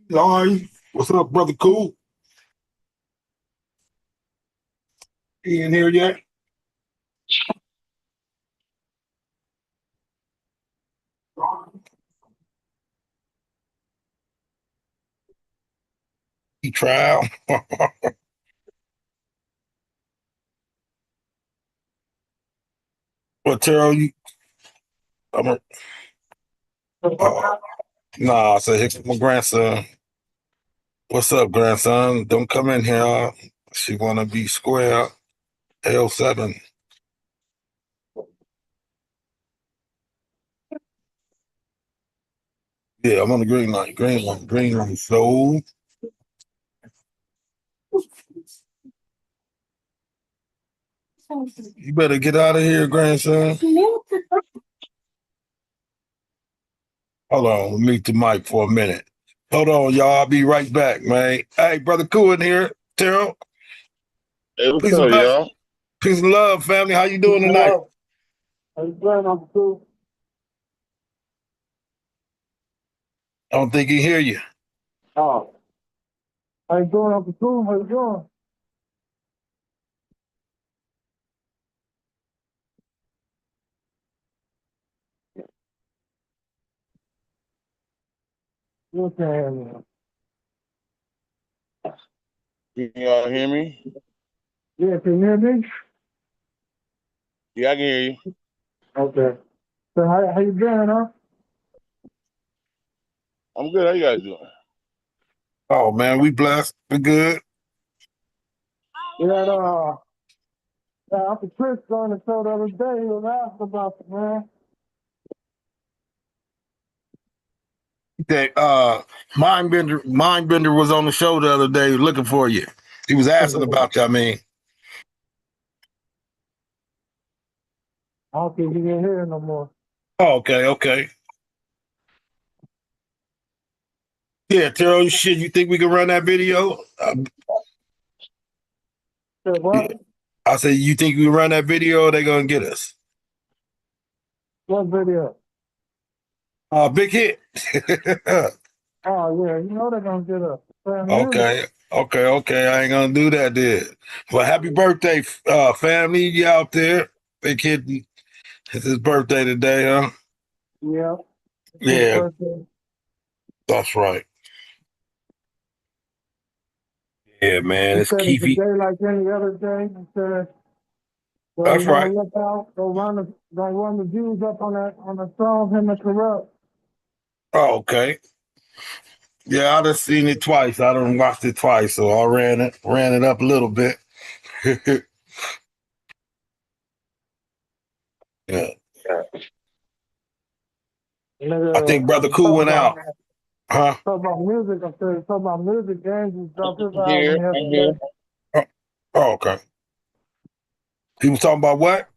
Lauren, what's up, brother? Cool. He in here yet? He trial. But Terrell, you, I'm a, uh, nah, I said, here's my grandson. What's up, grandson? Don't come in here. She wanna be square. L7. Yeah, I'm on the green light. Green light. So you better get out of here, grandson. Hold on, mute the mic for a minute. Hold on, y'all. I'll be right back, man. Hey, brother Cool in here. Terrell, Hey, what's peace and up, blessings. y'all? Peace and love, family. How you doing tonight? How you doing, Uncle Cool? I don't think he hear you. Oh, how you doing, Uncle Cool? How you doing? Okay. Can y'all hear me? Yeah, can you hear me? Yeah, I can hear you. Okay. So how you doing, huh? I'm good. How you guys doing? Oh man, we blessed. We good. Yeah, Uncle Chris on the show the other day. He was asking about it, man. That Mindbender was on the show the other day looking for you. He was asking about you. I mean, I don't think he can hear it no more. oh, okay. Yeah, Terrell, shit, you think we can run that video? Say what? I said, you think we can run that video or they gonna get us? What video? Big hit. Oh, yeah, you know they're going to get us. Okay. I ain't gonna do that then. Well, happy birthday, family. You out there. Big hit. It's his birthday today, huh? Yeah. Yeah, that's right. Yeah, man. He It's said it's a Keefy. day like any other day. He said, so That's you want right. to look out, go run the views up on the song, him and Corrupt. Oh, okay. Yeah, I done seen it twice. I done watched it twice, so I ran it up a little bit. Yeah. I think Brother Cool went out. Huh? Talk about music. I said, talk about music. James just dropped his I'm here. album I'm here. yesterday. Oh, oh, okay. He was talking about what?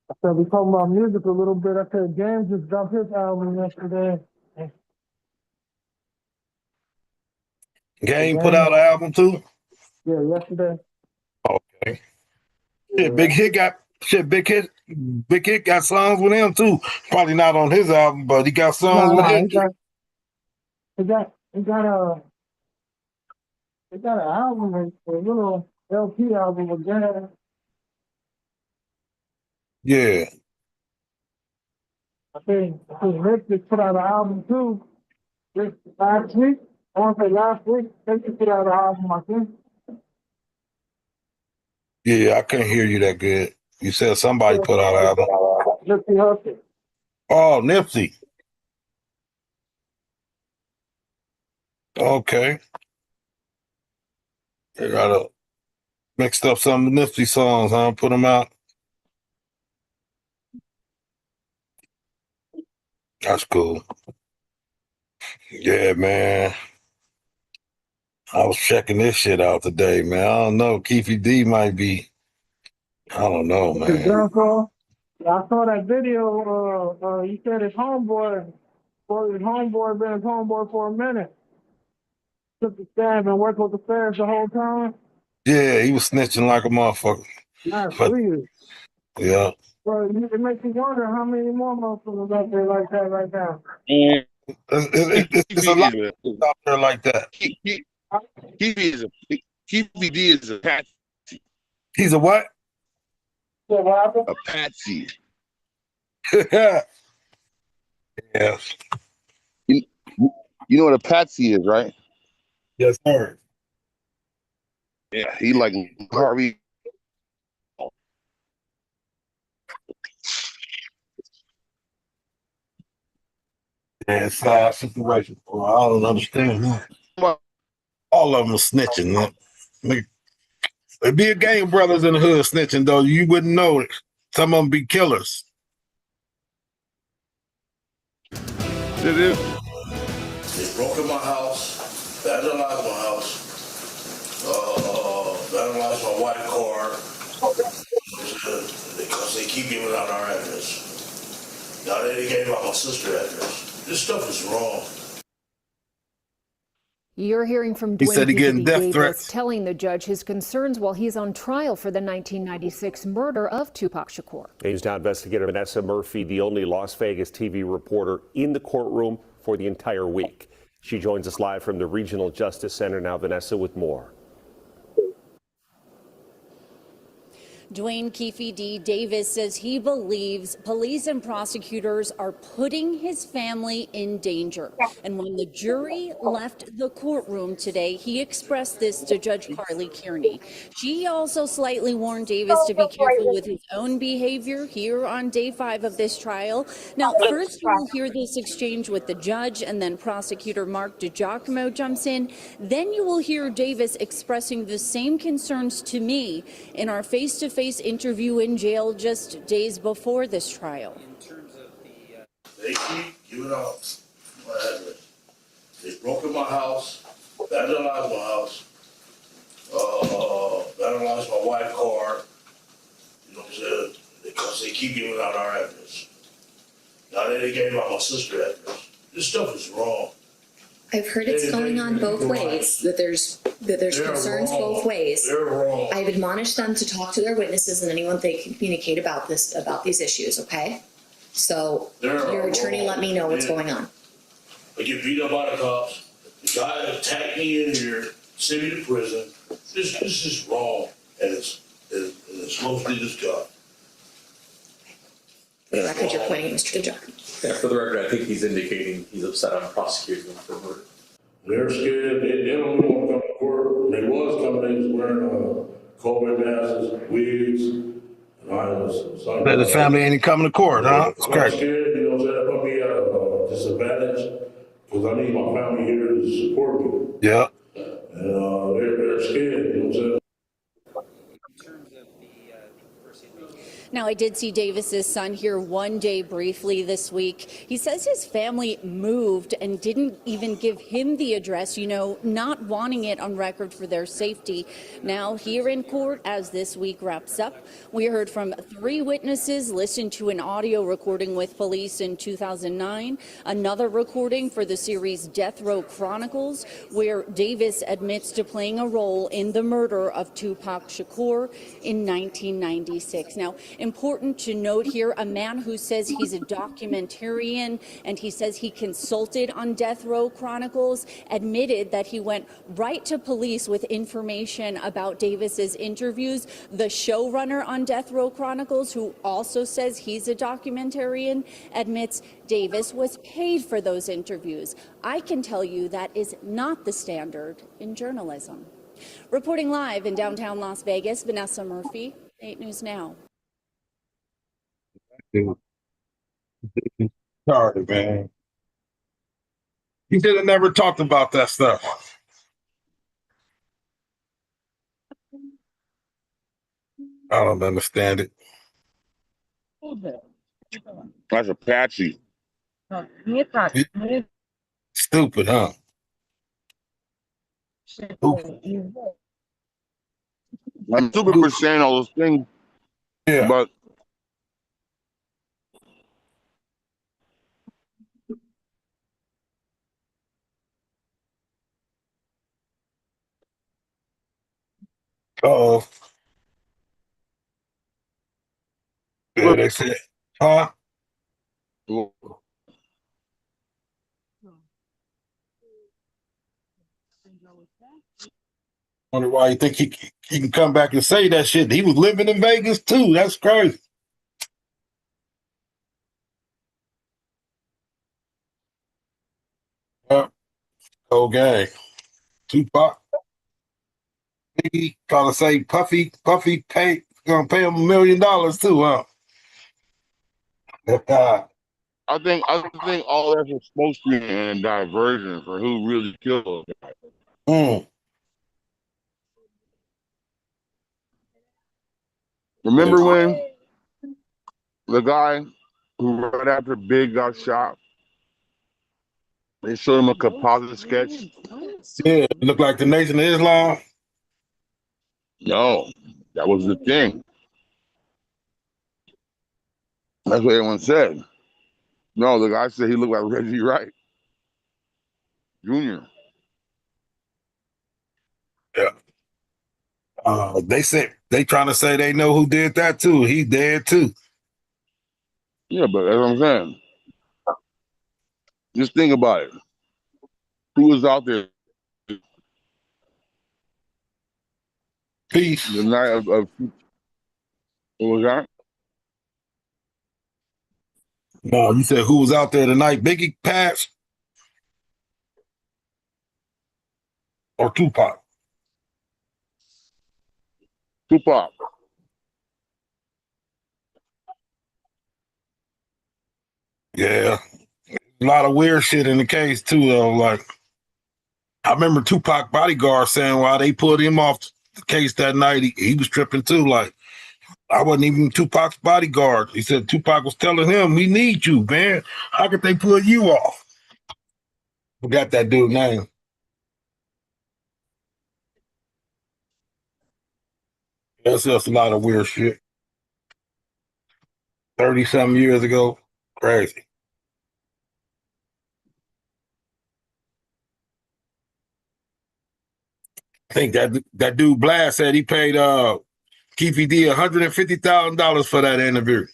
I said, we talking about music a little bit. I said, James just dropped his album yesterday. The Game put James, out an album too? yeah, yesterday. Okay. Shit, Yeah. Big Hit got songs with him too. Probably not on his album, but he got songs with him He too. he got an album, a little LP album with James. Yeah. I think Rick just put out an album too. This last week. I want to say last week. They just put out an album, I think. Yeah, I couldn't hear you that good. You said somebody put out an album. Nipsey Hussle. Oh, Nipsey. Okay. They gotta mixed up some Nipsey songs, huh? Put them out. That's cool. Yeah, man. I was checking this shit out today, man. I don't know. Keefy D might be. I don't know, His man. grandpa. I saw that video. He said his homeboy, been his homeboy for a minute. Took the stand and worked with the feds the whole time. Yeah, he was snitching like a motherfucker. That's But weird. yeah, But it makes you wonder how many more motherfuckers out there like that right now. It's a lot TV out there like that. is a TVD is a patsy. He's a what? A patsy. Yeah. You, you know what a patsy is, right? Yes, sir. Yeah, he like Harvey. Yeah, it's a sad situation. Well, I don't understand that. All of them are snitching. Man. There be a gang of brothers in the hood snitching, though. You wouldn't know it. Some of them be killers. It is. They broke in my house, vandalized my house, vandalized my white car, because they keep giving out our address. Now they gave out my sister's address. This stuff is wrong. You're hearing from He Dwayne said he getting death Davis threats. telling the judge his concerns while he's on trial for the 1996 murder of Tupac Shakur. News Now investigator Vanessa Murphy, the only Las Vegas TV reporter in the courtroom for the entire week. She joins us live from the Regional Justice Center now. Vanessa, with more. Dwayne Keefe D. Davis says he believes police and prosecutors are putting his family in danger. And when the jury left the courtroom today, he expressed this to Judge Carly Kearney. She also slightly warned Davis to be careful with his own behavior here on day 5 of this trial. Now, first you will hear this exchange with the judge, and then prosecutor Mark DiGiacomo jumps in. Then you will hear Davis expressing the same concerns to me in our face-to-face interview in jail just days before this trial. They keep giving out my address. They broke in my house, vandalized my house, vandalized my white car, you know what I'm saying? Because they keep giving out our address. Now they gave out my sister's address. This stuff is wrong. I've heard it's going on both ways, that there's concerns both ways. They're wrong. I've admonished them to talk to their witnesses and anyone they can communicate about these issues, okay? So your attorney let me know what's going on. I get beat up by the cops. The guy attacked me in here, sent me to prison. This is wrong, and it's mostly this guy. For the record, you're pointing at Mr. DiGiacomo. Yeah, for the record, I think he's indicating he's upset on prosecuting him for murder. They're scared. They don't even want to come to court. When they was coming, they was wearing COVID masks, wigs, and I was like, The family ain't coming to court, huh? It's I'm crazy. scared, you know, so that put me at a disadvantage because I need my family here to support me. Yeah. And they're scared, you know what I'm saying? Now, I did see Davis's son here one day briefly this week. He says his family moved and didn't even give him the address, not wanting it on record for their safety. Now, here in court, as this week wraps up, we heard from 3 witnesses, listened to an audio recording with police in 2009, another recording for the series Death Row Chronicles, where Davis admits to playing a role in the murder of Tupac Shakur in 1996. Now, important to note here, a man who says he's a documentarian and he says he consulted on Death Row Chronicles admitted that he went right to police with information about Davis's interviews. The showrunner on Death Row Chronicles, who also says he's a documentarian, admits Davis was paid for those interviews. I can tell you that is not the standard in journalism. Reporting live in downtown Las Vegas, Vanessa Murphy, 8 News Now. Sorry, man. He should have never talked about that stuff. I don't understand it. That's a patsy. Stupid, huh? I'm stupid for saying all those things, Yeah. but Uh-oh. Yeah, they said, huh? Wonder why you think he can come back and say that shit. He was living in Vegas too. That's crazy. Yeah. Okay. Tupac. He trying to say Puffy gonna pay him $1 million too, huh? I think all that's a smokescreen and a diversion for who really killed him. Mm. Remember when the guy who right after Big got shot, they showed him a composite sketch? Yeah, it looked like the Nation of Islam. No, that was the thing. That's what everyone said. No, the guy said he looked like Reggie Wright Jr. Yeah. They said they trying to say they know who did that too. He dead too. Yeah, but that's what I'm saying. Just think about it. Who was out there Peace. the night of what was that? No, you said who was out there tonight? Biggie passed or Tupac? Tupac. Yeah. A lot of weird shit in the case too, though. Like I remember Tupac bodyguard saying while they pulled him off the case that night, he was tripping too. Like I wasn't even Tupac's bodyguard. He said Tupac was telling him, "We need you, man. How could they pull you off?" Forgot that dude's name. That's just a lot of weird shit. 30-something years ago. Crazy. I think that dude Blast said he paid Keefy D $150,000 for that interview.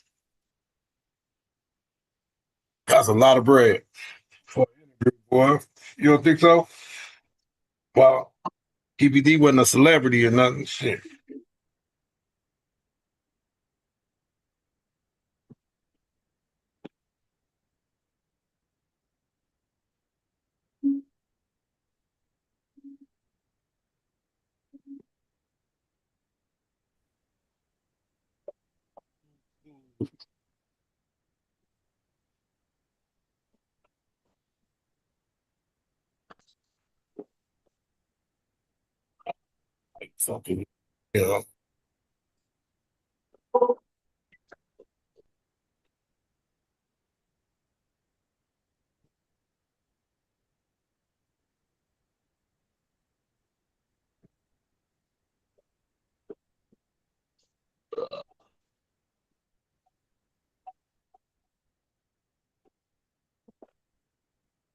That's a lot of bread for an interview, boy. You don't think so? Well, Keefy D wasn't a celebrity or nothing. Shit. Something. Yeah.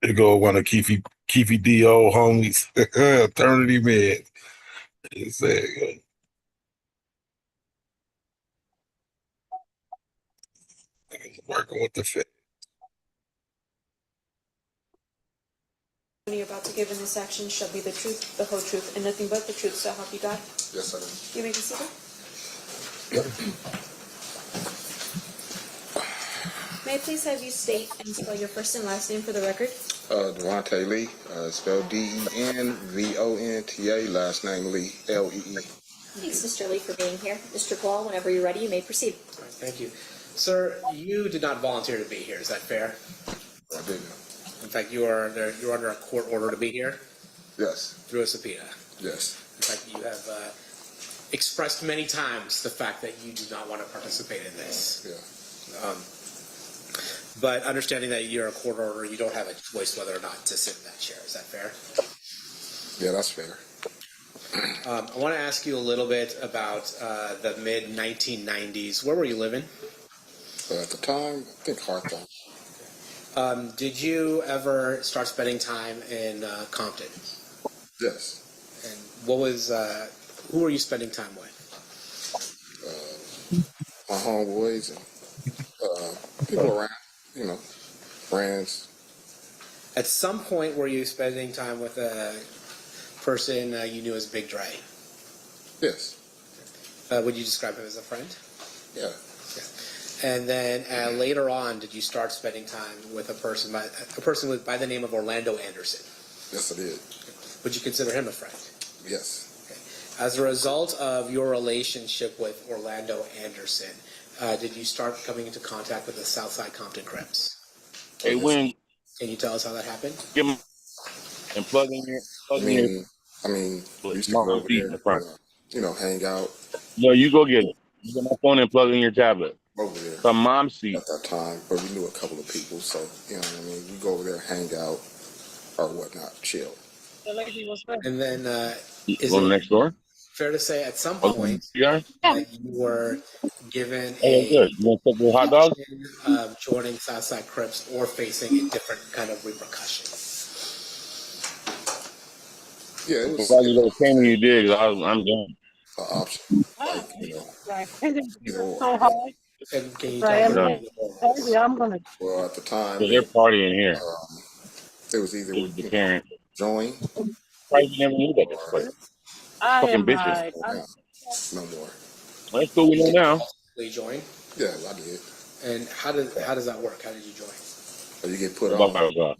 They go one of Keefy D old homies, eternity man. He said, working with the fit. You're about to give in this action shall be the truth, the whole truth, and nothing but the truth, so help you God? Yes, I do. You may be seated. May I please have you state and spell your first and last name for the record? Devontae Lee, spelled Denvonta, last name Lee, Lee. Thanks, Mr. Lee, for being here. Mr. Paul, whenever you're ready, you may proceed. All right, thank you. Sir, you did not volunteer to be here, is that fair? I didn't. In fact, you're under a court order to be here? Yes. Through a subpoena? Yes. In fact, you have expressed many times the fact that you do not want to participate in this. Yeah. But understanding that you're a court order, you don't have a choice whether or not to sit in that chair. Is that fair? Yeah, that's fair. I want to ask you a little bit about the mid-1990s. Where were you living? At the time, I think Hawthorne. Did you ever start spending time in Compton? Yes. And what was, who were you spending time with? My homeboys and people around, friends. At some point, were you spending time with person you knew as Big Dre? Yes. Would you describe him as a friend? Yeah. And then later on, did you start spending time with a person by the name of Orlando Anderson? Yes, I did. Would you consider him a friend? Yes. Okay. As a result of your relationship with Orlando Anderson, did you start coming into contact with the Southside Compton Crips? Hey, when Can you tell us how that happened? give them and plug in your I mean, we used to mom go over feet there, in the front. hang out No, you go get it. You get my phone and plug in your tablet. over there From mom's seat. at that time, but we knew a couple of people, so you know what I mean. We go over there, hang out, or whatnot, chill. And then, is Go it next door. fair to say at some Okay. point Yeah. that you were given Oh, good. You want to take your hot dog? option of joining Southside Crips or facing a different kind of repercussion? Yeah, it was Glad you guys came when you did. 'Cause I'm done. an option, like either or. And can you tell me? Well, at the time, So they're partying here. it was either The parent. join Probably never knew that this place. Fucking bitches. or no more. Well, that's cool. We know now. You join? Yeah, I did. And how does that work? How did you join? Or you get put Blah, on, blah, blah.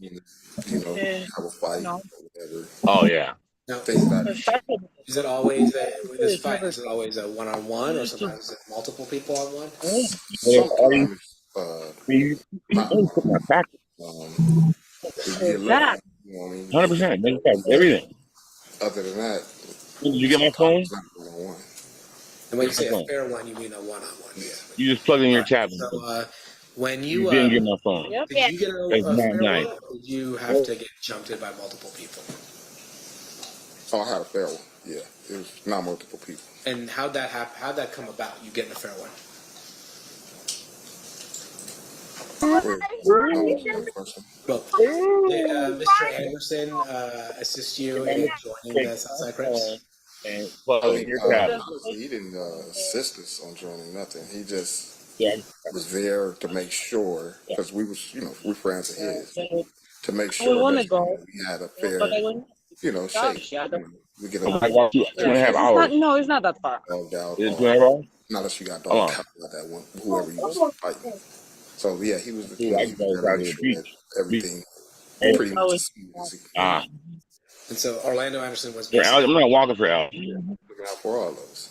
have a fight or whatever. Oh yeah. Now, Things that is it always with this fight? Is it always a one-on-one, or sometimes is it multiple people on one? sometimes You put my back. we get lucky. You know what I mean? 100%. Everything. Other than that, Did you get my phone? it's not one-on-one. And when you say a fair one, you mean a one-on-one, basically. You just plug in your tablet. So when You you didn't get my phone. did you get a It's fair nice. one, or did you have to get jumped in by multiple people? Oh, I had a fair one. Yeah, it was not multiple people. And how'd that happen? How'd that come about? You getting a fair one? Well, did Mr. Anderson assist you in joining the Southside Crips? And plug in your tablet. He didn't assist us on joining nothing. He just Yeah. was there to make sure, because we was, we're friends of his, to make sure that we had a fair, shake. We get I walked 2.5 hours. No, it's not that far. dogged out. Is it 2.5 hours? Not unless you got dogged out by that one, whoever you was fighting. So yeah, he was the Dude, I he go was there down to to make the sure beach. that everything pretty much as smooth as he could. And so Orlando Anderson was. I'm not walking for Al. Looking out for all those.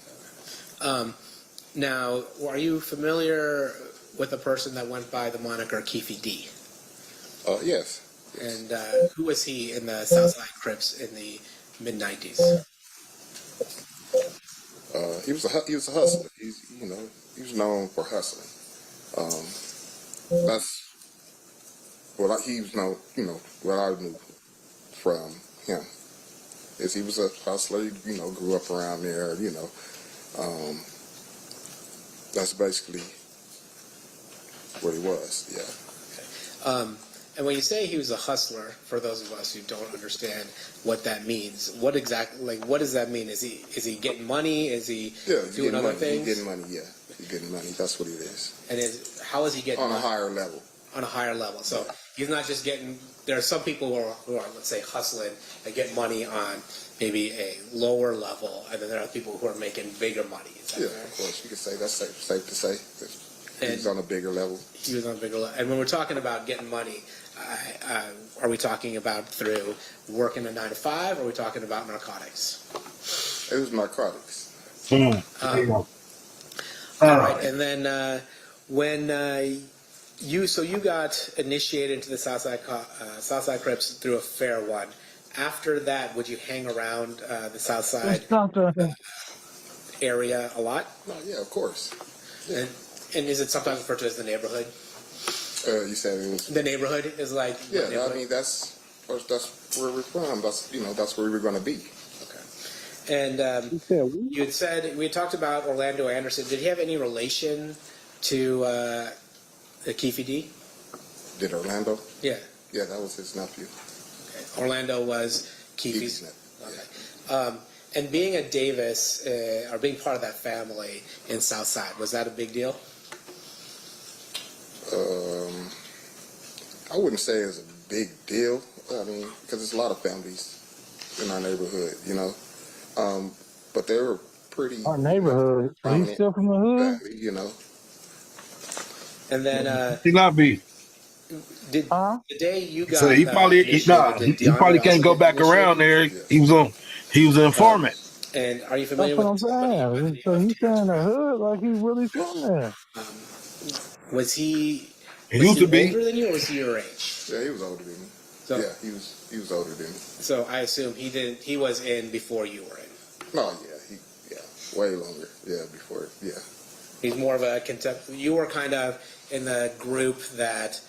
Now, are you familiar with a person that went by the moniker Keefy D? Yes. And who was he in the Southside Crips in the mid-90s? He was a hustler. He was known for hustling. That's what he was known. What I knew from him is he was a hustler. Grew up around there. That's basically what he was. Yeah. And when you say he was a hustler, for those of us who don't understand what that means, what does that mean? Is he getting money? Is he doing other things? He's getting money. Yeah, he's getting money. That's what it is. And how is he getting on money? a higher level? On a higher level. So he's not just getting. There are some people who are let's say hustling and get money on maybe a lower level, and then there are people who are making bigger money. Is that fair? Of course, you could say that's safe to say. He's on a bigger level. He was on a bigger level. And when we're talking about getting money, are we talking about through working a 9-to-5, or are we talking about narcotics? It was narcotics. All right, and then when you got initiated into the Southside Crips through a fair one. After that, would you hang around the Southside area a lot? Yeah, of course. Yeah. And is it sometimes referred to as the neighborhood? You said it was the neighborhood is like I mean that's where we're from. That's where we were going to be. Okay. And you had said we had talked about Orlando Anderson. Did he have any relation to Keefy D? Did Orlando? Yeah. Yeah, that was his nephew. Okay. Orlando was Keefy's nephew. Okay. Yeah. And being a Davis or being part of that family in Southside, was that a big deal? I wouldn't say it's a big deal. I mean, because there's a lot of families in our neighborhood, you know. But they were pretty, Our neighborhood. So he's prominent still from the hood? family, you know. And then, He not be. did Huh? the day you So got initiated, did he probably DeAndre can't also go get back around initiated? there. Yes. He was an informant. And are you That's familiar what with I'm somebody by the saying. name So of he's saying Terrence the Brown? hood like he's really from there. Was he He was used he to be. older than you, or was he your age? Yeah, he was older than me. So, Yeah, he was older than me. so I assume he didn't. He was in before you were in. No, way longer. Yeah, before. Yeah. He's more of a You were kind of in the group that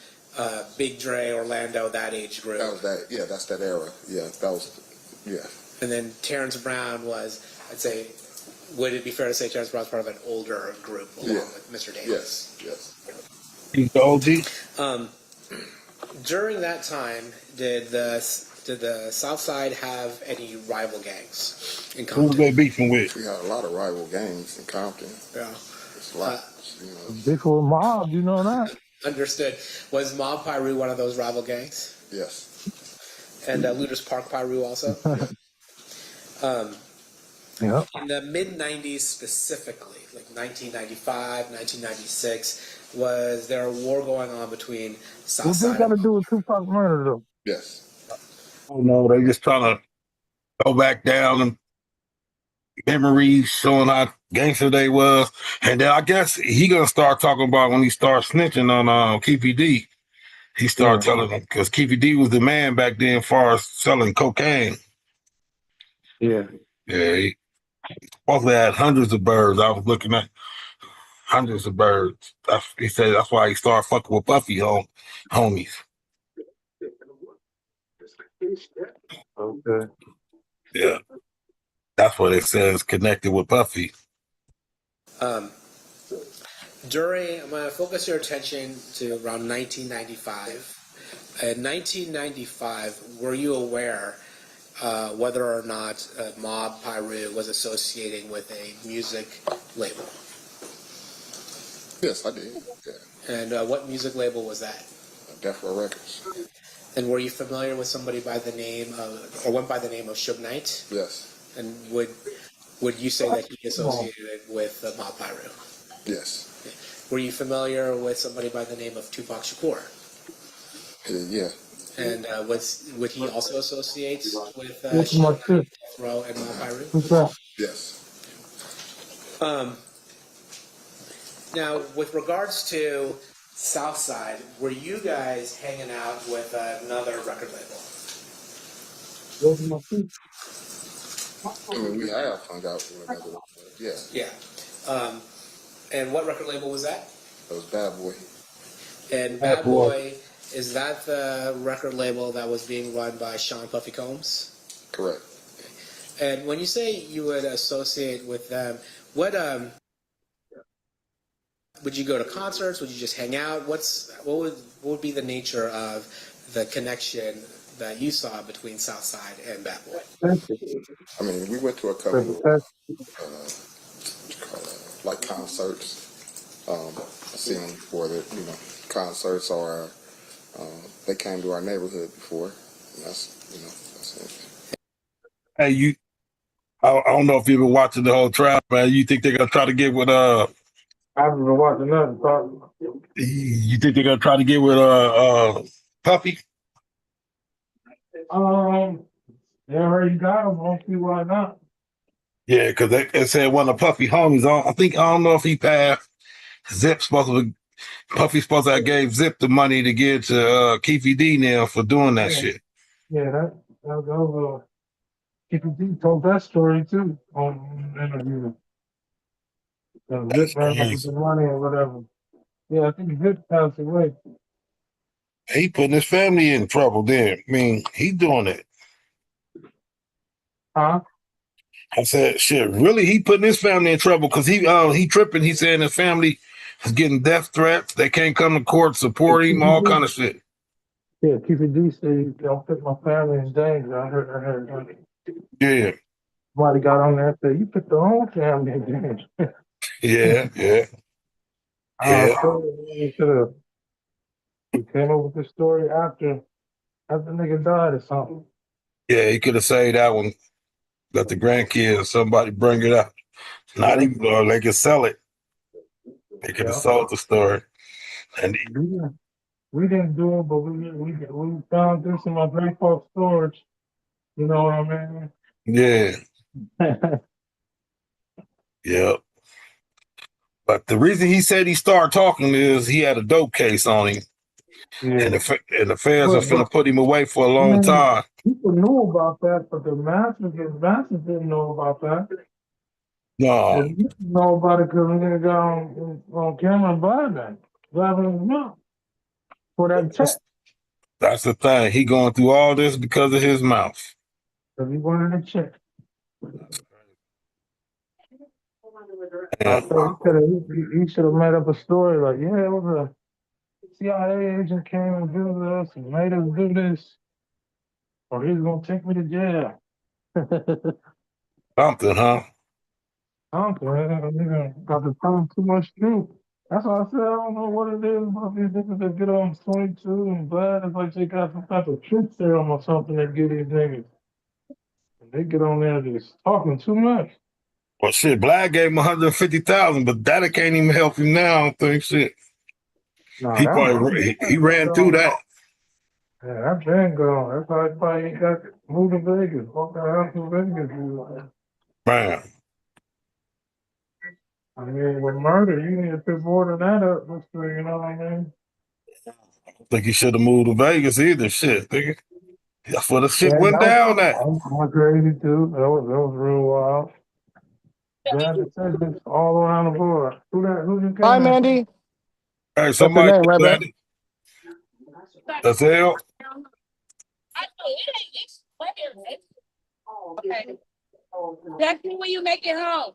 Big Dre, Orlando, that age group. That was that. Yeah, that's that era. Yeah, that was. Yeah. And then Terrence Brown was, I'd say, would it be fair to say Terrence Brown's part of an older group along with Mr. Davis? Yes. He's the OG. During that time, did the South Side have any rival gangs in Who was Compton? they beefing with? We had a lot of rival gangs in Compton. Yeah. It's a lot. You know. Bigfoot mob, you know that? Understood. Was Mob Piru one of those rival gangs? Yes. And Looters Park Piru also? Yeah. In the mid 90s specifically, like 1995, 1996, was there a war going on between South What's this Side got and to do with Tupac murder, though? Yes. Oh no, they just trying to go back down and memories showing how gangster they was. And then I guess he gonna start talking about when he starts snitching on Keefy D. He started telling them because Keefy D was the man back then as far as selling cocaine. Yeah. Yeah, he supposedly had hundreds of birds. I was looking at hundreds of birds. He said that's why he started fucking with Puffy homies. Okay. Yeah, that's what it says connected with Puffy. I'm going to focus your attention to around 1995. In 1995, were you aware whether or not Mob Piru was associating with a music label? Yes, I did. Yeah. And what music label was that? Death Row Records. And were you familiar with somebody by the name of, or went by the name of Suge Knight? Yes. And would you say that he associated with Mob Piru? Yes. Were you familiar with somebody by the name of Tupac Shakur? Yeah. And would he also associate with What's my Suge Knight, Death Row, and Mob Piru? What's that? Yes. Now, with regards to Southside, were you guys hanging out with another record label? Those are my feet. I mean, we have hung out with another. Yeah. Yeah. And what record label was that? It was Bad Boy. And Bad Boy, is that the record label that was being run by Sean Puffy Combs? Correct. And when you say you would associate with them, what would you go to concerts? Would you just hang out? What would be the nature of the connection that you saw between Southside and Bad Boy? I mean, we went to a couple of like concerts. I've seen them before. That concerts or they came to our neighborhood before. And that's it. Hey, I don't know if you've been watching the whole trial, man. You think they're gonna try to get with I haven't been watching nothing. You think they're gonna try to get with Puffy? They already got him. I don't see why not. Yeah, because they said one of Puffy homies. I don't know if he passed. Puffy supposed to have gave Zip the money to give to Keefy D now for doing that shit. Yeah, that was Keefy told that story too on the interview. Zip ran up with the money or whatever. Yeah, I think Zip passed away. He putting his family in trouble then. I mean, he doing it. Huh? I said, shit, really? He putting his family in trouble because he tripping. He saying his family is getting death threats. They can't come to court, support him, all kind of shit. Yeah, Keefy D said, don't put my family in danger. I heard. Yeah. Somebody got on there and said, you put the whole family in danger. Yeah. We came up with this story after the nigga died or something. Yeah, he could have saved that one. Let the grandkids, somebody bring it up. Not Yeah. even, or they could sell it. They could have Yeah. sold the story. And We didn't do it, but we found this in my grandpa's storage. You know what I mean? yeah, yeah. But the reason he said he started talking is he had a dope case on him, Yeah. and the feds are But finna put him away for a I long mean, time. people knew about that, but the masters didn't know about that. No, They didn't know about it because we got on camera and blabbing his mouth for that check. that's the thing. He going through all this because of his mouth. Because he wanted a check. I Yeah. thought he should have made up a story like, yeah, it was a CIA agent came and visited us and made us do this, or he's gonna take me to jail. Something, huh? Uncle, nigga got to tell him too much truth. That's why I said I don't know what it is about these niggas that get on 22 and bad. It's like they got some type of truth serum or something that get these niggas. And they get on there just talking too much. Well, shit, Black gave him 150,000, but that can't even help him now. I don't think shit. No, He probably he ran through that. Yeah, that been gone. That's why he got moved to Vegas. Walked out to Vegas. Man, I mean, with murder, you need to put more than that up, Mister. You know what I mean? I think he should have moved to Vegas either. Shit, nigga. That's where the shit Yeah, went down at. I'm crazy too. That was real wild. Bad decisions all around the board. Who just Hi, came in? Mandy. Hey, That's the somebody name, right, man? that's hell. Text me when you make it home.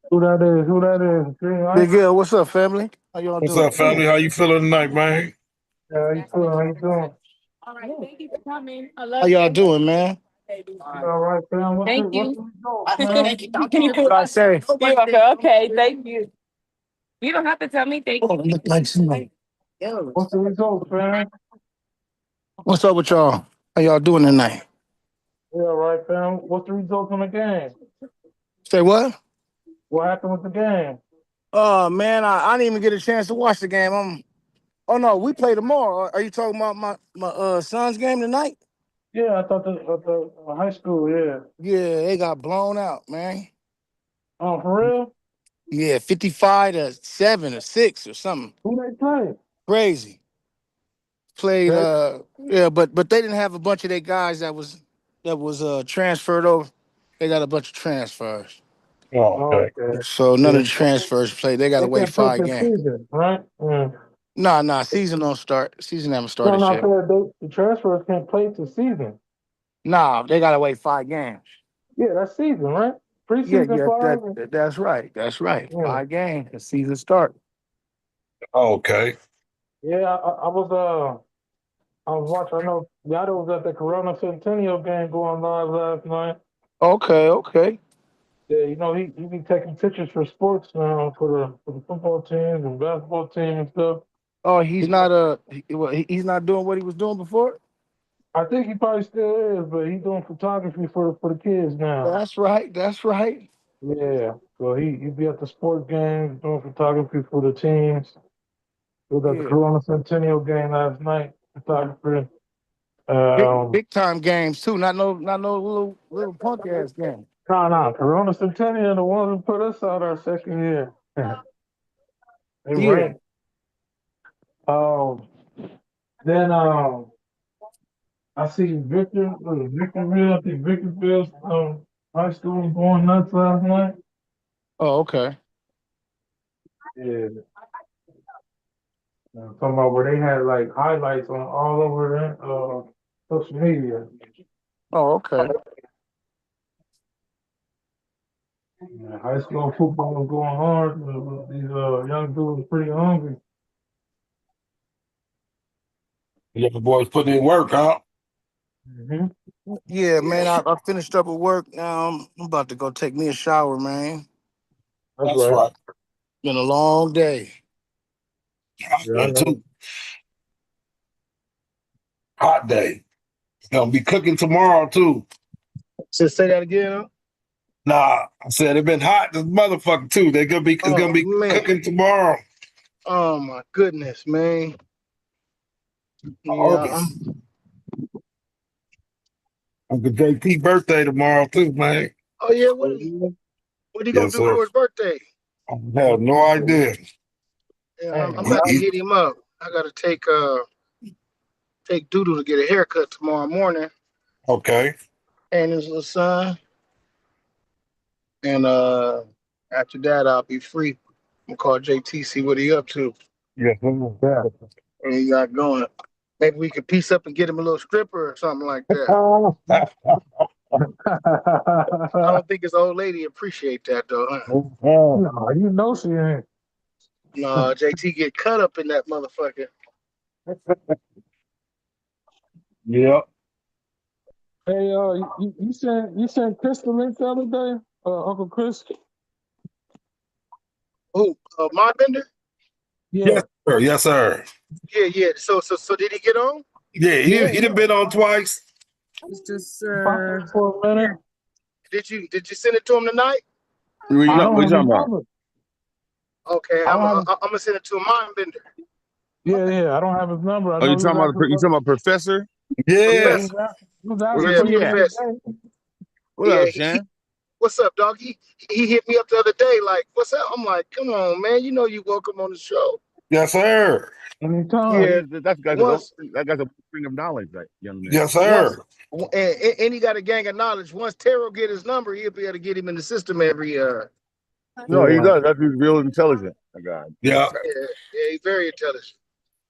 Who that is? Who that is? Greenlite? Big Hill, what's up, family? How y'all What's doing? up, family? How you feeling tonight, man? Yeah, how you feeling? How you doing? All right, thank you for coming. I love How y'all doing, man? You all right, fam? Thank What's you. the result, man? What I say? You're welcome. Okay, thank you. You don't have to tell me thank you. Oh, look like somebody. What's the result, fam? What's up with y'all? How y'all doing tonight? Yeah, all right, fam. What's the result on the game? Say what? What happened with the game? Oh man, I didn't even get a chance to watch the game. Oh no, we play tomorrow. Are you talking about my son's game tonight? Yeah, I thought the high school, yeah. Yeah, they got blown out, man. Oh, for real? Yeah, 55-7 or 6 or something. Who they play? Crazy. Played They, yeah, but they didn't have a bunch of their guys that was transferred over. They got a bunch of transfers. Oh, oh, okay. okay. So none Yeah. of the transfers played. They gotta They wait can't play 5 for games. season, right? Mm. Nah, season don't start. Season haven't No, started no, yet. the transfers can't play to season. Nah, they gotta wait 5 games. Yeah, that's season, right? Yeah, Preseason yeah, five. that's right. That's right. Yeah, 5 games. The season start. Okay. yeah. I was watching. I know Yada was at the Corona Centennial game going live last night. Okay, okay. Yeah, you know he be taking pictures for sports now for the football teams and basketball team and stuff. Oh, he's not doing what he was doing before? I think he probably still is, but he's doing photography for the kids now. That's right. That's right. Yeah, so he be at the sports games doing photography for the teams. He was at the Yeah. Corona Centennial game last night. Photographer. Big time games too. Not no little punk ass game. No. Corona Centennial, the ones who put us out our second year. They Yeah. ranked. Um, then I see Victorville. I think Victorville's high school was going nuts last night. Oh, okay. Yeah, talking about where they had like highlights on all over social media. Oh, okay. Yeah, high school football was going hard. These young dudes pretty hungry. Yeah, the boys putting in work, huh? Mm-hmm. Yeah, man. I finished up with work. Now I'm about to go take me a shower, man. That's That's right. right. Been a long day. I Yeah, I am know. too. Hot day. It's gonna be cooking tomorrow too. Just say that again. Huh? Nah, I said it been hot this motherfucker too. It's gonna Oh be man. cooking tomorrow. Oh my goodness, man. Yeah, August. Uncle JP birthday tomorrow too, man. Oh yeah, what are you gonna Yes, do sir. for his birthday? I have no idea. Yeah, I'm about to hit him up. I gotta take Doodle to get a haircut tomorrow morning, Okay. and his little son. And after that, I'll be free. I'm gonna call JT, see what he up to. Yes, sir. What he got going. Maybe we could piece up and get him a little stripper or something like that. I don't think his old lady appreciate that though. Huh? No, you know she ain't. No, JT get cut up in that motherfucker. Yep. Hey, you sent Chris the link the other day, Uncle Chris. Who? My bender? Yeah. Yes, sir. Yes, sir. Yeah. So did he get on? Yeah, he done been on twice. It's just for a minute. Did you send it to him tonight? What you I don't have talking his about? number. Okay, I I'm don't have. gonna send it to a mind bender. Yeah. I don't have his number. I Oh, know he was asking you for. talking about Professor? Yeah, Yes. he was asking Where's Yeah, for he you the at? other professor. day. What Yeah, up, Shan? what's up, dog? He hit me up the other day, like, what's up? I'm like, come on, man. You know you welcome on the show. Yes, sir. Oh, Anytime. Yeah, that guy's a spring of knowledge, that young man. Yes, once sir. and he got a gang of knowledge. Once Terrell get his number, he'll be able to get him in the system every No, he Yeah. does. That dude's real intelligent. That guy. Yeah. yeah, he's very intelligent.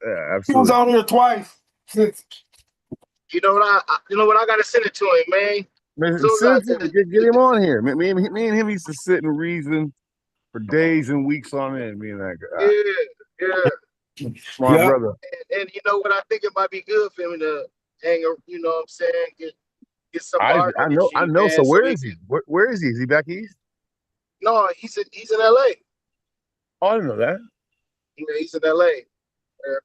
Yeah, He was absolutely. on here twice. You know what I gotta send it to him, man. Man, Soon as get him on here. Me and him used to sit and reason for days and weeks on end. Me and that guy, yeah. my brother. And you know what, I think it might be good for him to hang, you know what I'm saying, get some I bargaining shit, know. So man. So where he is he? Where is he? Is he back east? no, he's in LA. Oh, I didn't know that. Yeah, he's in LA.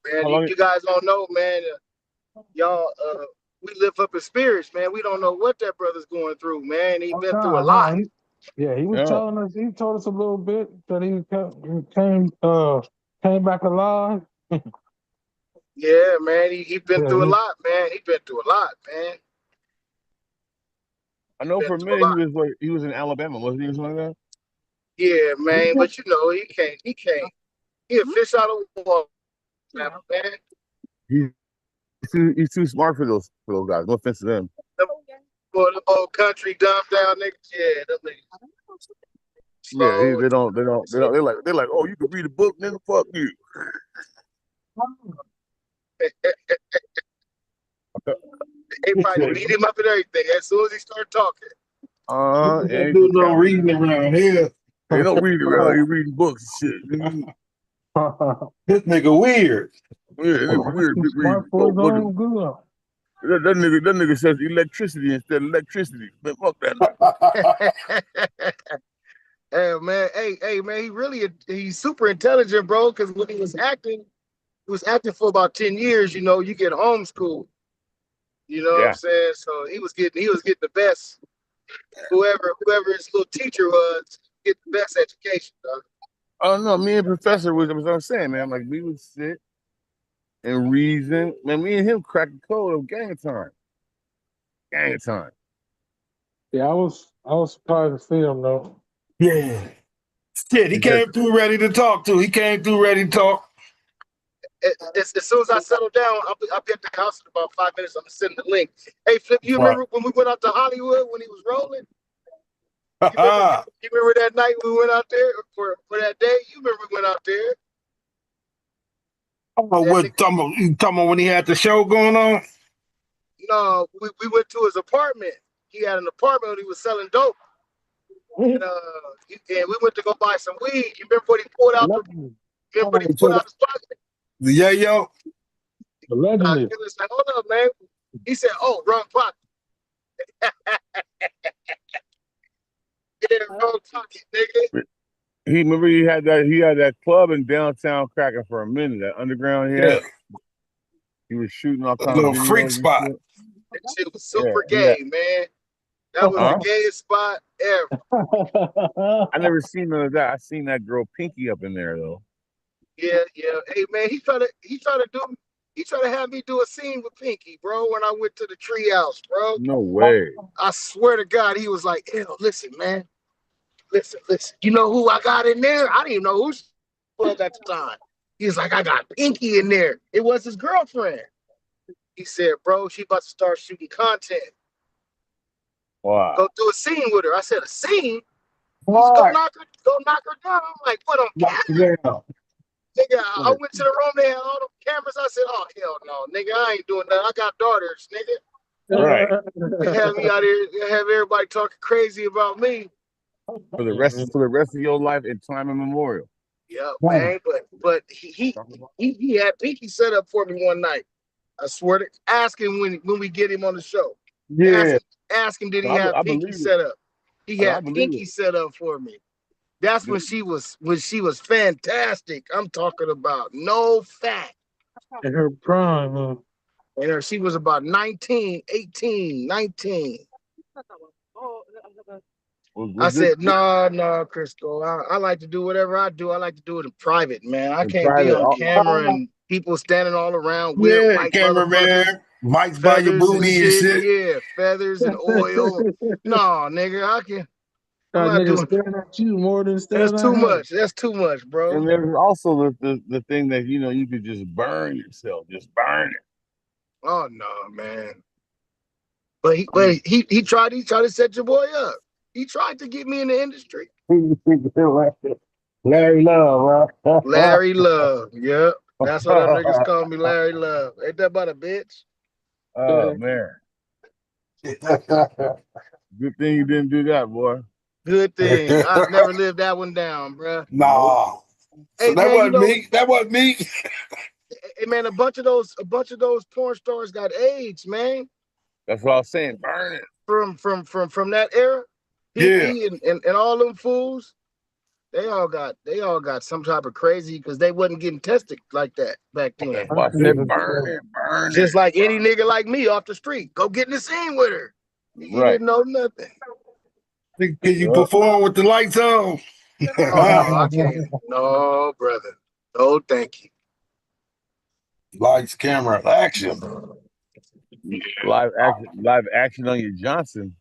Man, How long? you guys don't know, man. Y'all, we live up in spirits, man. We don't know what that brother's going through, man. He Oh been through a no. lot. He was Yeah. telling us. He told us a little bit that he came back alive. Yeah, man. He been Yeah, through a lot, man. He been through a lot, man. I know Been for a through a minute lot. he was in Alabama, wasn't he? Or something like that. Yeah, man. But you know, he can't. He a fish out of water, man. He's too smart for those guys. No offense to them. For the whole country dumped down niggas. Yeah, them niggas. Yeah, Slow. they're like, oh, you can read a book, nigga. Fuck you. They probably beat him up and everything as soon as he started talking. Yeah, Do no reading around here. they don't read around. He reading books and shit. This nigga weird. Yeah, it's weird. Smart for his own good. That nigga says electricity instead of electricity. Man, fuck that. Hey man, hey man, he's super intelligent, bro. Because when he was acting for about 10 years. You know, you get homeschooled. You know what I'm saying? So he was getting the best. Whoever his little teacher was, get the best education, dog. Oh no, me and Professor was what I'm saying, man. Like we would sit and reason. Man, me and him cracked the code of gang time. Gang time. Yeah, I was surprised to see him though. Yeah. Shit, he came through ready to talk too. He came through ready to talk. As soon as I settle down, I'll be at the house in about 5 minutes. I'm gonna send the link. Hey, Flip, you remember when we went out to Hollywood when he was rolling? You remember that night we went out there for that day? You remember we went out there? You talking about when he had the show going on? No, we went to his apartment. He had an apartment and he was selling dope. And we went to go buy some weed. You remember what he pulled out? His pocket? The yayo? Allegedly. He was like, hold up, man. He said, oh, wrong pocket. Yeah, wrong pocket, nigga. He had that club in downtown cracking for a minute, that underground here. He was shooting all A kind of little freak videos and spot. shit. That shit was Yeah, super yeah. gay, man. That was the Huh? gayest spot ever. I never seen none of that. I seen that girl Pinky up in there though. Yeah, yeah. Hey man, he tried to have me do a scene with Pinky, bro, when I went to the treehouse, bro. No way. I swear to God, he was like, "Ew, listen, man. Listen, listen. You know who I got in there? I didn't even know who she was at the time. He was like, I got Pinky in there. It was his girlfriend. He said, bro, she about to start shooting content. Wow. Go do a scene with her. I said, a scene? Just What? go knock her down. I'm like, what on camera? Nigga, I went to the room, they had all the cameras. I said, oh hell no, nigga, I ain't doing that. I got daughters, nigga. Right. They have me out here, they have everybody talking crazy about me. For the rest of your life in time immemorial. Yeah, man. But he had Pinky set up for me one night. I swear to ask him when we get him on the show. Yeah. Ask him did he I have Pinky believe it. set up. He I had believe Pinky it. set up for me. That's when she was fantastic. I'm talking about no fat. In her prime, huh? And she was about 19, 18, 19. I said, no, Crisco. I like to do whatever I do. I like to do it in private, man. I In can't be private. on camera and people standing all around, weird Yeah, white motherfuckers, cameraman. Mike's by your feathers and booty and shit. shit. Yeah, feathers and oil. No, nigga, I'm That not nigga doing. staring at you more than That's staring at too her. much. That's too much, bro. And there's also the thing that you could just burn yourself. Just burn it. Oh no, man. But he tried to set your boy up. He tried to get me in the industry. Larry Love, huh? Larry Love. Yep. That's what them niggas call me, Larry Love. Ain't that about a bitch? Oh man. Good thing you didn't do that, boy. Good thing. I'd never lived that one down, bro. Nope. Nah. So Hey that man, wasn't me. That wasn't me. hey man, a bunch of those porn stars got AIDS, man. That's what I was saying. Burn it. From that era. Yeah. Pinky and all them fools. They all got some type of crazy because they wasn't getting tested like that back then. That's why I said burn it, burn Just it. like any nigga like me off the street, go get in the scene with her. You Right. didn't know nothing. Can you perform with the lights on? Oh no, I can't. No, brother. No, thank you. Lights, camera, action. Live action on your Johnson.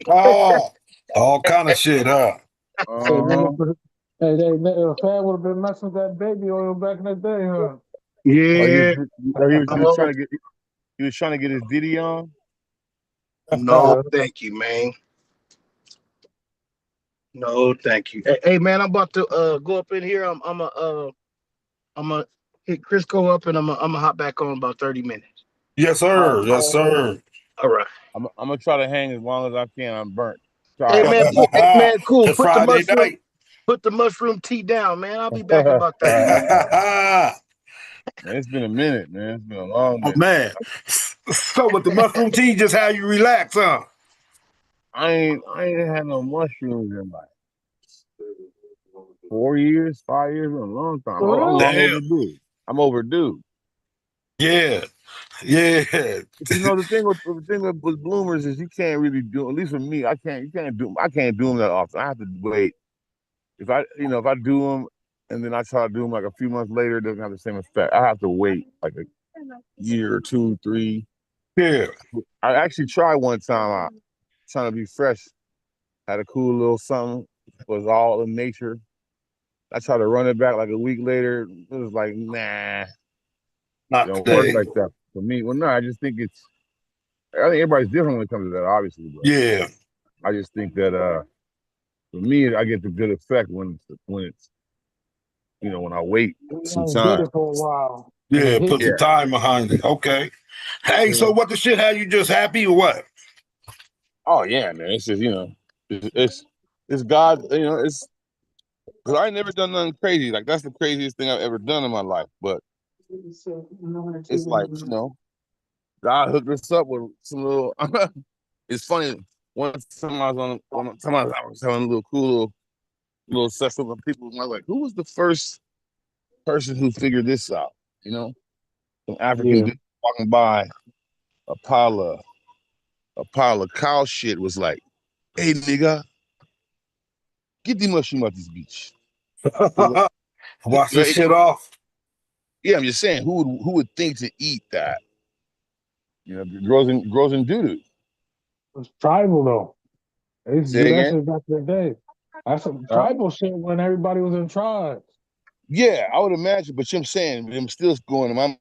Oh, all kind of shit, huh? Hey, Fab would have been messing with that baby oil back in the day, huh? Yeah. He was trying to get his Diddy on. No, thank you, man. No, thank you. Hey, man, I'm about to go up in here. I'm a hit Crisco up and I'm a hop back on about 30 minutes. Yes, sir. Yes, sir. All right. I'm gonna try to hang as long as I can. I'm burnt. Hey Sorry. man, cool. It's Friday night. Put the mushroom tea down, man. I'll be back in about 30 minutes. Man, it's been a minute, man. It's been a long Oh minute. man. So with the mushroom tea, just how you relax, huh? I ain't had no mushrooms in like 4 years, 5 years, a long time. I'm overdue. I'm overdue. Yeah. Yeah. But the thing with bloomers is you can't really do. At least for me, I can't do them that often. I have to wait. If I do them and then I try to do them like a few months later, it doesn't have the same effect. I have to wait like a year or 2, 3. Yeah. I actually tried one time. Trying to be fresh. Had a cool little something. Was all in nature. I tried to run it back like a week later. It was like, nah. Not Don't work today. like that for me. Well, no, I just think I think everybody's different when it comes to that, obviously. But Yeah. I just think that for me, I get the good effect when it's when I wait some Did time. it for a while. Yeah, put some time behind it. Okay. Hey, so what the shit? Have you just happy or what? Oh yeah, man. It's just it's God. It's because I ain't never done nothing crazy. Like that's the craziest thing I've ever done in my life. But it's like God hooked us up with some little. It's funny. One time I was having a little cool little session with people. And I was like, who was the first person who figured this out? Some African dude walking by a pile of cow shit was like, "Hey nigga, get the mushroom out this bitch." Wash this Right? shit off. Yeah, I'm just saying, who would think to eat that? You know, it grows in doo doo. It's tribal though. They used to Say do it that again. shit back in the day. That's some tribal shit when everybody was in tribes. Yeah, I would imagine, but I'm saying them still going to my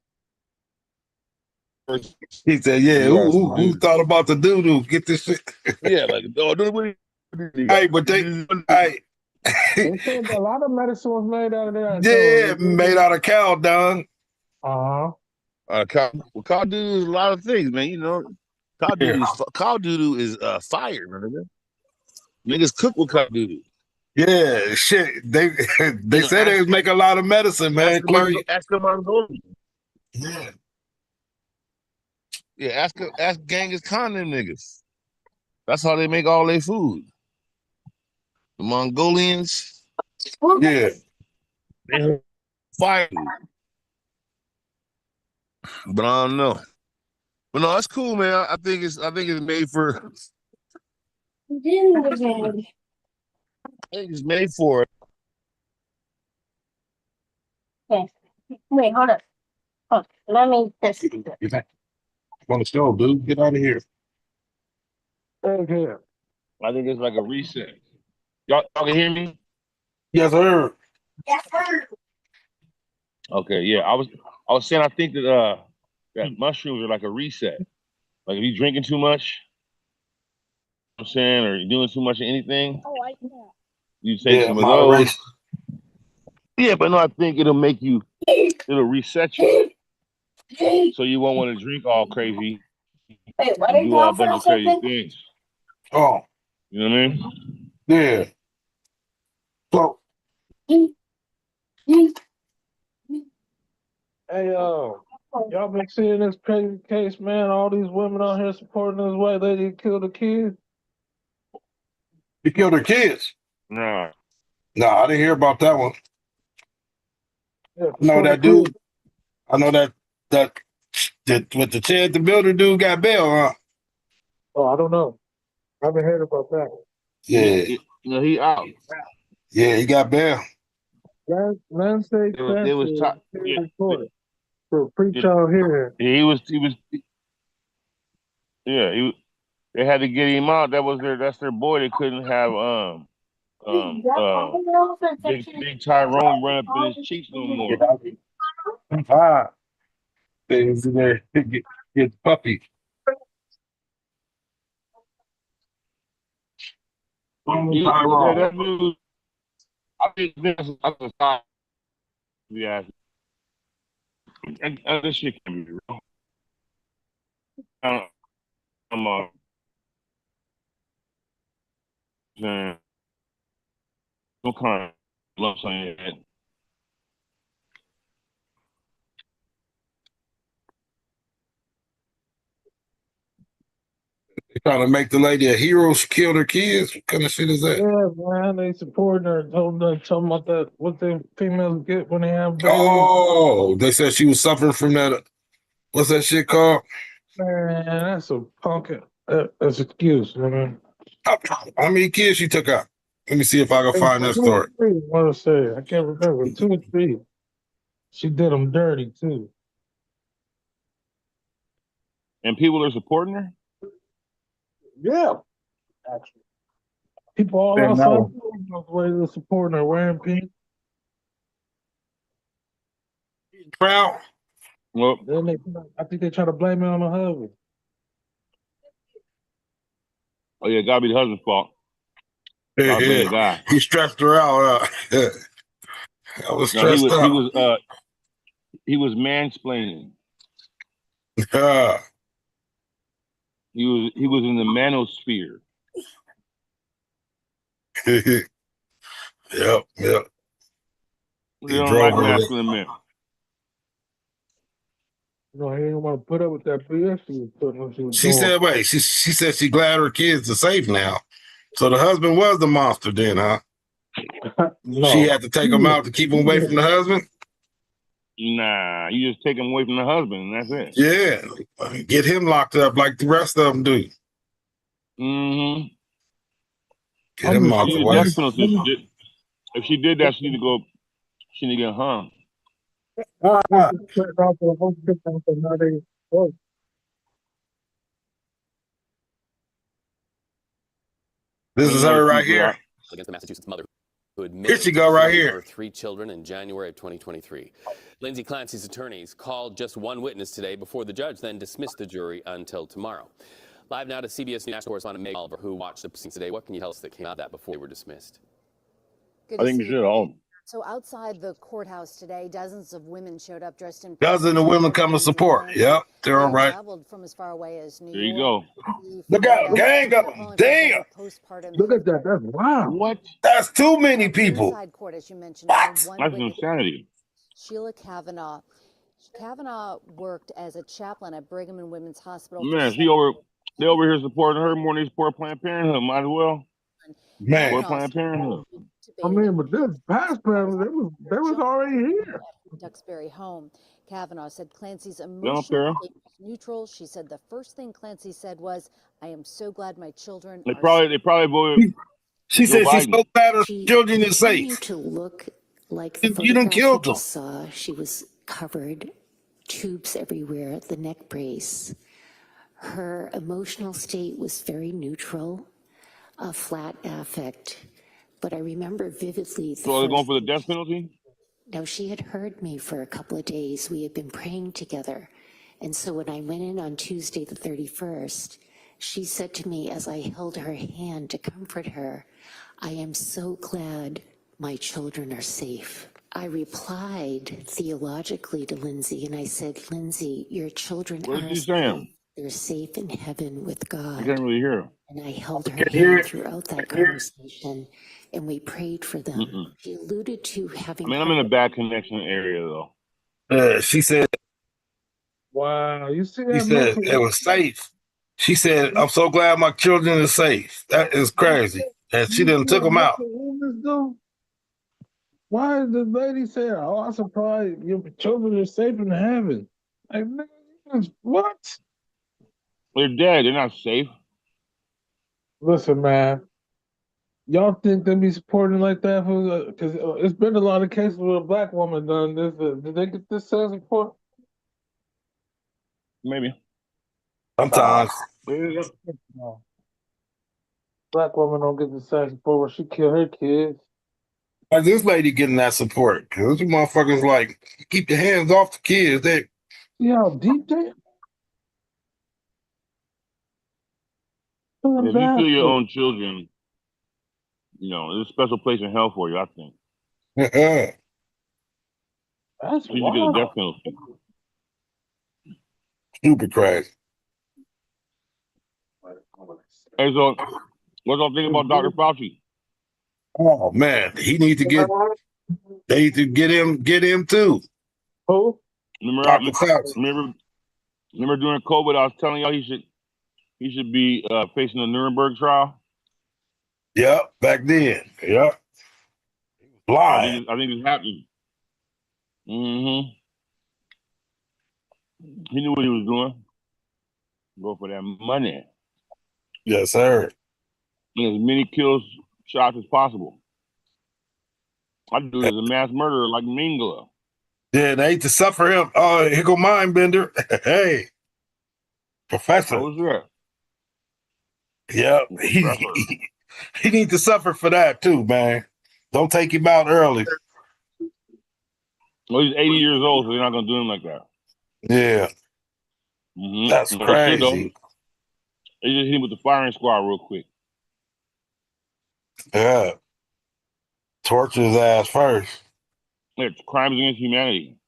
first He said, "Yeah, do as who dude. thought about the doo doo? Get this shit." Yeah, like oh, what you got? Hey, but hey, They said that a lot of medicine was made out of that yeah, made though. out of cow dung. Uh-huh. Cow doo is a lot of things, man. You know, Yeah, cow doo doo is fire, man. Niggas cook with cow doo doo. yeah, shit. They You they know, said they was making a lot of medicine, man. Clear. ask them Mongolian. Yeah, Yeah, ask Genghis Khan them niggas. That's how they make all their food. The Mongolians, yeah. they have fire. But I don't know. But no, that's cool, man. I think it's made for. I think it's made for it. Okay. Wait, hold up. Oh, let me this. Get back on the stove, dude. Get out of here. Okay. I think it's like a reset. Y'all can hear me? Yes, sir. Yes, sir. Okay, yeah. I was saying I think that that mushrooms are like a reset. Like if you're drinking too much, you know what I'm saying, or you're doing too much of anything, Oh, I know. you take Yeah, some of those. moderation. Yeah, but no, I think it'll reset you. So you won't want to drink all crazy Wait, what are and you do all doing a for bunch a of crazy second? things. Oh, You know what I mean? yeah. So Hey, y'all been seeing this crazy case, man? All these women out here supporting this white lady who killed a kid. he killed her kids. Nah. No, I didn't hear about that one. Yeah, I know killed a that kid. dude. I know that with the Chad the Builder dude got bail, huh? Oh, I don't know. I haven't heard about that. Yeah, He out. yeah, he got bail. Land State They was transfer yeah, report for yeah, pretrial hearing. he was yeah, they had to get him out. That's their boy. They couldn't have big Tyrone run up in his cheeks no more. Ah, things in there get puppy. Yeah, Tyrone. that dude. I think that's a sign. Yeah, this shit can be real. I'm saying no kind of lumps on your head. They trying to make the lady a hero. She killed her kids. What kind of shit is that? Yeah, man, they supporting her. Told about that what the females get when they have babies. Oh, they said she was suffering from that. What's that shit called? Man, that's a punk that's excuse, man. How many kids she took out? Let me see if I can It was find that 2 or story. 3, I want to say. I can't remember. 2 or 3. She did them dirty too. And people are supporting her. Yeah, actually. People all Man, outside no. the way they're supporting her, wearing pink. Proud. Well, Then I think they try to blame it on the husband. oh yeah, gotta be the husband's fault. Yeah, Gotta blame yeah. the guy. He stressed her out. I was No, stressed out. he was mansplaining. Yeah. He was in the manosphere. Yep, yep. They He don't drove like her. masculine men. He didn't want to put up with that BS she was putting what she was She doing. said, wait, she said she glad her kids are safe now. So the husband was the monster then, huh? She No. had to take him out to keep him away from the husband? Nah, you just take him away from the husband, and that's it. Yeah, get him locked up like the rest of them do. Mm-hmm. Get him locked She need a away. death penalty. If she did that, she need to go. She need to get hung. This Ain't is no her right excuse for here. that. Against the Massachusetts mother who Here admitted she to go right killing here. her 3 children in January of 2023. Lindsay Clancy's attorneys called just one witness today before the judge then dismissed the jury until tomorrow. Live now to CBS News correspondent Meg Oliver, who watched the proceedings today. What can you tell us that came out of that before they were dismissed? Good I to think see you you. should all. So outside the courthouse today, dozens of women showed up dressed in Dozens of women come to support. Yep, they're all They right. traveled from as far away as New There you York, go. Look out, Florida, gang of them. calling for Damn, better postpartum. Look at that. That's wild. What? that's too many people. Inside court, as you mentioned, What? one That's witness, insanity. Sheila Kavanaugh. Kavanaugh worked as a chaplain at Brigham and Women's Hospital for Man, 7 they over here supporting her more than they support Planned Parenthood. Might as well Man, support Planned Parenthood. I mean, but this past parents, they was already here. Duxbury home. Kavanaugh said Clancy's They don't emotional care. state was neutral. She said the first thing Clancy said was, "I am so glad my children They are probably voted she Joe said she's Biden. so glad her She children is continued safe. to look like the You done photograph you killed them. just saw. She was covered, tubes everywhere, the neck brace. Her emotional state was very neutral, a flat affect. But I remember vividly the So they're going first for the thing. death penalty? Now, she had heard me for a couple of days. We had been praying together. And so when I went in on Tuesday the 31st, she said to me as I held her hand to comfort her, "I am so glad my children are safe." I replied theologically to Lindsay, and I said, "Lindsay, your children What are is he safe. saying? They're safe in heaven with I God." can't really hear. And I held her Can you hear hand it? throughout that conversation, and we prayed for them. Mm-mm. She alluded to I having mean, I'm in a heard. bad connection area though. She said Wow, you see that mental? it was safe. She said, "I'm so glad my children are safe." That is crazy. And she You see done took what them out. mental illness do? Why did the lady say, "Oh, I'm surprised your children are safe in heaven"? Like, nigga, what? They're dead. They're not safe. Listen, man. Y'all think they be supporting like that? Because it's been a lot of cases with a black woman done this. Did they get this same support? Maybe. Sometimes. No. Black woman don't get the same support when she kill her kids. Why is this lady getting that support? Because these motherfuckers like, keep your hands off the kids. They See how deep they? If you kill your own children, there's a special place in hell for you, I think. That's You should get a wild. death penalty. stupid crazy. Hey, so what y'all think about Dr. Fauci? Oh man, he need to get. They need to get him too. Who? Dr. Fauci. Remember during COVID, I was telling y'all he should be facing a Nuremberg trial. Yep, back then. Yep. Blind. I think it's happening. Mm-hmm. He knew what he was doing. Go for that money. Yes, sir. And as many shots as possible. I do it as a mass murderer like Mingala. Yeah, they hate to suffer him. Oh, here go mind bender. Hey, professor. Oh, sure. Yep. He needs to suffer for that too, man. Don't take him out early. Well, he's 80 years old, so they're not gonna do him like that. Yeah. Mm-hmm. That's They should, though. crazy. They just hit him with the firing squad real quick. Yeah. Torture his ass first. It's crimes against humanity.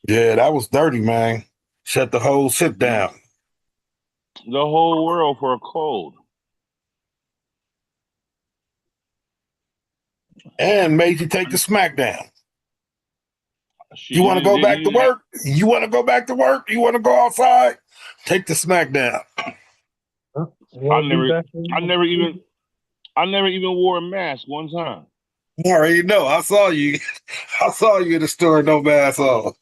Yeah, that was dirty, man. Shut the whole shit down. The whole world for a cold. And made you take the smackdown. Shit, You want to go back to work? You want to go back to work? You want to go outside? Take the smackdown. I never even wore a mask one time. I already know. I saw you. I I saw you in the store, no mask on.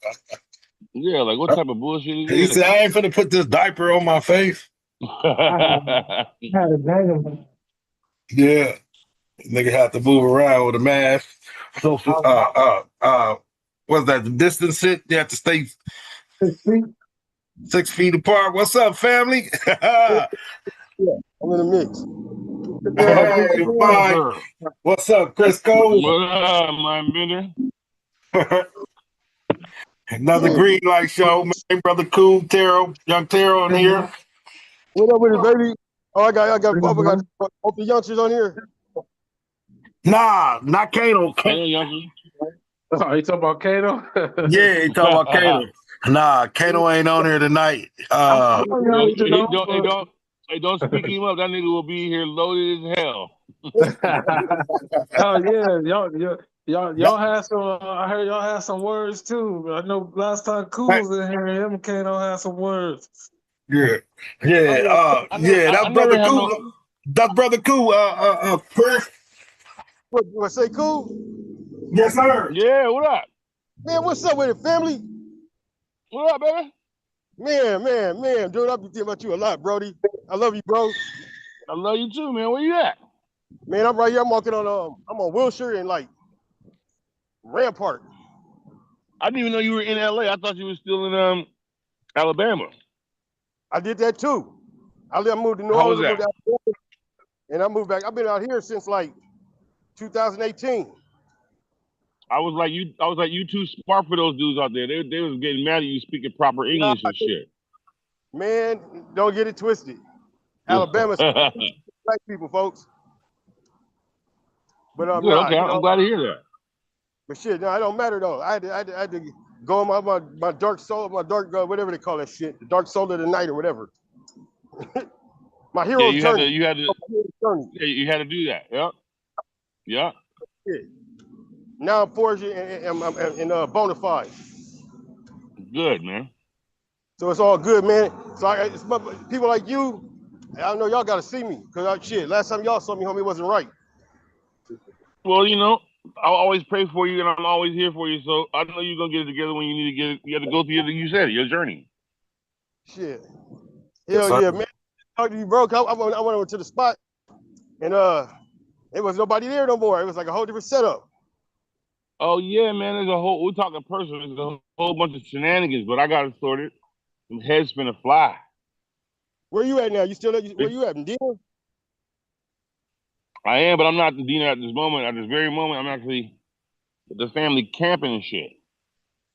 Yeah, like what type of bullshit is He this? said, I ain't finna put this diaper on my face. I had a bag of Yeah. Nigga had to move around with a mask. Social, what's that? The distance shit? You have to stay 6 feet. 6 feet apart. What's up, family? Hey, Yeah, I'm in the mix. Yes, Mike. sir. What's up, Crisco? What up, my bender? Another Yeah. Greenlight show. Man, brother Cool, Terrell, young Terrell in here. What up with it, baby? Oh, I got both the youngsters on here. Nah, not Kato. I know, youngster. Oh, you talking about Kato? Yeah, he talking about Kato. Nah, Kato ain't on here tonight. Don't speak him up. That nigga will be here loaded as hell. Oh yeah, y'all had some. I heard y'all had some words too. I know last time Cool was in here, him and Kato had some words. Yeah, I that's never brother had no. Cool. That's brother Cool. Chris. What say, Cool? Yes, sir. Yeah, what up? Man, what's up with it, family? What up, baby? Man, dude, I've been thinking about you a lot, Brody. I love you, bro. I love you too, man. Where you at? Man, I'm right here. I'm walking on I'm on Wilshire and like Rampart. I didn't even know you were in LA. I thought you were still in Alabama. I did that too. I moved to New How was Orleans, I moved that? to Alabama, and I moved back. I've been out here since like 2018. I was like you too smart for those dudes out there. They was getting mad at you speaking proper Nah, English and shit. man, don't get it twisted. Alabama's black people, folks. But Good. nah, Okay, I'm glad to hear that. But shit, no, it don't matter though. I had to go on my dark soul, my dark whatever they call that shit, the dark soul of the night or whatever. My Yeah, hero's journey. you had to do that. Yep. Yeah. Yeah. Now I'm forging and bona fide. Good, man. So it's all good, man. So it's people like you, I know y'all got to see me because shit. Last time y'all saw me, homie, it wasn't right. Well, I'll always pray for you, and I'm always here for you. So I know you're gonna get it together when you need to get it. You have to go through you said it, your journey. Shit. Hell yeah, man. Talk to you, bro. I went over to the spot, and it was nobody there no more. It was like a whole different setup. Oh yeah, man. We're talking personal. There's a whole bunch of shenanigans, but I got it sorted. Some heads finna fly. Where you at now? You still at? Where you at, Medina? I am, but I'm not the deaner at this moment. At this very moment, I'm actually with the family camping and shit.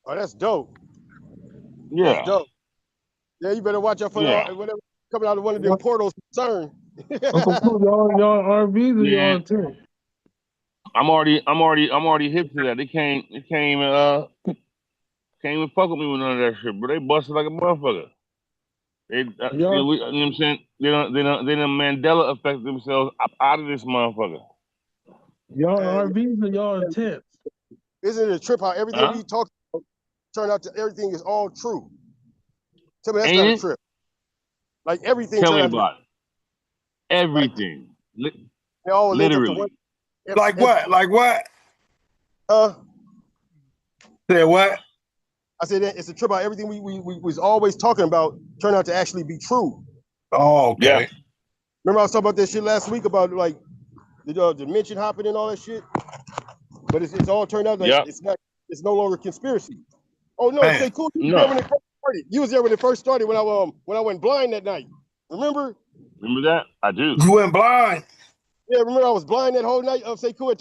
Oh, that's dope. Yeah. That's dope. Yeah, you better watch out for whatever coming out of one of them portals. Concern. Uncle Cool, y'all RVs or y'all in tent? I'm already hip to that. They can't even fuck with me with none of that shit, but they busted like a motherfucker. They, you know what I'm saying? They done Mandela affect themselves up out of this motherfucker. Y'all RVs or y'all in tents? Isn't it a trip how everything we talk about turn out to everything is all true? Tell me that's Ain't not it? a trip. Like everything. Tell me about it. Everything. They all link up to one. Like what? Like what? Say what? I said it's a trip how everything we was always talking about turned out to actually be true. Oh, okay. Yeah. Remember I was talking about that shit last week about like the dimension hopping and all that shit? But it's all turned out like it's no longer conspiracy. Oh no, say cool. You was there when it first started. You was there when it first started when I went blind that night. Remember? Remember that? I do. You went blind. Yeah, remember I was blind that whole night. Say cool we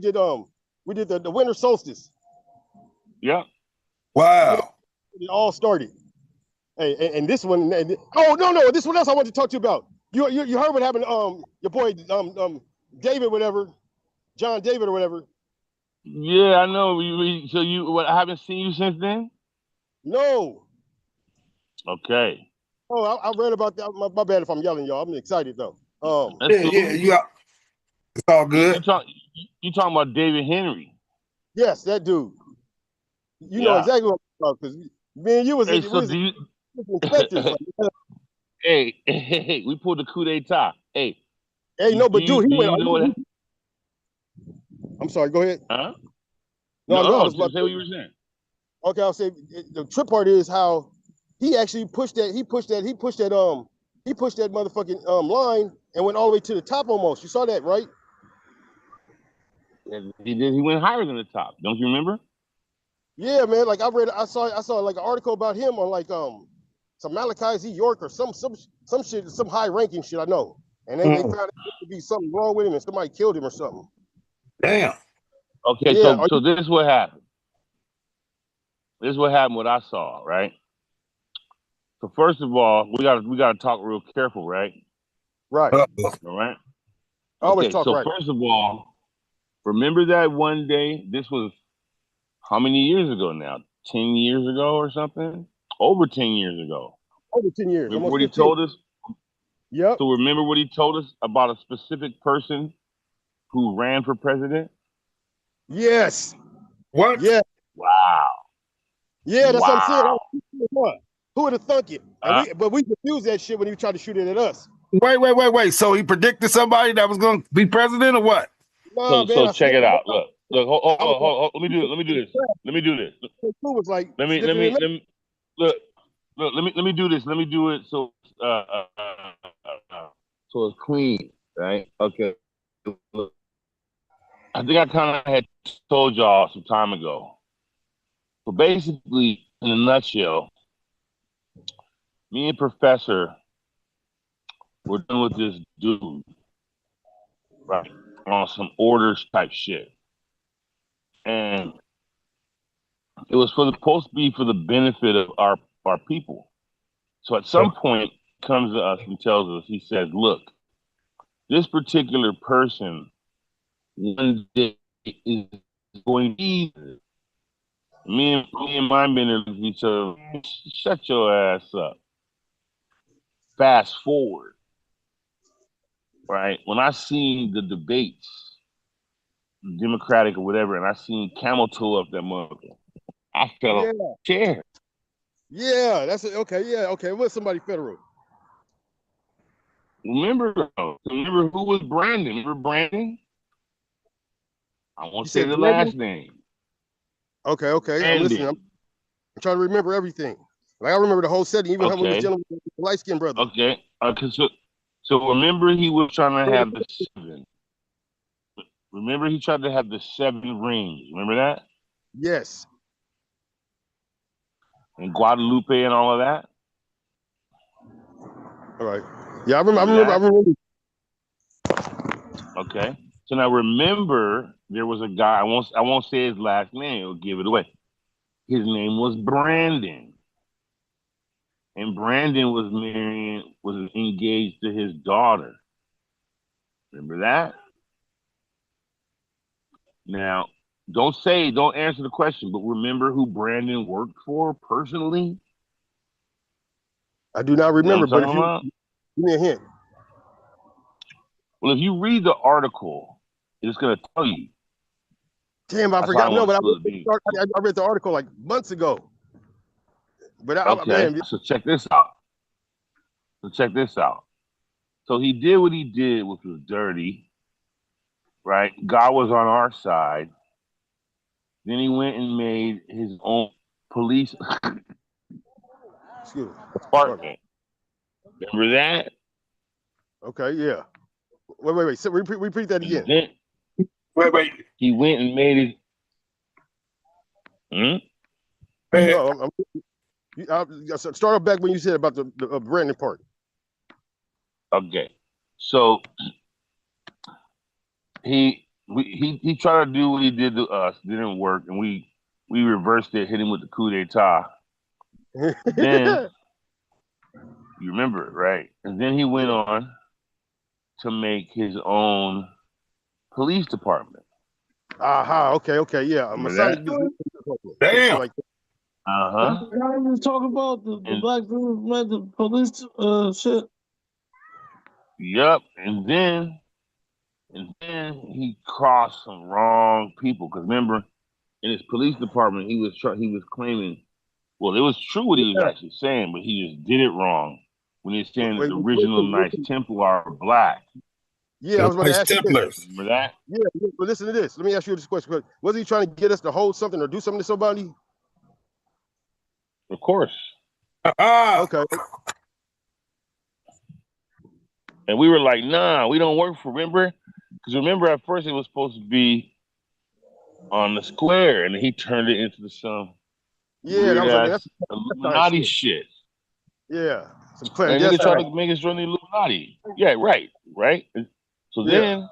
did the winter solstice. Yeah. Wow. It all started. Hey, and this one. Oh no, this one else I wanted to talk to you about. You heard what happened? Your boy David, whatever, John David or whatever. Yeah, I know. I haven't seen you since then? No. Okay. Oh, I read about that. My bad if I'm yelling, y'all. I'm excited though. That's cool. It's all good. You talking about David Henry? Yes, that dude. You know exactly what I'm talking about because me and you was inspectors. Hey, we pulled the coup d'etat. Hey, no, but dude, he went. You know what? I'm sorry. Go ahead. Huh? No, say what you were saying. Okay, I'll say the trip part is how he actually pushed that motherfucking line and went all the way to the top almost. You saw that, right? And he did. He went higher than the top. Don't you remember? Yeah, man. Like I saw like an article about him on like some Malachi Z. York or some shit, some high ranking shit I know. And they found it to be something wrong with him and somebody killed him or something. Damn. Okay, yeah, so this is what happened. This is what happened. What I saw, right? So first of all, we gotta talk real careful, right? Right. All right. Always Okay. talk So right. first of all, remember that one day? This was how many years ago now? 10 years ago or something? Over 10 years ago. Over 10 years. Remember Almost what 15. he told us? Yep. So remember what he told us about a specific person who ran for president? Yes. What? Yeah. Wow. Yeah, that's what I'm saying. Wow. Who would have thunk it? And we refused that shit when he tried to shoot it at us. Wait. So he predicted somebody that was going to be president or what? Nah, So man, check it out. Look. Hold. Let me do this. Who was like Let me look. Let me do this. Let me do it so so it's clean, right? Okay. Look. I think I kind of had told y'all some time ago. So basically, in a nutshell, me and Professor were dealing with this dude, right, on some orders type shit. And it was supposed to be for the benefit of our people. So at some point, he comes to us and tells us, he says, look, this particular person one day is going to be me and my men with each other. Shut your ass up. Fast forward, right? When I seen the debates, Democratic or whatever, and I seen Camel Toe up that mother, I felt chair. Yeah, that's it. Okay, yeah, okay. What's somebody federal? Remember who was Brandon? Remember Brandon? I won't say the last name. Okay. Brandon. I'm listening. I'm trying to remember everything. Like I remember the whole setting, even when we was dealing with the light skinned brother. Okay. So remember he was trying to have the 7. Remember he tried to have the 7 rings. Remember that? Yes. And Guadalupe and all of that. All right. Yeah, I remember. Okay. So now remember there was a guy, I won't say his last name, it'll give it away. His name was Brandon. And Brandon was engaged to his daughter. Remember that? Now, don't answer the question, but remember who Brandon worked for personally? I do not remember, but if you give me a hint. Well, if you read the article, it's going to tell you. Damn, I forgot. No, but I read the article like months ago. But So check this out. So he did what he did, which was dirty, right? God was on our side. Then he went and made his own police department. Remember that? Okay, yeah. Wait. So repeat that again. Wait. He went and made his. No, start off back when you said about the Brandon part. Okay, so he tried to do what he did to us, didn't work, and we reversed it, hit him with the coup d'etat. Then you remember it, right? And then he went on to make his own police department. Aha, okay, yeah. Masonic business. Damn. Like I was talking about the black dude made the police shit. Yep, and then he crossed some wrong people. Because remember, in his police department, he was claiming, well, it was true what he was actually saying, but he just did it wrong when he was saying that the original Knights Templar are black. Yeah, I was about to ask you this. Templars. Remember that? Yeah, but listen to this. Let me ask you this question. Was he trying to get us to hold something or do something to somebody? Of course. Okay. And we were like, nah, we don't work for, remember? Because remember, at first it was supposed to be on the square, and he turned it into some Yeah, that weird was like ass Illuminati shit. Yeah, some And clandestine. nigga tried to make us join the Illuminati. Yeah, right. So then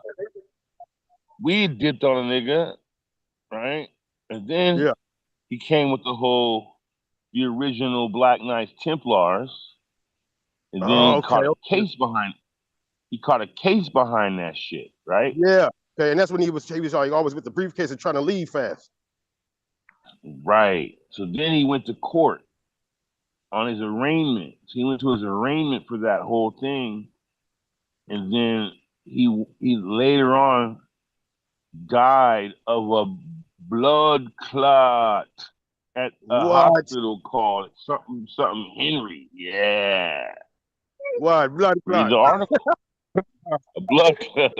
we dipped on a nigga, right? And then he came with the original Black Knights Templars, and then he caught a case behind. He caught a case behind that shit, right? Yeah. Okay, and that's when he was like always with the briefcase and trying to leave fast. Right. So then he went to court on his arraignment. So he went to his arraignment for that whole thing, and then he later on died of a blood clot at a hospital called something Henry. Yeah. What? Blood clot. Read the article. A blood clot.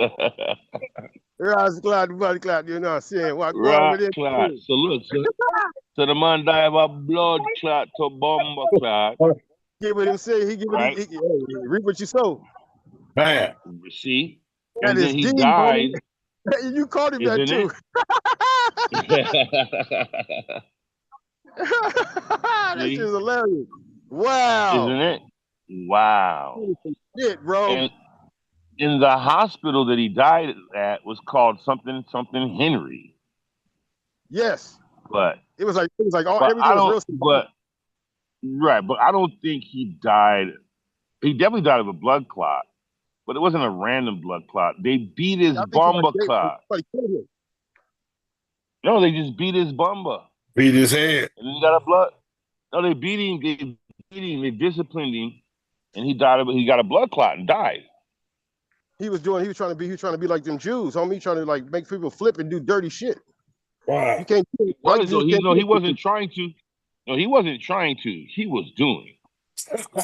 Blood clot. You know what I'm saying? What? Blood clot. So look, so the man died of a blood clot to bomber clot. Get what him say. He give it. He reap what you sow. Man. See? That and is then he deep, died. Homie. You called him that too. That shit is hilarious. Wow. Isn't it? Wow. Shit, bro. And in the hospital that he died at was called something Henry. Yes. But it was like all but everything was real. But I don't think he died. He definitely died of a blood clot, but it wasn't a random blood clot. They beat his bomber clot. No, they just beat his bomber. Beat his head. And then he got a blood. No, they beat him. They disciplined him, and he died. He got a blood clot and died. He was trying to be like them Jews, homie. Trying to like make people flip and do dirty shit. Wow. You can't. He wasn't trying to. No, he wasn't trying to. He was doing.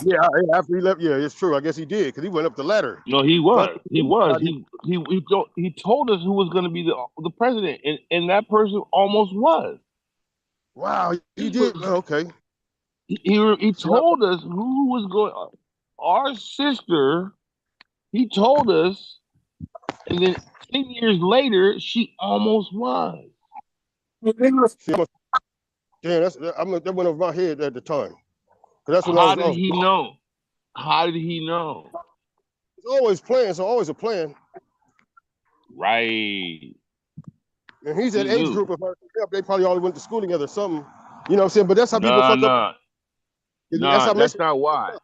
Yeah, after he left, yeah, it's true. I guess he did because he went up the ladder. No, he was. He told us who was going to be the president, and that person almost was. Wow, he did. Okay. He told us who was going. Our sister. He told us, and then 10 years later, she almost was. Damn, that went over my head at the time. That's when How did he know? How did he know? It's always plans. So always a plan. Right. And he's that age group. If they probably all went to school together or something. You know what I'm saying? But that's how people fuck up. No, that's not why.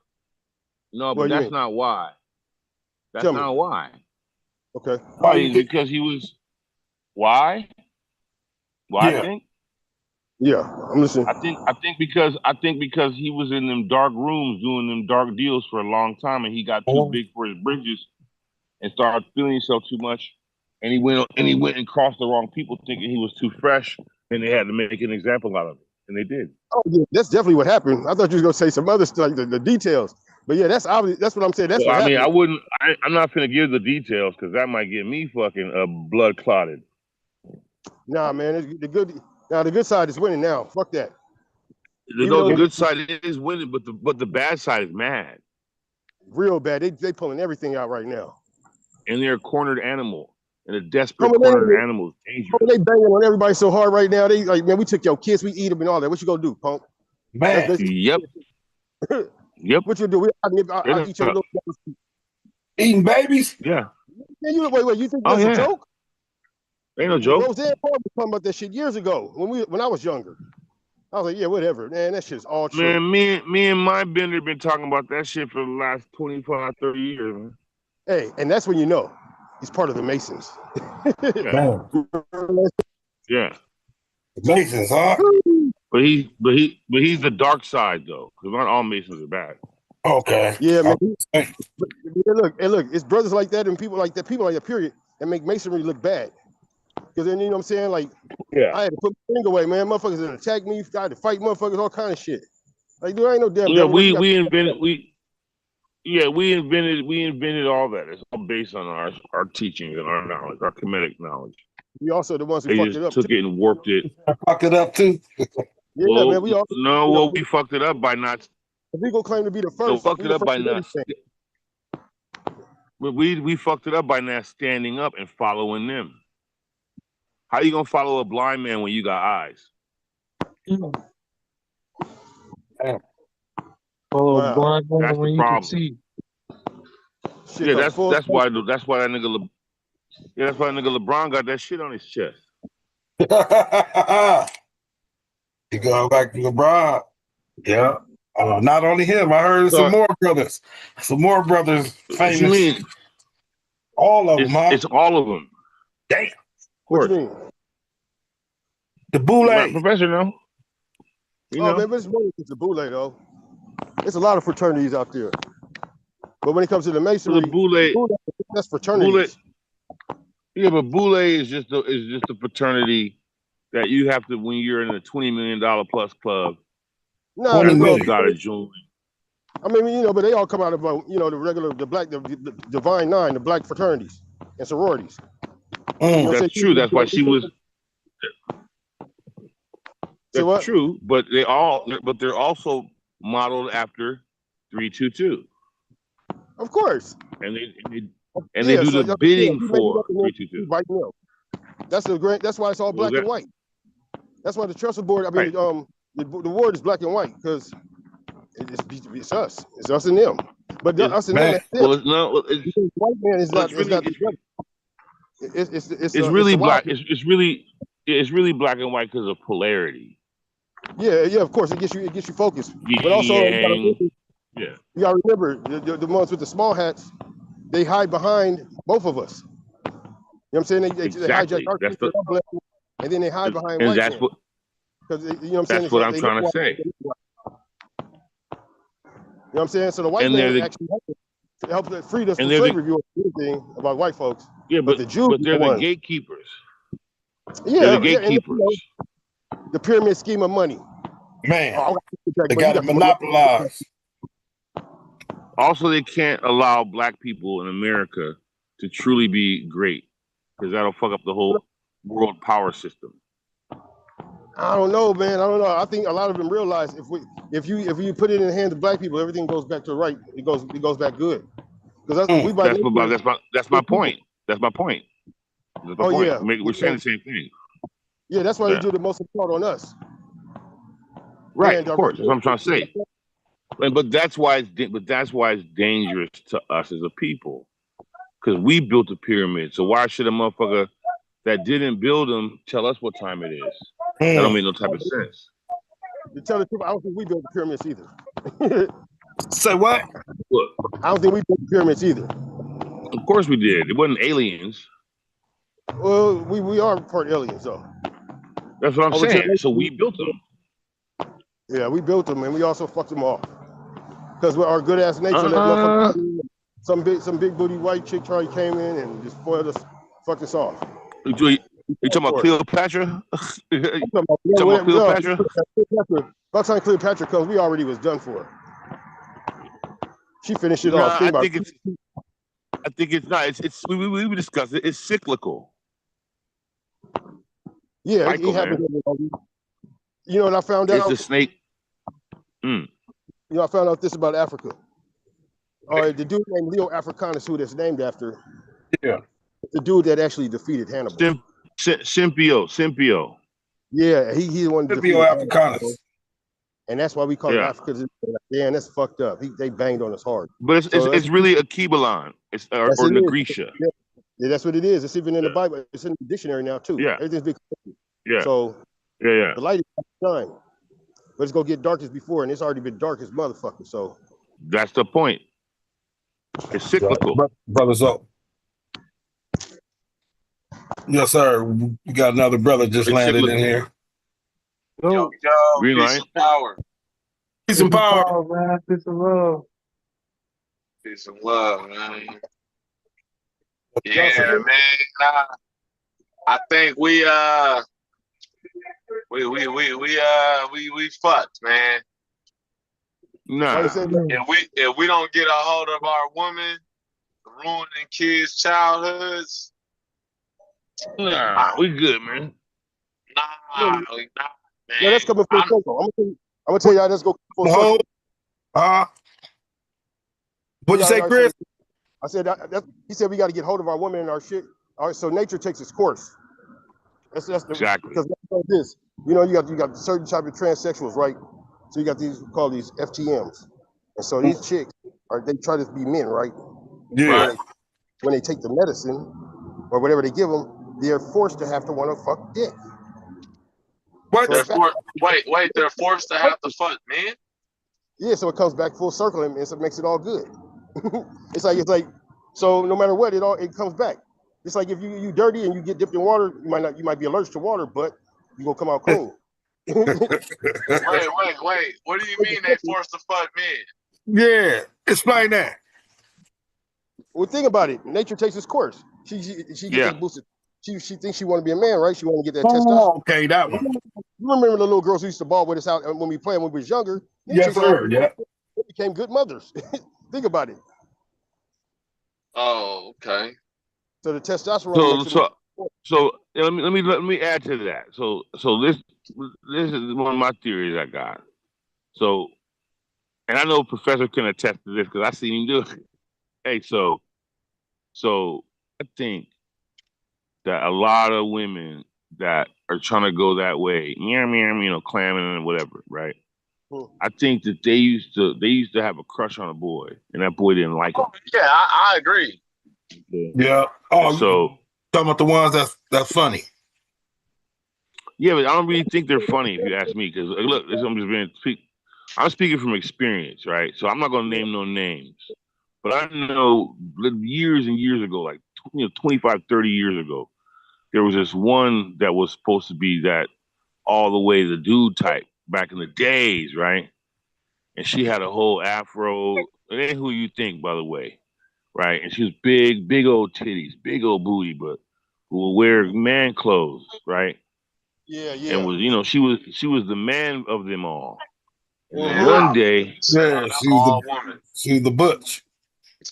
No, but that's not why. That's not why. Okay. Why? Because he was. Why? Why? Yeah. I think. Yeah, I'm listening. I think because he was in them dark rooms doing them dark deals for a long time, and he got too big for his bridges, and started feeling himself too much, and he went and crossed the wrong people, thinking he was too fresh, and they had to make an example out of it, and they did. Oh yeah, that's definitely what happened. I thought you were gonna say some other stuff, like the details. But yeah, that's obvious. That's what I'm saying. That's what happened. I wouldn't. I'm not gonna give the details because that might get me fucking blood clotted. Nah, man, the good side is winning now. Fuck that. The good side is winning, but the bad side is mad. Real bad. They pulling everything out right now. And they're a cornered animal, and a desperate cornered animal is dangerous. They banging on everybody so hard right now. They like, man, we took your kids, we eat them and all that. What you gonna do, punk? Man. Yep. Yep. What you do? I eat your little eating babies? Yeah. Man, wait. You think that's a joke? Ain't no joke. Roseanne Barr was talking about that shit years ago when I was younger. I was like, yeah, whatever, man. That shit's all true. Man, me and my bender been talking about that shit for the last 25, 30 years, man. Hey, and that's when you know he's part of the Masons. Yeah. Masons, huh? But he's the dark side though, because not all Masons are bad. Okay. Yeah, man. Look, it's brothers like that and people like that, period, that make Masonry look bad. Because then, you know what I'm saying? Like, I had to put my finger away, man. Motherfuckers that attack me, I had to fight motherfuckers, all kind of shit. Like, dude, I ain't no damn devil. We invented Yeah, we invented all that. It's all based on our teachings and our knowledge, our Kemetic knowledge. We also the ones who They fucked just it up took too. it and warped it. Fuck it up too. Yeah, man. We all we fucked it up by not. We gonna claim to be the No, first. fucked We it the up first by of not. everything. We fucked it up by not standing up and following them. How you gonna follow a blind man when you got eyes? Oh, Wow. blind man That's the when you can problem. see. Shit Yeah, comes full that's why that nigga. That's why nigga LeBron got that shit on his chest. He going back to LeBron. Yeah. Not only him. I heard some more brothers. Some more brothers What you famous. mean? All of them, huh? It's all of them. Damn. Of course. What you mean? The Boule. Professor, no. Man, but it's more than the Boule though. There's a lot of fraternities out there. But when it comes to the masonry, that's fraternities. Yeah, but Boule is just a fraternity that you have to when you're in a $20 million plus club. No, you gotta join. I mean, but they all come out of the regular, the Divine Nine, the black fraternities and sororities. That's true. That's why she was. That's true, but they're also modeled after 322. Of course. And they do the bidding for 322. That's why it's all black and white. That's why the trestle board. I mean, the ward is black and white because it's us. It's us and them. But us and them. White man is not. It's really black. It's really black and white because of polarity. Yeah, of course it gets you focused. But also you gotta remember the ones with the small hats, they hide behind both of us. You know what I'm saying? They hijack our people, and then they hide behind white men. Because you know what I'm saying? That's what I'm trying to say. You know what I'm saying? So the white man actually helped free us from slavery. If you want anything about white folks, but the Jews, but they're the gatekeepers. Yeah, they're the gatekeepers. The pyramid scheme of money. Man, they got to monopolize. Also, they can't allow black people in America to truly be great because that'll fuck up the whole world power system. I don't know, man. I don't know. I think a lot of them realize if you put it in the hands of black people, everything goes back to right. It goes back good. Because that's my point. That's my point. Yeah, we're saying the same thing. Yeah, that's why they do the most part on us. Right, of course. That's what I'm trying to say. But that's why it's dangerous to us as a people, because we built the pyramid. So why should a motherfucker that didn't build them tell us what time it is? That don't make no type of sense. To tell the truth, I don't think we built the pyramids either. Say what? I don't think we built the pyramids either. Of course we did. It wasn't aliens. Well, we are part aliens, though. That's what I'm saying. So we built them. Yeah, we built them, and we also fucked them off. Because with our good ass nature, that some big booty white chick came in and just spoiled us, fucked us off. You talking about Cleopatra? You talking about Cleopatra? By the time Cleopatra comes, we already was done for. She finished it off. I think it's not. We discussed it. It's cyclical. Yeah, Michael, it happened. You know what I found out? It's the snake. You know, I found out this about Africa. All right, the dude named Leo Africanus, who that's named after. Yeah. The dude that actually defeated Hannibal. Scipio. Yeah, he the one. Scipio Africanus. And that's why we call it Africa. Damn, that's fucked up. They banged on us hard. But it's really a Kibalon. It's or Nagrisha. Yeah, that's what it is. It's even in the Bible. It's in the dictionary now too. Yeah. Everything's been corrected. Yeah. So the light is shine. But it's gonna get dark as before, and it's already been dark as motherfucker. So that's the point. It's cyclical. Brothers up. Yes, sir. We got another brother just landed in here. Yo, Greenlite. Power. Peace and power, man. Peace and love. Peace and love, man. Yeah, man. I think we fucked, man. Why you say that? If we don't get a hold of our woman, ruining kids' childhoods. Nah, we good, man. Nah, man. No, that's coming full circle. I'm gonna tell you how that's go full circle. What'd you say, Chris? I said he said we got to get hold of our women and our shit. All right, so nature takes its course. That's exactly because that's this. You know, you got certain type of transsexuals, right? So you got these called these FTMs, and so these chicks they try to be men, right? Yeah. When they take the medicine or whatever they give them, they're forced to have to want to fuck dick. What? So wait, they're forced to have to fuck men? Yeah, so it comes back full circle and it makes it all good. it's like so no matter what, it comes back. It's like if you dirty and you get dipped in water, you might be allergic to water, but you gonna come out clean. Wait. What do you mean they forced to fuck men? Yeah, explain that. Well, think about it. Nature takes its course. She gets that boosted. She thinks she want to be a man, right? She want to get that testosterone. Okay, that one. You remember the little girls who used to ball with us out when we played when we was younger? Yes, sir. Yeah. They became good mothers. Think about it. Oh, okay. So the testosterone. So let me add to that. So this is one of my theories I got. So, and I know Professor can attest to this because I seen him do it. Hey, so I think that a lot of women that are trying to go that way, clamming and whatever, right? I think that they used to have a crush on a boy, and that boy didn't like him. Yeah, I agree. Yeah. Oh, so talking about the ones that's funny. Yeah, but I don't really think they're funny if you ask me. Because look, I'm speaking from experience, right? So I'm not going to name no names, but I know years and years ago, like 25, 30 years ago, there was this one that was supposed to be that all the way the dude type back in the days, right? And she had a whole afro. It ain't who you think, by the way, right? And she was big old titties, big old booty, but who will wear man clothes, right? Yeah. And was she was the man of them all. And then Yeah. one day, she's the butch.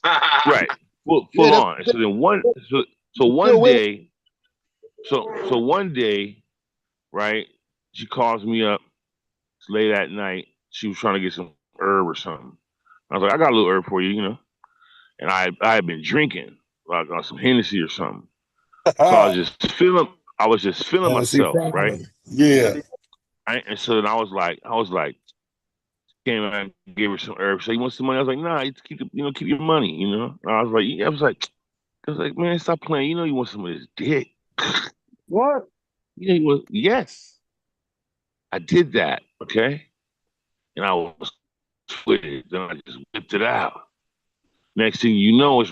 right, full on. And so then one day, right? She calls me up. It's late at night. She was trying to get some herb or something. I was like, I got a little herb for you, And I had been drinking, like on some Hennessy or something. So I was just feeling myself, right? Yeah. And so then I was like, came and gave her some herbs. So you want some money? I was like, nah, you keep your money, I was like, man, stop playing. You want some of this dick. What? Yes. I did that, okay? And I was with it. Then I just whipped it out. Next thing you know, it's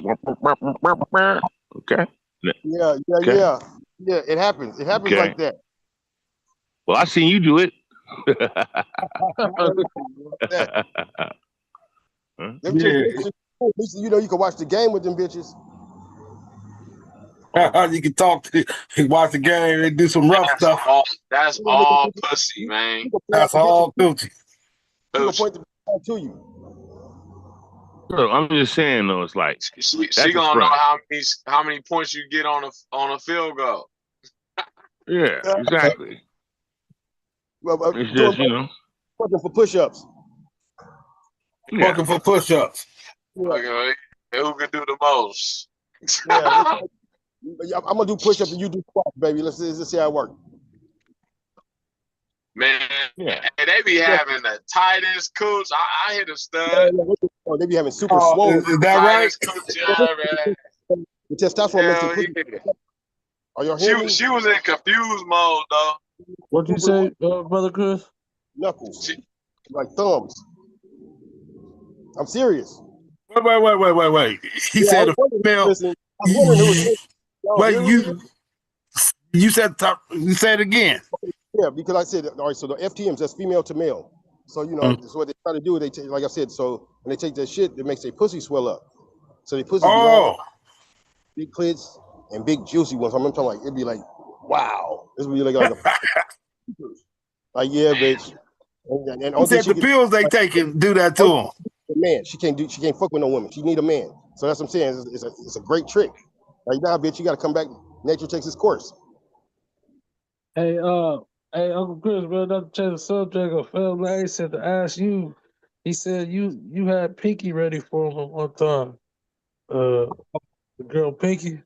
okay. Yeah. It happens. It happens like that. Well, I seen you do it. You can watch the game with them bitches. You can talk watch the game and do some rough stuff. That's all pussy, man. That's all coochie. Point the to you. Look, I'm just saying though, it's like she gonna know how many points you get on a field goal. Yeah, exactly. Well, it's just working for push-ups. Yeah. Working for push-ups. Okay, who can do the most? Yeah, I'm gonna do push-ups and you do squats, baby. Let's see how it works. Man, they be having the tightest cooch. I hit a stud. They be having super swole. Is that right? Man. The testosterone makes it. Are y'all hearing me? She was in confused mode though. What'd you say, brother Chris? Knuckles, like thumbs. I'm serious. Wait. He said a female. Wait, you said it again. Yeah, because I said, all right, so the FTMs, that's female to male. So, that's what they try to do. They take, like I said, so when they take that shit, it makes their pussy swell up. So they pussy be long, big clits and big juicy ones. I'm talking like, it'd be like, wow. This would be like yeah, bitch. And He only thing said she the can pills they taking do that to him. a man. She can't fuck with no woman. She need a man. So that's what I'm saying. It's a great trick. Right now, bitch, you got to come back. Nature takes its course. Hey, hey, Uncle Chris, bro, not to change the subject. A fellow Larry said to ask you. He said you had Pinky ready for him one time. The girl Pinky.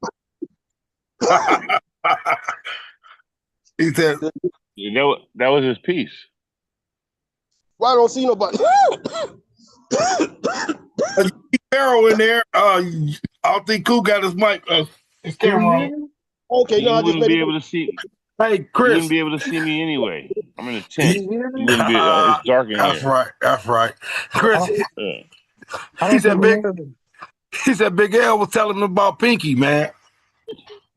He said that was his piece. Why I don't see nobody? Arrow in there. I don't think Cool got his mic, his camera on. Okay, no, You I just wouldn't made be it. able to see. Hey, You Chris. wouldn't be able to see me anyway. I'm in a tent. You hear me? You wouldn't be. It's dark in That's here. right. That's right. Chris. Yeah. I He don't said think Big. he heard me. He said Big L was telling him about Pinky, man.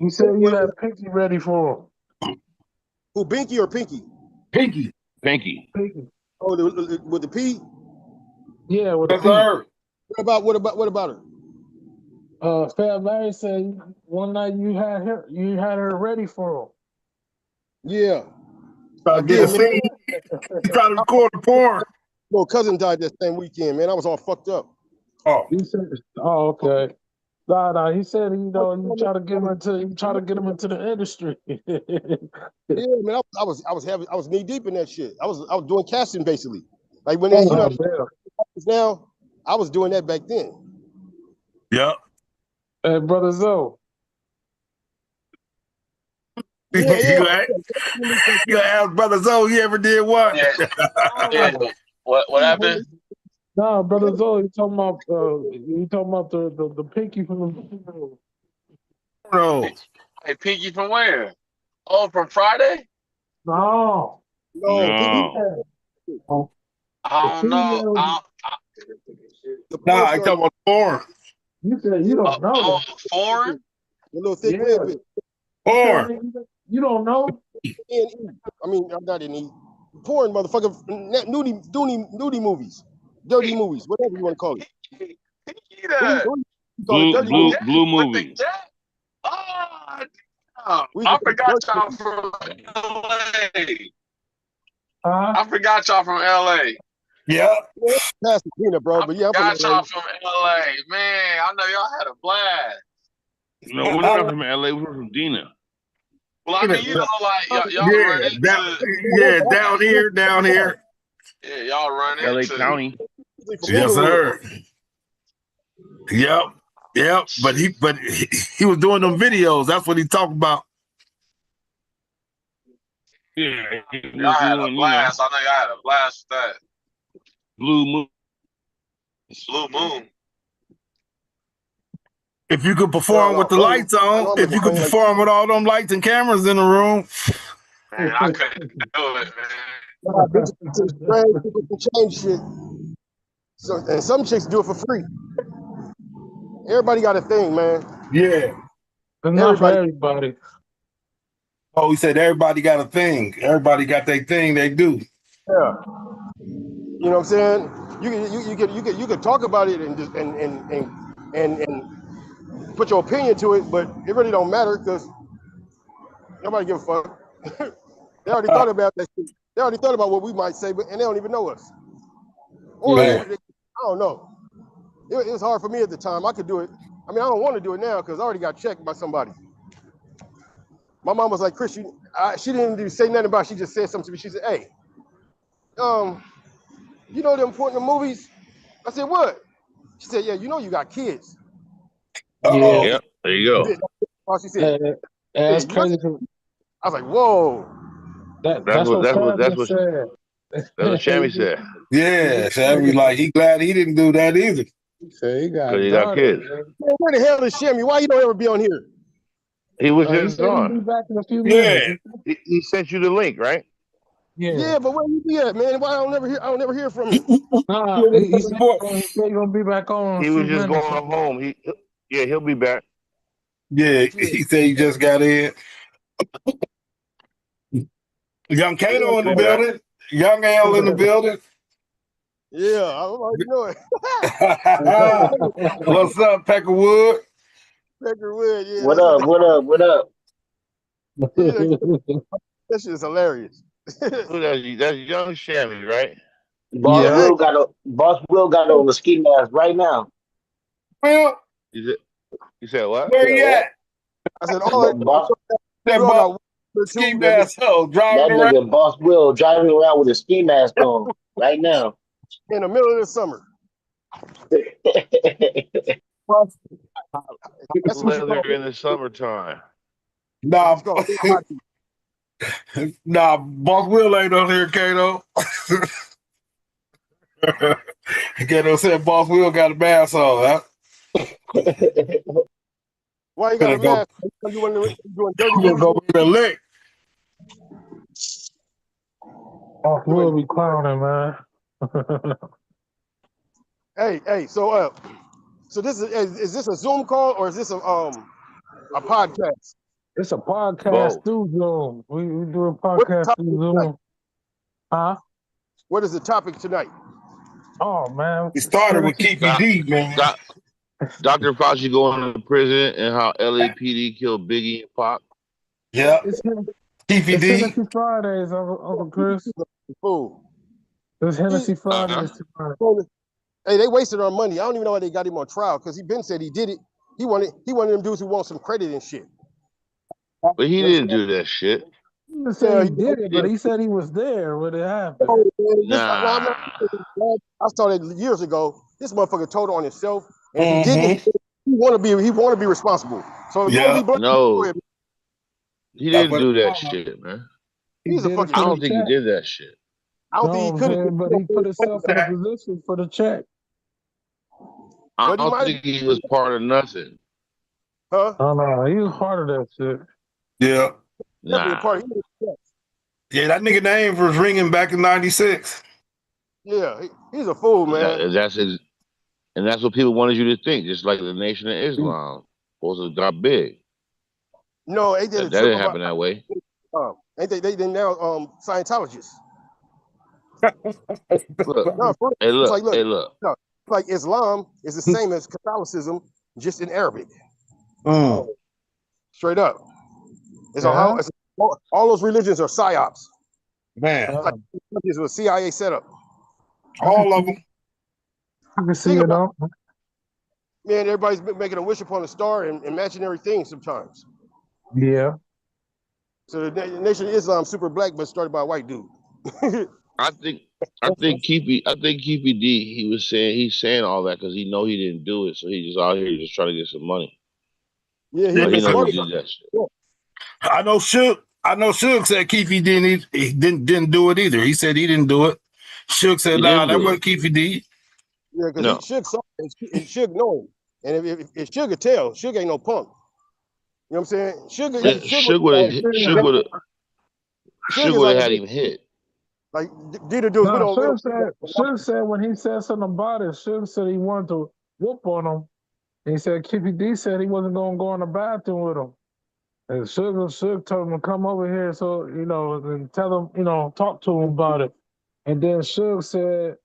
You said you had Pinky ready for him. Who, Binky or Pinky? Pinky. Pinky. Pinky. Oh, with the P. Yeah, with a Yes, P. sir. What about her? Fat Larry said one night you had her ready for him. Yeah, I I get a did, man. scene. He tried to record the porn. No, cousin died that same weekend, man. I was all fucked up. Oh, He said, "Oh, okay." Nah. He said, you try to get him into the industry. Yeah, man. I was knee deep in that shit. I was doing casting basically. Like when Oh, you know damn. now, I was doing that back then. yep. Hey, brother Zoe. Yeah, you gonna ask Brother Zoe he ever did what? Yeah. What happened? Nah, brother Zoe, you talking about the Pinky from the Bro. Hey, Pinky from where? Oh, from Friday? No. No, Pinky. I don't know. Nah, I talking about porn. You said you don't know. Foreign? The little thick Yeah. lip. Porn. You don't know? I mean, I'm not in porn, motherfucker. Nudie movies, dirty movies, whatever you want to call it. Pinky that. Blue movie. Oh, I forgot y'all from LA. I forgot y'all from LA. Yeah. Pasadena, bro. But yeah, I forgot y'all from LA. Man, I know y'all had a blast. No, we're not from LA. We're from Dina. Well, I mean, like y'all run into down here. Yeah, y'all run LA into County. Yes, sir. Yep. But he was doing them videos. That's what he talked about. Yeah, y'all had a blast. I know y'all had a blast with that. Blue Moon. Blue Moon. If you could perform with the lights on, if you could perform with all them lights and cameras in the room. Man, I couldn't do it, man. People can change shit. So, and some chicks do it for free. Everybody got a thing, man. Yeah. But not for everybody. Oh, he said everybody got a thing. Everybody got their thing they do. Yeah. You know what I'm saying? You can talk about it and just and put your opinion to it, but it really don't matter because nobody give a fuck. They already thought about that shit. They already thought about what we might say, and they don't even know us. Or I don't know. It was hard for me at the time. I could do it. I mean, I don't want to do it now because I already got checked by somebody. My mom was like, Chris, she didn't even say nothing about it. She just said something to me. She said, hey, you know the important movies? I said, what? She said, yeah, you know you got kids. Uh-oh. Yep, there you go. She said, that's crazy. I was like, whoa. That's what Shammy said. Yeah, Shammy, like he glad he didn't do that either. So he got kids. Man, where the hell is Shammy? Why you don't ever be on here? He was he just said he'll be on. back in a few minutes. He sent you the link, right? Yeah, but where you be at, man? Why I don't never hear from you? Nah, he said he's gonna be back on. He was just going home. He'll be back. Yeah, he said he just got in. Young Kato in the building. Young Al in the building. Yeah, I already know it. What's up, Peckerwood? Peckerwood, yeah. What up? Yeah, that shit is hilarious. Who that's young Shammy, right? Yeah. Boss Will got on the ski mask right now. Well, You said what? where he at? I said, That, all right, boss, That we all boss got one or ski two that be mask driving that around. nigga Boss Will driving around with a ski mask on right now. in the middle of the summer. That's what you Leather call in the summertime. Nah, it's called. nah, Boss Will ain't on here, Kato. Kato said Boss Will got a mask on, huh? Why you got Gonna a go, mask? You doing dirty gonna duty? go get a lick. Oh, we'll be clowning, man. Hey, so this is this a Zoom call or is this a podcast? It's a podcast Both. through Zoom. We do a What's the podcast topic through tonight? Zoom. Huh? What is the topic tonight? Oh man, We started with Keefy Doc, D, man. Dr. Fauci going to prison and how LAPD killed Biggie and Pac. Yeah. It's Keefy D. Hennessy Fridays, Uncle Chris. Fool. It's Hennessy Fridays tonight. Hey, they wasted our money. I don't even know why they got him on trial because he been said he did it. He wanted them dudes who want some credit and shit. But he didn't do that shit. He didn't say he did it, but he said he was there when it happened. Nah. I started years ago. This motherfucker told on himself, and if he didn't, he want to be responsible. So if you want to be black, No. He didn't do that shit, man. He's a fucking. I don't think he did that shit. I don't think he could have. But he put himself in a position for the check. I don't think he was part of nothing. Huh? Oh no, he was part of that shit. Yeah. Definitely a part. Yeah, that nigga name was ringing back in '96. Yeah, he's a fool, man. That's what people wanted you to think, just like the Nation of Islam supposed to got big. No, they did That didn't happen that way. Ain't they now Scientologists. Look, No, hey, look, like, hey, look. No, like Islam is the same as Catholicism, just in Arabic. Straight up. It's all those religions are psyops. Man. It's like this was CIA setup. All of them. I can see it all. Man, everybody's making a wish upon a star and imaginary things sometimes. Yeah. So the Nation of Islam super black, but started by a white dude. I think Keefy D. He's saying all that because he know he didn't do it, so he just out here just trying to get some money. Yeah, but he know he did that shit. I know Suge said Keefy didn't do it either. He said he didn't do it. Suge said, nah, that wasn't Keefy D. Yeah, because Suge saw it and Suge know him. And if Suge could tell, Suge ain't no punk. You know what I'm saying? Suge would have had him hit. Like Dieter dudes, we don't. Suge said when he said something about it, Suge said he wanted to whoop on him. And he said Keefy D said he wasn't going to go in the bathroom with him. And Suge told him to come over here so, and tell him, talk to him about it. And then Suge said,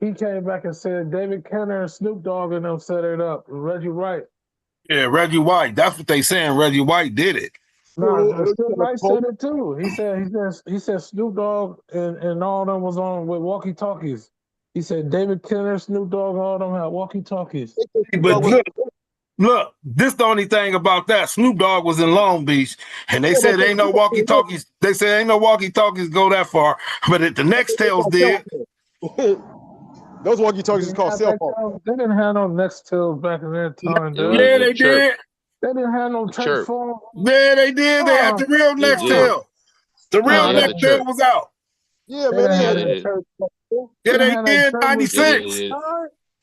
he came back and said David Kenner and Snoop Dogg and them set it up. Reggie White. Yeah, Reggie White. That's what they saying. Reggie White did it. No, Suge Knight said it too. He said Snoop Dogg and all them was on with walkie talkies. He said David Kenner, Snoop Dogg, all them had walkie talkies. But look, this the only thing about that. Snoop Dogg was in Long Beach, and they said ain't no walkie talkies. They said ain't no walkie talkies go that far. But the Nextels did. Those walkie talkies is called cell phones. They didn't have no Nextels back in that time, dude. Yeah, they did. They didn't have no church phone. Yeah, they did. They had the real Nextel. The real Nextel was out. Yeah, man. Yeah, they did. 96.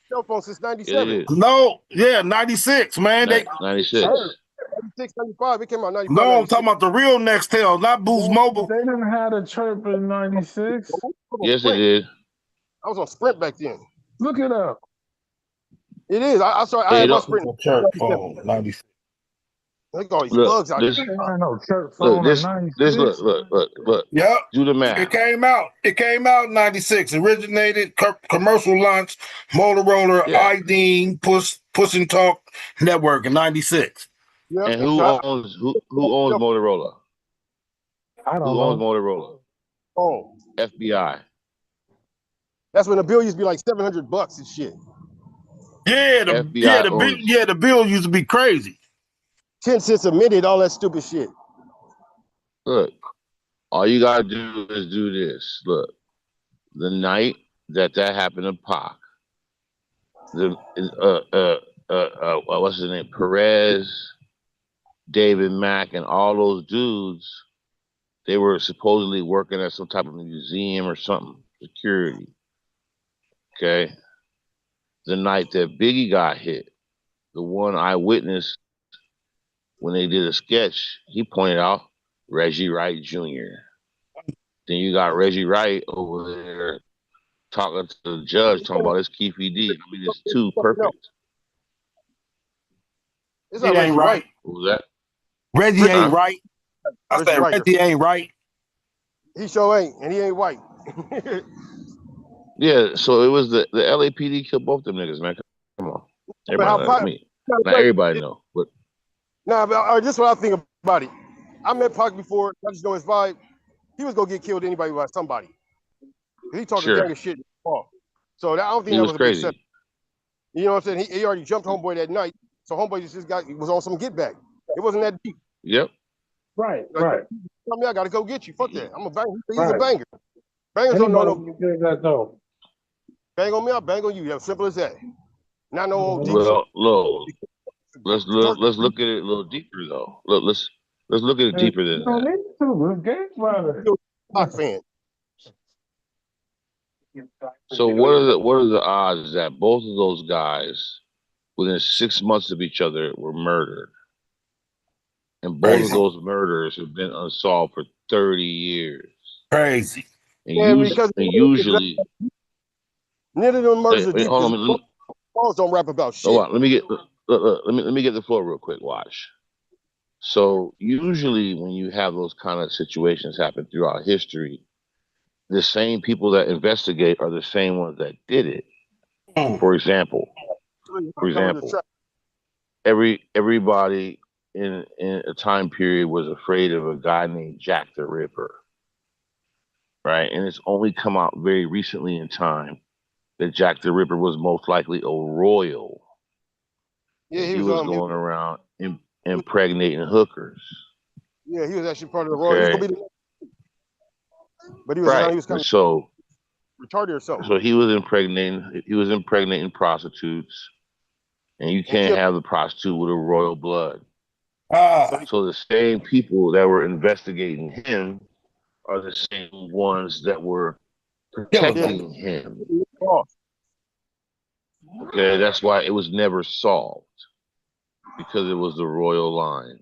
Cell phone since 97. No, 96, man. 96. 96, 95. It came out 95. No, I'm talking about the real Nextel, not Boost Mobile. They didn't have a chirp in 96. Yes, they did. I was on Sprint back then. Look it up. It is. I had my Sprint. Chirp phone, 96. Look all these plugs out there. Look. Yep. Do the math. It came out in 96. Originated commercial launch, Motorola, ID, push and talk network in 96. Yep. And who owns Motorola? I don't know. Who owns Motorola? Oh, FBI. that's when the bill used to be like $700 and shit. Yeah, FBI owns. the bill used to be crazy. 10 cents a minute, all that stupid shit. Look, all you gotta do is do this. Look, the night that happened to Pac, what's his name? Perez, David Mack, and all those dudes, they were supposedly working at some type of museum or something, security. Okay. The night that Biggie got hit, the one eyewitness, when they did a sketch, he pointed out Reggie Wright Jr. Then you got Reggie Wright over there talking to the judge, talking about his Keefe D. I mean, it's too perfect. It's not It ain't Reggie right. White. What was that? Reggie ain't right. I Reggie said Wright. Reggie ain't right. He sure ain't, and he ain't white. Yeah, so it was the LAPD killed both them niggas, man. Come on. Everybody, not everybody know, but nah, but this is what I think about it. I met Pac before. I just know his vibe. He was gonna get killed anybody by somebody. He talked a gang of shit. So I don't think he that was was a big crazy. set. You know what I'm saying? He already jumped homeboy that night. So homeboy was on some get back. It wasn't that deep. Yep. Right, like, right. Tell me I gotta go get you. Fuck that. I'm a banger. He's a Right. banger. Bangers don't know no that though. bang on me, I'll bang on you. That's simple as that. Not no old deep Well, look, let's look at it a little deeper though. Look, let's look at it deeper than that. Pac fan. So what are the odds that both of those guys, within 6 months of each other, were murdered? And both of those murders have been unsolved for 30 years. Crazy. And usually, neither of them murders are deep. Hold on, Balls don't rap about shit. Hold on, let me get the floor real quick. Watch. So usually, when you have those kind of situations happen throughout history, the same people that investigate are the same ones that did it. For example, everybody in a time period was afraid of a guy named Jack the Ripper, right? And it's only come out very recently in time that Jack the Ripper was most likely a royal. Yeah, he was going around impregnating hookers. Yeah, he was actually part of the royal. He was gonna be but he was right. He was kind of retarded or something. So he was impregnating prostitutes, and you can't have the prostitute with a royal blood. So the same people that were investigating him are the same ones that were protecting him. Okay, that's why it was never solved, because it was the royal line.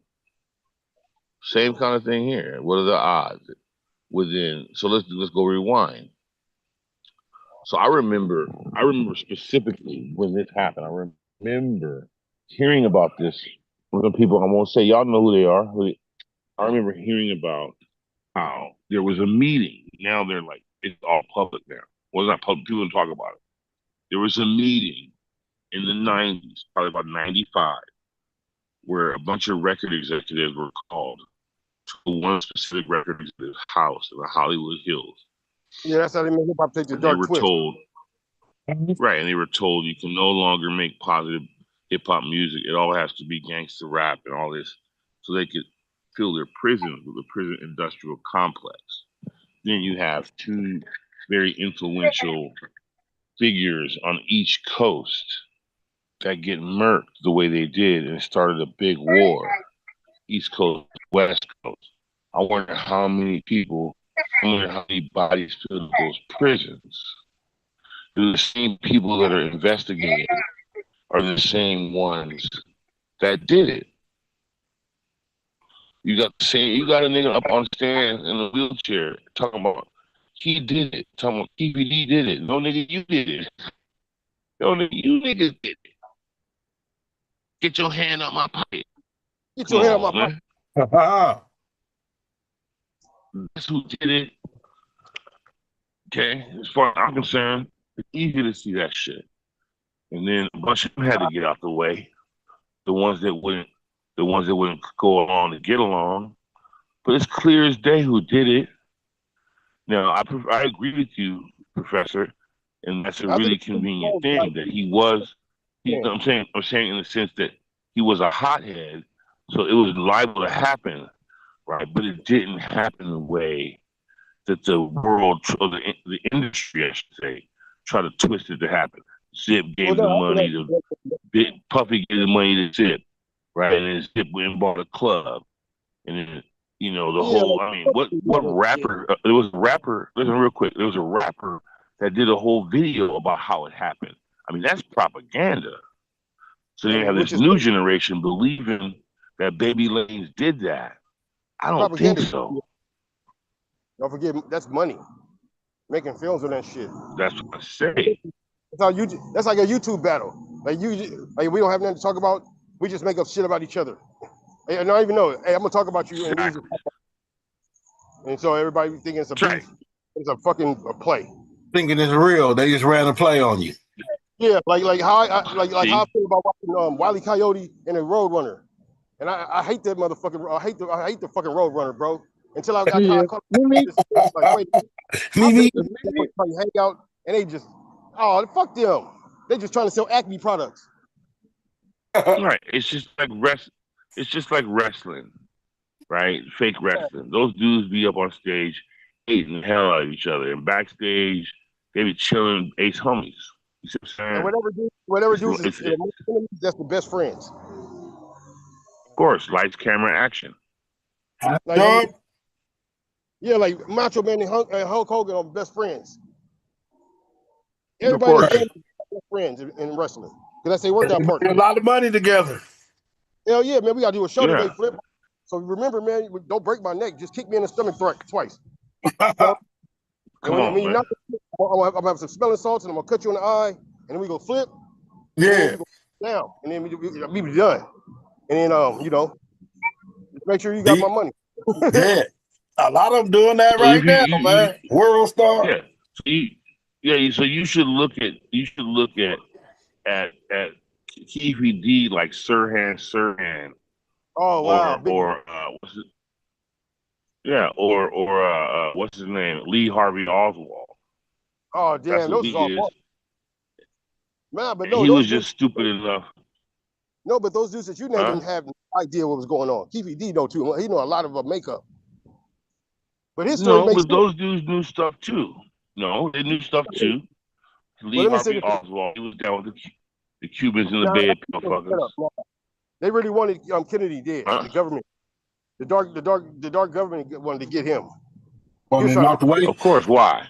Same kind of thing here. What are the odds within? So let's go rewind. So I remember specifically when this happened. I remember hearing about this from some people. I won't say y'all know who they are. I remember hearing about how there was a meeting. Now they're like, it's all public now. Well, it's not public. People don't talk about it. There was a meeting in the 90s, probably about 95, where a bunch of record executives were called to one specific record executive's house in the Hollywood Hills. Yeah, that's how they make hip hop take the dark twist. Right, and they were told you can no longer make positive hip hop music. It all has to be gangster rap and all this, so they could fill their prisons with a prison industrial complex. Then you have two very influential figures on each coast that get murked the way they did, and it started a big war, East Coast, West Coast. I wonder how many bodies filled those prisons. The same people that are investigating are the same ones that did it. You got a nigga up on stand in a wheelchair talking about he did it, talking about TBD did it. No nigga, you did it. No nigga, you niggas did it. Get your hand out my pocket. Get your hand out my pocket. That's who did it. Okay, as far as I'm concerned, it's easy to see that shit. And then a bunch of them had to get out the way. The ones that wouldn't go along to get along. But it's clear as day who did it. Now, I agree with you, Professor, and that's a I think really convenient thing that he was. yeah. I'm saying in the sense that he was a hothead, so it was liable to happen, right? But it didn't happen the way that the world or the industry, I should say, try to twist it to happen. Zip Well, gave the no, money to Puffy, gave the money to Zip, right? And then Zip went and bought a club, and then the yeah, whole. I mean, what rapper? There was a rapper. Listen, real quick. There was a rapper that did a whole video about how it happened. I mean, that's propaganda. So then you have which this is new generation believing that Baby Lanes did that. I don't think propaganda. so. Don't forget, that's money. Making films on that shit. That's what I say. That's how you. That's like a YouTube battle. Like we don't have nothing to talk about. We just make up shit about each other. Hey, and I don't even know. Hey, I'm gonna talk about you, and so everybody thinking it's a beef. It's a fucking play. Thinking it's real. They just ran a play on you. Yeah, like how how I feel about watching Wile E. Coyote and the Roadrunner, and I hate that motherfucking. I hate the fucking Roadrunner, bro. Until I got caught. Like, wait, Me. hang out, and they just, fuck them. They just trying to sell Acme products. Right. It's just like wrestling, right? Fake wrestling. Those dudes be up on stage hating the hell out of each other, and backstage they be chilling ace homies. You see what I'm saying? And whatever dudes is that's the best friends. Of course, lights, camera, action. Like, yeah, like Macho Man and Hulk Hogan are best friends. Everybody that's best friends in wrestling. Because that's their workout partner. A lot of money together. Hell yeah, man. We got to do a show today, Flip. So remember, man, don't break my neck. Just kick me in the stomach twice. Come on, when you're not, I'm gonna have some smelling salts, and I'm gonna cut you in the eye, and then we go flip. Yeah. We go down, and then we be done. And then just make sure you got my money. Yeah. A lot of them doing that right now, man. World Star. Yeah. So you should look at Keefy D like Sirhan. Oh wow. Or what's it? Yeah, or what's his name? Lee Harvey Oswald. Oh damn, That's those who is he all is. Man, but no, he was just stupid enough. No, but those dudes that you named didn't have no idea what was going on. Keefy D know too. He know a lot of makeup. But his story makes but those dudes knew stuff too. No, they knew stuff too. Lee Harvey Oswald, he was down with the Cubans in the bed, motherfuckers. They really wanted Kennedy dead. The government, the dark government wanted to get him. Knocked away. Of course. Why?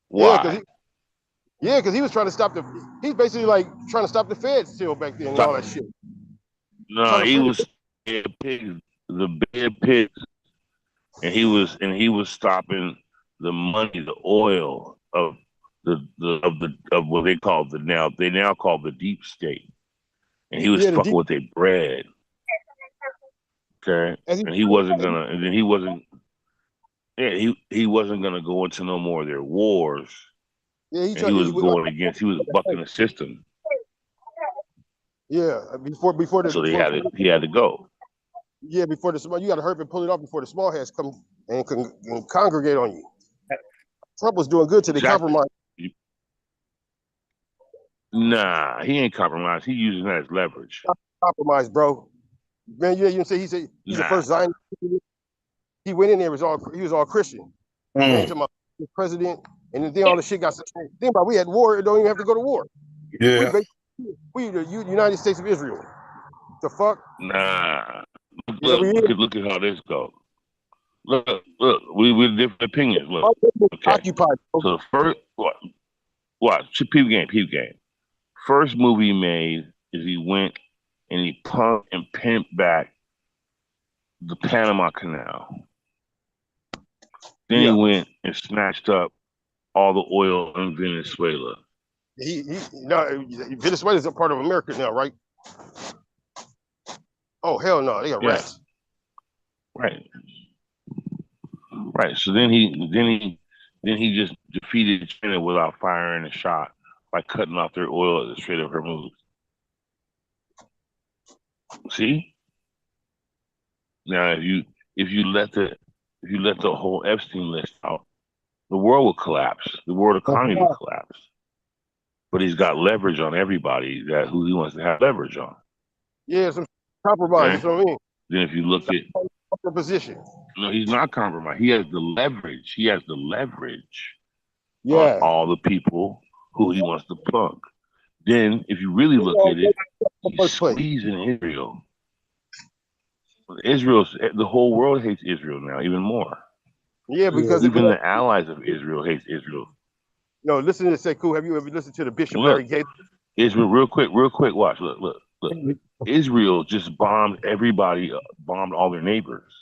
Why? Yeah, because he was trying to stop he's basically like trying to stop the feds still back then and all that shit. No, he was the bed pigs, and he was stopping the money, the oil of what they call they now call the deep state, and he was fucking with their bread. Okay, and he wasn't gonna, and then he wasn't. Yeah, he wasn't gonna go into no more of their wars. Yeah, he was bucking the system. Yeah, before the so he had to go. Yeah, before you got to hurry and pull it off before the small heads come and congregate on you. Trump was doing good till they compromised. Nah, he ain't compromised. He using that as leverage. Compromise, bro. Man, you say he's the first Zionist. He went in there, he was all Christian. And talking about the president, and then all the shit got think about we had war, don't even have to go to war. Yeah. We the United States of Israel. The fuck? Nah. Look at how this goes. Look, we different opinions. Look. Okay. Occupied. So the first what? Peep game. First movie he made is he went and he punked and pimped back the Panama Canal. Then he went and snatched up all the oil in Venezuela. Venezuela is a part of America now, right? Oh hell no, they got rats. Right. So then he just defeated China without firing a shot by cutting off their oil at the Strait of Hormuz. See? Now if you let the if you let the whole Epstein list out, the world will collapse. The world economy will collapse. But he's got leverage on everybody that who he wants to have leverage on. Yeah, some compromise. That's what I mean. Then if you look at the position. No, he's not compromised. He has the leverage. He has the leverage on Yeah. all the people who he wants to plug. Then, if you really look at it, he's squeezing Israel. The whole world hates Israel now, even more. Yeah, because even the allies of Israel hates Israel. No, listen to this. Say, cool. Have you ever listened to the Bishop Look, Larry Gates? Israel, real quick, watch. Look. Israel just bombed everybody, bombed all their neighbors.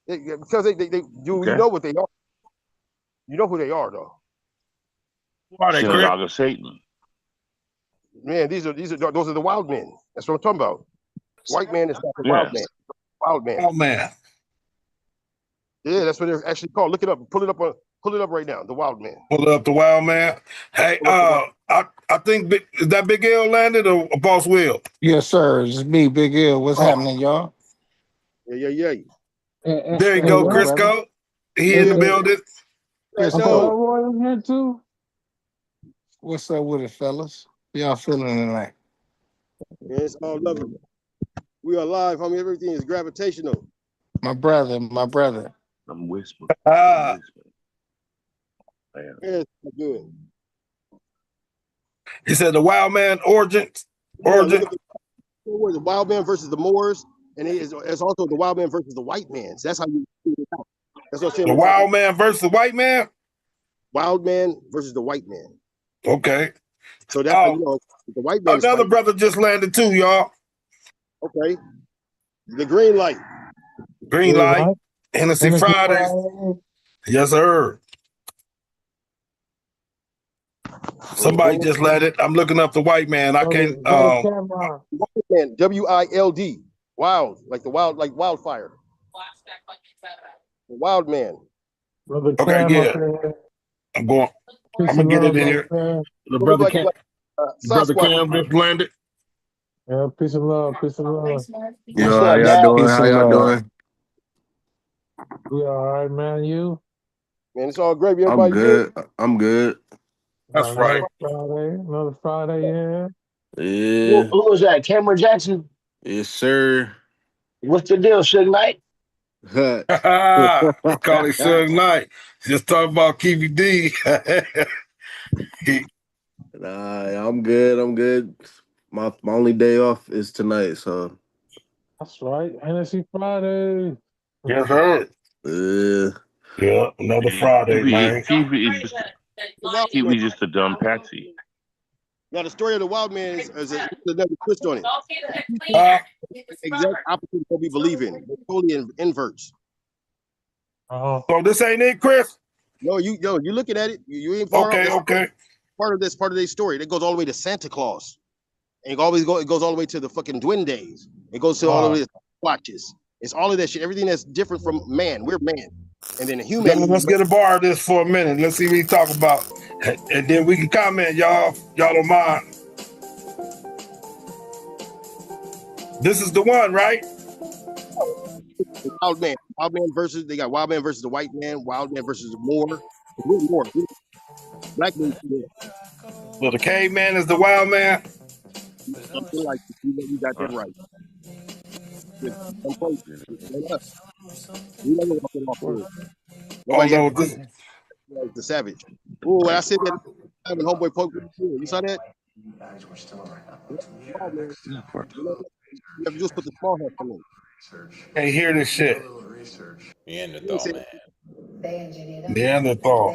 Because they do. You know what they are. You know who they are, though. Synagogue of Satan. Man, those are the wild men. That's what I'm talking about. White man is not the wild man. Wild man. Oh man. Yeah, that's what they're actually called. Look it up. Pull it up right now. The wild man. Pull up the wild man. Hey, I think is that Big L landed or Boss Will? Yes, sir. It's me, Big L. What's happening, y'all? Yeah. There you go, Crisco. He in the building. Uncle Roy in here too. What's up with it, fellas? Y'all feeling tonight? Yeah, it's all lovely. We are live, homie. Everything is gravitational. My brother. I'm whispering. Yeah, it's good. He said the wild man origins. Yeah, look at the wild man versus the Moors, and it's also the wild man versus the white man. So that's how you figure it out. That's what I'm saying. The wild man versus the white man? Wild man versus the white man. Okay. So that's how you know the white man. Another brother just landed too, y'all. Okay. The Greenlite. Greenlight. Hennessy Fridays. Yes, sir. Somebody just landed. I'm looking up the white man. I can't. White man. WILD. Wild, like wildfire. The wild man. Brother Okay, yeah. I'm gonna get it in here. The brother Cam. Brother Cam just landed. Yeah, peace and love. Yo, how y'all doing? How y'all doing? We all right, man. You? Man, it's all gravy. I'm good. I'm good. That's right. Another Friday, yeah. Yeah. Who was that? Cameron Jackson? Yes, sir. What's the deal, Suge Knight? He call it Suge Knight. Just talk about Keefy D. Nah, I'm good. My only day off is tonight, so. That's right. Hennessy Friday. Yes, sir. Yeah, another Friday, man. Keefy is just a dumb patsy. Now the story of the wild man is another twist on it. Exact opposite of what we believe in. They're totally inverts. So this ain't it, Chris? No, you're looking at it. You ain't far off. Okay. Part of their story. That goes all the way to Santa Claus. And it goes all the way to the fucking Duendes. It goes to all the way to watches. It's all of that shit. Everything that's different from man. We're man. And then Let's get a bar of this for a minute. Let's see what he talk about. And then we can comment, y'all. Y'all don't mind. This is the one, right? Wild man. They got wild man versus the white man, wild man versus the Moor. More. Black man. So the caveman is the wild man? Something like you got that right. The savage. Oh, when I said that, having homeboy poke you saw that? You just put the small hat on. Can't hear this shit. Neanderthal, man. Neanderthal.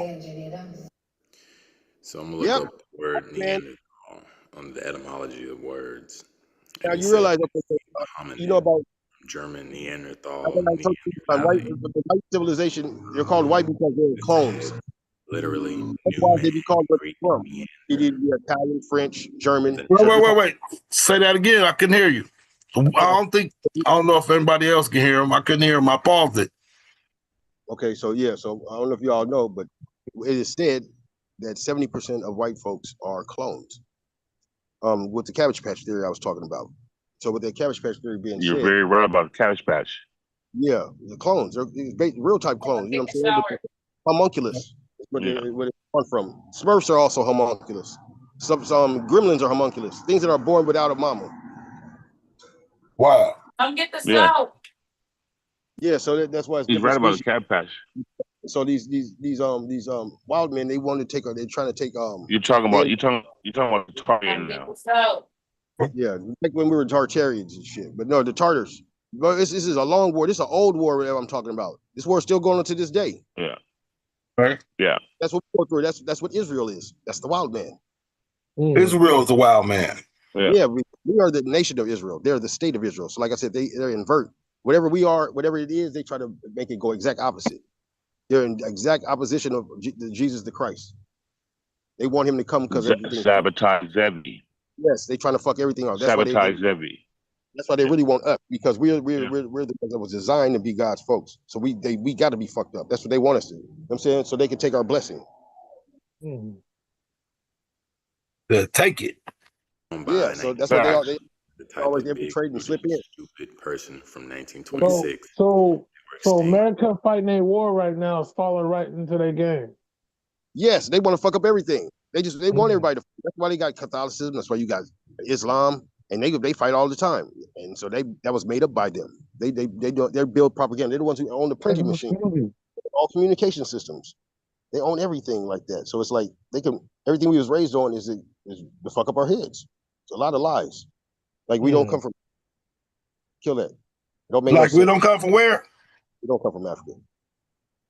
So I'm gonna look up the word Neanderthal on the etymology of words. Now you realize, you know about German Neanderthal. The white civilization, they're called white because they're clones. Literally. That's why they be called what they're from. It is Italian, French, German. Wait. Say that again. I couldn't hear you. I don't know if anybody else can hear him. I couldn't hear him. I paused it. Okay, so I don't know if you all know, but it is said that 70% of white folks are clones. With the Cabbage Patch theory I was talking about. So with the Cabbage Patch theory being You're said, very right about the Cabbage Patch. Yeah, the clones. They're real type clones. You know what I'm saying? But homunculus is what where they come from. Smurfs are also homunculus. Some gremlins are homunculus. Things that are born without a mama. Wow. Come get the Yeah. soap. Yeah, so that's why it's He's different right about the species. cat patch. So these wild men, they want to take. They're trying to take You're talking about the Tartarian now. So. Yeah, like when we were Tartarians and shit. But no, the Tartars. But this is a long war. This is an old war that I'm talking about. This war is still going on to this day. Yeah. Right. Yeah. That's what we go through. That's what Israel is. That's the wild man. Israel is a wild man. Yeah, we are the nation of Israel. They're the state of Israel. So like I said, they're invert. Whatever we are, whatever it is, they try to make it go exact opposite. They're in exact opposition of Jesus the Christ. They want him to come because everything. Sabotage Zevi. Yes, they trying to fuck everything up. That's why Sabotage Zevi. That's why they really want us, because we're the ones that was designed to be God's folks. So we got to be fucked up. That's what they want us to. You know what I'm saying? So they can take our blessing. To take it. Yeah, so that's what they always infiltrate and slip in. Stupid person from 1926. So America fighting a war right now is falling right into their game. Yes, they want to fuck up everything. They want everybody to. That's why they got Catholicism. That's why you got Islam, and they fight all the time. And so that was made up by them. They build propaganda. They're the ones who own the printing machine, all communication systems. They own everything like that. So it's like everything we was raised on is to fuck up our heads. It's a lot of lies. Like we don't come from. Kill that. It don't make like no sense. we don't come from where? We don't come from Africa.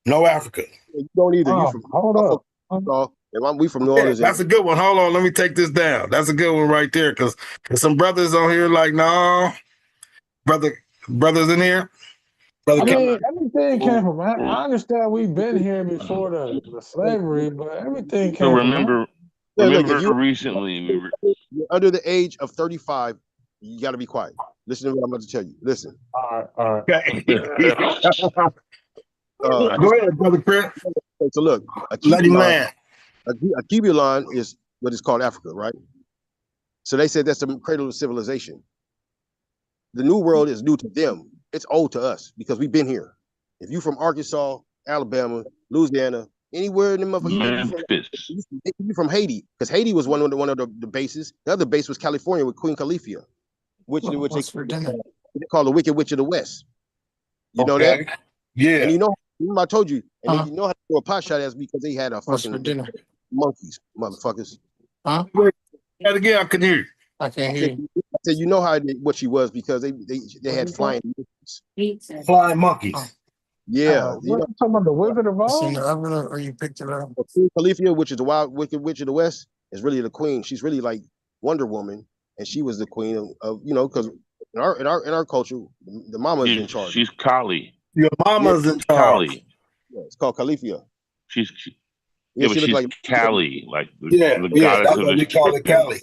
No Africa. You don't either. You from hold up. We from New Orleans. That's a good one. Hold on, let me take this down. That's a good one right there, because there's some brothers on here like, no, brothers in here. I mean, everything came from. I understand we've been here before the slavery, but everything came So from. remember if you're recently you're under the age of 35, you got to be quiet. Listen to what I'm about to tell you. Listen. All right. Okay. Go ahead, brother Chris. So look, a Cubulon is what is called Africa, right? So they said that's the cradle of civilization. The New World is new to them. It's old to us because we've been here. If you from Arkansas, Alabama, Louisiana, anywhere in the motherfucker, you from Haiti, because Haiti was one of the bases. The other base was California with Queen Califia, which they call the Wicked Witch of the West. You know that? Yeah. And you know I told you, and then you know how to throw a pot shot as because they had a fucking monkeys, motherfuckers. Huh? That again, I can hear you. I can't hear you. I said, you know what she was because they had flying monkeys. Flying monkeys. Yeah. You talking about the Wizard of Oz? Or you picked it up. Queen Califia, which is the Wicked Witch of the West, is really the queen. She's really like Wonder Woman, and she was the queen of because in our culture, the mama is in charge. She's Kali. Your mama's in charge. Kali. Yeah, it's called Califia. She's but she's like Kali, like the goddess that's of what we call it, Kali.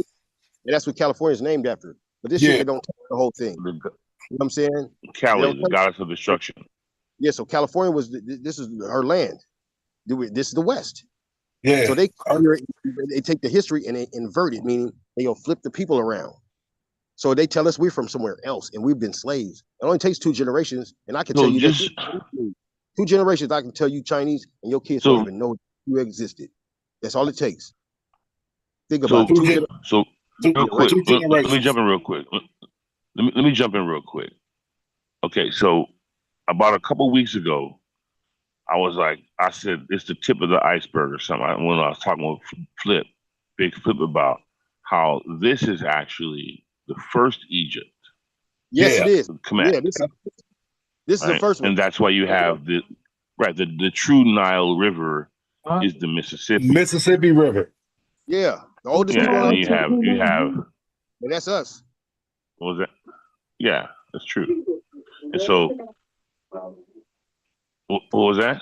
And that's what California is named after. But this shit, they don't tell the whole thing. You know what I'm saying? Kali, the goddess of destruction. Yeah, so California this is her land. This is the West. Yeah. So they take the history and they invert it, meaning they'll flip the people around. So they tell us we're from somewhere else and we've been slaves. It only takes 2 generations, and I can tell you that 2 generations. I can tell you Chinese, and your kids don't even know you existed. That's all it takes. Think about it. So real quick, let me jump in real quick. Let me jump in real quick. Okay, so about a couple weeks ago, I said it's the tip of the iceberg or something. When I was talking with Big Flip, about how this is actually the first Egypt. Yes, it is. Kemet. Yeah, this is the first one. And that's why you have the true Nile River is the Mississippi River. Yeah, the oldest people. And you have, and that's us. What was that? Yeah, that's true. And so, what was that?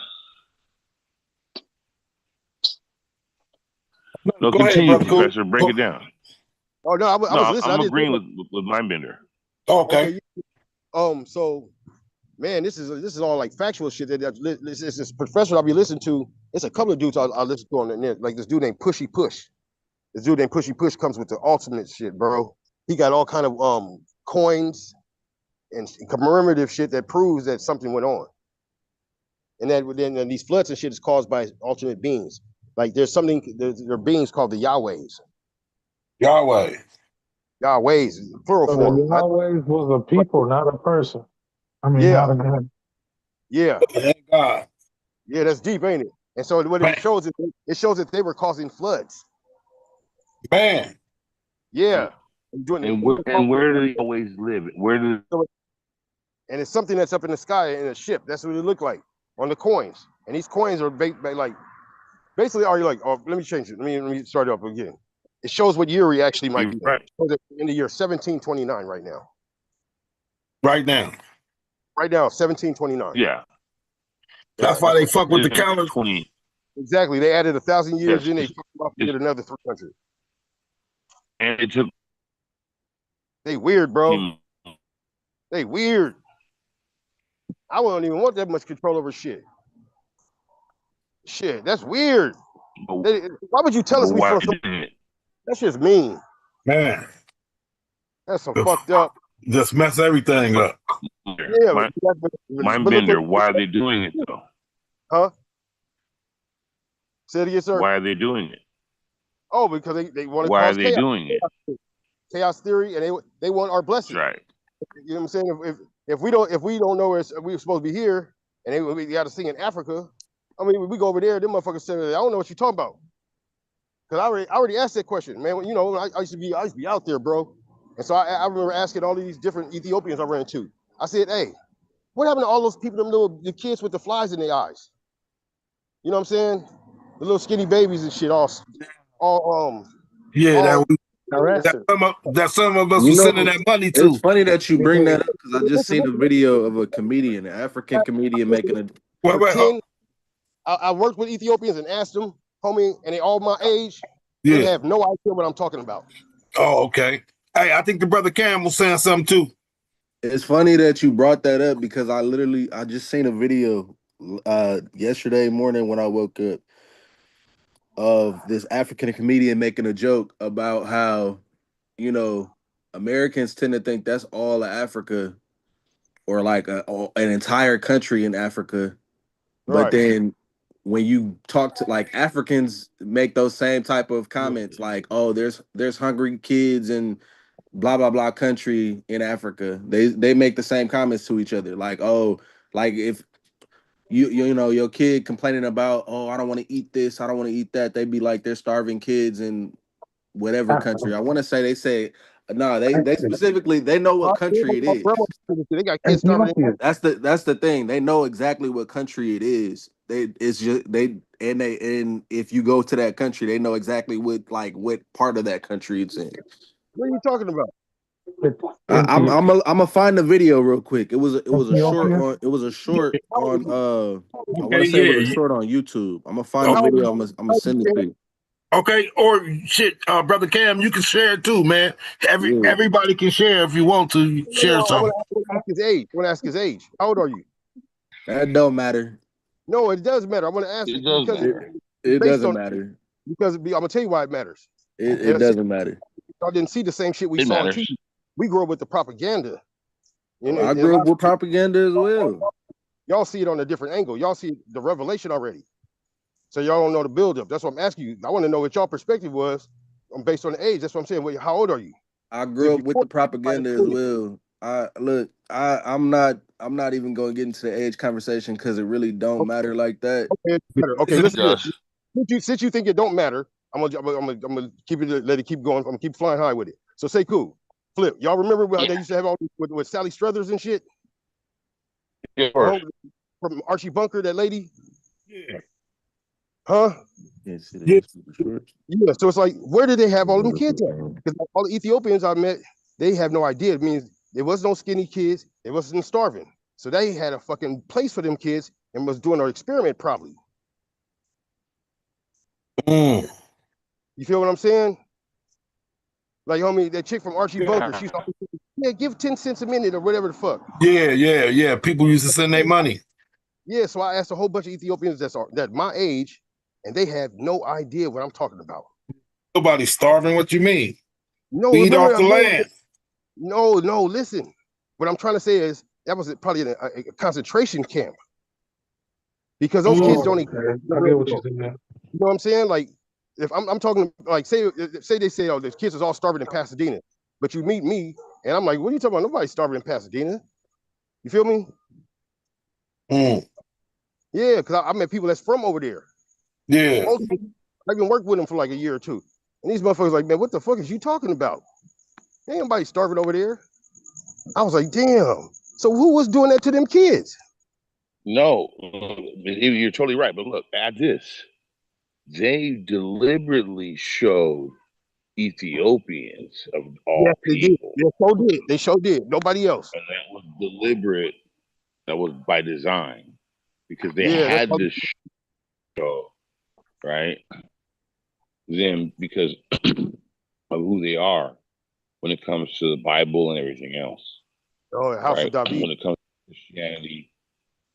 No, continue, ahead, Professor. Break it down. Oh no, I was listening. I'm agreeing with Mindbender. Okay. So, man, this is all like factual shit. This professor I'll be listening to. It's a couple of dudes I listen to on the net. Like this dude named Pushy Push. This dude named Pushy Push comes with the ultimate shit, bro. He got all kind of coins. and commemorative shit that proves that something went on. And then these floods and shit is caused by alternate beings. Like there are beings called the Yahwehs. Yahweh. Yahwehs, plural So the form. Yahweh was a people, not a person. I mean, Yeah, not a man. yeah, Thank God. yeah. That's deep, ain't it? And so what Man. it shows is that they were causing floods. Man. Yeah, And where do they always live? Where do and it's something that's up in the sky in a ship. That's what it looked like on the coins. And these coins are like basically are you like, oh, let me change it. Let me start it up again. It shows what year we actually might be in. right. In the year 1729 right now. Right now. Right now, 1729. Yeah. That's why they fuck with the calendar. 20. Exactly. They added 1,000 years Yes, in, they fucked off and did another 300. and it took They weird, bro. him. They weird. I wouldn't even want that much control over shit. Shit, that's weird. Why would you tell us we Why for some? That's just mean. Man. That's some fucked up. Just mess everything up. Yeah, Mind bender, why are they doing it though? Huh? Say it again, sir. Why are they doing it? Oh, because they want to Why cause are they chaos. doing it? Chaos theory, and they want our blessing. That's right. You know what I'm saying? If we don't know where we're supposed to be here, and we got to sing in Africa. I mean, we go over there, them motherfuckers say, I don't know what you're talking about. Cause I already asked that question, man. You know, I used to be out there, bro. And so I remember asking all these different Ethiopians I ran into. I said, hey, what happened to all those people, the kids with the flies in their eyes? You know what I'm saying? The little skinny babies and shit, all Yeah, that some of us You were know, sending that money it's to. funny that you bring that up because I just seen a video of a comedian, an African comedian, making a. I worked with Ethiopians and asked them, homie, and they all my age. Yeah. They have no idea what I'm talking about. Oh, okay. Hey, I think the brother Cam was saying something too. It's funny that you brought that up because I just seen a video yesterday morning when I woke up of this African comedian making a joke about how, you know, Americans tend to think that's all of Africa or like an entire country in Africa. But then when you talk to like Africans make those same type of comments like, oh, there's hungry kids in blah blah blah country in Africa. They make the same comments to each other. Like, oh, like if you know your kid complaining about, oh, I don't want to eat this, I don't want to eat that, they be like they're starving kids in whatever country. I want to say no, they specifically they know what country it is. They got kids starving. That's the thing. They know exactly what country it is. And if you go to that country, they know exactly what part of that country it's in. What are you talking about? I'm gonna find the video real quick. It was a short on I want to say it was a short on YouTube. I'm gonna find the video. I'm gonna send it to you. Okay, or shit, brother Cam, you can share it too, man. Everybody can share if you want to share something. I want to ask his age. I want to ask his age. How old are you? That don't matter. No, it does matter. I want to ask It you because it doesn't matter. Because I'm gonna tell you why it matters. It doesn't matter. I didn't see the same shit we saw on TV. We grew up with the propaganda. You know, I grew up with propaganda as well. Y'all see it on a different angle. Y'all see the revelation already. So y'all don't know the buildup. That's what I'm asking you. I want to know what y'all perspective was based on the age. That's what I'm saying. Well, how old are you? I grew up with the propaganda as well. I'm not even going to get into the age conversation because it really don't matter like that. Okay, listen. Since you think it don't matter, I'm gonna keep it. Let it keep going. I'm gonna keep flying high with it. So say cool. Flip. Y'all remember how they used to have all with Sally Struthers and shit? Yeah. From Archie Bunker, that lady. Yeah. Huh? Yeah. So it's like, where did they have all them kids at? Because all the Ethiopians I met, they have no idea. It means there was no skinny kids. They wasn't starving. So they had a fucking place for them kids and was doing an experiment probably. You feel what I'm saying? Like, homie, that chick from Archie Bunker, she's like, give 10 cents a minute or whatever the fuck. Yeah. People used to send their money. Yeah, so I asked a whole bunch of Ethiopians that my age, and they have no idea what I'm talking about. Nobody's starving. What you mean? No, feed off the land. No, listen. what I'm trying to say is that was probably a concentration camp because those kids don't even I get what you're saying. You know what I'm saying? Like, if I'm talking like say they say, oh, the kids is all starving in Pasadena, but you meet me and I'm like, what are you talking about? Nobody's starving in Pasadena. You feel me? Yeah, because I met people that's from over there. Yeah. I can work with them for like a year or two. And these motherfuckers like, man, what the fuck is you talking about? Ain't nobody starving over there. I was like, damn. So who was doing that to them kids? No, you're totally right. But look, at this, they deliberately showed Ethiopians of all people. They sure did. They sure did. Nobody else. And that was deliberate. That was by design because they Yeah, had to show, right? Them because of who they are when it comes to the Bible and everything else. Oh, House of David. When it comes to Christianity.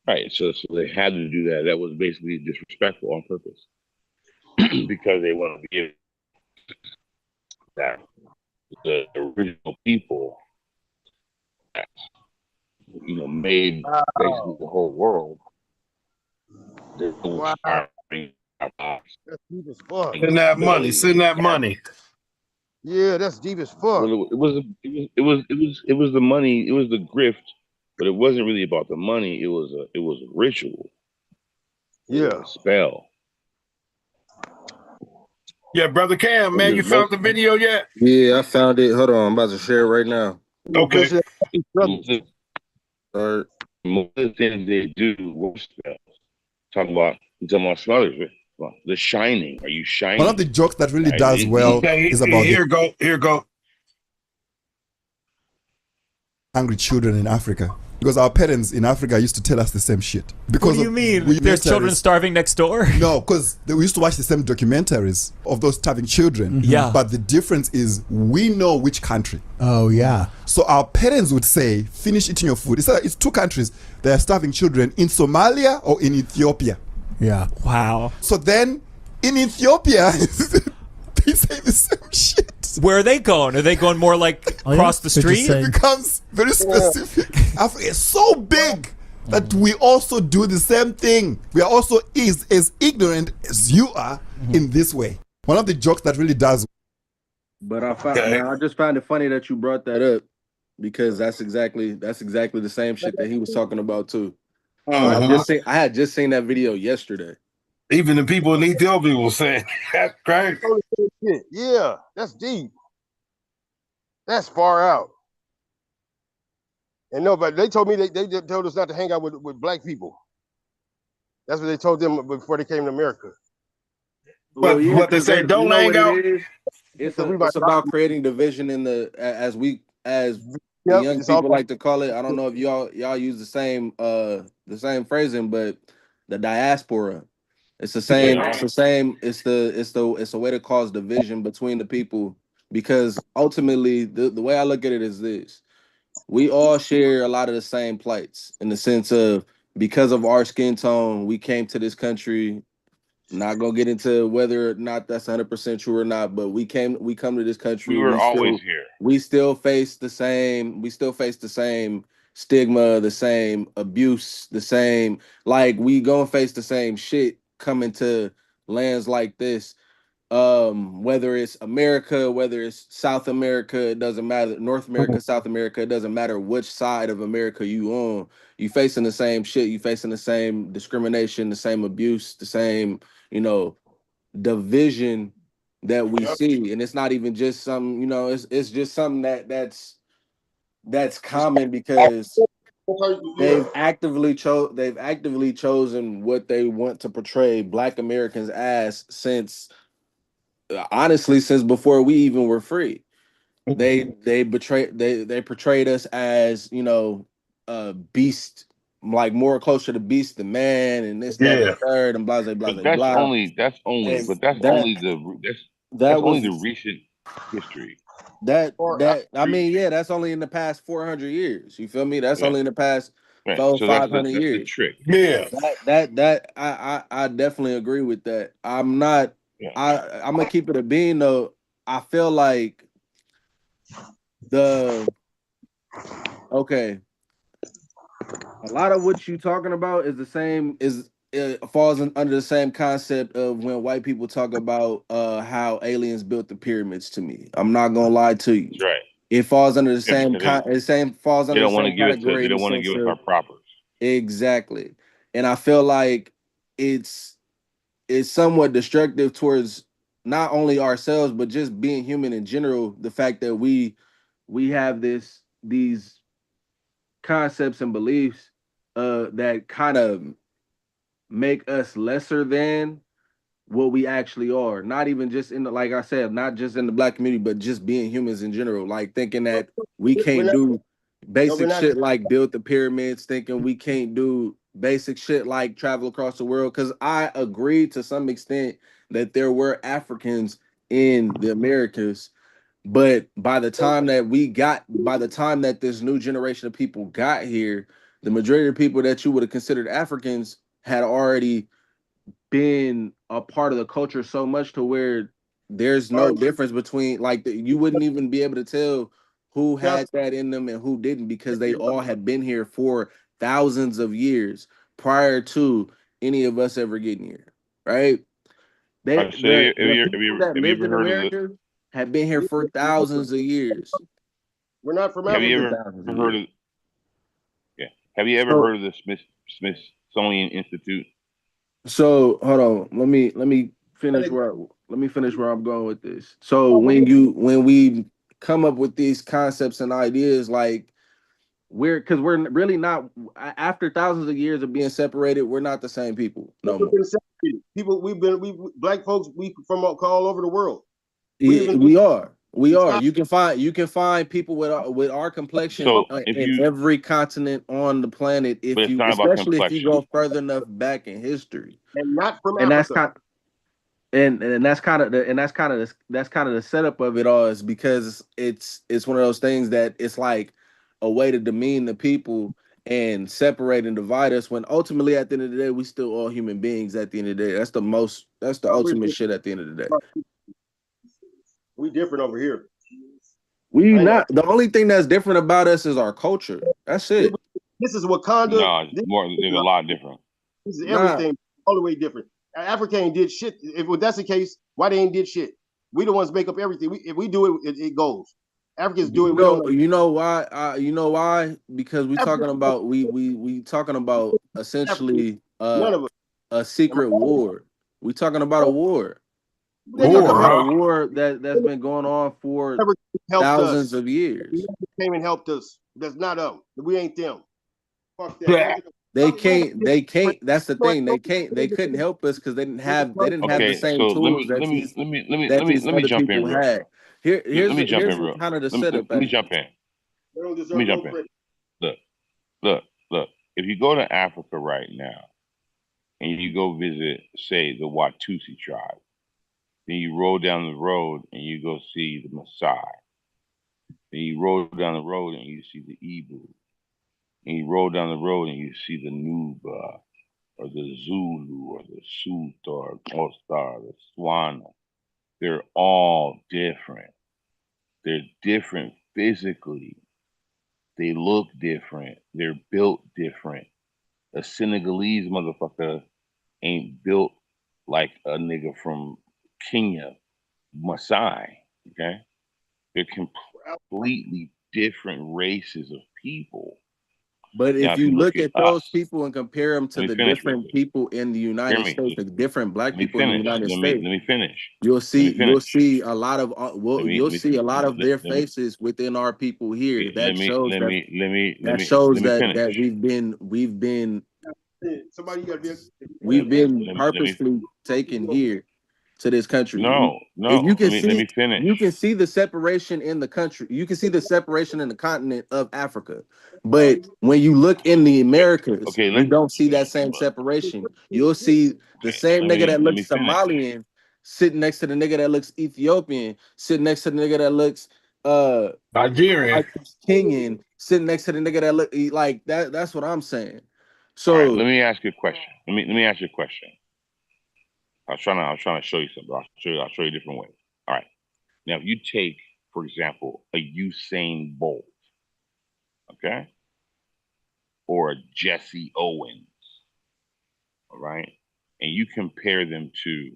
Right. So they had to do that. That was basically disrespectful on purpose because they wanted to give that the original people that, made basically the whole world. Wow. That's deep as fuck. Send that money. Send that money. Yeah, that's deep as fuck. Well, it was the money. It was the grift, but it wasn't really about the money. It was a ritual. It was a spell. Yeah, brother Cam, man, you found the video yet? Yeah, I found it. Hold on, I'm about to share it right now. Okay. Most of the things they do were spells. Talking about smells. The Shining. Are you shining? One of the jokes that really does well is about here go. hungry children in Africa. Because our parents in Africa used to tell us the same shit. Because what do you mean? There's children starving next door? No, because we used to watch the same documentaries of those starving children. Yeah. But the difference is we know which country. Oh, yeah. So our parents would say, finish eating your food. It's two countries. There are starving children in Somalia or in Ethiopia. Yeah. Wow. So then in Ethiopia, they say the same shit. Where are they going? Are they going more like across the street? It becomes very specific. Africa is so big that we also do the same thing. We are also as ignorant as you are in this way. One of the jokes that really does. But I just found it funny that you brought that up because that's exactly the same shit that he was talking about too. I had just seen that video yesterday. Even the people in Ethiopia were saying that's crazy. Yeah, that's deep. That's far out. And no, but they told me they told us not to hang out with black people. That's what they told them before they came to America. But what they say, don't hang out. It's about creating division in the as the young people like to call it. I don't know if y'all use the same phrasing, but the diaspora. It's the same. It's the same. It's a way to cause division between the people because ultimately the way I look at it is this: we all share a lot of the same plights in the sense of because of our skin tone, we came to this country. Not gonna get into whether or not that's 100% true or not, but we come to this country. We were always here. We still face the same. We still face the same stigma, the same abuse, the same we gonna face the same shit coming to lands like this. Whether it's America, whether it's South America, it doesn't matter. North America, South America, it doesn't matter which side of America you on. You facing the same shit. You facing the same discrimination, the same abuse, the same division that we see. And it's not even just some, it's just something that's common because they've actively chosen what they want to portray Black Americans as since before we even were free. They portrayed us as a beast, like more closer to beast than man, and this that and third and blah blah blah. That's only the recent history. That's only in the past 400 years. You feel me? That's only in the past 500 years. The trick. Yeah. That I definitely agree with that. I'm gonna keep it a bean though. I feel like the Okay. A lot of what you talking about is the same. Is it falls under the same concept of when white people talk about how aliens built the pyramids. To me, I'm not gonna lie to you. That's right. It falls under the Yeah, same because falls they under the don't want to same give it to. category They in the don't want to sense give us our of propers. exactly. And I feel like it's it's somewhat destructive towards not only ourselves but just being human in general. The fact that we have these concepts and beliefs that kind of make us lesser than what we actually are. Not even just in the, like I said, not just in the black community, but just being humans in general. Like thinking that we We're can't not. do No, we're basic not. shit like build the pyramids, thinking we can't do basic shit like travel across the world. Cause I agree to some extent that there were Africans in the Americas. But by the time that this new generation of people got here, the majority of people that you would have considered Africans had already been a part of the culture so much to where there's no difference between you wouldn't even be able to tell who had that in them and who didn't because they all had been here for thousands of years prior to any of us ever getting here, right? I They say, the people that have you lived ever in heard of the? America have been here for thousands of years. We're not from Have you Africa. ever Thousands of heard years. of? Yeah. Have you ever So heard of the Smithsonian Institute? So hold on, let me finish where I'm going with this. So when we come up with these concepts and ideas, like we're really not after thousands of years of being separated, we're not the same people no We've more. been separated. People, we black folks, we from all over the world. We Yeah, even we are. stop. You can find people with our complexion So if in you, every continent on the planet. but If it's you, not about especially if you complexion. go further enough back in history, And not from and that's Africa. kind that's kind of the setup of it all is because it's one of those things that it's like a way to demean the people and separate and divide us when ultimately at the end of the day we still all human beings at the end of the day. That's the ultimate shit at the end of the day. We different over here. We I ain't not the only thing that's different about us is our culture. That's it. This is Wakanda. No, it's more. There's a lot different. This is Nah, everything all the way different. Africa ain't did shit. If that's the case, why they ain't did shit? We the ones make up everything. If we do it, it goes. Africans do it. We don't know. you know why? You know why? Because Africans, we talking about Africans, essentially none of us. a secret war. We talking about a war. We They talking never about a helped. war that's been going on for Never helped thousands us. of They years. never came and helped us. That's not them. We ain't them. Fuck that. Yeah. They can't. That's the thing. They couldn't help us because they didn't have the Okay, same so tools that these let me other jump in people real. had. Let me jump Here's in real. kind of the Let me, setup let me at it. jump in. They don't Let me deserve no jump in. credit. Look, look, look. If you go to Africa right now and you go visit, say, the Watusi tribe, then you roll down the road and you go see the Maasai. Then you roll down the road and you see the Ibu. And you roll down the road and you see the Nuba or the Zulu or the Sut or Costa or the Swana. They're all different. They're different physically. They look different. They're built different. A Senegalese motherfucker ain't built like a nigga from Kenya, Maasai. Okay? They're completely different races of people. But Now, if if you you look look at at those us, people and compare them to let me the finish real different quick. people in the Hear United me. States, the different black Let me people in the finish. United Let me States, let me finish. you'll Let me finish. see a lot of Let you'll me see a lot of their let me faces within our people here. let me let me let me let That me shows let me that finish. Somebody got to we've been Let me purposely taken here to this country. no, If you can let see, me finish. you can see the separation in the country. You can see the separation in the continent of Africa. But when you look in the Americas, Okay, you don't see that same separation. You'll see the same nigga that let looks me finish. Somalian sitting next to the nigga that looks Ethiopian, sitting next to the nigga that looks Nigerian. Kenyan, sitting next to the nigga that look like that. That's what I'm saying. All right, So let me ask you a question. Let me ask you a question. I was trying to show you something. I'll show you a different way. All right. Now, if you take, for example, a Usain Bolt, okay, or a Jesse Owens, all right, and you compare them to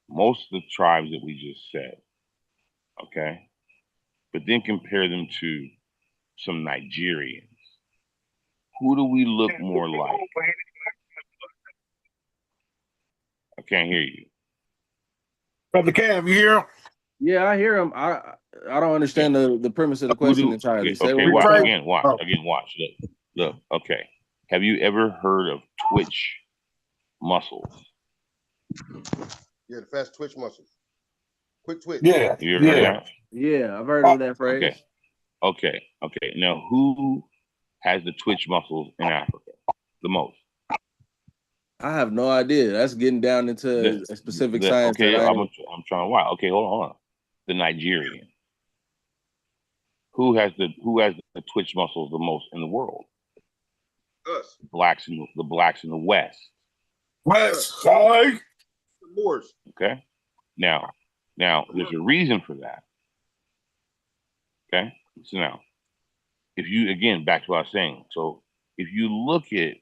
most of the tribes that we just said, okay, but then compare them to some Nigerians. Who do we look more like? I can't hear you. Brother Cam, you hear him? Yeah, I hear him. I don't understand the premise of the question entirely. Say Okay, one more watch time. again. Watch. Look. Okay. Have you ever heard of twitch muscles? Yeah, the fast twitch muscles. Quick twitch. Yeah. You ever heard of that? Yeah, I've heard of that phrase. Okay. Now, who has the twitch muscles in Africa the most? I have no idea. That's getting down into a specific science Okay, that I I'm trying to watch. Okay, hold on. The Nigerian. Who has the twitch muscles the most in the world? Us. The blacks in the West. West side. The Moors. Okay. Now, there's a reason for that. Okay. So now, if you again back to what I was saying, so if you look at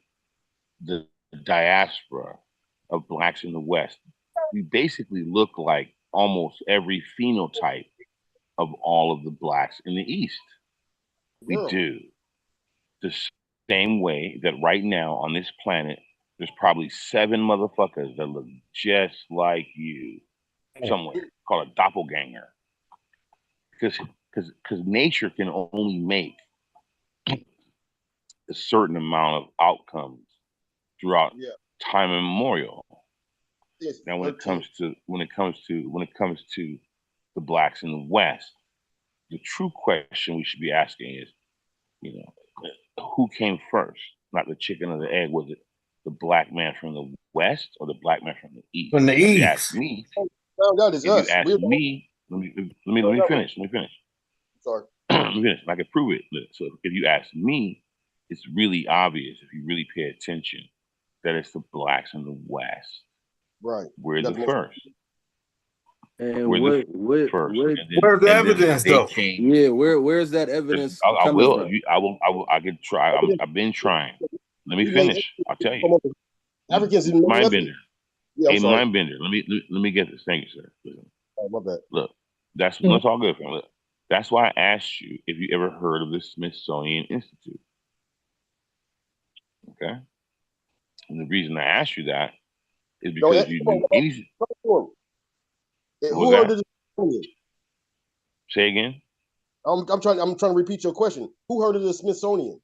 the diaspora of blacks in the West, we basically look like almost every phenotype of all of the blacks in the East. We do. The same way that right now on this planet, there's probably 7 motherfuckers that look just like you somewhere, called a doppelganger. Because nature can only make a certain amount of outcomes throughout time immemorial. Now, when it comes to the blacks in the West, the true question we should be asking is, who came first? Not the chicken or the egg. Was it the black man from the West or the black man from the East? From the If you East. ask me, That is us. let me finish. Sorry. Let me finish. I can prove it. So if you ask me, it's really obvious if you really pay attention that it's the blacks in the West. Right. We're the first. And We're what first. Where's the evidence, though? Yeah, where's that evidence coming from? I can try. I've been trying. Let me finish. I'll tell you. Africans didn't Mind bender. Yeah, I'm Hey, sorry. mind bender. Let me get this. Thank you, sir. Listen. Oh, my bad. Look, that's all good, fam. Look, that's why I asked you if you ever heard of the Smithsonian Institute. Okay. And the reason I asked you that is because you knew anything. Who heard of the Smithsonian? Say again. I'm trying to repeat your question. Who heard of the Smithsonian?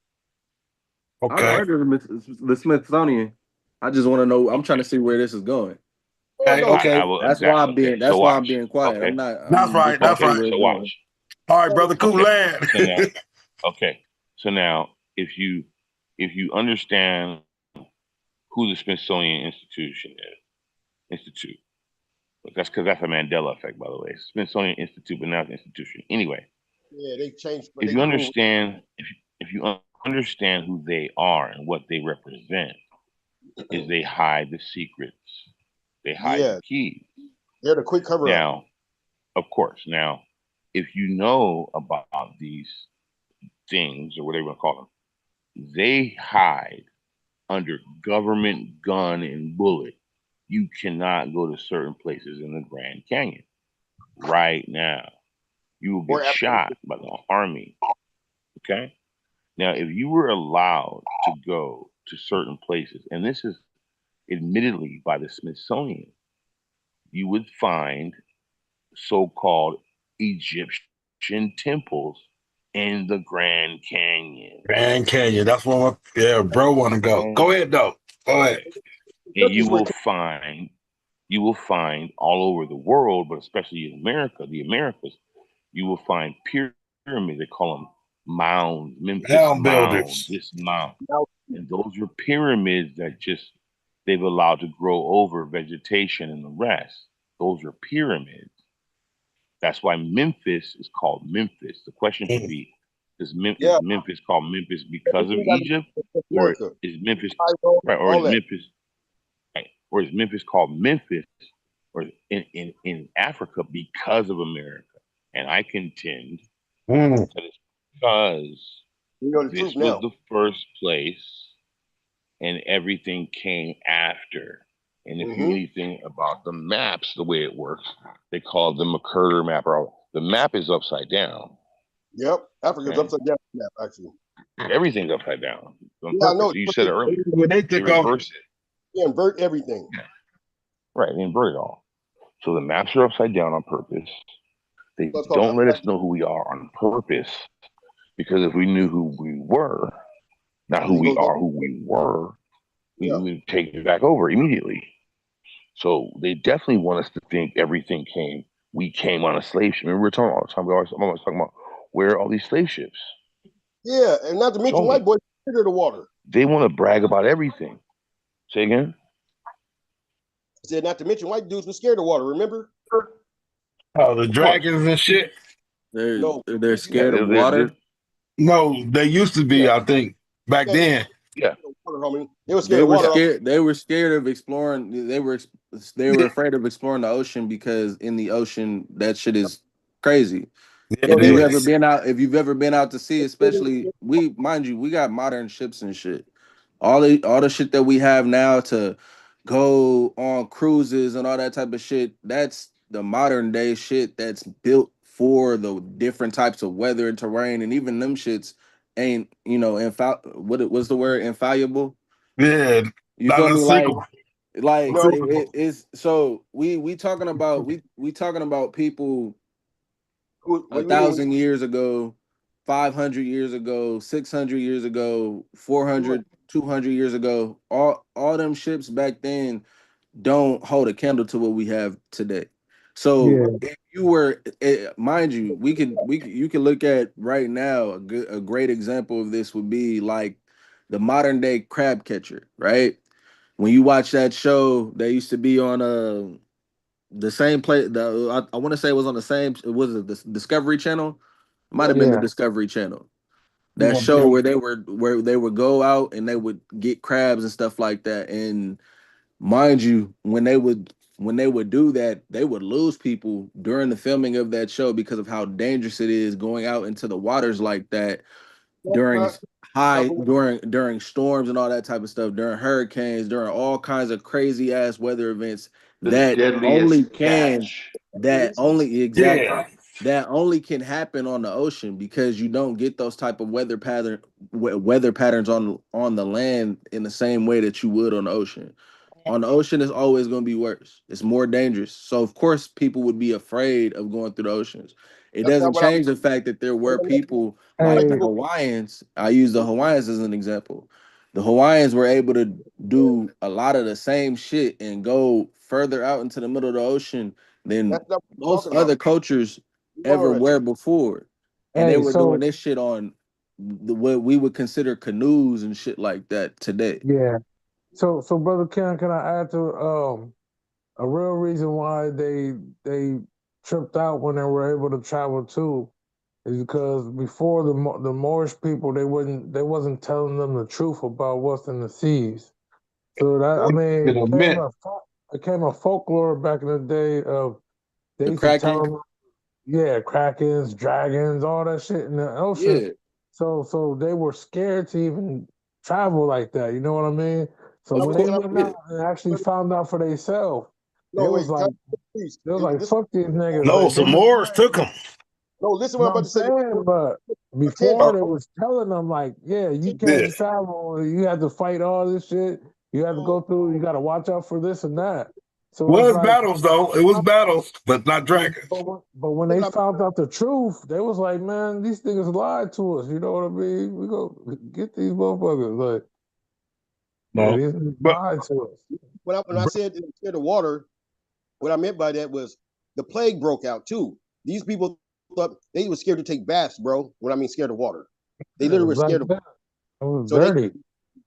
I've heard of the Smithsonian. I just want to know. I'm trying to see where this is going. Okay. That's why I'm being. That's why I'm being quiet. Okay. I'm not. That's right. That's right. So watch. All right, brother. Cool land. So now, So now, if you understand who the Smithsonian Institute, that's because that's a Mandela effect, by the way. Smithsonian Institute, but now it's institution. Anyway. Yeah, they changed. If you understand who they are and what they represent, is they hide the secrets, they hide the keys. They're the quick cover up. Now, of course, if you know about these things or whatever you want to call them, they hide under government gun and bullet. You cannot go to certain places in the Grand Canyon right now. You will get shot by the army. Okay. Now, if you were allowed to go to certain places, and this is admittedly by the Smithsonian, you would find so-called Egyptian temples in the Grand Canyon. Grand Canyon. That's one. Bro, want to go. Go ahead, though. Go ahead. And you will find all over the world, but especially in America, the Americas, you will find pyramids. They call them mounds, Memphis Mound mound, builders. this mound. And those are pyramids that they've allowed to grow over vegetation and the rest. Those are pyramids. That's why Memphis is called Memphis. The question should be, is Memphis called Memphis because of Egypt? Or is Memphis or is Memphis called Memphis or in Africa because of America? And I contend that it's because We know the This truth was now. the first place, and everything came after. And if you Mm-hmm. know anything about the maps, the way it works, they call them a Curter map, or the map is upside down. Yep. Africa's Okay? upside down map, actually. Everything's upside down on Yeah, I purpose. know. You said it earlier. When they They took off, reverse it. They invert everything. Yeah. Right, they invert it all. So the maps are upside down on purpose. They That's called don't let us know who we are on purpose, because if we knew who we were, not who he we goes, are, who we were, we yeah. would take it back over immediately. So they definitely want us to think everything we came on a slave ship. Remember, we were talking all the time. I'm always talking about where are all these slave ships? Yeah, and not to mention Show white me. boys scared of the water. They want to brag about everything. Say again? I said, not to mention white dudes were scared of water, remember? oh, the Of course. dragons and shit. No. They're Yeah, scared of water. No, they used to be. yeah, I think back Yeah, then. yeah, water, homie. They were scared They of were water. yeah. scared. They were scared of exploring. They were afraid of exploring the ocean because in the ocean that shit is crazy. Yeah, No, it If they you've were ever is. been out, if you've ever been out to sea, especially mind you, we got modern ships and shit. All the shit that we have now to go on cruises and all that type of shit, that's the modern day shit that's built for the different types of weather and terrain, and even them shits ain't what's the word, infallible. Yeah, You not feel me? unsinkable. Like no. it's so we talking about we talking about people a What we mean? thousand years ago, 500 years ago, 600 years ago, 400, 200 years ago. All them ships back then don't hold a candle to what we have today. So Yeah. if you were, mind you, you can look at right now a great example of this would be like the modern day crab catcher, right? When you watch that show, they used to be on the same play. I want to say it was on the same. Was it the Discovery Channel? It might have been the Yeah. Discovery Channel. That Yeah. show where they would go out and they would get crabs and stuff like that. And mind you, when they would do that, they would lose people during the filming of that show because of how dangerous it is going out into the waters like that during during storms and all that type of stuff, during hurricanes, during all kinds of crazy ass weather events The that only deadliest can catch. that only exactly Yeah. that only can happen on the ocean because you don't get those type of weather patterns on the land in the same way that you would on the ocean. On the ocean, it's always going to be worse. It's more dangerous. So of course, people would be afraid of going through the oceans. It That's not doesn't what I change the fact that there were people like white the Hey, people. Hawaiians. I use the Hawaiians as an example. The Hawaiians were able to do a lot of the same shit and go further out into the middle of the ocean than That's not what we're most talking about. other cultures You are ever right. were before. And they hey, were doing so this shit on what we would consider canoes and shit like that today. yeah. So brother Ken, can I add to a real reason why they tripped out when they were able to travel too is because before the Moorish people they wasn't telling them the truth about what's in the seas. So that I mean In a minute. it came a folklore back in the day of they The used to tell Kraken, them, yeah, krakens, dragons, all that shit in the ocean. yeah. So they were scared to even travel like that. You know what I mean? So Of when they course. went Yeah. out and actually found out for themselves, they No, was wait. like, Please. they was like, Listen, fuck these niggas. No, Like they some just, Moors took them. no, listen what I'm no, about I'm to say. saying, but Ken, before they was telling them like, yeah, you Yeah. can't travel. You have to fight all this shit. You have to go through. You got to watch out for this and that. So it's Was like, battles though. It was battles, but not dragons. but when they found out the truth, they was like, man, these niggas lied to us. You know what I mean? We go get these motherfuckers. Like, yeah, No. these niggas But lied to us. when I said scared of water, what I meant by that was the plague broke out too. These people thought they were scared to take baths, bro. When I mean scared of water, they Yeah, literally were back scared of. then, it was So they dirty.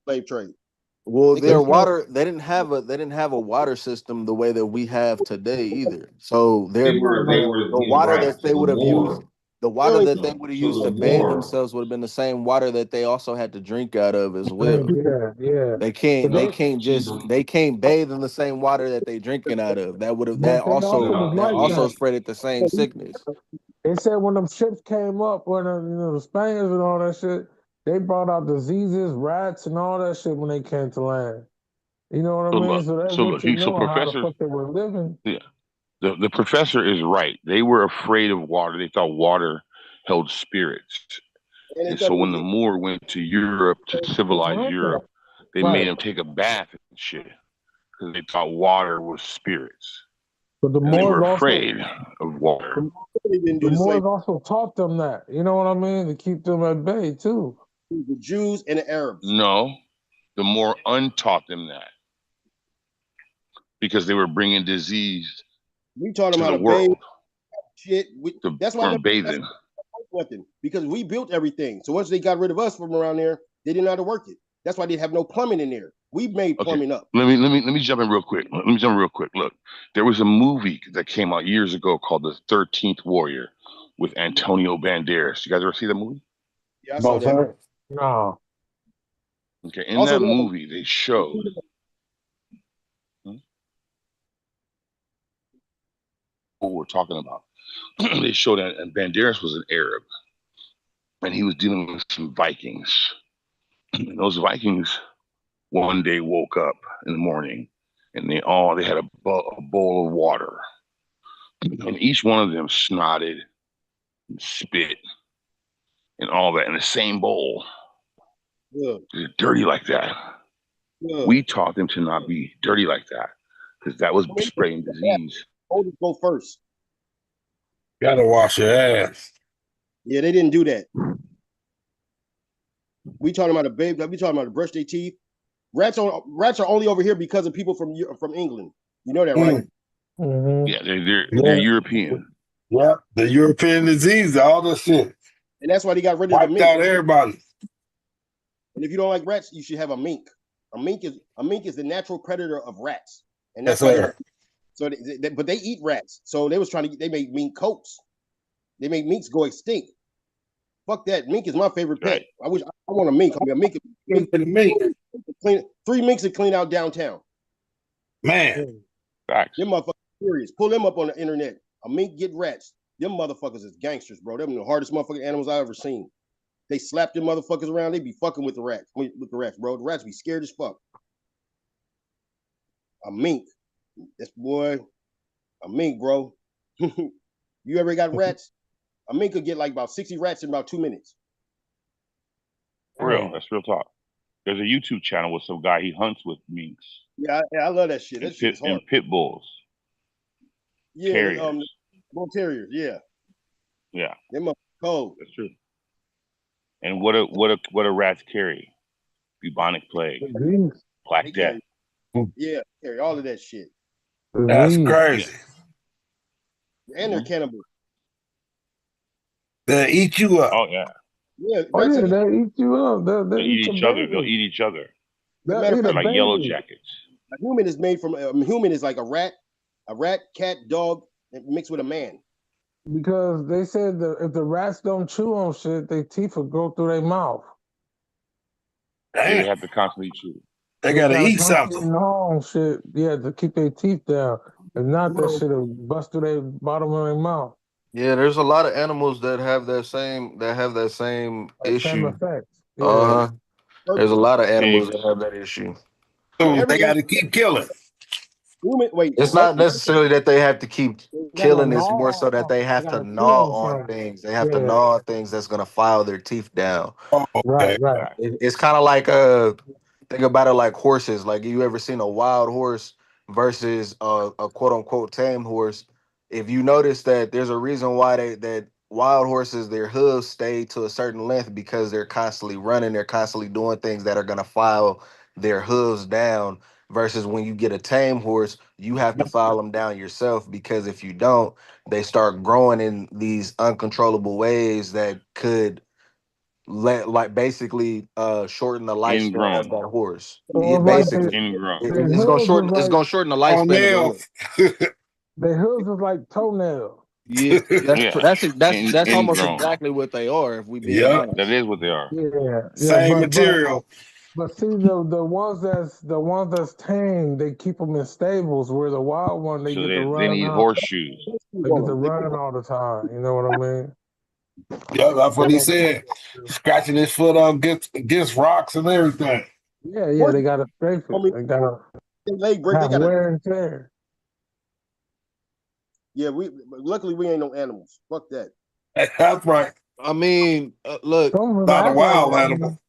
slave trade. Well, They They their couldn't. said, water they didn't have a water system the way that we have today either. So They their were the, they were the he's water right. that So they the would have used war. the They water only that they would have used So to the bathe war. themselves would have been the same water that they also had to drink out of as well. yeah, yeah. They can't But they they, can't See just they can't bathe in the same water that they drinking out of. That would have but they also was that like also that. spread the same sickness. They said when them ships came up, when the Spaniards and all that shit, they brought out diseases, rats, and all that shit when they came to land. You know what I mean? So that let you So know how the professor, fuck they were living. yeah, the professor is right. They were afraid of water. They thought water held spirits. And they And thought so it was when the Moor went to Europe to civilize Europe, they made Right. him take a bath and shit because they thought water was spirits. But the And they were Moors also afraid of water. they didn't the do the same. Moors also taught them that. You know what I mean? To keep them at bay too. The Jews and the Arabs. No, the Moor untaught them that because they were bringing disease We taught them to how the to bathe. world Shit. That's why from that's bathing. nothing because we built everything. So once they got rid of us from around there, they didn't know how to work it. That's why they have no plumbing in there. We made plumbing up. Let me jump in real quick. Let me jump in real quick. Look, there was a movie that came out years ago called The 13th Warrior with Antonio Banderas. You guys ever see that movie? Yeah, I saw that. No. Okay, in Also, that movie they showed what we're talking about. They showed that Banderas was an Arab, and he was dealing with some Vikings. And those Vikings one day woke up in the morning, and they had a bowl of water, and each one of them snotted and spit and all that in the same bowl. Yeah. They're dirty like that. Yeah. We taught them to not be dirty like that because that was spreading disease. Oldest go first. Gotta wash your ass. Yeah, they didn't do that. We taught them how to bathe. We taught them how to brush their teeth. Rats are only over here because of people from England. You know that, right? Mm-hmm. Yeah, they're European. Yeah, the European disease, all this shit. And that's why they got rid of the Wiped mink. out everybody. And if you don't like rats, you should have a mink. A mink is the natural predator of rats, and that's Yes, why. But they eat rats. So they was trying to. They made mink coats. They made minks go extinct. Fuck that. Mink is my favorite pet. I want a mink. I mean, a mink. Clean 3 minks to clean out downtown. Man. Facts. Them motherfuckers serious. Pull them up on the internet. A mink get rats. Them motherfuckers is gangsters, bro. Them the hardest motherfucking animals I ever seen. They slap them motherfuckers around. They be fucking with the rats. With the rats, bro. The rats be scared as fuck. A mink. This boy. A mink, bro. You ever got rats? A mink could get like about 60 rats in about 2 minutes. For real. That's real talk. There's a YouTube channel with some guy, he hunts with minks. Yeah, I love that shit. That shit is hard. And pit bulls. Yeah, terriers. Bull terriers, yeah. Yeah. They must be cold. That's true. And what do rats carry? Bubonic plague, Black Death. Yeah, carry all of that shit. That's crazy. And they're cannibals. They'll eat you up. Oh yeah. Yeah, they'll eat you up. They'll eat each other. They'll eat each other. Matter of fact, like yellow jackets. A human is made from a human is like a rat, cat, dog, mixed with a man. Because they said that if the rats don't chew on shit, their teeth will go through their mouth. They have to constantly chew. They gotta eat something. No shit. Yeah, to keep their teeth down. If not, that shit will bust through their bottom of their mouth. Yeah, there's a lot of animals that have that same issue. Same effect. Yeah. Uh huh. There's a lot of animals that have that issue. So they got to keep killing. It's not necessarily that they have to keep killing. It's more so that they have to gotta gnaw chew on on things. They have to Yeah. gnaw on things that's gonna file their teeth down. Right. It's kind of like think about it like horses. Like you ever seen a wild horse versus a quote unquote tame horse? If you notice that there's a reason why that wild horses, their hooves stay to a certain length because they're constantly running, they're constantly doing things that are gonna file their hooves down. Versus when you get a tame horse, you have to file them down yourself because if you don't, they start growing in these uncontrollable ways that could basically shorten the lifespan of that horse. So Basically, ingrown. it's gonna shorten the lifespan of the horse. Their hooves is like toenails. Yeah, that's almost ingrown. exactly what they are. If we being honest, that is what they are. Yeah, Same material. But see, the ones that's tame, they keep them in stables. Where the wild one, they So get to they run need out. horseshoes. They get to run all the time. You know what I mean? Yeah, that's what he said. Scratching his foot on against rocks and everything. Yeah, Of yeah, course, they gotta scrape I it. mean, They gotta they leg break. They have got to. wear and tear. Yeah, we luckily we ain't no animals. Fuck that. That's right. I mean, look, Some of them Not a act like wild animals. animal.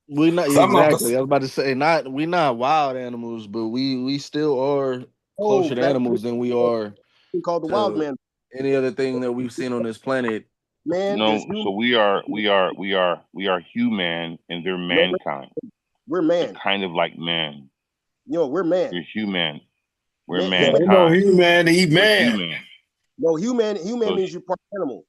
we not Some of exactly. us. I was about to say we not wild animals, but we still are closer Oh, to that's animals than we are called the wild to man. any other thing that we've seen on this planet. Man No, is human. so we are human, and they're No, mankind. we're They're man. kind of like man. Yo, we're man. We're human. We're Man, Yeah, human. ain't no mankind. human, he We're man. human. No, human So means you're part animal.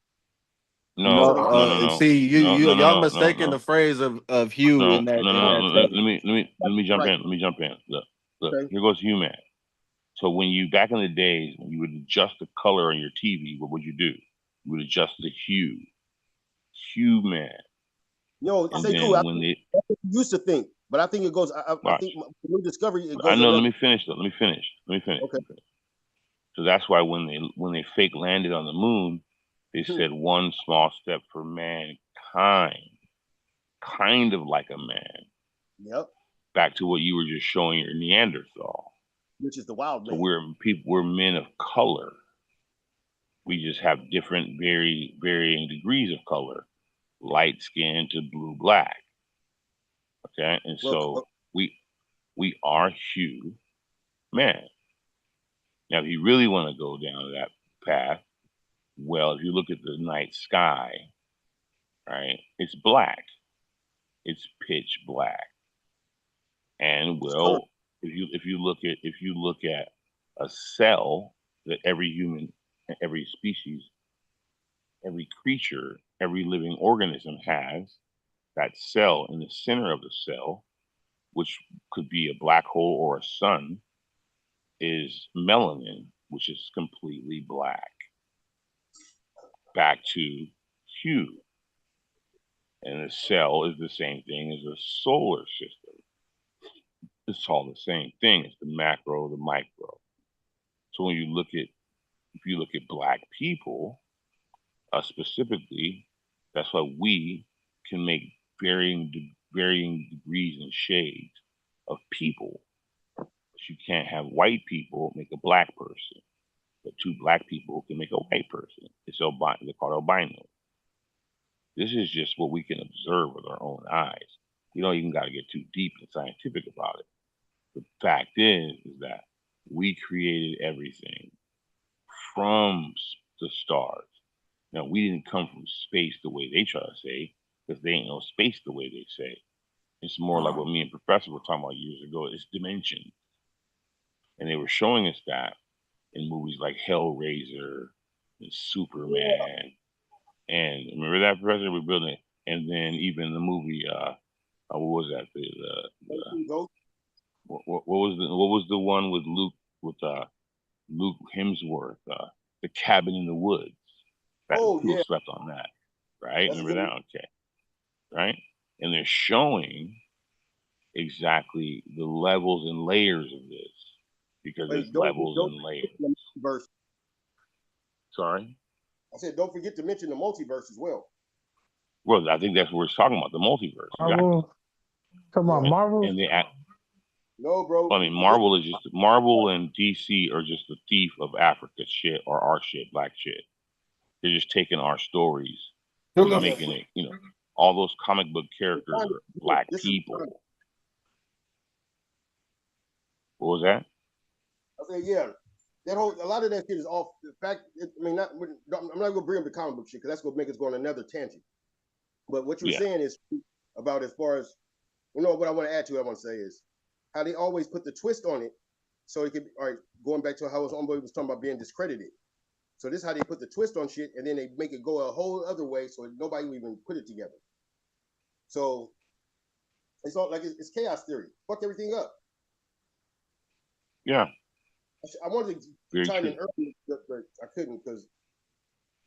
No, So no, the no, no, no, see, no, no, no, y'all no, no, mistaken no, the phrase of hue no, in no, that no. sense. Let me jump right. in. Let me jump in. Look. Okay. Here goes human. So when you back in the days when you would adjust the color on your TV, what would you do? You would adjust the hue. Human. Yo, And say cool. then when they That's what you used to think, but I think it goes. I watch. think the new discovery it I goes know. Let another. me finish though. Let me finish. Okay. So that's why when they fake landed on the moon, they said one small step for mankind, kind of like a man. Yep. Back to what you were just showing your Neanderthal. Which is the wild So man. we're men of color. We just have different, varying degrees of color, light skin to blue black. Okay, and so we are hue man. Now, if you really want to go down that path, well, if you look at the night sky, right, it's black. It's pitch black. And well, if you look at a cell that every human, every species, every creature, every living organism has, that cell in the center of the cell, which could be a black hole or a sun, is melanin, which is completely black. Back to hue. And a cell is the same thing as a solar system. It's all the same thing. It's the macro, the micro. So when you look at, if you look at black people, specifically, that's why we can make varying degrees and shades of people. But you can't have white people make a black person, but two black people can make a white person. It's albino. They're called albino. This is just what we can observe with our own eyes. You don't even got to get too deep and scientific about it. The fact is that we created everything from the stars. Now, we didn't come from space the way they try to say, because they ain't no space the way they say. It's more like what me and Professor were talking about years ago. It's dimension. And they were showing us that in movies like Hellraiser and Superman. And remember that, Professor? We're building it. And then even the movie, what was that? What was the one with Luke Hemsworth? The Cabin in the Woods. People slept on that, right? Remember that? Okay, right? And they're showing exactly the levels and layers of this because there's levels and layers. Sorry? I said, don't forget to mention the multiverse as well. Well, I think that's what we're talking about, the multiverse. Exactly. Talking about Marvel? And they act. No, bro. I mean, Marvel and DC are just the thief of Africa shit or our shit, black shit. They're just taking our stories and making it, all those comic book characters are black people. What was that? I said, yeah. A lot of that shit is off. The fact, I'm not gonna bring up the comic book shit because that's gonna make us go on another tangent. But what you're saying is about as far as what I want to add to it. I want to say is how they always put the twist on it, so it could. All right, going back to how his homeboy was talking about being discredited. So this is how they put the twist on shit, and then they make it go a whole other way, so nobody will even put it together. So it's all like it's chaos theory. Fuck everything up. Yeah. I wanted to chime in earlier, but I couldn't because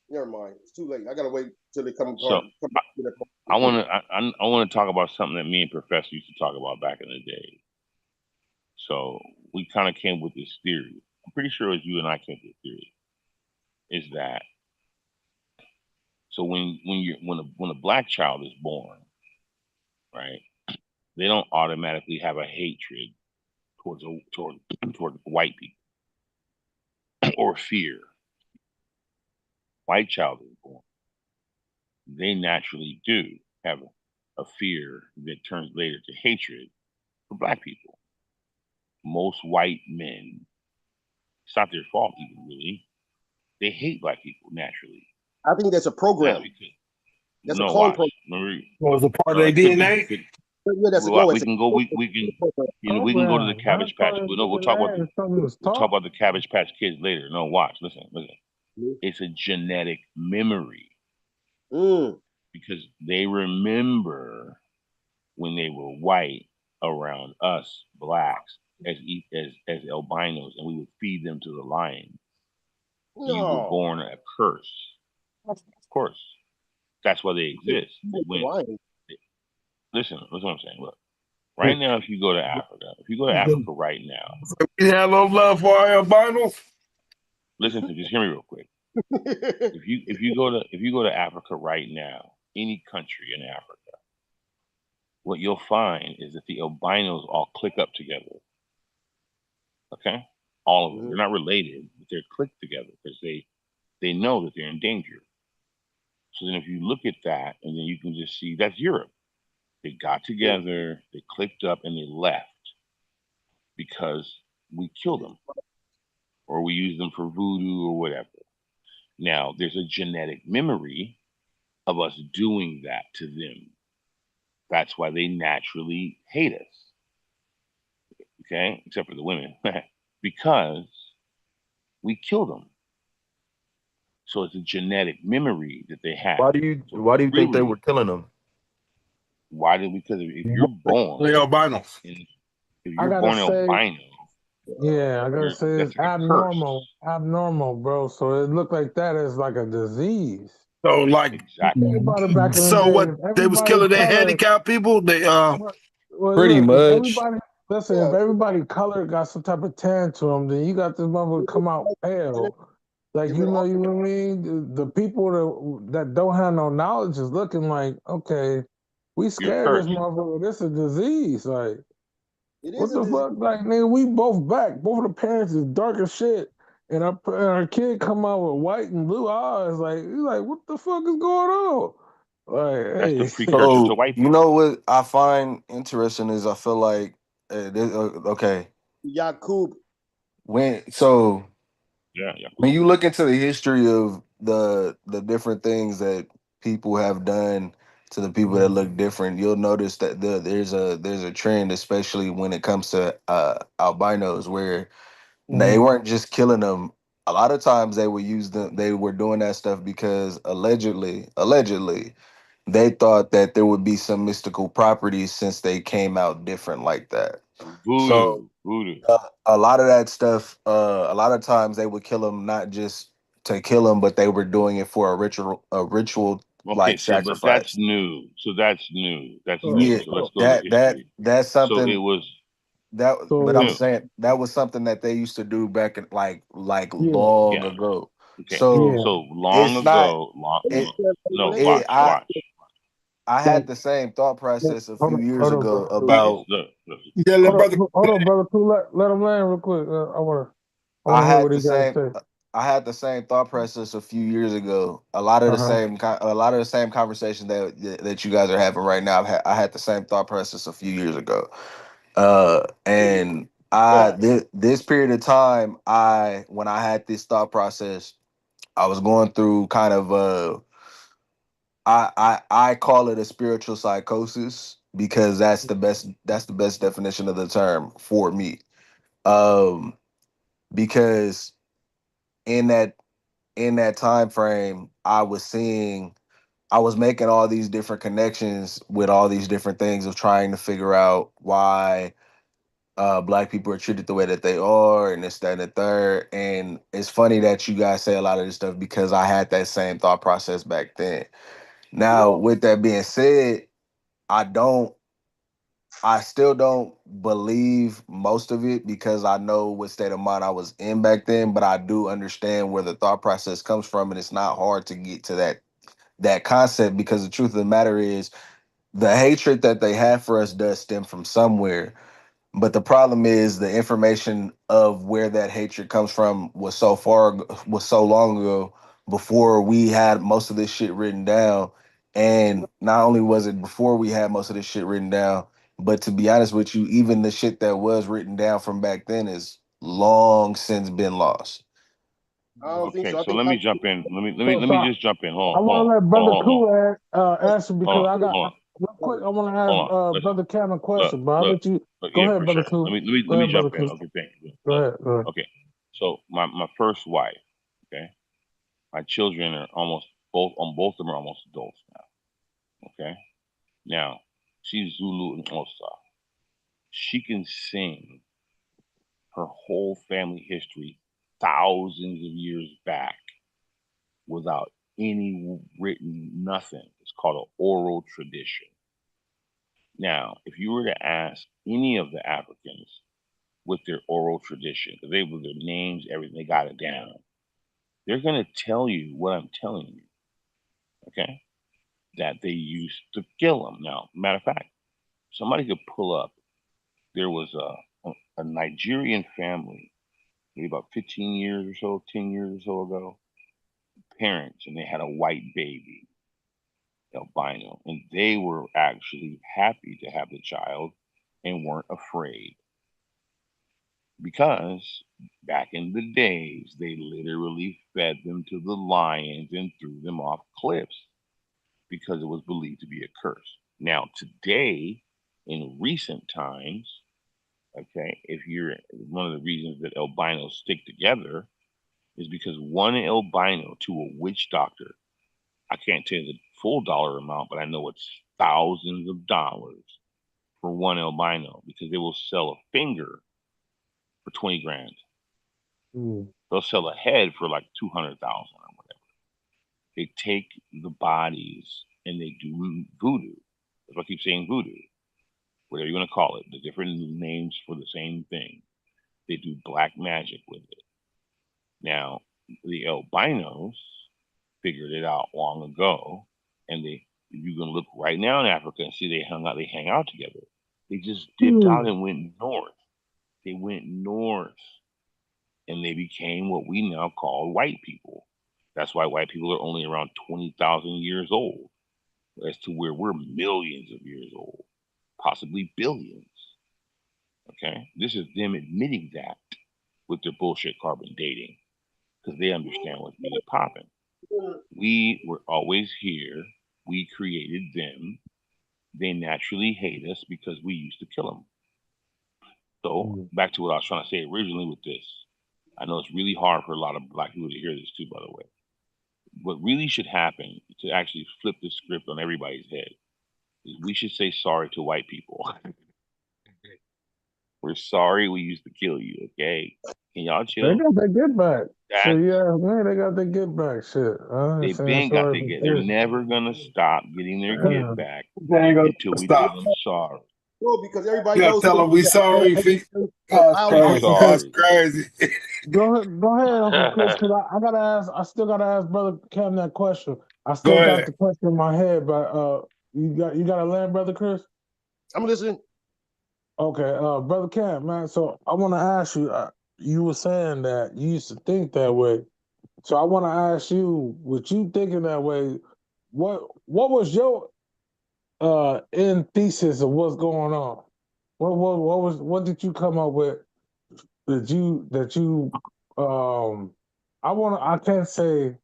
never mind. It's too late. I gotta wait till they come. So I want to talk about something that me and Professor used to talk about back in the day. So we kind of came with this theory. I'm pretty sure it was you and I came with this theory. Is that So when a black child is born, right, they don't automatically have a hatred toward white people or fear. White child is born, they naturally do have a fear that turns later to hatred for black people. Most white men, it's not their fault even really. They hate black people naturally. I think that's a program. That's a No, clone watch. program. Remember, Was a part no, of their that could be. DNA? Yeah, that's Well, no, we it's a can go. We can. We can go to the Program. Not Cabbage Patch. part of No, we'll talk about DNA. Something was we'll talk taught. about the Cabbage Patch Kids later. No, watch. Listen. It's a genetic memory because they remember when they were white around us blacks as albinos, and we would feed them to the lions. You were No. born a curse. Of course, that's why they exist. Listen, that's what I'm saying. Look, right now, if you go to Africa right now, We have no love for our albinos. listen to just hear me real quick. If you go to Africa right now, any country in Africa, what you'll find is that the albinos all click up together. Okay, all of them. They're not related, but they're clicked together because they know that they're in danger. So then, if you look at that, and then you can just see that's Europe. They got together, they clicked up, and they left because we killed them or we used them for voodoo or whatever. Now, there's a genetic memory of us doing that to them. That's why they naturally hate us. Okay, except for the women, because we killed them. So it's a genetic memory that they have. Why do you So why do you think they really, were killing them? why did? Because if you're born, They albinos. if I you're gotta born say, albino, yeah, I gotta say that's it's like a curse. abnormal, bro. So it looked like that as like a disease. So like, Exactly. Think about it back in the so day. what? If They was everybody killing their colored, handicapped people. They well, Pretty look, if much. everybody listen, if everybody colored got some type of tan to them, then you got this motherfucker come out pale. Like you know what I mean? The people that don't have no knowledge is looking like, okay, we You're scared of this cursed. motherfucker. This is a disease. Like, It what is a the disease. fuck? Like, nigga, we both black. Both of the parents is dark as shit. And our kid come out with white and blue eyes. Like, you like, what the fuck is going on? Like, That's the hey. precursor to So white you people. know what I find interesting is I feel like okay, Yakub. so Yeah. when you look into the history of the different things that people have done to the people that look different, you'll notice that there's a trend, especially when it comes to albinos, where they weren't just killing them. A lot of times they would use them. They were doing that stuff because allegedly, they thought that there would be some mystical properties since they came out different like that. So Voodoo. a lot of that stuff, a lot of times they would kill them not just to kill them, but they were doing it for a ritual Okay, like so but that's sacrifice. new. So that's new. That's new. Yeah, So let's go to that history. that's So it something was that. But I'm So, new. saying that was something that they used to do back in like yeah, long Yeah. ago. Okay. So yeah. So long it's not ago, it. no, It watch. I Like, had the same thought process a few years hold on, ago Okay, about look. yeah, little brother. hold on, brother. Let him land real quick. I I wanna hear what had he the got to same say. I had the same thought process a few years ago. Uh-huh. A lot of the same conversation that you guys are having right now. I had the same thought process a few years ago. And this period of time, I when I had this thought process, I was going through kind of I call it a spiritual psychosis because that's the best definition of the term for me. Um, because in that time frame, I was making all these different connections with all these different things of trying to figure out why black people are treated the way that they are and this, that, and the third. And it's funny that you guys say a lot of this stuff because I had that same thought process back then. Now, with that being said, I don't I still don't believe most of it because I know what state of mind I was in back then, but I do understand where the thought process comes from, and it's not hard to get to that concept, because the truth of the matter is the hatred that they have for us does stem from somewhere. But the problem is the information of where that hatred comes from was so long ago, before we had most of this shit written down. And not only was it before we had most of this shit written down, but to be honest with you, even the shit that was written down from back then is long since been lost. I don't think Okay, so. I so think let me jump in. So, Let so me just jump in. I want to let Brother Cool answer Hold because on, I got hold on, real quick. I want to hold ask on. Listen, Brother Cam a look, question, but I'll look, let you look. go Yeah, ahead, for Brother sure. Cool. Go Let me ahead, jump Brother in. Cool. Okay, thank you. Go Look, ahead. Go ahead. okay. So my first wife. Okay, my children are almost both of them are almost adults now. Okay, now she's Zulu and Xhosa. She can sing her whole family history thousands of years back without any written nothing. It's called an oral tradition. Now, if you were to ask any of the Africans with their oral tradition, because they with their names, everything, they got it down, they're going to tell you what I'm telling you, okay? That they used to kill them. Now, matter of fact, somebody could pull up, there was a Nigerian family, maybe about 15 years or so, 10 years or so ago, parents, and they had a white baby, albino, and they were actually happy to have the child and weren't afraid, because back in the days they literally fed them to the lions and threw them off cliffs because it was believed to be a curse. Now today, in recent times, okay, if you're one of the reasons that albinos stick together is because one albino to a witch doctor, I can't tell you the full dollar amount, but I know it's thousands of dollars for one albino, because they will sell a finger for 20 grand. They'll sell a head for like 200,000 or whatever. They take the bodies and they do voodoo. That's why I keep saying voodoo. Whatever you want to call it, the different names for the same thing. They do black magic with it. Now, the albinos figured it out long ago, and you can look right now in Africa and see they hang out together. They just dipped out and went north. They went north, and they became what we now call white people. That's why white people are only around 20,000 years old, as to where we're millions of years old, possibly billions. Okay, this is them admitting that with their bullshit carbon dating, because they understand what's really popping. We were always here. We created them. They naturally hate us because we used to kill them. So back to what I was trying to say originally with this. I know it's really hard for a lot of black people to hear this too, by the way. What really should happen to actually flip the script on everybody's head is we should say sorry to white people. We're sorry we used to kill you, okay? Can y'all They chill? got their get back. So That's yeah, man, they got their get back. Shit, I ain't they've saying been got sorry their for get. They're shit. never gonna stop getting their Yeah. get back They ain't gonna until we tell stop. them sorry. No, because You everybody gotta knows who tell they them we sorry. for That's thousands of crazy. Okay. That's Sorry. crazy. Go ahead, Uncle Chris, because I gotta ask. I still gotta ask Brother Cam that question. I Go still got ahead. the question in my head, but you got to land, Brother Chris. I'm listening. Okay, Brother Cam, man. So I want to ask you. You were saying that you used to think that way. So I want to ask you, with you thinking that way, what was your end thesis of what's going on? What did you come up with that you I can't say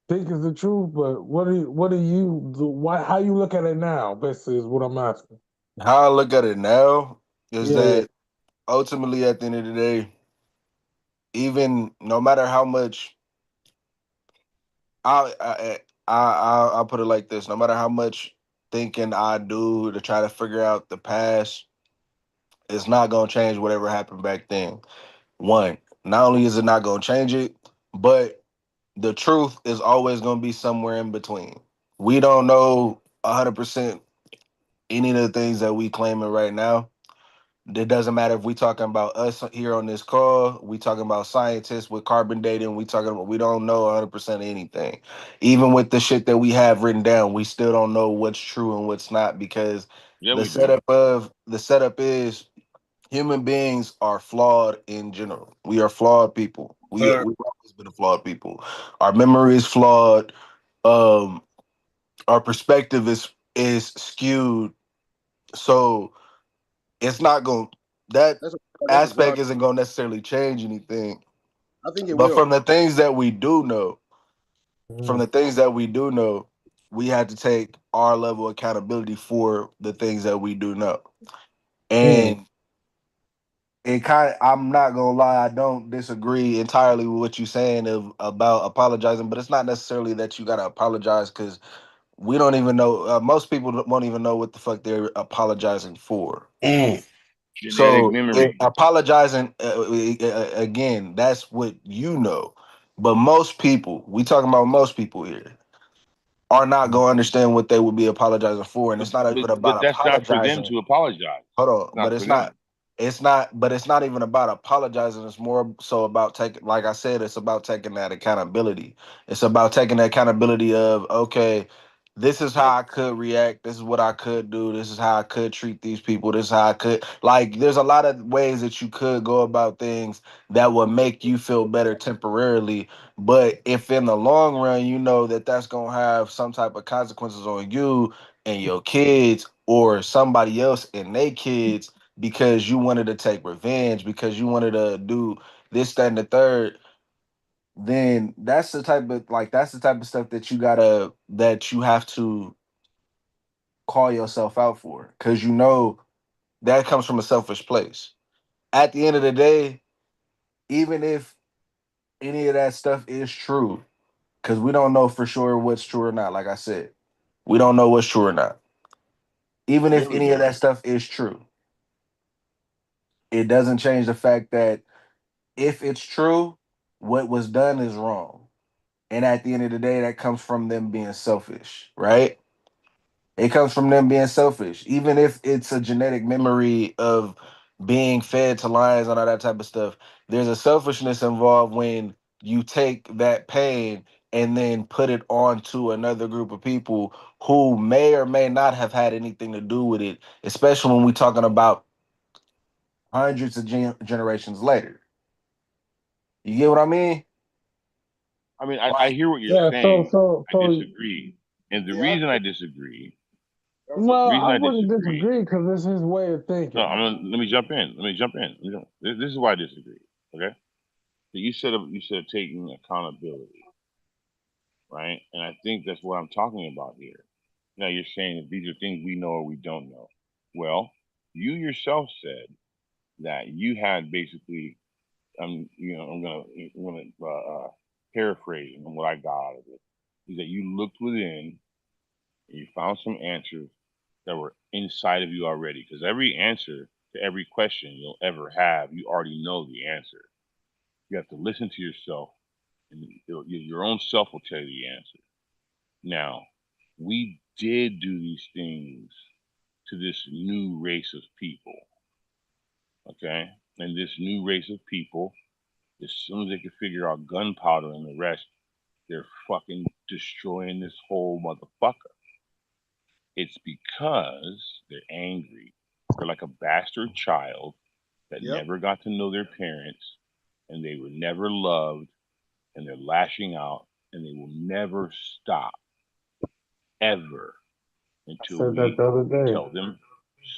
think is the truth, but what do you how you look at it now, basically is what I'm asking. How I look at it now is Yeah. that ultimately, at the end of the day, even no matter how much I'll put it like this: no matter how much thinking I do to try to figure out the past, it's not gonna change whatever happened back then. One, not only is it not gonna change it, but the truth is always gonna be somewhere in between. We don't know 100% any of the things that we claiming right now, It doesn't matter if we talking about us here on this call. We talking about scientists with carbon dating. We talking about we don't know 100% anything. Even with the shit that we have written down, we still don't know what's true and what's not because the setup is human beings are flawed in general. We are flawed people. We've always been a flawed people. Our memory is flawed. Um, our perspective is skewed. So it's not going that That's a broad. aspect isn't going to necessarily change anything. I think it But will. from the things that we do know, we had to take our level of accountability for the things that we do know. And it kind of, I'm not gonna lie, I don't disagree entirely with what you're saying about apologizing, but it's not necessarily that you gotta apologize because we don't even know. Most people won't even know what the fuck they're apologizing for. Genetic So memory. apologizing again, that's what you know. But most people, we talking about most people here, are not gonna understand what they would be apologizing for, and it's not even But about that's not for them apologizing. to apologize. Hold It's on, but not for them. it's not even about apologizing. It's more so about taking, like I said, it's about taking that accountability. It's about taking the accountability of, okay, this is how I could react. This is what I could do. This is how I could treat these people. This is how I could, like, there's a lot of ways that you could go about things that would make you feel better temporarily. But if in the long run, you know that that's going to have some type of consequences on you and your kids or somebody else and their kids, because you wanted to take revenge, because you wanted to do this, that, and the third, then that's the type of stuff that you have to call yourself out for. Cause you know that comes from a selfish place. At the end of the day, even if any of that stuff is true, because we don't know for sure what's true or not, like I said. We don't know what's true or not. Even Yeah, if we any of do. that stuff is true, it doesn't change the fact that if it's true, what was done is wrong. And at the end of the day, that comes from them being selfish, right? It comes from them being selfish. Even if it's a genetic memory of being fed to lions and all that type of stuff, there's a selfishness involved when you take that pain and then put it onto another group of people who may or may not have had anything to do with it, especially when we're talking about hundreds of generations later. You get what I mean? I mean, I hear what you're Yeah. saying. I So. disagree. And the Yeah, reason I disagree, Well, the reason I I wouldn't disagree, disagree because it's his way of no, thinking. let me jump in. Let me jump in. This is why I disagree. Okay. So you said taking accountability, right? And I think that's what I'm talking about here. Now you're saying that these are things we know or we don't know. Well, you yourself said that you had basically, I'm gonna paraphrase on what I got out of it, is that you looked within and you found some answers that were inside of you already. Because every answer to every question you'll ever have, you already know the answer. You have to listen to yourself, and your own self will tell you the answer. Now, we did do these things to this new race of people, okay? And this new race of people, as soon as they can figure out gunpowder and the rest, they're fucking destroying this whole motherfucker. It's because they're angry. They're like a bastard child that yep. never got to know their parents and they were never loved and they're lashing out and they will never stop ever I until said that we the other day. tell them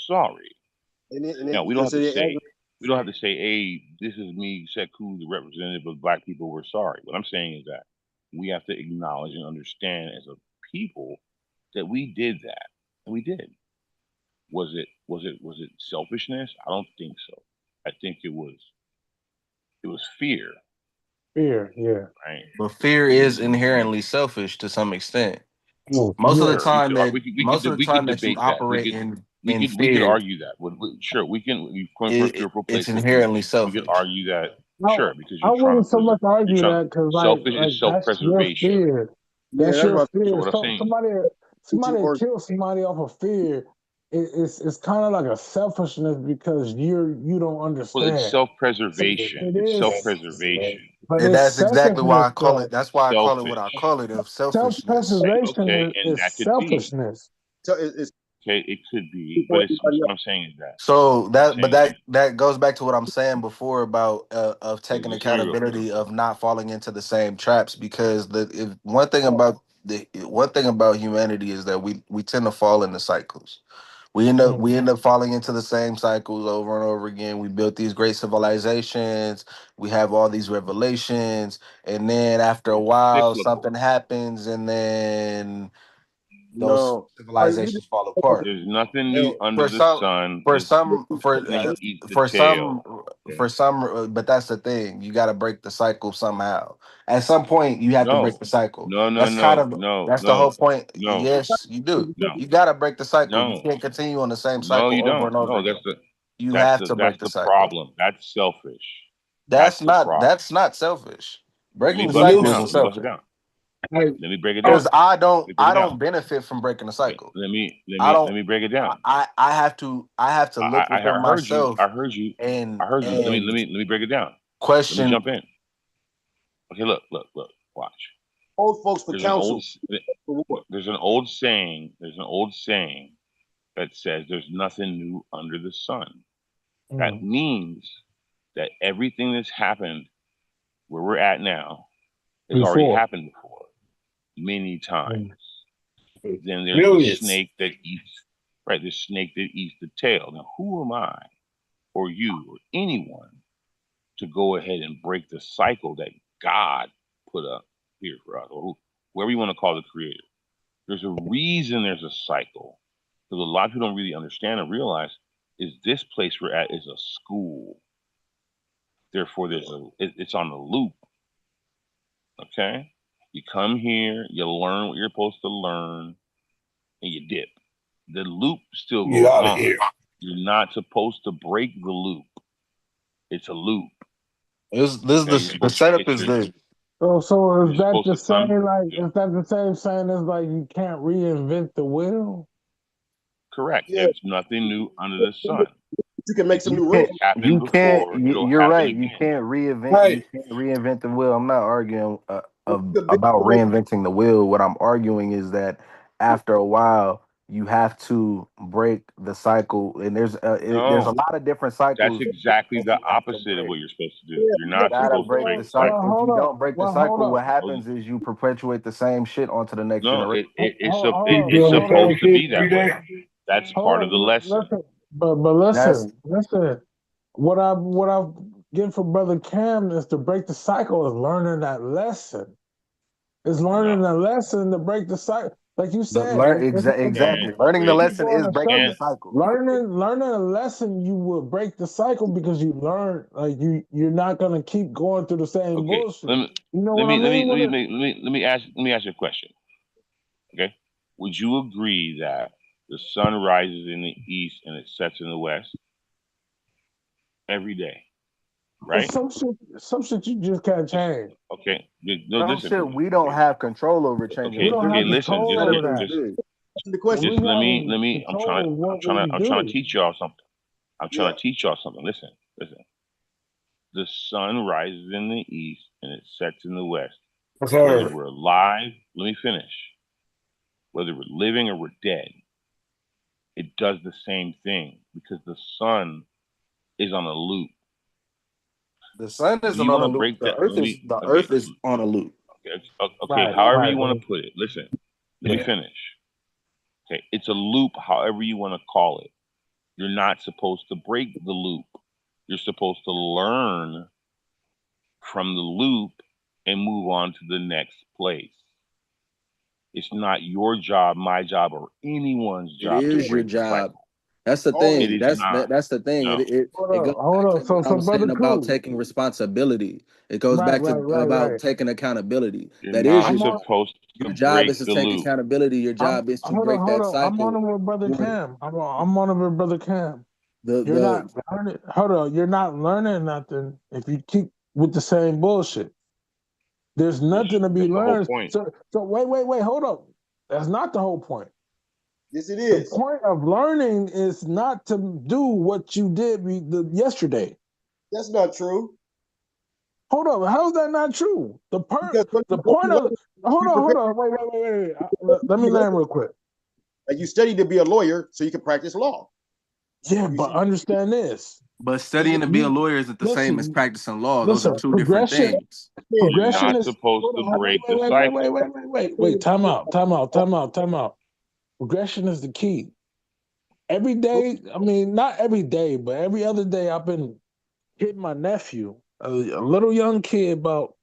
sorry. Now we don't have to say hey, this is me, Sekou, the representative of black people, we're sorry. What I'm saying is that we have to acknowledge and understand as a people that we did that. And we did. Was it selfishness? I don't think so. I think it was fear, Fear, yeah. right? But fear is inherently selfish to some extent. Oh, Most of the yeah. Sure, time that we could that you debate that. operate We in could we could fear, argue that. Sure, we can. We come from a spiritual it's place. We inherently we could selfish. argue that. No, Sure, because I you're trying to wouldn't so preserve. much You're argue trying. that because Selfish is that's your self-preservation. fear. Yeah, That's that's your what So fear. what I'm So saying. somebody or kill somebody off of fear. it's kind of like a selfishness because you don't Well, it's understand. self-preservation. It It's is, self-preservation. but And it's that's exactly why selfishness I call it. though. That's why I call it what I Selfish. call it of selfishness. Self-preservation Okay, and is that could be. selfishness. So it's Okay, it could be, but before it's anybody what else. I'm saying is that. So What I'm that, but saying is, that goes back to what I'm saying before about of taking listen to me real quick. accountability of not falling into the same traps because one thing about humanity is that we tend to fall into cycles. We end up falling into the same cycles over and over again. We built these great civilizations. We have all these revelations, and then after a while, Cyclical. something happens, and then those No. Are you civilizations fall apart. There's nothing hey, new under For the some, sun. for This some, for snake eats the for some, tail. Okay. but that's the thing. You got to break the cycle somehow. At some point, you have to break No, the cycle. no, no, That's kind no, of no, that's the whole no, point. no, Yes, you do. no, You got to break the cycle. You no, can't continue on the same no. cycle You over don't. and over No, again. You have to break that's the the cycle. problem. That's selfish. That's the problem. That's not selfish. Let Breaking me the bust it cycle down. isn't Let me bust it selfish down. Hey, Let me break it because down. Let me break I it down. don't benefit from breaking the Okay. cycle. I Let don't. me break it down. I have to look I within heard you. myself I heard you. and I heard you. and Let me break it down. Let me question. jump in. Okay. Look. Watch. old folks for There's an old counsel? For what? there's an old saying. There's an old saying that says there's nothing new under the sun. That means that everything that's happened where we're at now has already before. happened before many times. Then there's the Millions. snake that eats, right? The snake that eats the tail. Now, who am I or you or anyone to go ahead and break the cycle that God put up here for us, or whoever you want to call the creator? There's a reason there's a cycle. Because a lot of people don't really understand and realize is this place we're at is a school. Therefore, it's on a loop. Okay? You come here, you learn what you're supposed to learn, and you dip. The loop still Get goes out of on. here. You're not supposed to break the loop. It's a loop. This Okay, you're the supposed to setup get is your. this. So is You're that supposed the to come. same like is that the same saying as like you can't reinvent the wheel? Correct. Yeah, There's nothing new under the sun. you can make some new rules. It's happened before. It'll You're happen right. You again. can't reinvent. You Hey, can't reinvent the wheel. I'm not arguing You about can make reinventing the wheel. What I'm arguing is that after a while, you have to break the cycle, and there's a No, lot of different that's cycles exactly that the you have to opposite of break. what you're supposed to do. yeah, You're You not gotta supposed to break break the the cycle. cycle. If you Hold up. don't break the Well, hold cycle, up. what happens is you perpetuate the same shit onto the next No, generation. you it's Hold doing the up. supposed to 30 be every that way. day? That's Hold part of up. the lesson. Listen. But That's listen. What I get from Brother Cam is to break the cycle is learning that lesson. It's learning No, the lesson to break the cycle. Like you the said, learn you can't exactly. Learning the break. keep lesson going is in breaking the Can't. circles. cycle. Learning a lesson, you will break the cycle because you learn. Like you're not gonna keep going through the same Okay, bullshit. You know what I mean? let me ask you a question. Okay, would you agree that the sun rises in the east and it sets in the west every day, It's right? some shit you just can't change. Okay, no, Some listen to shit me. we don't have control over changing. We Okay, It's don't just okay, have the listen, control setup over is that. this. the question. We have control of what we I'm trying to do. teach y'all something. I'm trying Yeah. to teach y'all something. Listen. The sun rises in the east and it sets in the west. Yes, Whether sir. we're alive, let me finish. Whether we're living or we're dead, it does the same thing because the sun is on a loop. The sun Do isn't you on want a to loop. break that? Let me. The Okay. earth is on a loop. Okay. However you want Right. to put it. Listen. Let me Yeah. finish. Okay. It's a loop. However you want to call it. You're not supposed to break the loop. You're supposed to learn from the loop and move on to the next place. It's not your job, my job, or anyone's It job to is your break the job. cycle. That's the Only It thing. is not. That's the thing. No. It goes Hold back up. to what I So was saying brother about cool. taking responsibility. It goes Right, back right, to right, about right. taking accountability. You're That is not your I'm on job. supposed to Your job break is to the take loop. accountability. Your I'm job is to hold on, break hold that on. I'm on cycle. it with brother Cam. I'm on it with brother Cam. You're not The learning. Hold on. You're not learning nothing if you keep with the same bullshit. There's nothing to be That's the whole learned. point. So wait. Hold up. That's not the whole point. Yes, it The is. point of learning is not to do what you did yesterday. That's not true. Hold on, how's that not true? The Because when point you of learn, hold on, wait. Let me land real quick. Like you study to be a lawyer so you can practice law. Yeah, but understand this. But studying to be a lawyer isn't the same as Listen, practicing law. Those are listen. two different things. You're Progression not is. supposed Hold to on, break the cycle. wait. Time out. Progression is the key. Every day, I mean, not every day, but every other day, I've been hitting my nephew, a little young kid, about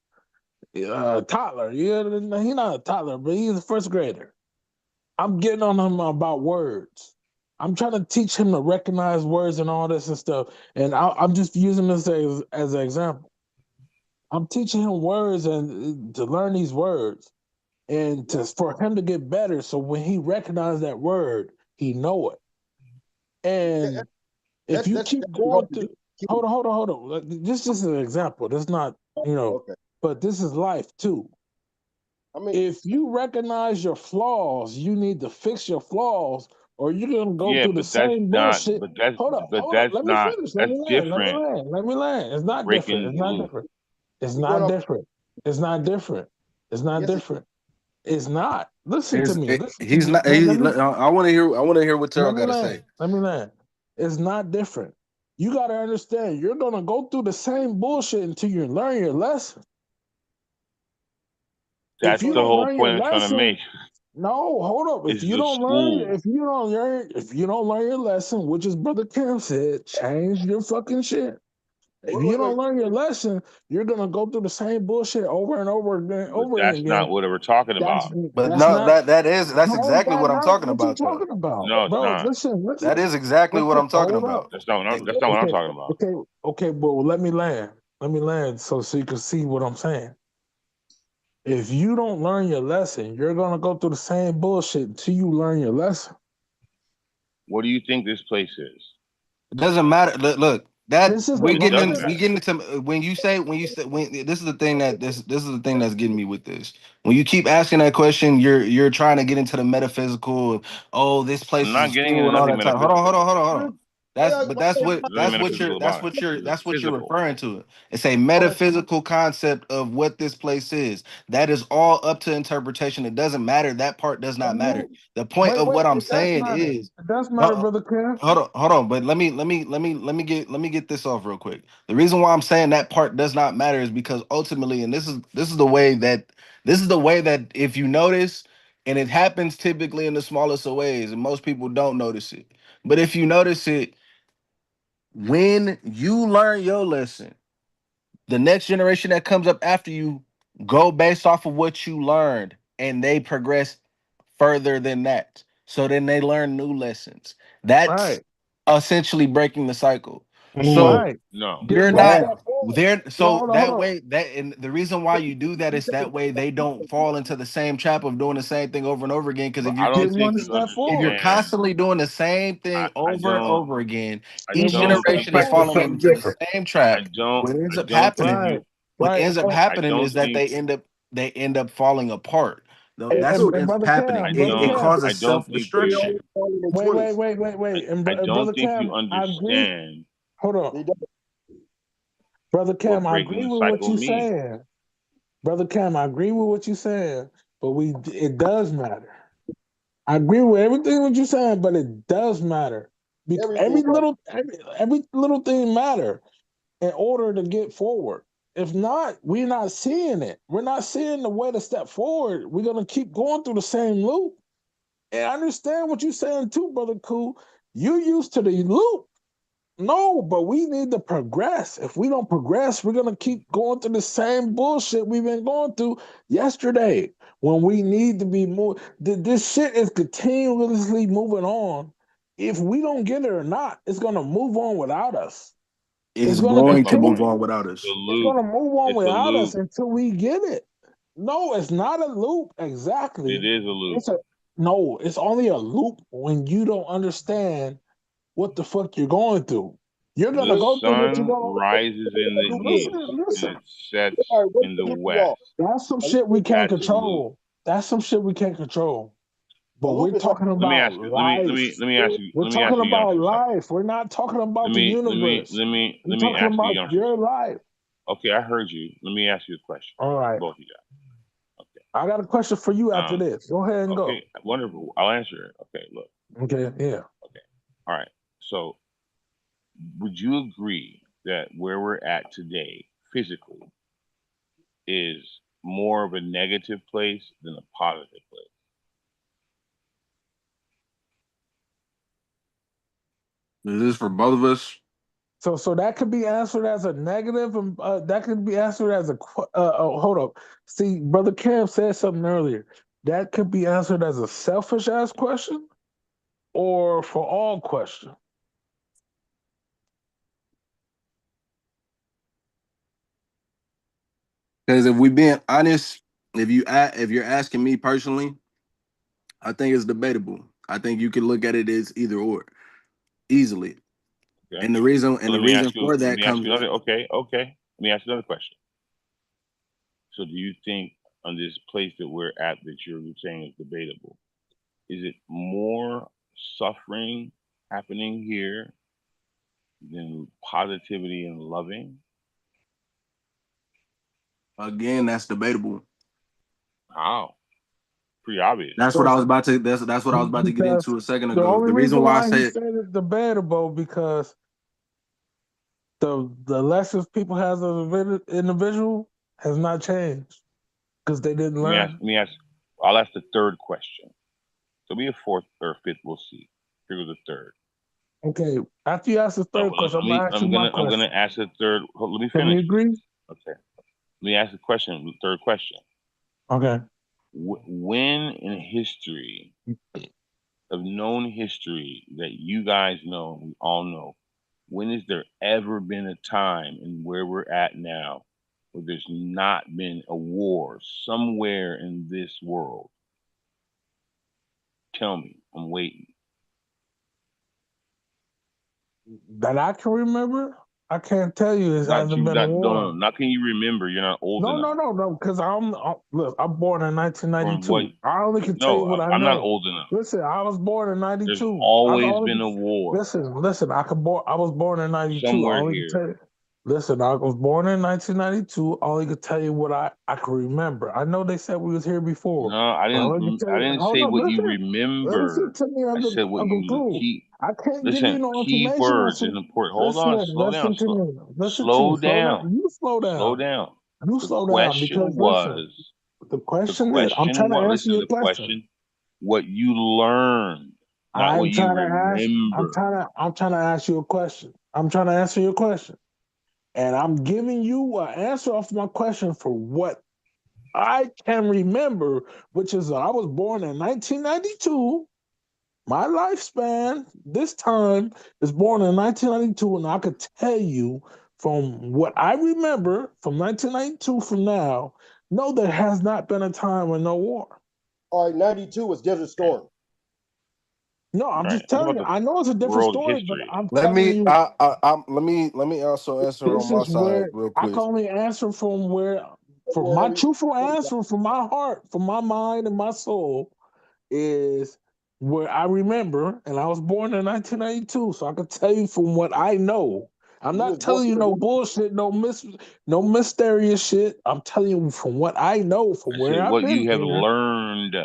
toddler. Yeah, he's not a toddler, but he's a first grader. I'm getting on him about words. I'm trying to teach him to recognize words and all this and stuff. And I'm just using this as an example. I'm teaching him words and to learn these words and for him to get better. So when he recognizes that word, he know it. And if you keep going through, hold on. This is an example. That's not, Okay. but this is life too. I mean, If you recognize your flaws, you need to fix your flaws, or you're gonna go Yeah, through the but that's same not. bullshit. But that's. Hold up, But hold up. that's Let me not. finish. That's different. Let me land. It's not different. Breaking It's the not loop. different. It's we're going not off. different. It's not different. It's not Yes, different. It's not. Listen to me. Listen to He's me. not. I want to hear. I want to hear what Terrell got to say. Let me land. It's not different. You got to understand. You're gonna go through the same bullshit until you learn your lesson. If That's you the don't whole learn your point I'm trying to lesson, make. no, hold up. Is the school. If you don't learn your lesson, which is Brother Kim said, change your fucking shit. If you don't learn your lesson, you're gonna go through the same bullshit over and over again, But that's not what we're talking about. But That's no, not. that's How is exactly that what I'm not talking what you're about, though. talking about, No, it's bro? not. That is exactly what I'm talking Hold up. about. That's not. That's not what I'm talking about. Okay. Well, let me land. So you can see what I'm saying. If you don't learn your lesson, you're gonna go through the same bullshit until you learn your lesson. What do you think this place is? It doesn't matter. Look, that This is a we It getting doesn't in, we matter. getting into when you say when this is the thing that this is the thing that's getting me with this. When you keep asking that question, you're trying to get into the metaphysical. Oh, this I'm place is a not getting school into and all nothing that time. Hold on, metaphysical. Hold on. There's nothing metaphysical about it. This is that's what you're physical. referring to. It's a metaphysical concept of what this place is. That is all up to interpretation. It doesn't matter. That part does not matter. The point of Wait. what I'm It does saying matter. is It does matter, brother Cam. hold on, but let me get this off real quick. The reason why I'm saying that part does not matter is because ultimately, and this is the way that if you notice, and it happens typically in the smallest of ways, and most people don't notice it. But if you notice it, when you learn your lesson, the next generation that comes up after you go based off of what you learned, and they progress further than that. So then they learn new lessons. That's Right. essentially breaking the cycle. So Right. No. Get you're one not step forward. there. No, So hold on, hold that on. way, that and the reason why you do that is that way they don't fall into the same trap of doing the same thing over and over again. Because But I Get don't think one you step if you're forward. understand. constantly doing the same thing I over and don't. over again, I Get each one don't step think generation is you. forward. falling into the same trap. What ends I up don't think happening, you. Right. Right. I happening don't is that think. they end up falling apart. Hey, That's true. what ends up Brother happening. Cam, I brother It don't. Cam. I causes don't self think They you. destruction. only fall in their 20s. Wait. I And don't brother think you Cam, I agree. understand Hold on. They don't. Brother what Cam, I breaking agree the with what cycle you're means. saying. Brother Cam, I agree with what you're saying, but it does matter. I agree with everything what you're saying, but it does matter. Because Everything does. every little thing matter in order to get forward. If not, we're not seeing it. We're not seeing the way to step forward. We're gonna keep going through the same loop. And I understand what you're saying too, brother Cool. You used to the loop. No, but we need to progress. If we don't progress, we're gonna keep going through the same bullshit we've been going through yesterday. When we need to be more, this shit is continuously moving on. If we don't get it or not, it's gonna move on without us. It It's is gonna going That's my to move point. continue. on without It's a us. It's loop. gonna move on It's a without us loop. until we get it. No, it's not a loop It exactly. is a loop. It's a no. It's only a loop when you don't understand what the fuck you're going through. You're The gonna go through what you're sun gonna rises in the east and listen. it sets All right, what's in the the history off? west. That's some shit we can't That's a loop. control. That's some shit we can't control. But we're talking Let me about ask you. Let me life. ask you. We're Let me ask talking you, youngster, about something. life. We're not talking about the universe. We're Let me talking ask you, about youngster. your life. Okay, I heard you. Let me ask you a question. All right. Both of you guys. Okay. I got a question for you after this. Go ahead and okay, wonderful. I'll answer it. Okay, look. go. Okay, yeah. Okay. All right. So, would you agree that where we're at today, physically, is more of a negative place than a positive place? Is this for both of us? So that could be answered as a negative, and that could be answered as a. Hold up. See, Brother Cam said something earlier. That could be answered as a selfish ass question, or for all question. Because if we being honest, if you're asking me personally, I think it's debatable. I think you can look at it as either or easily. Okay. And the reason So let me ask for you. Let that me ask comes you another. Okay. Okay. Let me ask you another question. So, do you think on this place that we're at that you're saying is debatable, is it more suffering happening here than positivity and loving? again, that's debatable. How? Pretty obvious. That's what I was about to. That's what I was about to get Because into a second the ago. only The reason reason why I why he said said it's debatable because the lessons people has of an individual has not changed because they didn't learn. Let me ask. I'll ask the third question. So be a fourth or fifth. We'll see. Here goes the third. Okay, after you ask the third question, I'm gonna ask you my I'm gonna question. ask the third. Let me Can we finish. agree? Okay. Let me ask the question. The third question. Okay. When in history, of known history that you guys know, we all know, when has there ever been a time in where we're at now where there's not been a war somewhere in this world? Tell me. I'm waiting. That I can remember, I can't tell you it Not hasn't you. been a No. war. Not can you remember? You're not old enough. No, because look, I'm born in From what? 1992. I only can tell you No, what I I'm not know. old enough. Listen, I was born in There's 92. always been a war Listen. I was born in 92. I somewhere only can here. tell you. Listen, I was born in 1992. I only could tell you what I can remember. I know they said we was here before. No, I But I only can didn't. tell I you. didn't Hold say up, what you listen remember. to me, I said what Uncle you Drew. keep. I can't give you Listen, no key information on words is some. important. Hold on, Listen, slow down, listen to me. Listen to me. slow Slow down. down, You slow slow down. down. You The slow down question because listen. was, The question is, I'm trying to answer listen, your the question. question, what you learned, not what I'm you trying to ask. remember. I'm trying to ask you a question. I'm trying to answer your question, and I'm giving you an answer off my question for what I can remember, which is I was born in 1992. My lifespan this time is born in 1992, and I could tell you from what I remember from 1992 from now, no, there has not been a time with no war. All right, 92 was Desert Storm. No, I'm Right. just I'm talking telling about you. the I know it's a different world story, but history. I'm let telling me you, let me also answer on this my is side where real I can quick. only answer from my truthful answer, from my heart, from my mind and my soul, is where I remember, and I was born in 1992, so I can tell you from what I know. I'm You was not born telling you no bullshit, no mysterious shit. I'm telling you from what I know, from I said where I've what been you have here, learned.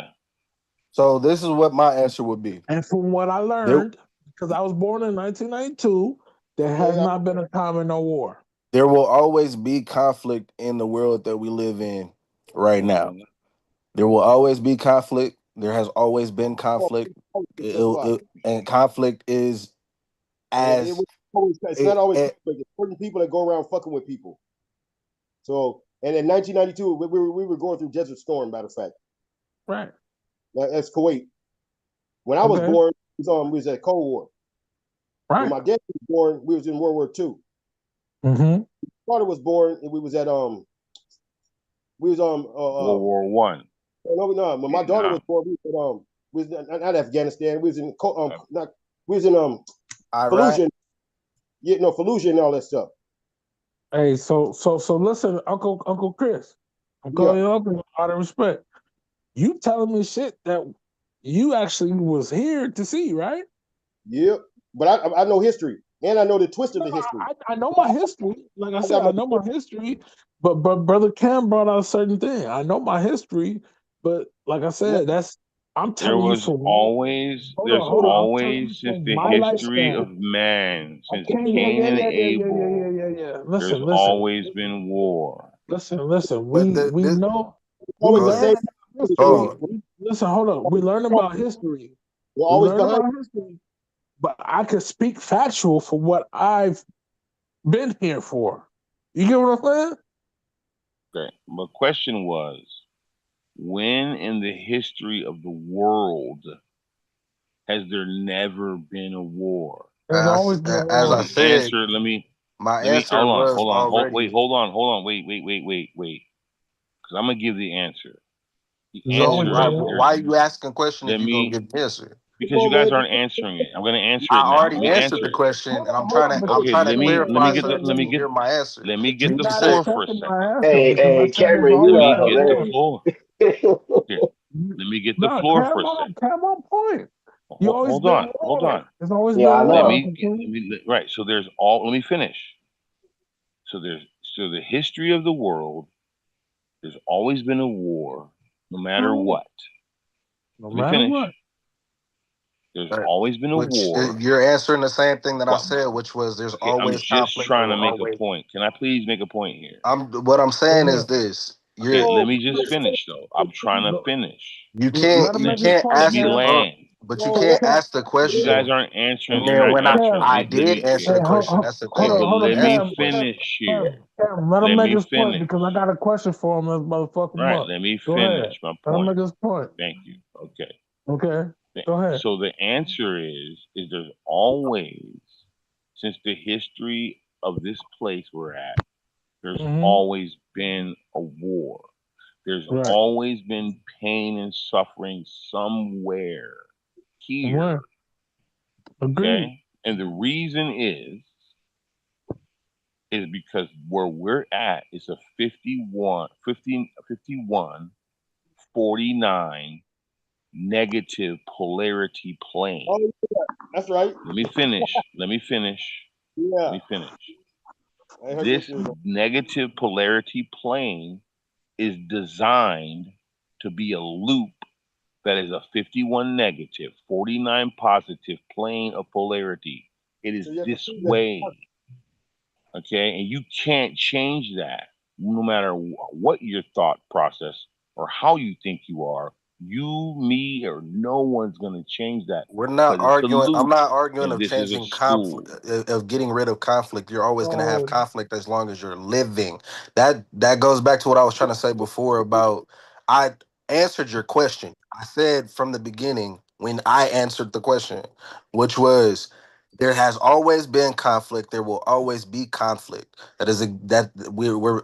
So this is what my answer would be. and from what I There learned, because I was born in 1992, there has Okay, not been a time of no war. there will always be conflict in the world that we live in right now. There will always be conflict. There has always been conflict. that's why. And conflict is as it's not it, always it, conflict. It's certain people that go around fucking with people. So, and in 1992, we were going through Desert Storm, matter of fact. Right. That's Kuwait. When I was Okay. born, we was at Cold War. When Right. my dad was born, we was in World War II. Mm-hmm. My daughter was born, and we was World War One. no, when my daughter was born, we was not Afghanistan. We was in Iraq. Fallujah. Yeah, no, Fallujah and all that stuff. Hey, so listen, Uncle Chris. I'm Yeah. calling you uncle out of respect. You telling me shit that you actually was here to see, right? Yep. But I know history, and I know the twist of the history. I know my history. Like I said, got I know my history. But brother Cam brought out a certain thing. I know my history, but like I said, I'm There telling you was for always, there's hold on. I'm telling you always, since from the my history lifespan. of man, since Okay, Cain and Abel, yeah. there's Listen. always been war. Listen. But We this, know we Always the learn same. about history. oh, Listen, hold on. We learn about history. We're We always learn behind. about history. But I could speak factual for what I've been here for. You get what I'm saying? Okay. My question was, when in the history of the world has there never been a war? There's always been a as I The war. said, answer, my answer was already. wait. Because I'm gonna give the answer. The There's always answer been a is war. there's, Why are you asking a question let if you're gonna me, give the answer? because Come you on, man. guys aren't answering it. I'm gonna answer I it now. Let already me answered the answer it. question, and I'm Hold trying on, to but I'm Okay, trying to let me clarify get so the, that you can hear my answer. let me you're get the not floor for a accepting second. my answer Hey, because I hey, said there's Cameron, Let you always are me been a get the war. hilarious. floor. Here, let me get the No, floor for a second. Cam on point. You always Hold been on, hold war. on. There's always Yeah, been I Let war. know. me, right. So there's all, let me finish. So the history of the world, there's always been a war, no matter what. No Let me matter finish. what. There's But always been a which war. you're answering the same thing that I What? said, which was there's Okay, I'm always just conflict. There trying to will make a always. point. Can I please make a point here? What I'm saying Go is ahead. this: Okay, you're let me just finish though. I'm trying to Go- finish. Let him you make his can't point, Let ask me the Cam. land. but you can't Cam, ask the You guys question, aren't answering. and You're then not when answering. I Let did me. Okay. answer Hey, the question, that's the Okay, but thing. You let asked me the Cam. question. finish here. Let him Let make me his point finish. because I got a question for him. Let's motherfucker him Right. up. Let me Go ahead. finish my Let him point. make his point. Thank you. Okay. Okay. Go ahead. So the answer is there's always, since the history of this place we're at, there's Mm-hmm. always been a war. There's Right. always been pain and suffering somewhere here. Right. Agreed. Okay? And the reason is because where we're at is a 51, 49 negative polarity Oh, plane. yeah, that's right. Let me finish. Let me finish. Let Yeah, me finish. I heard that This shit. negative polarity plane is designed to be a loop that is a 51 negative, 49 positive plane of polarity. It is So you have to this prove that. way. Okay? And you can't change that no matter what your thought process or how you think you are. You, me, or no one's going to change that We're not because it's a arguing. I'm loop not arguing and of this is a changing conflict, school. of getting rid of conflict. You're always going to have Oh, conflict as long as you're living. That goes back to what I was trying to say before about I answered your question. I said from the beginning when I answered the question, which was there has always been conflict. There will always be conflict. That we're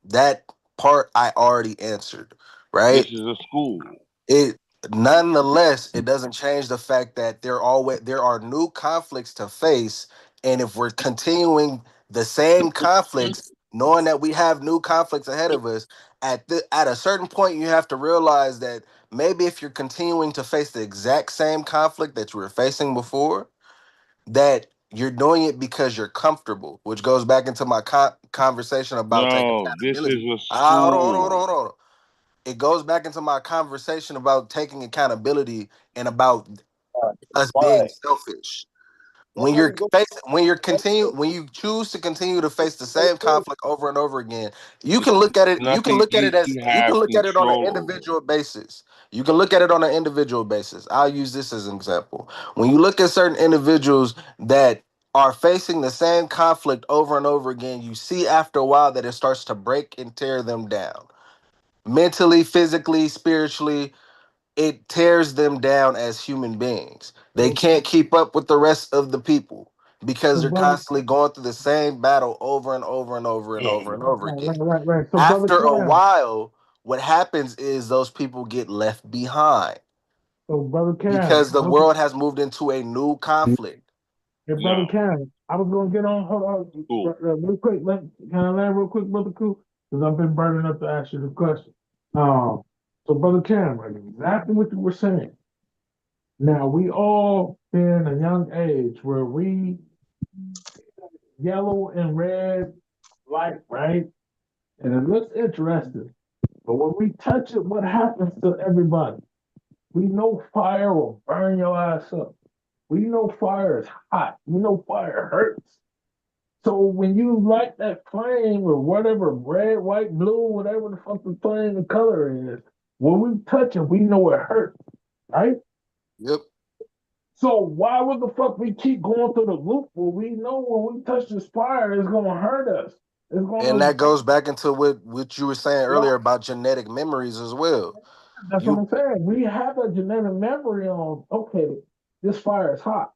that part I already answered, This right? is a school. It nonetheless it doesn't change the fact that there are new conflicts to face, and if we're continuing the same conflicts knowing that we have new conflicts ahead of us, at a certain point you have to realize that maybe if you're continuing to face the exact same conflict that you were facing before, that you're doing it because you're comfortable, which goes back into my conversation about taking No, this is accountability. a Hold school. on. It goes back into my conversation about taking accountability and about us being Why? selfish. That's how you go. When you choose to continue to face the same conflict over and over again, you can look at it. Nothing you You can have look at it on an control over. individual basis. You can look at it on an individual basis. I'll use this as an example. When you look at certain individuals that are facing the same conflict over and over again, you see after a while that it starts to break and tear them down mentally, physically, spiritually. It tears them down as human beings. They so, can't keep up with the rest of the people because so they're brother, constantly going through the same battle over and over and over and over and over again. right. So brother After a Cam, while, what happens is those people get left behind because the world has moved into a new conflict. Hey, brother No. Cam, I was gonna get on. Hold on, Cool. real quick. Can I land real quick, brother Cool? Because I've been burning up to ask you the question. So brother Cam, right, exactly what you were saying. Now we all in a young age where we yellow and red light, right? And it looks interesting. But when we touch it, what happens to everybody? We know fire will burn your ass up. We know fire is hot. We know fire hurts. So when you light that flame or whatever, red, white, blue, whatever the fuck the flame, the color is, when we touch it, we know it hurts, right? Yep. So why would the fuck we keep going through the loop where we know when we touch this fire, it's gonna hurt us? It's And gonna that goes back into what you were saying earlier about genetic memories as well. That's what You I'm saying. We have a genetic memory on, okay, this fire is hot.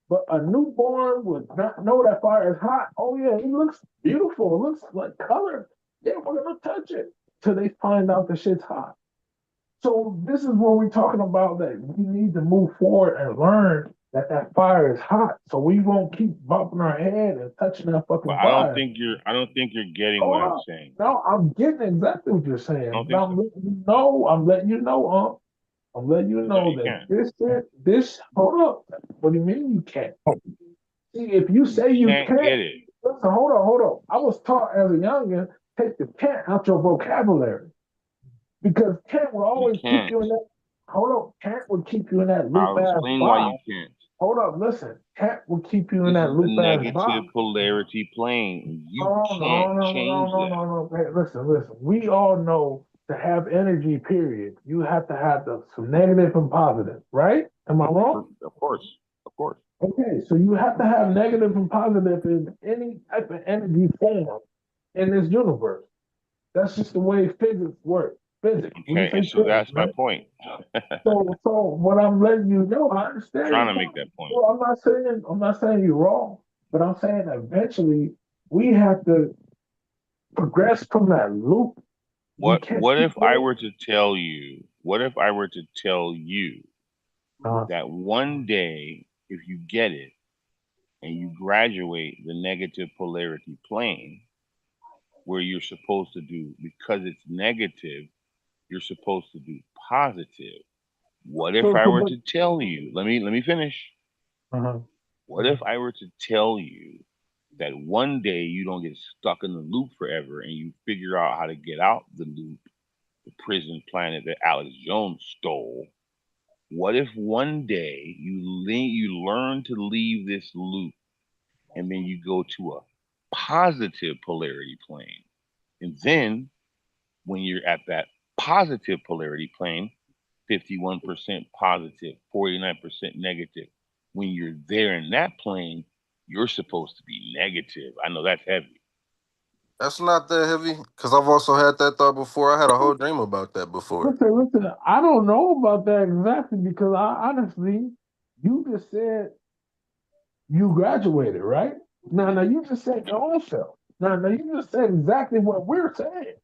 But a newborn would not know that fire is hot. Oh, yeah, it looks beautiful. It looks like color. Yeah, we're going to touch it till they find out the shit's hot. So this is what we're talking about, that we need to move forward and learn that that fire is hot. So we won't keep bumping our head and touching that But fucking I don't fire. think you're getting what Hold I'm on. saying. No, I'm getting exactly what you're I saying. don't But think I'm so. letting you know, I'm letting you No, know you that can't. this, hold up. What do you mean you can't? See, if you You say you can't can't, get it. listen, hold on. I was taught as a youngin, take the can't out your vocabulary. Because can't will You always keep can't. you in that, hold up, can't will keep you in that loop I'll ass explain why you box. can't. Hold up, listen, can't will keep you in This that is the loop ass negative box. polarity plane. You Oh, can't no, change no, that. no, no. Hey, listen. We all know to have energy, period, you have to have some negative and positive, right? Am I wrong? Of course. Of course. Okay, so you have to have negative and positive in any type of energy form in this universe. That's just the way physics works. Physics. We Okay, say and so physics, that's my right? point. So what I'm letting you know, I understand Trying your to make point. that point. Well, I'm not saying you're wrong, but I'm saying eventually we have to progress from that loop. We can't What keep if I going. were to tell you, that one day, if you get it and you graduate the negative polarity plane, where you're supposed to do, because it's negative, you're supposed to do positive. What if I were But to tell you, let me finish. What if I were to tell you that one day you don't get stuck in the loop forever and you figure out how to get out the loop, the prison planet that Alex Jones stole? What if one day you learn to leave this loop and then you go to a positive polarity plane? And then when you're at that positive polarity plane, 51% positive, 49% negative. When you're there in that plane, you're supposed to be negative. I know that's heavy. That's not that heavy, because I've also had that thought before. I had a whole dream about that before. listen, I don't know about that exactly because I honestly, you just said you graduated, right? Now you just said your own self. Now you just said exactly what we're saying.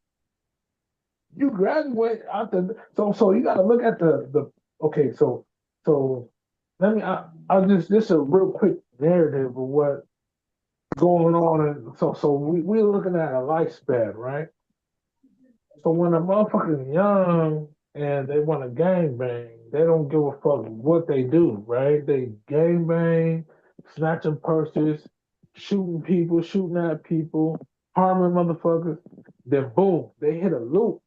You graduate after, so you got to look at the okay. So let me I'll just this a real quick narrative of what going on, and so we're looking at a lifespan, right? So when a motherfucker's young and they want to gang bang, they don't give a fuck what they do, right? They gang bang, snatching purses, shooting people, shooting at people, harming motherfuckers. Then boom, they hit a loop,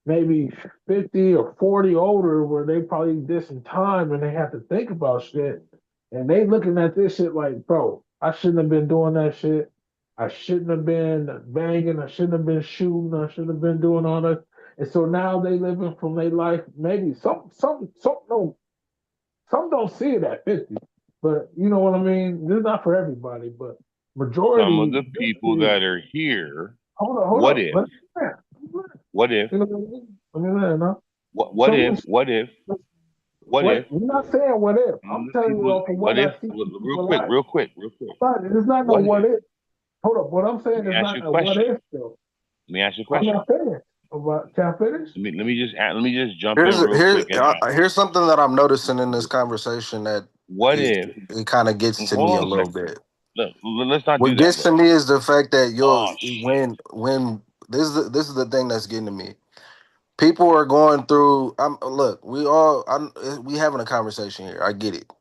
maybe 50 or 40 older, where they probably did some time and they have to think about shit. And they looking at this shit like, bro, I shouldn't have been doing that shit. I shouldn't have been banging. I shouldn't have been shooting. I shouldn't have been doing all that. And so now they living from their life. Maybe some don't see it at 50, but you know what I mean. This is not for everybody, but Some of majority. the people that are here, Hold on. what if? Let What if? me learn, huh? What if? What if? We're not saying what if. Some of I'm the telling you people, off of what what I if? see Real people quick, like. real quick, real quick. But it's not no What what if? if. Hold up. What I'm saying Let me is ask you not a a what question. if still. Let me ask you a I'm question. not finished. Can I finish? Let me just jump in real Here's quick and ask. here's something that I'm noticing in this conversation that What if? it kind of gets to me Hold a on a little second. bit. Look, let's not do What that, gets to bro. me is the fact that Oh shit. when this is the thing that's getting to me. people are going through. Look, we having a conversation here. I get it.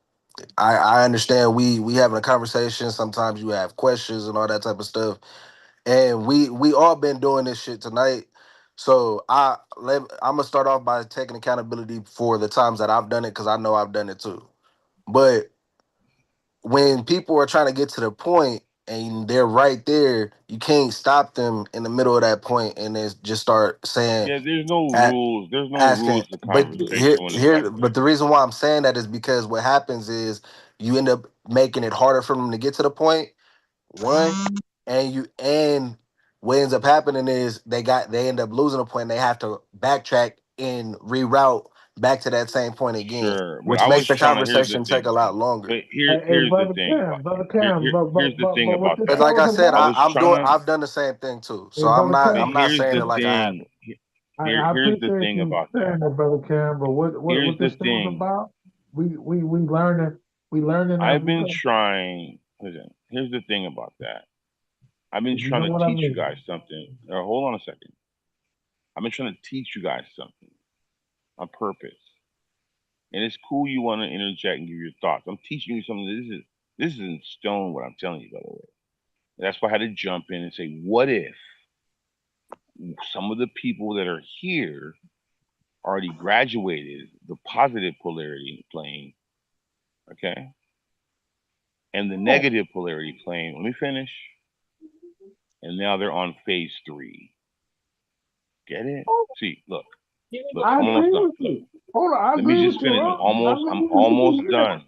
I understand. We having a conversation. Sometimes you have questions and all that type of stuff. And we all been doing this shit tonight. So I'm gonna start off by taking accountability for the times that I've done it because I know I've done it too. But when people are trying to get to the point and they're right there, you can't stop them in the middle of that point and then just start saying, Yeah, there's no at, rules. There's no asking. rules to But conversation when it's like but the reason why I'm saying that is because what happens is you end up making it harder for them to get to the point. One, and what ends up happening is they end up losing a point and they have to backtrack and reroute back to that same point again, sure, but which I makes was the trying to. Here's the conversation take thing. a lot longer. But Hey, here's the thing about Brother that. Cam, Here's the thing but about what this But that. like show I is said, about, I've done the same thing too. hey, So I'm Brother not But Cam, I'm not here's saying the it like I haven't. thing. I Here's the appreciate thing you about that. saying that, Brother Cam, but what Here's the this show is thing. about, we learning as I've we been go. trying. Listen, here's the thing about that. I've been You trying know to what I teach you mean? guys something. Hold on a second. I've been trying to teach you guys something on purpose. And it's cool you want to interject and give your thoughts. I'm teaching you something. This is in stone what I'm telling you, by the way. That's why I had to jump in and say, what if some of the people that are here already graduated the positive polarity plane, okay? And the negative polarity plane, let me finish. And now they're on phase 3. Get it? See, look, I I'm agree almost done. with you. Hold on, I Let me agree just with you. finish. I'm almost done.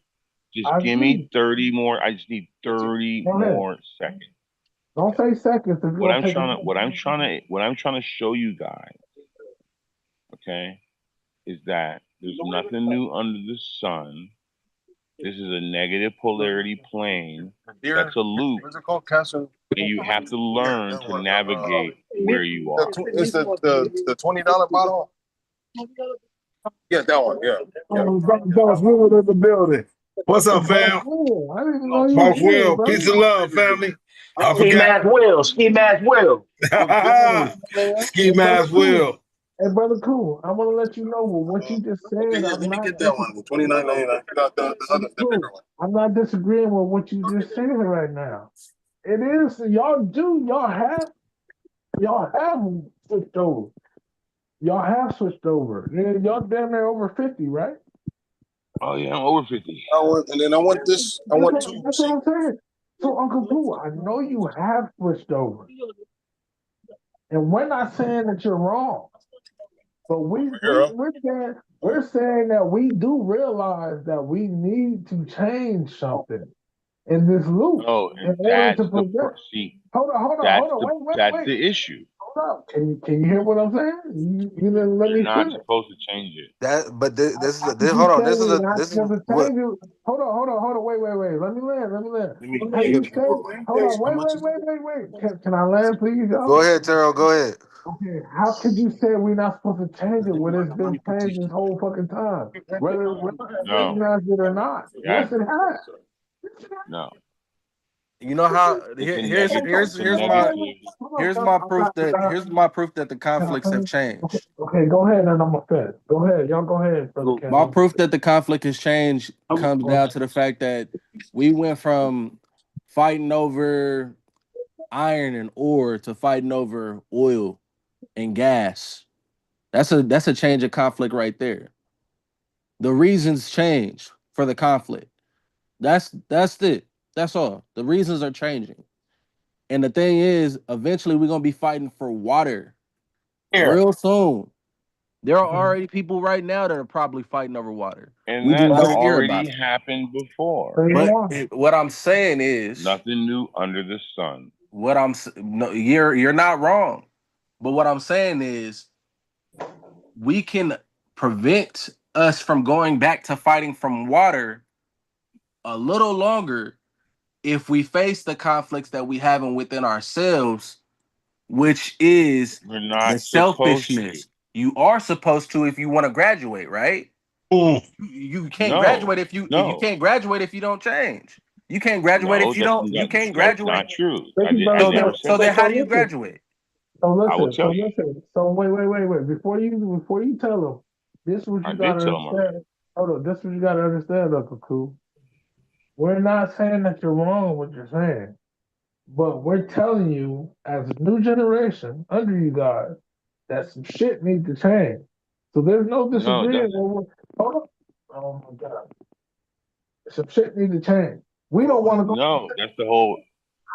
Just I give agree. me 30 more. I just need 30 Go ahead. more seconds. Don't say seconds if you're gonna take a What I'm trying to show you guys, okay, is that there's nothing new under the sun. This is a negative polarity plane. That's a loop. What's it called? Castle. And you have to learn to navigate where you are. It's the $20 bottle. Yeah, that one. Yeah. Boss Wood in the building. What's up, fam? I didn't even know you Boss was here, Will, bro. peace and love, family. I Ski forgot. Mask Will. Ski Mask Will. Ski Mask Will. Hey, brother, cool. I want to let you know what you just said. Okay, yeah, let me get that one. The $29.99. The bigger one. I'm not disagreeing with what you just said right now. It is y'all have switched over. Y'all have switched over. Y'all damn near over 50, right? Oh yeah, I'm over 50. I want this. I want two. That's what I'm saying. So, Uncle Pooh, I know you have switched over. And we're not saying that you're wrong. But we're saying that we do realize that we need to change something in this loop Oh, in and order that's to the prevent. see. Hold on, That's wait. the issue. Hold up. Can you hear what I'm saying? You didn't let You're me not finish. supposed to change it. But this is How could hold you on. say This not is supposed to what change it? Hold on, wait. Let me land. How Let you me say? Hold on, wait. Can I land, please, Go y'all? ahead, Terrell. Go ahead. Okay, how could you say we're not supposed to change it when it's been changed this whole fucking time? Whether we No, recognize it or not. you Yes, it haven't. has. No, You know how it's a here's negative. here's It's a here's my negative. here's my proof that the conflicts have changed. Okay, go ahead and I'm a fed. Go ahead, y'all go ahead, Brother My Kevin. proof that the conflict has changed comes down to the fact that we went from fighting over iron and ore to fighting over oil and gas. That's a change of conflict right there. The reasons change for the conflict. That's it. That's all. The reasons are changing. And the thing is, eventually we're gonna be fighting for water real soon. There are already people right now that are probably fighting over water. And We just that don't hear about already it. happened before. But what I'm saying is, Nothing new under the sun. no, you're not wrong. But what I'm saying is, we can prevent us from going back to fighting from water a little longer if we face the conflicts that we have within ourselves, which is We're not the supposed to. selfishness. You are supposed to if you want to graduate, right? You can't No, graduate if you no, can't graduate if you don't change. You can't graduate no. if you don't. You can't That's graduate. not true. I never said So that. then how do you graduate? So I will listen, tell so you. listen. So wait. Before you tell them, this is what I you did gotta tell him already. understand. Hold on, this is what you gotta understand, Uncle Cool. We're not saying that you're wrong what you're saying, but we're telling you as a new generation under you guys that some shit needs to change. So there's no No, it disagreeing. doesn't. Hold on. Oh my God. Some shit needs to change. We don't want to go. No, that's the whole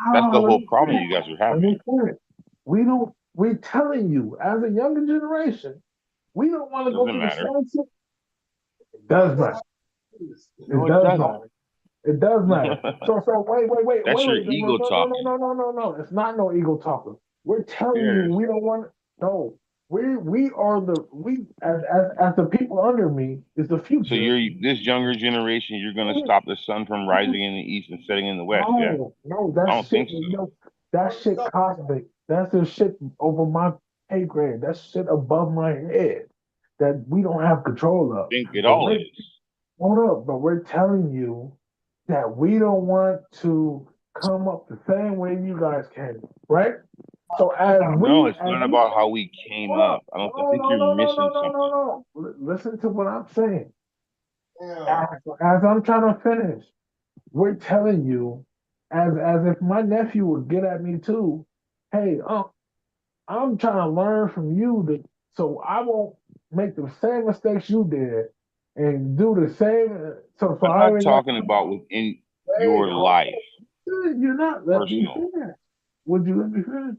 Oh, let me problem finish. you guys are Let having. me finish. We don't. We're telling you as a younger generation, we don't want to go Doesn't through the matter. same shit. It does matter. No, It it does doesn't. matter. It does matter. So That's your wait. ego talking. No. It's not no ego talking. We're telling you Yes. we don't want. No. We are we as the people under me is the So future. this younger generation, you're going to stop the sun from rising in the east and setting in the west. Yeah. No, I that don't shit. think so. No, that shit cosmic. That's the shit over my pay grade. That's shit above my head that we don't have control I of. think it But all is. hold up, but we're telling you that we don't want to come up the same way you guys can, right? So No, it's not about how we came hold up, up. I think you're missing something. Listen to what I'm saying. As I'm trying to finish, we're telling you, as if my nephew would get at me too. Hey, I'm trying to learn from you so I won't make the same mistakes you did and do the same. So I'm I not ain't got. talking about within Wait, your life, you're not let me personal. finish. Would you let me finish?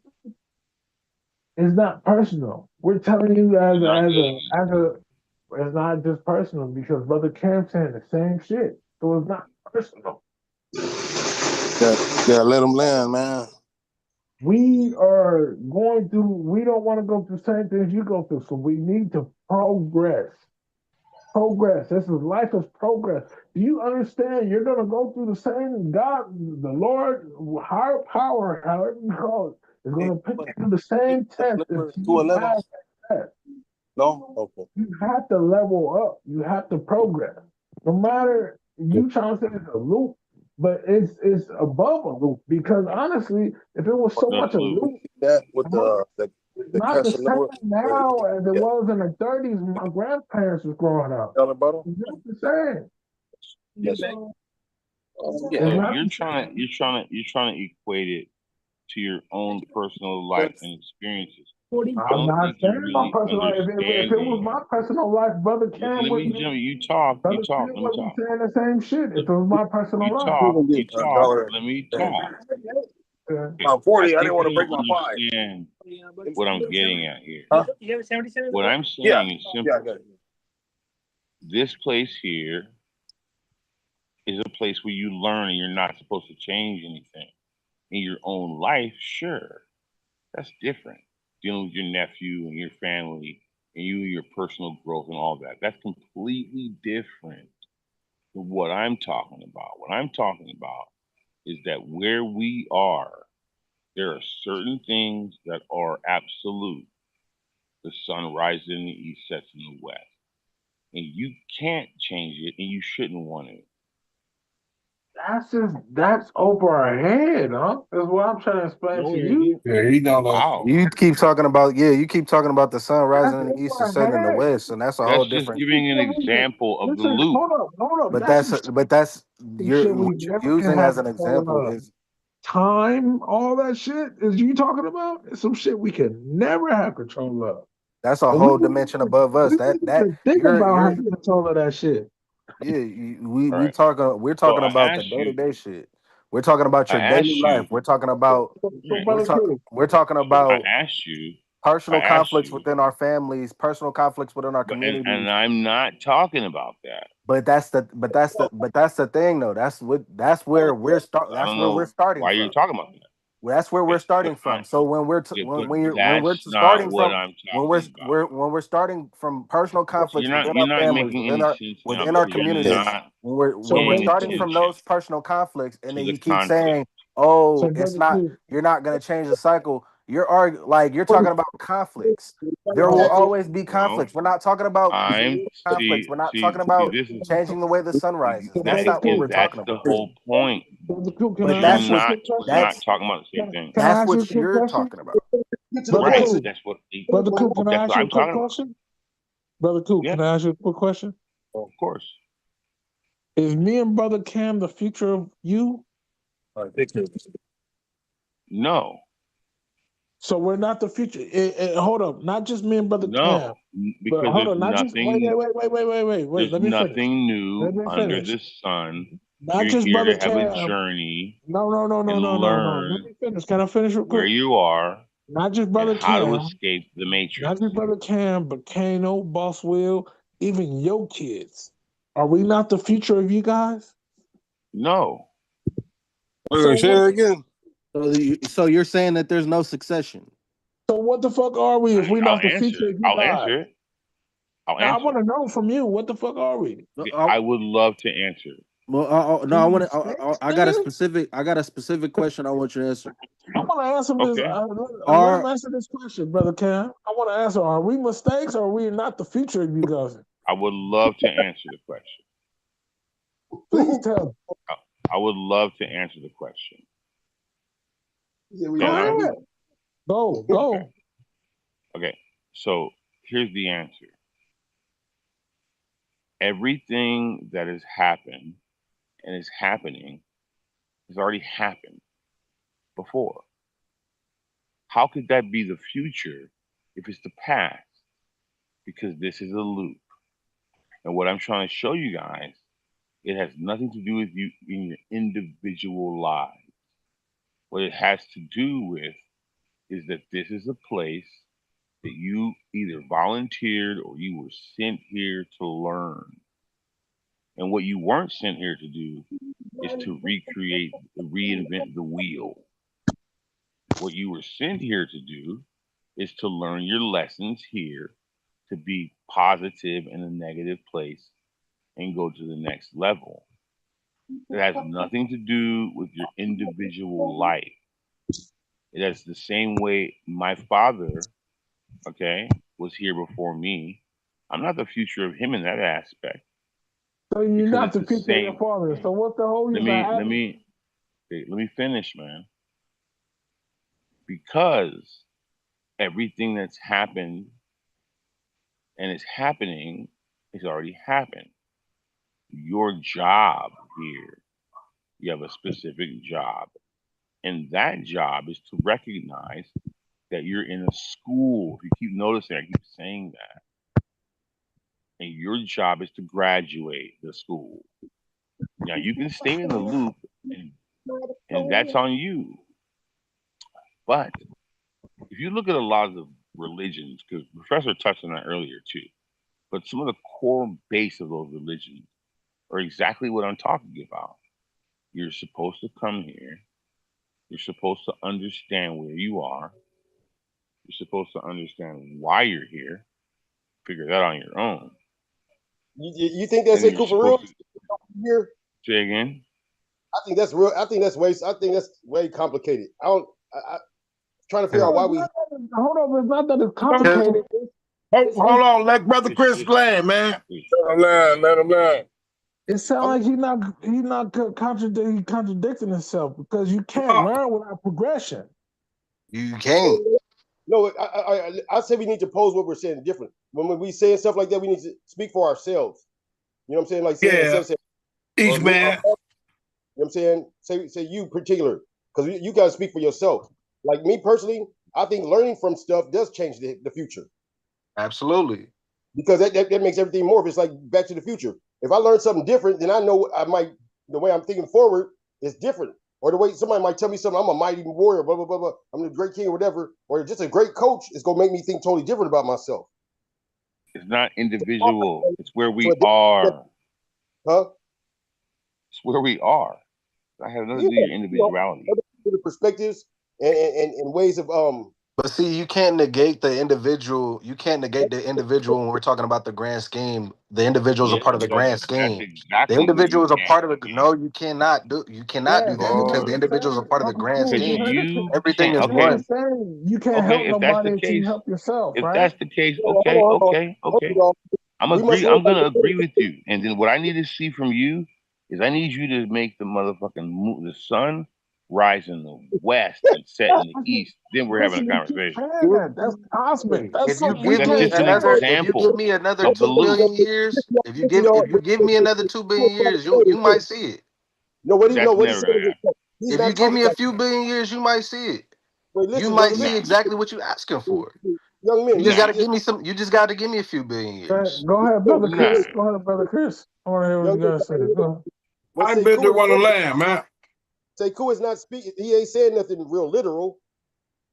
It's not personal. We're telling you You're not as a. It's not just personal because Brother Cam saying the same shit. So it's not personal. Yeah, let them land, man. We are going through, we don't want to go through the same things you go through. So we need to progress. Progress. Life is progress. Do you understand? You're going to go through the same God, the Lord, higher power, however you call it, is going to put you through the same test until you pass that test. No? Okay. You have to level up. You have to progress. No matter you trying to say it's a loop, but it's above a loop because honestly, if it was so much a loop, That with it's the not the cashew same nut. now as it was in the 30s when my grandparents was growing up. Yellow butter? It's not the same. Yes. It's So not you're the trying to equate it to your own personal life and experiences. I I'm don't not think you're saying my really personal life. If it was understanding. my personal life, Brother Let Cam me wouldn't. jump. You talk. Brother Cam Let me wasn't talk. saying the same shit. If it was my personal life. You talk. Let me talk. I'm I 40. I think didn't want you to break don't my 5. understand what I'm getting at here. Huh? What I'm Yeah. saying is Yeah, I simple. got it. This place here is a place where you learn and you're not supposed to change anything. In your own life, sure. That's different. Dealing with your nephew and your family and your personal growth and all that. That's completely different than what I'm talking about. What I'm talking about is that where we are, there are certain things that are absolute. The sun rises in the east, sets in the west. And you can't change it and you shouldn't want to. That's over our head, huh? That's what I'm trying to explain to you. Yeah, he don't know. How? You keep talking about you keep talking about the sun That's rising in the east over and our setting in the head. west, and that's a whole That's just different. giving an example of the Listen, loop. hold up. But That's that's some shit we what you're never can using have as an example control of. is Time, all that shit is you talking about? It's some shit we can never have control of. that's a And we whole don't dimension above us. we That don't even think about you're having control of that shit. yeah. All right. We're So talking about the day to day shit. We're talking about your daily life. We're talking about So brother Q, we're talking I about asked you, personal conflicts within our families, personal conflicts within our and communities. I'm not talking about that. But that's the thing though. That's where we're I don't know starting why you're from. talking about that. Well, that's where we're starting from. So when we're That's not starting what from I'm talking about. when we're starting from personal conflicts within You're our not families, making any sense now within our because you're communities, not when we're paying starting from attention those personal conflicts, and to then the you keep conflict. saying, "Oh, so it's brother not Q, you're not going to change the cycle." You're talking about conflicts. There will always be No, conflicts. We're not talking about I'm conflicts. We're not talking see about this is changing the way the sun rises. That's that not what we're that's talking the about. whole point. brother Q, can But I ask that's you a what quick We're question? not that's talking about the same thing. Can I that's ask you a what quick you're question? talking about. Right. Cool. That's what. Brother Cool, can I That's ask what you a I'm quick talking about. question? Brother Cool, Yeah. can I ask you a quick question? Of course. Is me and Brother Cam the future of you? No. So we're not the future. Hold up, not just me and Brother Cam, No. but Because hold there's on, not just wait. nothing. Let There's me finish. nothing new Let me under finish. the sun. Not You're just here Brother to have a Cam. journey No. and Let learn me finish. Can I finish real where quick? you are Not just and Brother how to Cam, escape the matrix. not just Brother Cam, but Kano, Boss Will, even your kids. Are we not the future of you guys? No. So Say it again. So you're saying that there's no succession? So what the fuck are we if we're I'll not the answer future it. of you I'll guys? answer it. I'll Now I answer want to know from you, what the fuck are we? it. I would love to answer it. Well, no, I want to. I got a Nigga? specific question. I want you to answer. I want to answer this. Okay. Let him answer this question, brother Cam. I want to answer: are we mistakes, or are we not the future of you guys? I would love to answer the question. Please tell me. I would love to answer the question. Go ahead. Go. Okay. So here's the answer. Everything that has happened and is happening has already happened before. How could that be the future if it's the past? Because this is a loop. And what I'm trying to show you guys, it has nothing to do with you in your individual lives. What it has to do with is that this is a place that you either volunteered or you were sent here to learn. And what you weren't sent here to do is to reinvent the wheel. What you were sent here to do is to learn your lessons here, to be positive in a negative place and go to the next level. It has nothing to do with your individual life. It is the same way my father, okay, was here before me. I'm not the future of him in that aspect. So you're Because not it's the the future of your same. father. So what the whole Let you got? me finish, man. Because everything that's happened and is happening has already happened. Your job here, you have a specific job. And that job is to recognize that you're in a school. If you keep noticing, I keep saying that. And your job is to graduate the school. Now you can stay in the loop and that's on you. But if you look at a lot of the religions, because Professor touched on that earlier too, but some of the core base of those religions are exactly what I'm talking about. You're supposed to come here. You're supposed to understand where you are. You're supposed to understand why you're here. Figure that on your own. You think that's And a you're cool for real? supposed to Here, say again. I think that's real. I think that's way complicated. I'm trying to figure out why we. Hold on, it's not that it's complicated. Hold on, let Brother Chris land, man. Let him land. It sounds like he's not contradicting himself because you can't learn without progression. You can't. No, I say we need to pose what we're saying different. When we say stuff like that, we need to speak for ourselves. You know what I'm saying? Like saying, Yeah. Each man. You know what I'm saying? Say you particular, because you got to speak for yourself. Like me personally, I think learning from stuff does change the future. Absolutely. Because that makes everything more. If it's like Back to the Future. If I learn something different, then I know the way I'm thinking forward is different. Or the way somebody might tell me something, I'm a mighty warrior, blah, blah, blah, blah. I'm the great king or whatever. Or just a great coach is going to make me think totally different about myself. It's not individual. It's where we are. Huh? It's where we are. I have nothing to do with your individuality. Other perspectives and ways of But see, you can't negate the individual. You can't negate the individual when we're talking about the grand scheme. The individuals are Yes, part of the grand that's scheme. The exactly what you individuals are can't part of the. negate. No, you cannot do. You cannot Yeah, do that's that what because I'm the just individuals are saying. part of the Uncle grand Cool, Because you scheme. heard it? you Everything can't. is I'm Okay, one. just saying you can't okay. help If that's nobody the until you case, help yourself, if right? that's the case, hold okay, on. okay, Hold okay. on. I'm We must I'm learn gonna agree with you. And then what I need to see from you is I need you to make the motherfucking the sun rise in the west and set in the east, then we're having a conversation. That's cosmic. That's If you something give we That's me just an can't another, if you give example me another of 2 billion belief. years, if you give me another 2 billion years, you might see it. No, what he That's what he never said gonna is happen. he's If you not give talking me a about. few billion years, you might see it. Wait, You listen, might brother, see Nah, exactly what you're asking for. young men, You just got listen. to give me some. You just got to give me a few billion years. Go ahead, brother nah. Chris. Go ahead, brother Chris. I want to hear what you Young men, guys say. Go ahead. what I've been to Sekou one of is the land, man. Sekou is not speaking. He ain't saying nothing real literal.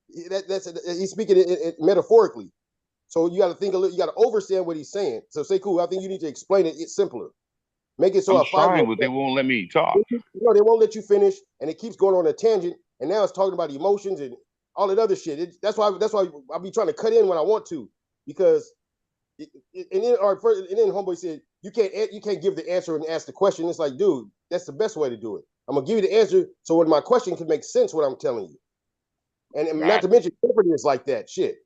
He's speaking it metaphorically. So you got to think a little. You got to understand what he's saying. So Sekou, I think you need to explain it. It's simpler. Make it so I'm a 5-year-old. trying, but they won't let me talk. No, they won't let you finish, and it keeps going on a tangent. And now it's talking about emotions and all that other shit. That's why I be trying to cut in when I want to, because and then homeboy said you can't give the answer and ask the question. It's like, dude, that's the best way to do it. I'm gonna give you the answer so when my question can make sense what I'm telling you. And not to mention Jeopardy is like that shit.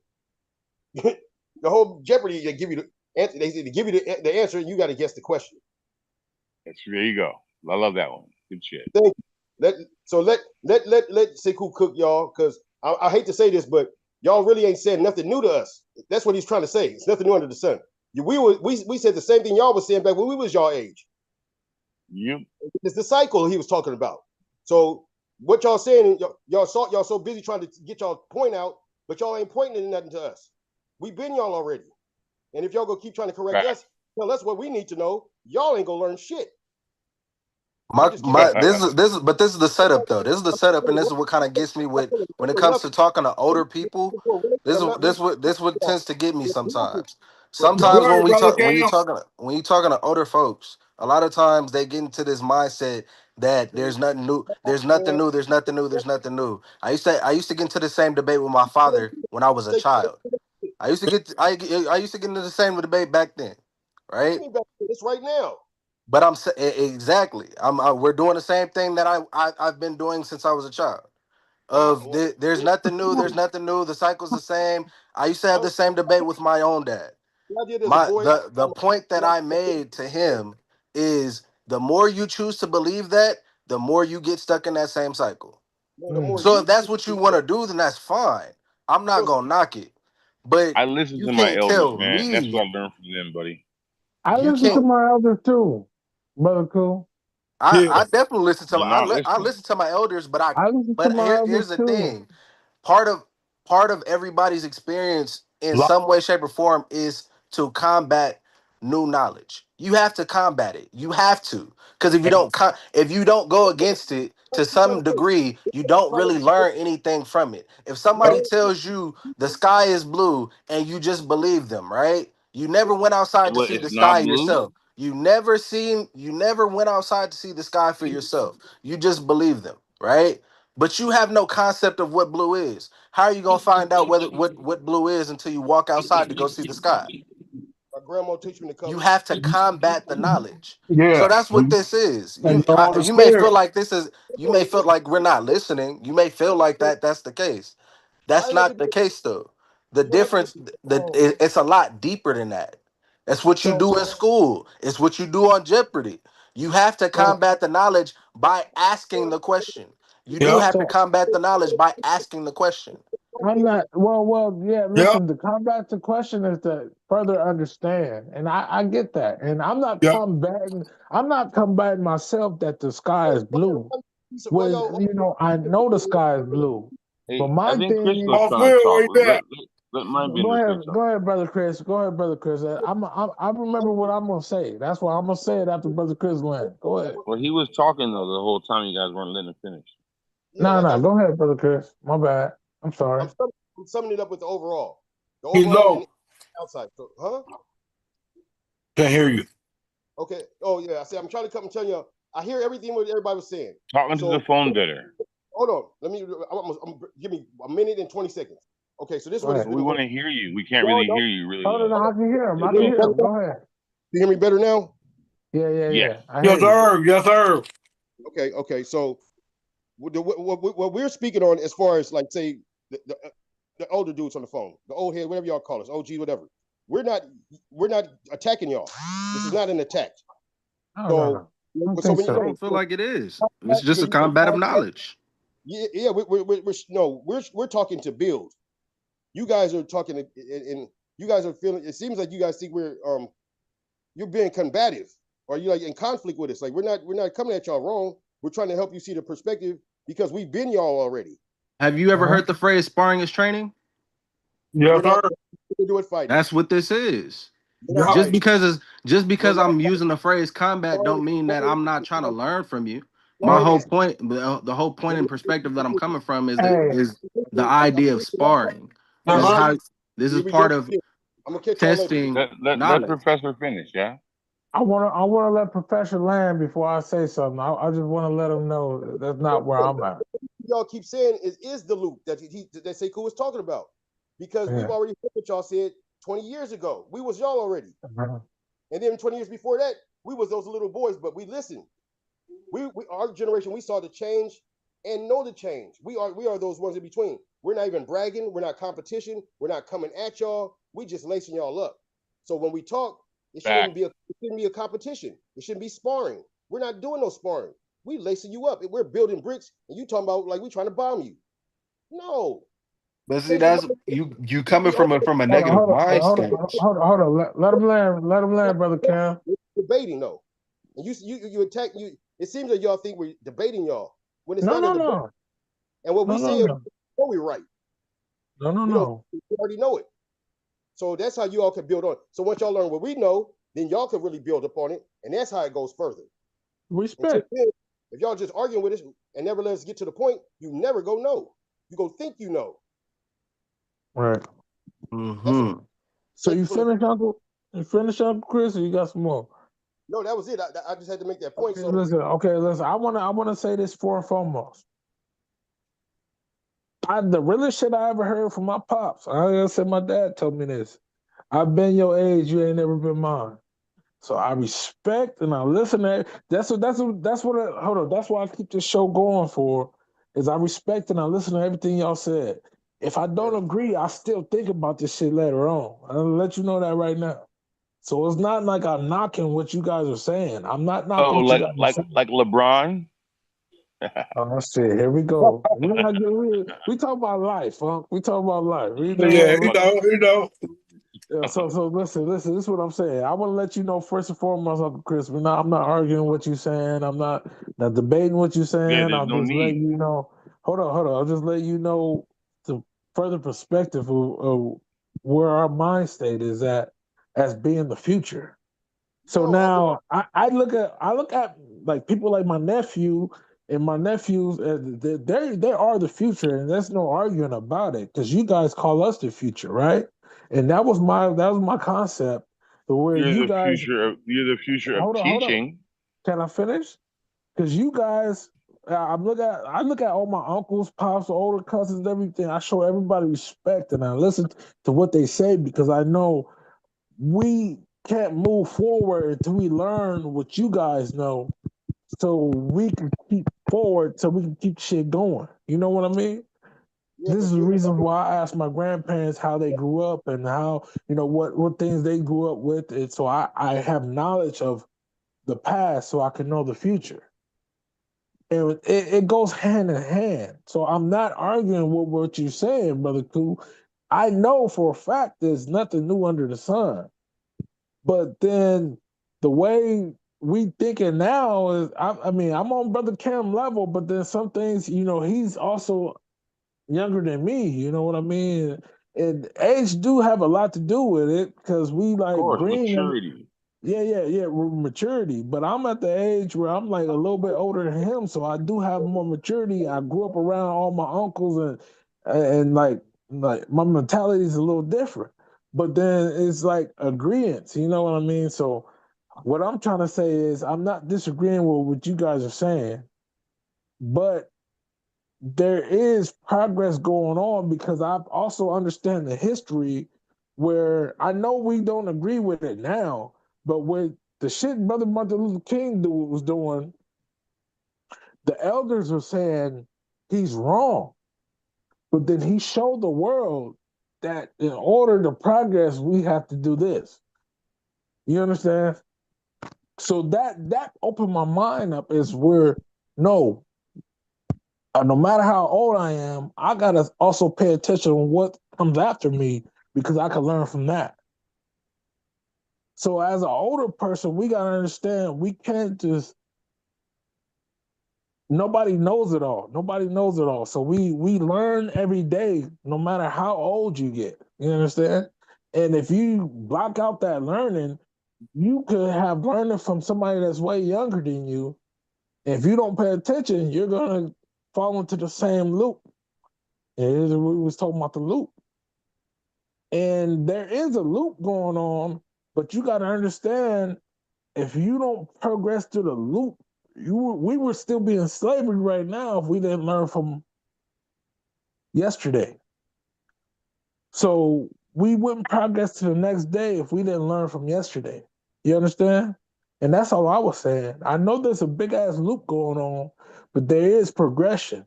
The whole Jeopardy, they give you the answer. They give you the answer, and you got to guess the question. There you go. I love that one. Good shit. Thank you. Let Sekou cook, y'all, because I hate to say this, but y'all really ain't said nothing new to us. That's what he's trying to say. It's nothing new under the sun. We said the same thing y'all was saying back when we was y'all age. Yep. It's the cycle he was talking about. So what y'all saying, y'all so busy trying to get y'all point out, but y'all ain't pointing nothing to us. We been y'all already. And if y'all go keep trying to correct us, tell us what we need to know, y'all ain't gonna learn shit. This is but this is the setup though. This is the setup, and this is what kind of gets me with when it comes to talking to older people. This what tends to get me sometimes. Sometimes Yes, brother Cam. when you talking to older folks, a lot of times they get into this mindset that there's nothing new, there's nothing new, there's nothing new, there's nothing new. I used to get into the same debate with my father when I was a child. I used to get into the same debate back then, right? It's right now. But exactly. We're doing the same thing that I've been doing since I was a child. There's nothing new. There's nothing new. The cycle's the same. I used to have the same debate with my own dad. The point that I made to him is the more you choose to believe that, the more you get stuck in that same cycle. So if that's what you want to do, then that's fine. I'm not gonna knock it. But I listen you to my can't elders, tell man. That's me. what I learned from them, buddy. I You listen to can't. my elders too, brother. Cool. I definitely listen to You're not I listening. listen to my elders, I listen to my elders here's the too. thing. Part of everybody's experience in some way, shape, or form is to combat new knowledge. You have to combat it. You have to, because if you don't go against it to some degree, you don't really learn anything from it. If somebody tells you the sky is blue and you just believe them, right? You never went outside to Well, see the it's not sky blue. yourself. You never went outside to see the sky for yourself. You just believe them, right? But you have no concept of what blue is. How are you gonna find out what blue is until you walk outside to go see the sky? My grandma teach me to You come. have to combat the knowledge. So Yeah. that's what this is. And know the You may feel spirit. like you may feel like we're not listening. You may feel like that's the case. That's not the case though. The difference, it's a lot deeper than that. That's what you do in school. It's what you do on Jeopardy. You have to combat the knowledge by asking the question. You do Yep. have to combat the knowledge by asking the question. I'm not yeah, Yep. listen, to combat the question is to further understand. And I get that. And Yep. I'm not combating myself that the sky is blue. With I know the sky is blue. But Hey, I my think thing Crystal's is Off trying to wheel, talk. where you at? Let mind benders say something. go ahead, brother Chris. Go ahead, brother Chris. I remember what I'm gonna say. That's why I'm gonna say it after brother Chris land. Go ahead. Well, he was talking though the whole time. You guys weren't letting him finish. No. Go ahead, brother Chris. My bad. I'm sorry. I'm summing it up with the overall. The He's overall and low. the outside. So, huh? Can't hear you. Okay. Oh yeah. I said I'm trying to come and tell you. I hear everything what everybody was saying. Talking to the phone better. Hold on. Let me. Give me a minute and 20 seconds. Okay. So this one has We been want going. to hear you. We can't really hear you really No, low. I can hear him. You hear me better now? Go ahead. You hear me better now? Yes. I Yes, hear you. sir. Yes, sir. Okay. So what we're speaking on as far as like say the older dudes on the phone, the old head, whatever y'all call us, OG, whatever. We're not attacking y'all. This is not an attack. No. I don't So think when you I so. don't feel like it is. It's just a combat of knowledge. Yeah. We're talking to build. You guys are talking, and you guys are feeling. It seems like you guys think you're being combative, or you like in conflict with us. Like we're not coming at y'all wrong. We're trying to help you see the perspective because we've been y'all already. Have you ever heard the phrase "sparring is training"? Yeah, We do it fighting. That's what this is. Yeah. Just because No, I'm using the phrase combat don't mean that I'm not trying to learn from you. My whole point, the whole point and perspective that I'm coming from is hey, the idea of sparring. This is how this is part of I'm gonna catch y'all later. testing Let knowledge. Professor finish, yeah. I wanna let Professor land before I say something. I just want to let him know that's not where I'm at. Y'all keep saying is the loop that that Sekou was talking about, because we've already heard what y'all said 20 years ago. We was y'all already, and then 20 years before that, we was those little boys. But we listened. We our generation, we saw the change and know the change. We are those ones in between. We're not even bragging. We're not competition. We're not coming at y'all. We just lacing y'all up. So when we talk, it shouldn't be a competition. It shouldn't be sparring. We're not doing no sparring. We lacing you up. We're building bricks, and you talking about like we trying to bomb you. No. But see, that's you coming from a Hold on, negative hold on, mind hold on, state. hold on. Let him land. Let him land, brother Cam. We're debating though, and you attack you. It seems like y'all think we're debating y'all when it's No, not a no, debate. no, And what no, we no, say, we no, know we're right. no, no, We don't. no. We already know it. So that's how you all can build on. So once y'all learn what we know, then y'all can really build upon it, and that's how it goes further. Until Respect. then, if y'all just arguing with us and never let us get to the point, you never go know. You go think you know. Right. Mm-hmm. So you finished, Uncle? You finished, Uncle Chris, or you got some more? No, that was it. I just had to make that point. Okay, So listen. Okay, listen. I wanna say this for and foremost. The realest shit I ever heard from my pops. I said my dad told me this. I've been your age, you ain't never been mine. So I respect and I listen to it. Hold on. That's why I keep this show going for, is I respect and I listen to everything y'all said. If I don't agree, I still think about this shit later on. I'll let you know that right now. So it's not like I'm knocking what you guys are saying. I'm not knocking Oh, what you guys are saying. like LeBron. Oh shit, here we go. We talk about life, huh? We talk about life. We Yeah, know. you know. Yeah, so listen. This is what I'm saying. I want to let you know first and foremost, Uncle Chris. I'm not arguing what you're saying. I'm not debating what you're Yeah, saying. there's I'll no just let need. you know. Hold on. I'll just let you know the further perspective of where our mind state is at as being the future. So now I look at like people like my nephew and my nephews. They are the future, and there's no arguing about it because you guys call us the future, right? And that was my concept. The where You're you the guys future of hold on. teaching. Can I finish? Because you guys, I look at all my uncles, pops, older cousins, everything. I show everybody respect and I listen to what they say because I know we can't move forward until we learn what you guys know so we can keep forward so we can keep shit going. You know what I mean? This is the reason why I asked my grandparents how they grew up and how, what things they grew up with. And so I have knowledge of the past so I can know the future. And it goes hand in hand. So I'm not arguing with what you're saying, Brother Koo. I know for a fact there's nothing new under the sun. But then the way we thinking now is, I mean, I'm on Brother Cam level, but then some things, he's also younger than me. You know what I mean? And age do have a lot to do with it because we Of like course, green. maturity. Yeah, maturity. But I'm at the age where I'm like a little bit older than him, so I do have more maturity. I grew up around all my uncles and like my mentality is a little different. But then it's like agreements, you know what I mean? So what I'm trying to say is I'm not disagreeing with what you guys are saying, but there is progress going on because I also understand the history where I know we don't agree with it now, but with the shit Brother Martin Luther King was doing, the elders are saying he's wrong. But then he showed the world that in order to progress, we have to do this. You understand? So that opened my mind up is where no, No matter how old I am, I gotta also pay attention to what comes after me because I can learn from that. So as an older person, we gotta understand we can't just nobody knows it all. Nobody knows it all. So we learn every day, no matter how old you get. You understand? And if you block out that learning, you could have learning from somebody that's way younger than you. If you don't pay attention, you're gonna fall into the same loop. And we was talking about the loop. And there is a loop going on, but you got to understand if you don't progress through the loop, we would still be in slavery right now if we didn't learn from yesterday. So we wouldn't progress to the next day if we didn't learn from yesterday. You understand? And that's all I was saying. I know there's a big ass loop going on, but there is progression.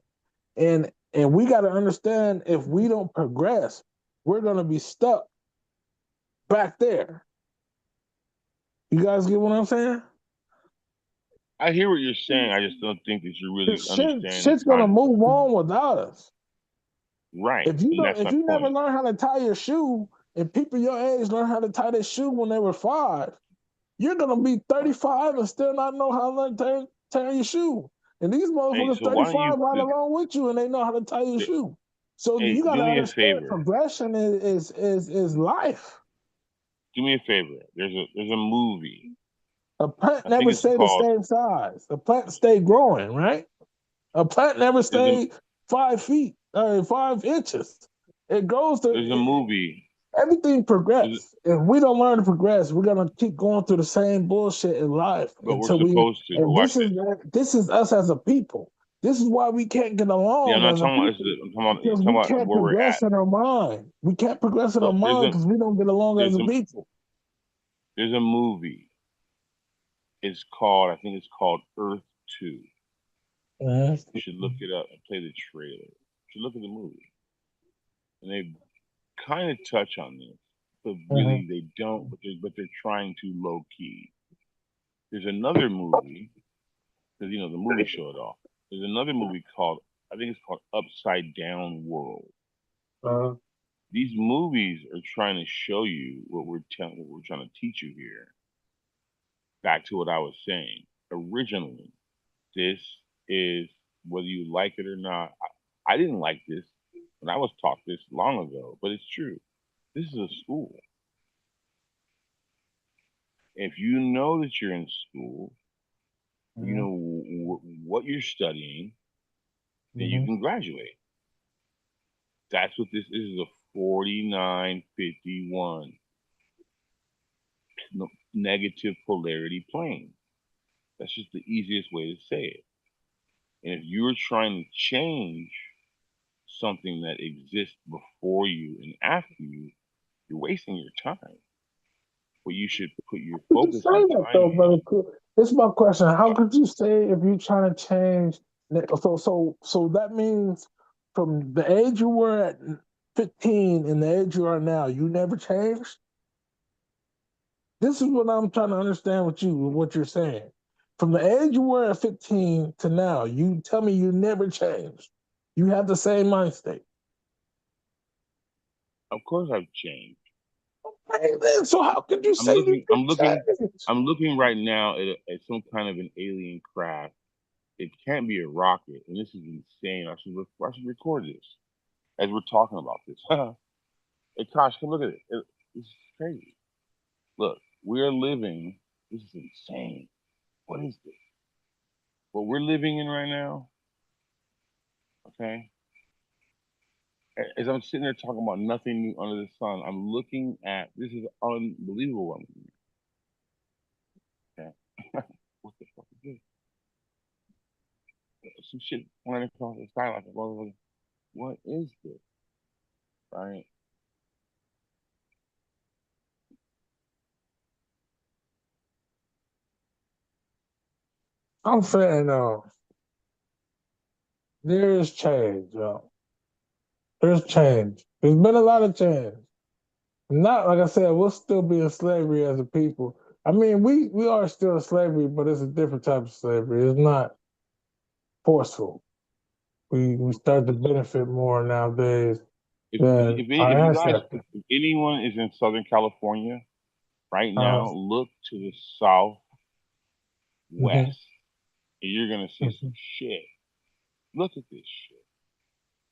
And we got to understand if we don't progress, we're going to be stuck back there. You guys get what I'm saying? I hear what you're saying. I just don't think that you're really understanding the Shit's gonna concept. move on without us. Right, If you and don't, that's if my you never point. learn how to tie your shoe, and people your age learn how to tie their shoe when they were 5, you're gonna be 35 and still not know how to learn tie your shoe. And these Hey, motherfuckers so why don't 35 you right along with you, and they know how to tie your shoe. So hey, you got do to me a understand favor? progression is life. Do me a favor. There's a movie. A plant I think never it's stay the called. same size. A plant stay growing, right? A plant never There's a stay 5 feet or 5 inches. It goes to there's a movie. everything There's, progress. If we don't learn to progress, we're gonna keep going through the same bullshit in life but we're until we. supposed to. But And watch this is us as a people. This is why we can't get Yeah, I'm along not as a talking about. people I'm because talking we about can't where we're progress at. in our mind. We can't progress in our Look, mind because we don't get along as there's a a people. there's a movie. It's called. I think it's called Earth 2. You should look it up and play the trailer. You should look at the movie, and they kind of touch on this, but really they don't. But they're trying to low key. There's another movie because the movie showed off. There's another movie called. I think it's called Upside Down World. These movies are trying to show you what we're trying to teach you here. Back to what I was saying. Originally, this is whether you like it or not. I didn't like this when I was taught this long ago, but it's true. This is a school. If you know that you're in school, you know what you're studying, then you can graduate. That's what this is a 4951 negative polarity plane. That's just the easiest way to say it. And if you're trying to change something that exists before you and after you, you're wasting your time. But you should put your Could you focus say and that time though, brother? in. This is my question. How could you say if you're trying to change? So that means from the age you were at 15 and the age you are now, you never changed. This is what I'm trying to understand with you, what you're saying. From the age you were at 15 to now, you tell me you never changed. You have the same mind state. Of course I've changed. Hey, man, so how could you I'm say you looking I'm didn't looking change? I'm looking right now at some kind of an alien craft. It can't be a rocket, and this is insane. I should record this as we're talking about this. Hey Kosh, come look at it. This is crazy. Look, we're living. This is insane. What is this? What we're living in right now? Okay. As I'm sitting there talking about nothing new under the sun, I'm looking at this is unbelievable. Okay. What the fuck is this? Some shit flying across the sky like a motherfucker. What is this? Right? I'm saying, there is change, There's change. There's been a lot of change. Not like I said, we'll still be in slavery as a people. I mean, we are still in slavery, but it's a different type of slavery. It's not forceful. we start to benefit more nowadays If than our you guys, ancestors. if anyone is in Southern California right now, look to the southwest, Mhm. and you're gonna see some shit. Look at this shit.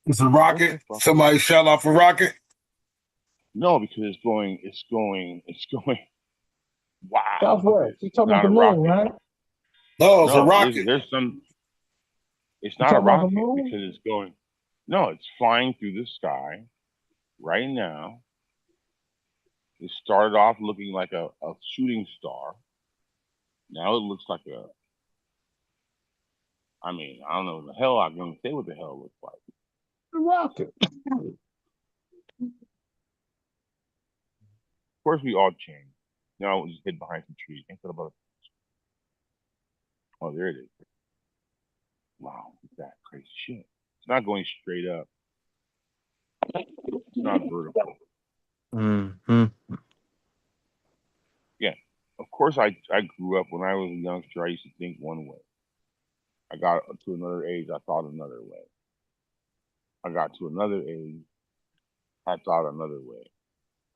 It's a rocket. Somebody shot off a rocket. No, because it's going. Wow, look at Southwest. this. You It's talking about not the a moon, rocket. right? No, it's a No, rocket. there's some. It's You not a talking about the rocket moon? because it's going. No, it's flying through the sky right now. It started off looking like a shooting star. Now it looks like a. I mean, I don't know what the hell I'm going to say what the hell it looks like. The rocket. Of course, we all change. Now we just hid behind some trees. Ain't that about? Oh, there it is. Wow, look at that crazy shit. It's not going straight up. It's not vertical. Mm-hmm. Yeah, of course. I grew up when I was a youngster. I used to think one way. I got to another age. I thought another way. I got to another age. I thought another way.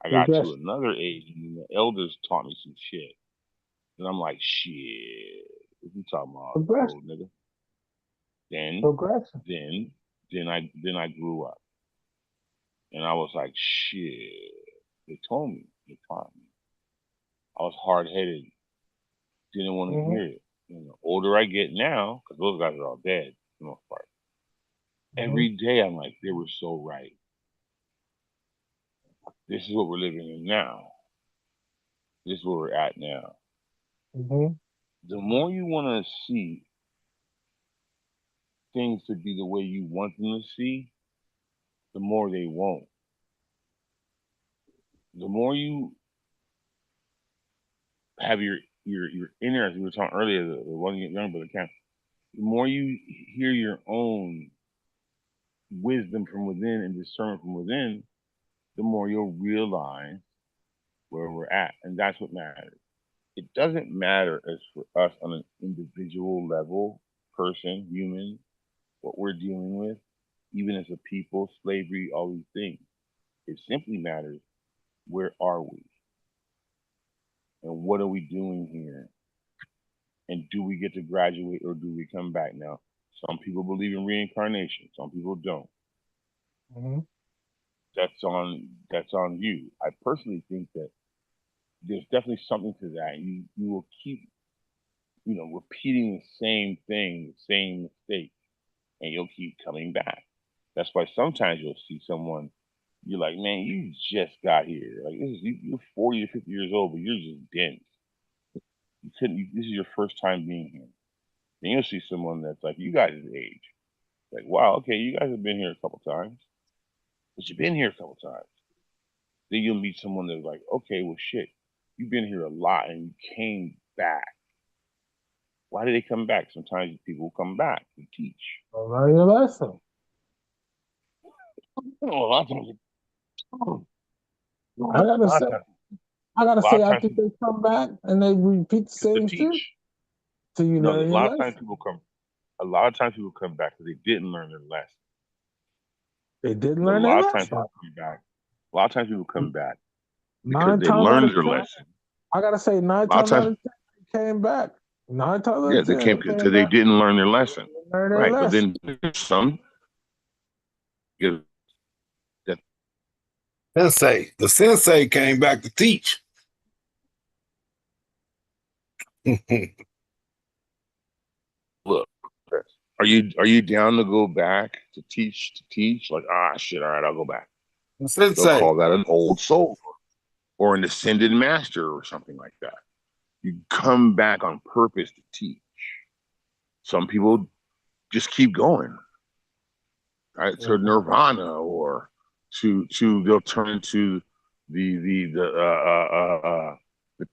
I got to another age, and the elders taught me some shit. And I'm like, shit. What you talking about, old nigga? Then I grew up, and I was like, shit. They told me. They taught me. I was hard headed. Didn't want to hear it. And the older I get now, because those guys are all dead for the most part. Every day I'm like, they were so right. This is what we're living in now. This is where we're at now. The more you want to see things to be the way you want them to see, the more they won't. The more you have your inner, as we were talking earlier, the one you get young brother can, the more you hear your own wisdom from within and discern from within, the more you'll realize where we're at. And that's what matters. It doesn't matter as for us on an individual level, person, human, what we're dealing with, even as a people, slavery, all these things. It simply matters, where are we? And what are we doing here? And do we get to graduate or do we come back? Now, some people believe in reincarnation. Some people don't. That's on you. I personally think that there's definitely something to that. You will keep, repeating the same thing, the same mistake, and you'll keep coming back. That's why sometimes you'll see someone, you're like, man, you just got here. Like you're 40 or 50 years old, but you're just dense. This is your first time being here. Then you'll see someone that's like you guys' age. Like, wow, okay, you guys have been here a couple times, but you've been here a couple times. Then you'll meet someone that's like, okay, well, shit, you've been here a lot and you came back. Why do they come back? Sometimes people come back to teach. Learn your lesson. A lot of times. I gotta say, I think they come back and they repeat the same shit. So you learn your lesson. A lot of times people come back because they didn't learn their lesson. They didn't learn their lesson. A lot of times people come back because they learned their lesson. I gotta say, 9 times out of 10 they came back. 9 times out of 10 they came because they didn't learn their lesson. Right, but then there's some. The sensei came back to teach. Look, are you down to go back to teach? Like, shit, all right, I'll go back. They'll call that an old soul or an ascended master or something like that. You come back on purpose to teach. Some people just keep going, right? To nirvana or to they'll turn into the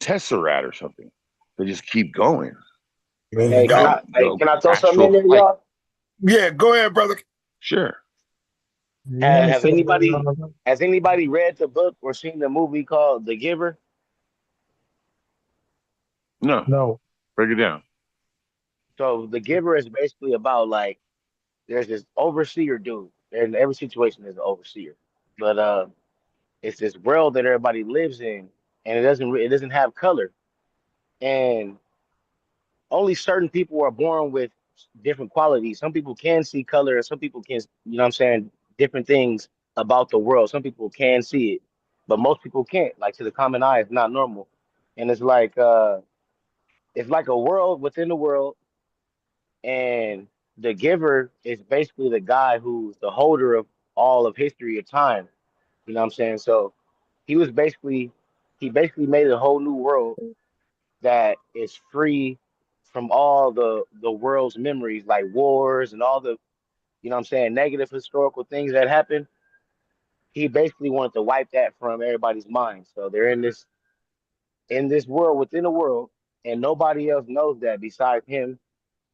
tesseract or something. They just keep going. Hey, can I throw something in there, y'all? Yeah, go ahead, brother. Sure. Has anybody read the book or seen the movie called The Giver? No. Break it down. So The Giver is basically about like there's this overseer dude. In every situation, there's an overseer, but it's this world that everybody lives in, and it doesn't have color, and only certain people are born with different qualities. Some people can see color, and some people can, you know what I'm saying, different things about the world. Some people can see it, but most people can't. Like to the common eye, it's not normal. And it's like a world within the world, and the giver is basically the guy who's the holder of all of history of time. You know what I'm saying? So he was basically he basically made a whole new world that is free from all the world's memories, like wars and all the, you know what I'm saying, negative historical things that happened. He basically wanted to wipe that from everybody's mind. So they're in this world within the world, and nobody else knows that besides him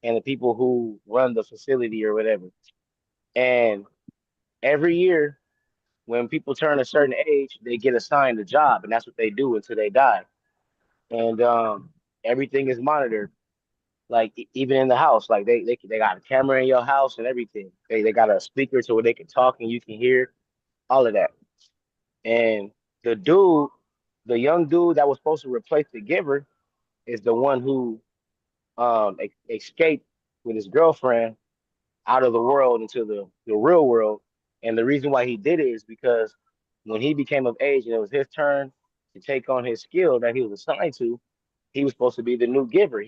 and the people who run the facility or whatever. And every year, when people turn a certain age, they get assigned a job, and that's what they do until they die. And everything is monitored, like even in the house, like they got a camera in your house and everything. They got a speaker so where they can talk and you can hear all of that. And the dude, the young dude that was supposed to replace the giver, is the one who escaped with his girlfriend out of the world into the real world. And the reason why he did it is because when he became of age and it was his turn to take on his skill that he was assigned to, he was supposed to be the new giver.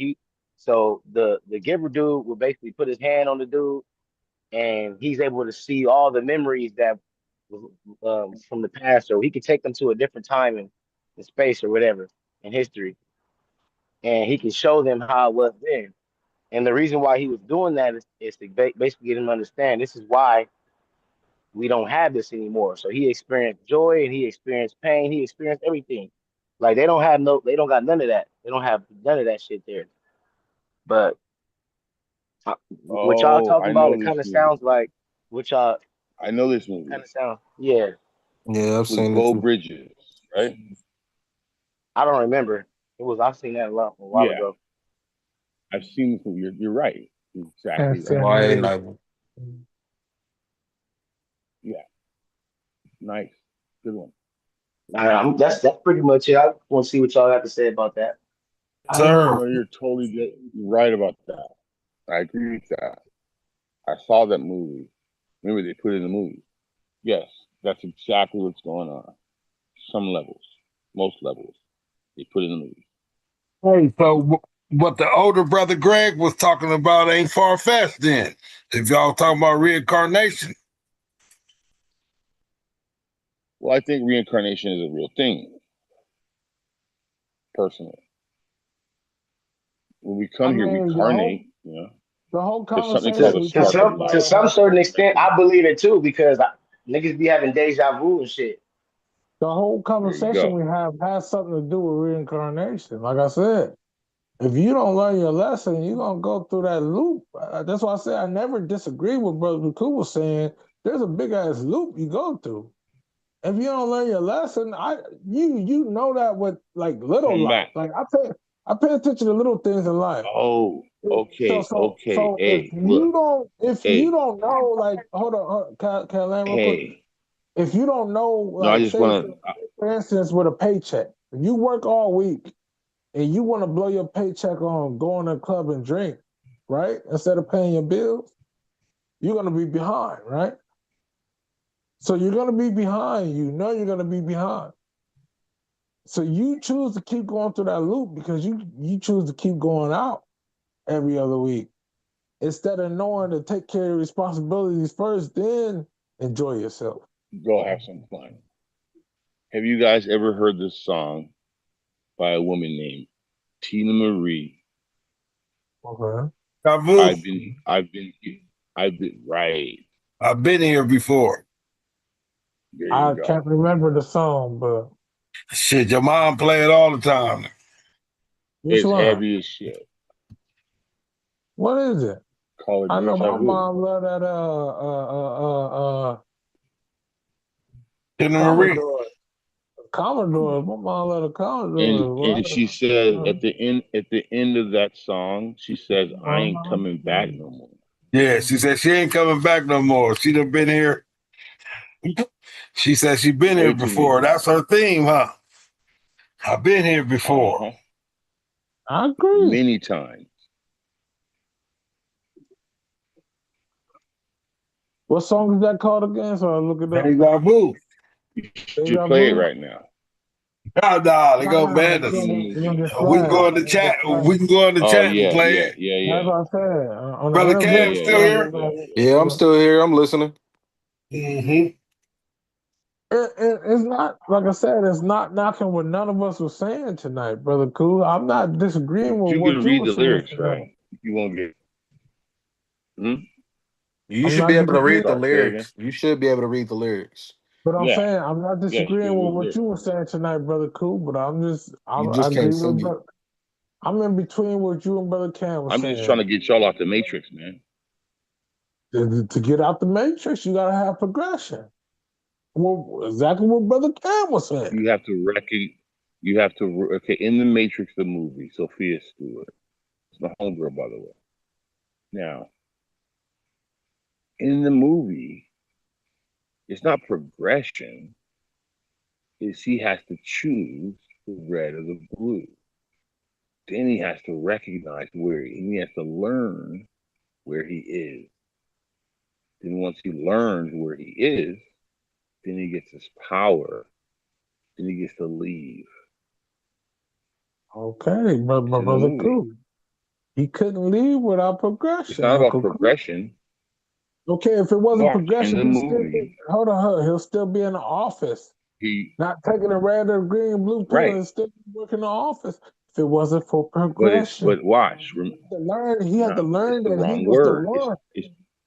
So the giver dude would basically put his hand on the dude, and he's able to see all the memories that from the past, or he could take them to a different time in space or whatever in history, and he can show them how it was then. And the reason why he was doing that is to basically get him to understand this is why we don't have this anymore. So he experienced joy and he experienced pain. He experienced everything. Like they don't got none of that. They don't have none of that shit there. But what y'all Oh, talking I about, know it this kind of movie. sounds like what y'all I know this kind movie of sound. Yeah, Yeah, I've with seen it Bo too. Bridges, right? I don't remember. I've seen that a while Yeah, ago. I've seen this movie. You're right. Exactly Can't right. stand Why it. ain't I? Yeah, nice, good one. That's pretty much it. I want to see what y'all have to say about that. Sir, No, you're totally right about that. I agree with that. I saw that movie. Remember, they put it in the movie. Yes, that's exactly what's going on. Some levels, most levels, they put it in the movie. hey, so what the older brother Greg was talking about ain't far fetched then. If y'all talking about reincarnation. Well, I think reincarnation is a real thing, personally. When we I come here, we mean, carnate, the whole there's something conversation called To a we to spark talking of some to life. some about, certain extent, I believe it too because niggas be having deja vu and shit. the whole There you conversation go. we have has something to do with reincarnation. Like I said, if you don't learn your lesson, you're gonna go through that loop. That's why I say I never disagree with Brother Baku was saying. There's a big ass loop you go through. If you don't learn your lesson, you know that with like little Come life. back. Like I pay attention to little things in life. Oh, So okay, so okay. so Hey, look. if you Hey, don't know, like hold on, can I land real quick? hey. If you don't know, No, I like just say want to. for instance with a paycheck, if you work all week and you want to blow your paycheck on going to a club and drink, right? Instead of paying your bills, you're gonna be behind, right? So you're gonna be behind. You know you're gonna be behind. So you choose to keep going through that loop because you choose to keep going out every other week instead of knowing to take care of your responsibilities first, then enjoy yourself. Go have some fun. Have you guys ever heard this song by a woman named Tina Marie? Okay. I've I've been right. been here before. There you I go. can't remember the song, but Shit, your mom play it all the time. which It's one? heavy as shit. What is it? Call it I know deja my vu. mom loved that Tina Marie. Commodore. Commodore. My mom loved a And Commodore. and she What? says at the end of that song, she says, "I ain't Uh-huh. coming back no more." Yeah, she said she ain't coming back no more. She done been here. She said she been here Way too many before. times. That's her theme, huh? I've been here before. Uh-huh. I agree. Many times. What song is that called again? So I look it up. Deja vu. You should Deja play it vu. right now. Nah, they gonna Nah, ban you us. gonna get We can flagged. go in the You gonna chat. get flagged. We can go in the Oh chat and yeah, play yeah, it. yeah, That's yeah. what I said. On the Brother Yeah, Cam interview, yeah, still yeah, here? yeah, Yeah, I'm still here. I'm listening. Mm-hmm. it's not like I said. It's not knocking what none of us were saying tonight, brother. Cool. I'm not disagreeing with You what can you read were the saying lyrics, tonight. right? You won't get. Hmm? You I'm should be not able to read disagreeing, the Sorry, say again. lyrics. You should be able to read the lyrics. but I'm Yeah, saying I'm not yeah. You disagreeing can with read the what you lyrics. were saying tonight, brother. Cool. But You I just agree can't sing with it. brother. I'm in between what you and brother Cam were I'm just trying saying. to get y'all out the matrix, man. To get out the matrix, you gotta have progression. Well, exactly what brother Cam was saying. You have to okay, in the Matrix, the movie, Sophia Stewart. It's my homegirl, by the way. Now, in the movie, it's not progression. Is he has to choose the red or the blue. Then he has to recognize he has to learn where he is. Then once he learns where he is, then he gets his power. Then he gets to leave. Okay, but It's in the brother movie. Cool. He couldn't leave without It's progression, not about Uncle Cool. progression. Okay, if it wasn't Watch in progression, the movie. he'll still be in the office. He Not taking a red or green blue pill right, and still working in the office. If it wasn't for progression. but watch. He had to It's learn the that he wrong was the word. one.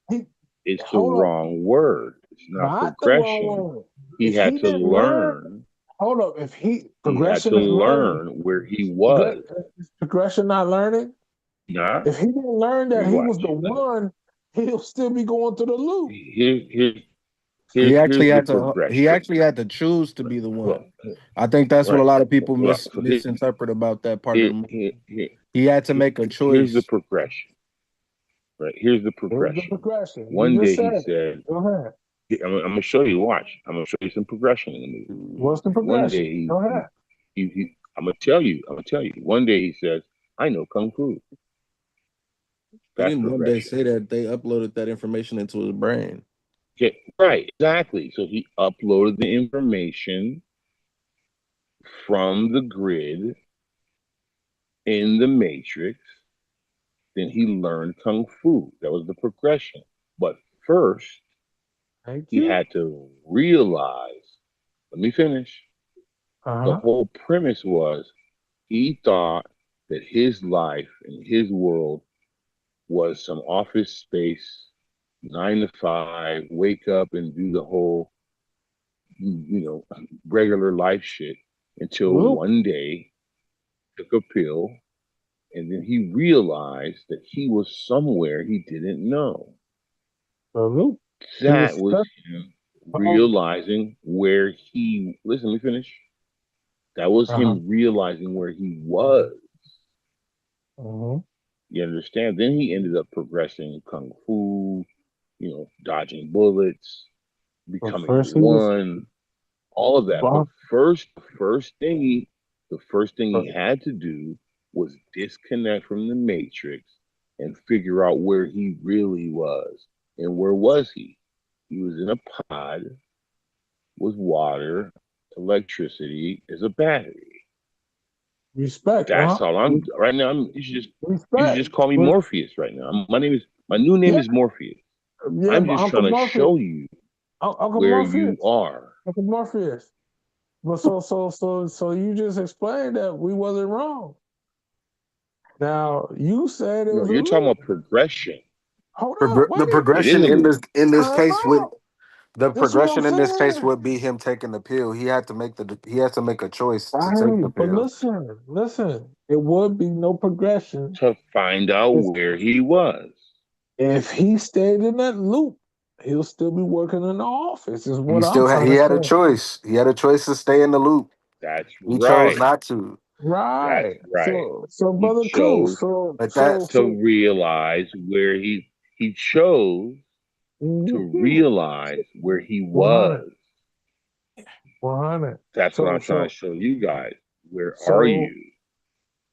He It's the hold up, wrong word. It's not not the wrong progression. one. He If had he to didn't learn, learn. hold up. If He had progression to is learning, learn where he was. is progression not learning? Nah. If he didn't learn that he was Rewatch. the one, he'll still be going to the loop. Here, He actually here's the had to. He progression. actually had to choose to be the Well, one. I think that's what a right. lot of people Well, so misinterpret about that part of the movie. He had to make a here's the choice. progression. Right. Here's the Here's the progression. progression. You One just day said he it. said, Go ahead. I'm gonna show you. Watch. I'm gonna show you some progression in the movie. What's the One progression? day Go ahead. I'm gonna tell you. I'm gonna tell you. One day he says, "I know kung fu." He That's didn't one day progression. say that they uploaded that information into his brain. Okay, right, exactly. So he uploaded the information from the grid in the matrix. Then he learned kung fu. That was the progression. But first, he had to realize. Let me finish. The whole premise was he thought that his life and his world was some office space, 9 to 5, wake up and do the whole, regular life shit until one day took a pill and then he realized that he was somewhere he didn't know. That was him realizing where listen, let me finish. That was him realizing where he was. You understand? Then he ended up progressing kung fu, dodging bullets, becoming the one, all of that. But the first thing he had to do was disconnect from the matrix and figure out where he really was. And where was he? He was in a pod with water, electricity as a battery. Respect. That's all I'm right now. You should just call me Morpheus right now. My new name is Morpheus. Yeah, I'm but just Uncle trying to Morpheus. show you Uncle where you Morpheus. are. Uncle Morpheus. But so you just explained that we wasn't wrong. Now you said it No, was a you're talking loop. about progression. Hold up, The wait. It is progression a loop. in this Time case would out. the This is what I'm progression in this case saying. would be him taking the pill. He has to make a choice to take the Right, but pill. listen. It would be no progression To find out if where he was. he stayed in that loop. He'll still be working in the office. Is what I'm trying He to had a say. choice. He had a choice to stay in the loop. That's He chose right. not to. That's Right. right. So He brother, cool. chose But that to realize where He chose to realize where he 100. was. 100. That's what I'm trying to show you guys. Where are So, you?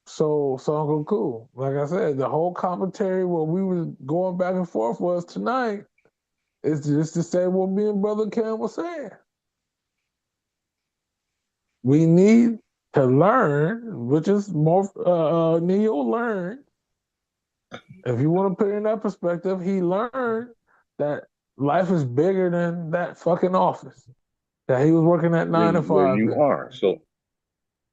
so Uncle Cool, like I said, the whole commentary where we were going back and forth was tonight is just to say what me and Brother Cam was saying. We need to learn, which is more Neo learned. If you want to put it in that perspective, he learned that life is bigger than that fucking office that he was working at 9 to Where 5 you in. are. So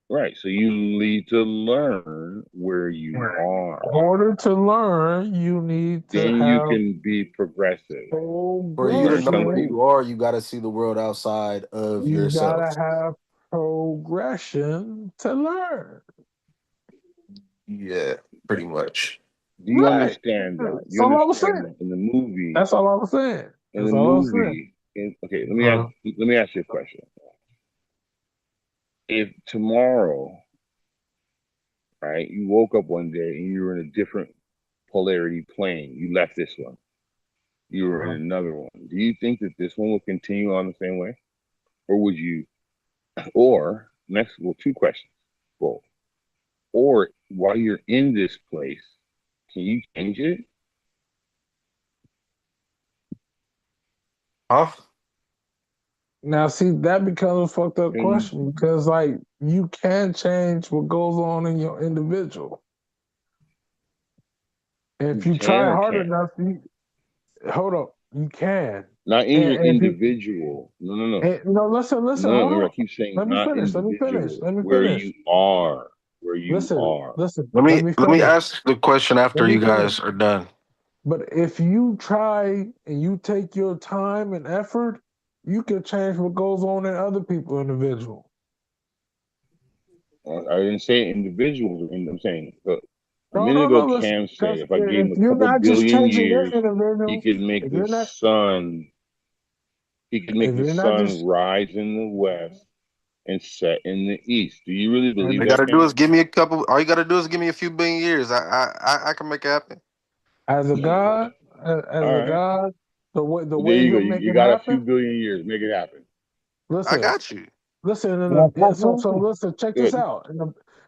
right. So you need to learn where you are. In order to learn, you need to Then you have can be progressive. For you to Right, know where progression. you are, you got to see the world outside of You yourself. gotta have progression to learn. Yeah, pretty much. Do you Right. understand that? That's You all I was understand saying. that in the movie? That's all I was saying. In That's the all I was saying. movie, okay, let me ask you a question. If tomorrow, right, you woke up one day and you were in a different polarity plane, you left this one, you were in another one. Do you think that this one will continue on the same way, or would you? Or next, well, two questions. Well, or while you're in this place, can you change it? Huh? Now, see, that becomes a fucked up Can you? question because, like, you can change what goes on in your individual. If You you can try or hard can't? enough, hold up, you can. Not in your And if you, individual. No, no, no. no, listen, No, hold remember, I on. keep saying Let me not finish. individual. Let me Where finish. you are. Where you Listen, are. let me Let me finish. ask the question Let after me you finish. guys are done. But if you try and you take your time and effort, you can change what goes on in other people individual. I didn't say individuals. I'm saying, but a No, minute no, ago, no. Listen, Cam said because if I gave if him a you're couple not just billion changing your years, he individual, could make if the you're not, sun. He could make if the you're not sun just, rise in the west and set in the east. Do you really and believe All you that, gotta do Cam? is give me a couple. All you gotta do is give me a few billion years. I can make it happen. as a God, as All a right. God, the There way you go. he'll You, make you it got a few happen. billion years. Make it happen. I Listen, got you. listen, so listen, check this Good. out.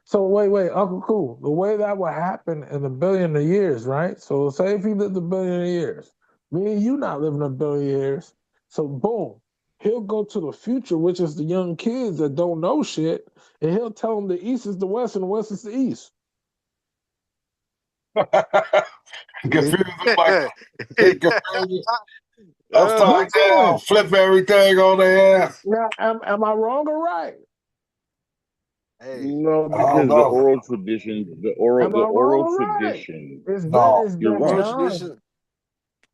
So wait, Uncle Cool. The way that would happen in a billion of years, right? So say if he lived a billion of years, me and you not living a billion years. So boom, he'll go to the future, which is the young kids that don't know shit, and he'll tell them the East is the West and the West is the East. Confuse them like confuse upside Uh, down, flip everything on their ass. Now, am I wrong or right? hey, No, I don't because the know. oral tradition, Am the I wrong oral or right? tradition. No, It's You're been oral wrong. done. tradition.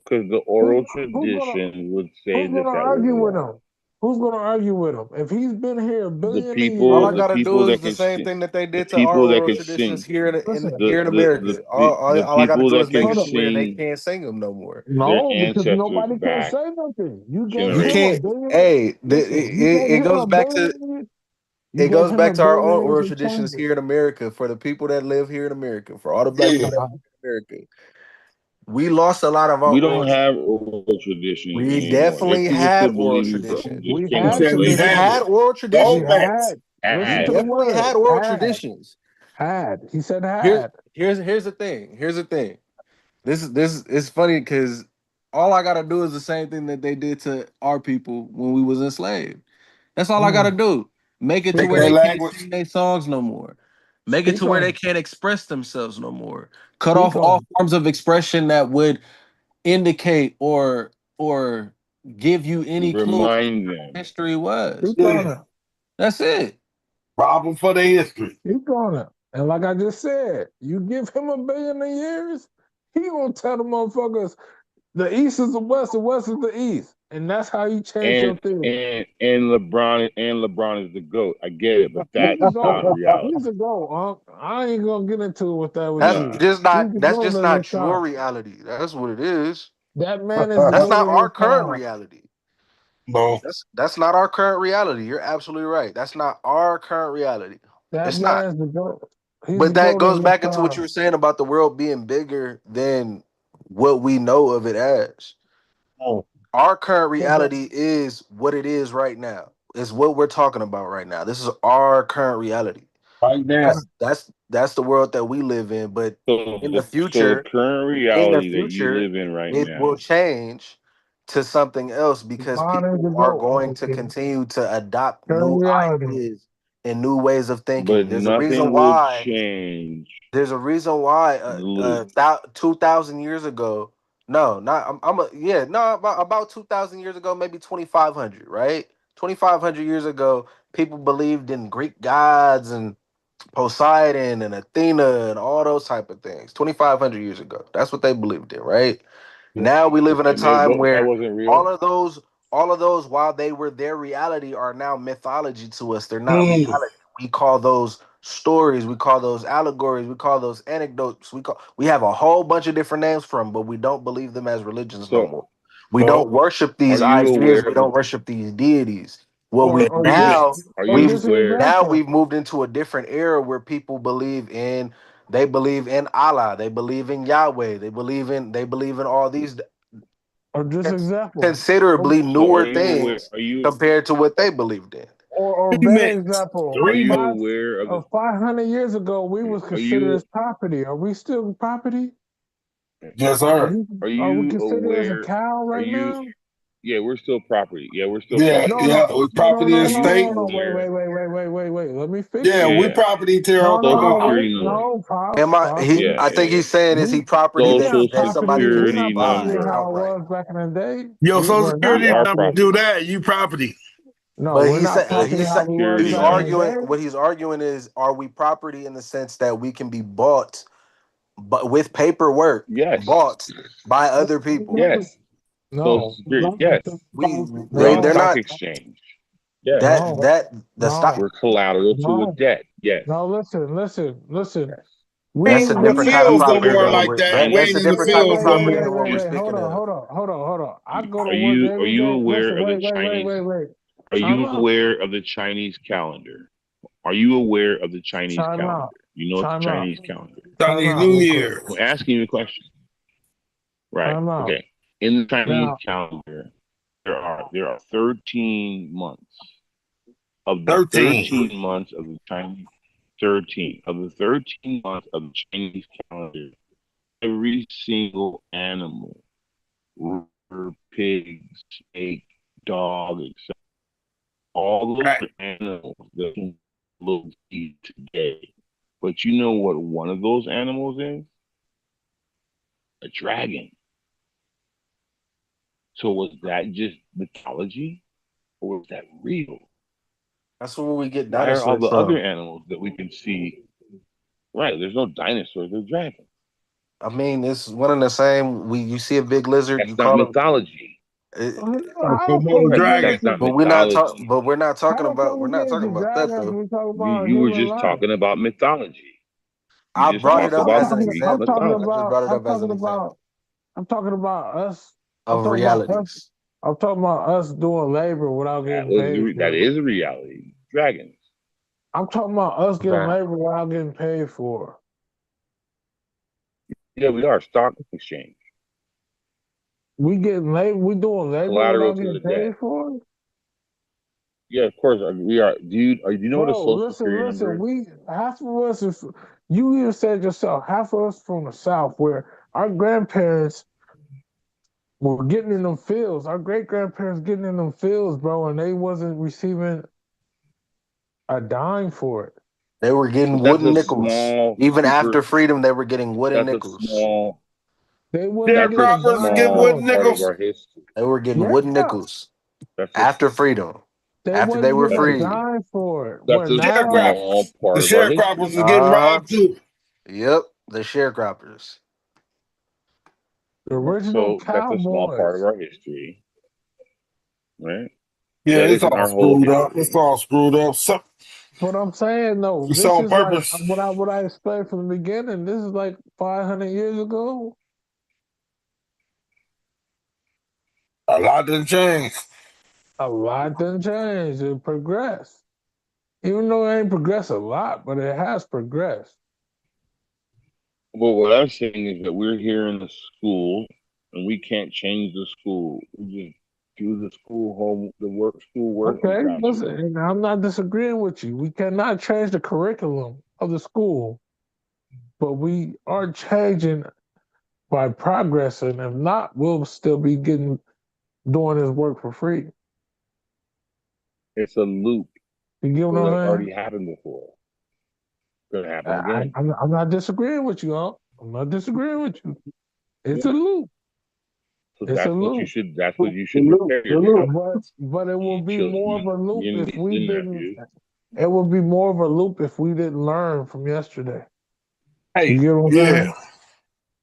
Because the Who, oral who's gonna tradition would say Who's that gonna that was argue with wrong. him? Who's gonna argue with him? If he's been here a The billion of All I people, the years, gotta people do that is the can same sing, thing that they the did to our people that oral can traditions sing, here listen. here in America. All the I gotta people do that is can make Hold it up. to where they sing can't sing them no more. their No, because ancestors nobody can back say nothing. You gave You him a generations. can't. billion. Hey, Listen, you gave it him goes a back to billion years. You it gave goes him back a to our billion own years oral to change traditions it. here in America for the people that live here in America, for all the black yeah, people that live in America. We lost a lot of our We oral. don't have oral traditions We anymore. There's definitely people had still oral believing traditions. this We came had out said we We tradition. had had it. oral We Don't traditions. bet. had. Listen We to the had. definitely word. had oral Had. traditions. Had. He said Here's had. here's the thing. Here's the thing. This is funny because all I gotta do is the same thing that they did to our people when we was enslaved. That's all I gotta do. Make it to Speak Take where their they on it. can't language. sing their songs no more. Make it Speak to where on they it. can't express themselves no more. Cut Speak off on all it. forms of expression that would indicate or give you any clue of Remind what them. history was. Speak on Yeah, it. That's it. rob them for their history. Speak on it. And like I just said, you give him a billion of years, he gonna tell the motherfuckers the East is the West is the East. And that's how you change your And theory. LeBron is the GOAT. I get it, but He's that a is not go. reality. He's a go, I ain't gonna get into it with that with you. He's the That's goat just of not his your time. reality. That's what it is. That man is the That's goat not of our his current time. reality. No, That's not our current reality. You're absolutely right. That's not our current reality. That It's not. man is the goat. He's the But that goat of goes his back into what time. you were saying about the world being bigger than what we know of it as. Oh. Our current reality is what it is right now. It's what we're talking about right now. This is our current reality. Right now. That's the world that we live in. But So in the the future, current in the reality that you future, live in right it will now. change to something else because Modern people are going development. to continue to adopt Current new reality. ideas and new ways of thinking. But There's a reason nothing will why. change. There's a reason why. 2,000 years ago. No, not. Yeah. No, about 2,000 years ago, maybe 2,500. Right. 2,500 years ago, people believed in Greek gods and Poseidon and Athena and all those type of things. 2,500 years ago, that's what they believed in, right? Now we live in a And time that where wasn't real. all of those, while they were their reality, are now mythology to us. They're not Mm. reality. We call those stories. We call those allegories. We call those anecdotes. We have a whole bunch of different names for them, but we don't believe them as religions no So more. We don't worship are these you aware ideas. We of the don't worship these deities. What we Or this, now are or you this aware example. we've moved into a different era where people believe in Allah, they believe in Yahweh, they believe in all these Or this example. considerably so are newer you aware things compared to what they believed in. Or better Remix. example. are you Remix. aware of the 500 years ago, we was are considered you as property. Are we still property? Yes, Are sir. we, are are we you considered as a aware cow are right you now? yeah, we're still property. Yeah, we're still Yeah, property. No, yeah. no, With no, no, property no, Are and no, you state. no, no. aware? Wait. Let me Yeah, finish. we Yeah. property, Terrell. No, no, Social Come no, on. wait. security number. No, Pops, Yeah, I yeah, think yeah. he's saying, is We he property we not Social that property. somebody We're can security not buy property number. how it outright? was back in the day. Yo, Social We're not You Security are number property. property. do that. You property. No, But we're he not said property Social how we was he's security back in number. the arguing. day. What he's arguing is, are we property in the sense that we can be bought, but with paperwork, Yes. bought by other people? Yes. Social No, security. Yes. We're on the They're no, stock not exchange. Yes. no, the stock. no, We're collateral to a no. debt. Yes. No, listen. Yes. We We That's a ain't in the different we kind of fields no Are you property more than about what like we're that. that. We Chinese? That's ain't a in the different type of fields no property than more. what we're Hold speaking on, of. hold on. I go to Are work you are every you day. aware Listen, of the Chinese? wait. Are Time you out. aware of the Chinese calendar? Are you aware of the Chinese Time calendar? out. You know what the Time out. Chinese calendar is? Time Chinese out New real quick. Year. I'm asking you a question. Right. Time out. Okay. In the Chinese Now, calendar, there are 13 months. Of the 13. 13 months of the Chinese 13 of the 13 months of the Chinese calendar, every single animal, rooster, pig, snake, dog, etc. All those Right. are animals that can look eat today. But you know what one of those animals is? A dragon. So was that just mythology or was that real? That's where we get Why are all dinosaurs the other from. animals that we can see? Right, there's no dinosaurs, they're dragons. I mean, it's one and the same. You see a big lizard, you That's not call it. mythology. how the fuck Komodo Right, we but get dragon. that's into not mythology. But we're not talking how the fuck about. We're we not get talking into about that dragons when though. we talk You about you were human just life? talking about mythology. You I just brought it talked up about as an Greek I'm example. talking mythology. I just about brought it up as an example I'm talking about us. I'm of talking about us. realities. I'm talking about us doing labor without getting paid That for it. is a reality. Dragons. I'm talking about us getting Okay. labor without getting paid for. Yeah, we are stock exchange. We getting labor. We doing labor Collateral without to getting the debt. paid for it. Yeah, of course we are. Do you know what a Bro, social security number listen. is? We half of us is. You even said yourself. Half of us from the south, where our grandparents were getting in them fields. Our great grandparents getting in them fields, bro, and they wasn't receiving a dime for it. They were getting But that's wooden a nickels. small Even super after freedom, they were getting wooden that's a nickels. small They wasn't that's a getting a Sharecroppers dime get small wooden for it. part of nickels. our history. They were getting Yeah, wooden nickels That's a after freedom. they After they wasn't were getting that's a a freed. dime for it. Where that's a now, small Sharecroppers. The part of our history. sharecroppers is getting Uh huh. robbed too. Yep. The sharecroppers. the Right? original So that's a small part of cowboys. our history, right? Yeah, That it's isn't all our whole screwed up. It's history. all screwed up. So, But I'm saying though, it's this on is like purpose. what I explained from the beginning. This is like 500 years ago. A lot didn't change. A lot done changed. It progressed. Even though it ain't progressed a lot, but it has progressed. Well, what I'm saying is that we're here in the school, and we can't change the school. We just do the school work, and Okay, that's it. listen, and I'm not disagreeing with you. We cannot change the curriculum of the school, but we are changing by progressing. If not, we'll still be doing this work for free. It's a loop You get what because I'm that's saying? already happened before. It's gonna happen again. I'm not disagreeing with you, huh? I'm not disagreeing with you. It's a Yeah. loop. So It's a that's what you loop. should. That's what you should prepare yourself. But it will be more of a loop Me and if we didn't. nephew. It would be more of a loop if we didn't learn from yesterday. Hey, You get what I'm yeah.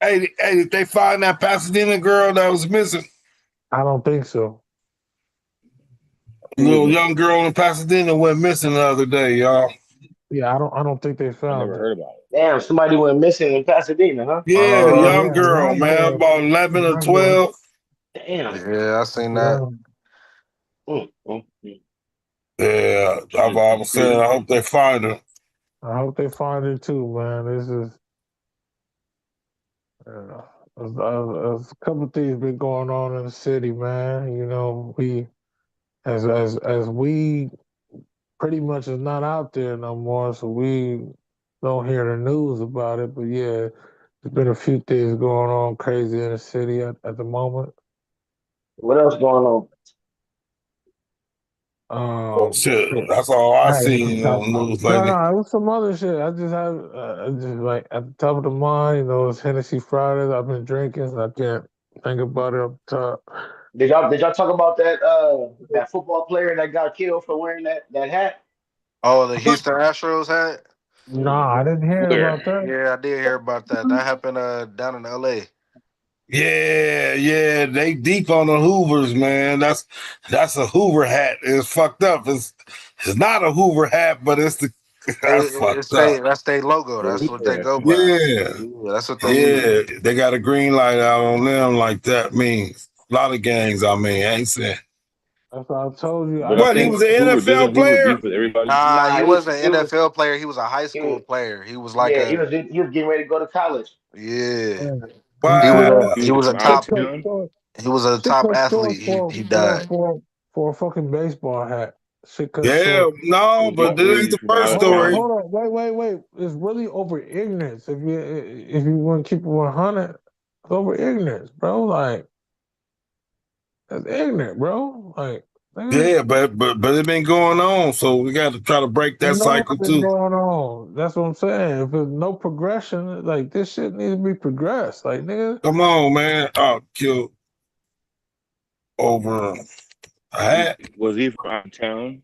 saying? Hey, did they find that Pasadena girl that was missing? I don't think so. Who was Little missing? young girl in Pasadena went missing the other day, y'all. Yeah, I don't think they I found never her. heard about it. Damn, somebody went missing in Pasadena, huh? Yeah, Yeah, young girl, young man, girl, about 11 or young girl. 12. Damn. Yeah, I seen that. Yeah, Mm. Yeah, She I just was saying, disappeared. I hope they find her. I hope they find her too, man. This is uh, there's a couple of things been going on in the city, man. You know, we as we pretty much is not out there no more, so we don't hear the news about it. But yeah, there's been a few things going on crazy in the city at the moment. What else going on? Shit, Shit. that's all I I ain't at the seen top. on the news No, lately. no, it was some other shit. I just have, just like at the top of the mind, you know, it's Hennessy Fridays. I've been drinking, so I can't think about it up top. Did y'all talk about that football player that got killed for wearing that hat? Oh, the Houston Astros hat. Nah, I didn't hear about Where? that. Yeah, I did hear about that. That happened down in L.A. Yeah, they deep on the Hoovers, man. That's a Hoover hat. It's fucked up. It's not a Hoover hat, but it's the that's fucked up. That's their logo. The That's what they Hoover go by. Yeah, Yeah, that's what they use. yeah. They got a green light out on them like that means a lot of gangs. I mean, I ain't saying That's what I told you. But I I what he think was think an Hoover NFL doesn't Hoover player. beef with everybody. Nah, he Nah, wasn't he an was NFL player. He was a high he school was player. He was like yeah, a he was getting ready to go to college. yeah. yeah. He was Wow. a He he was was a from out of Shit top cut town. short. he was a Shit top cut short athlete. He died. for a fucking baseball hat. Shit cut Yeah, short. no, Was he but this ain't really the from first out of story. town? Hold on, wait. It's really over ignorance. If you want to keep it 100, it's over ignorance, bro. Like that's ignorant, bro. Like nigga, Yeah, but it been going on, so we got to try to break you that know cycle what's been too. going on. That's what I'm saying. If there's no progression, like this shit needs to be progressed. Like nigga, Come on, man. Oh, killed over a hat. Was he from out of town?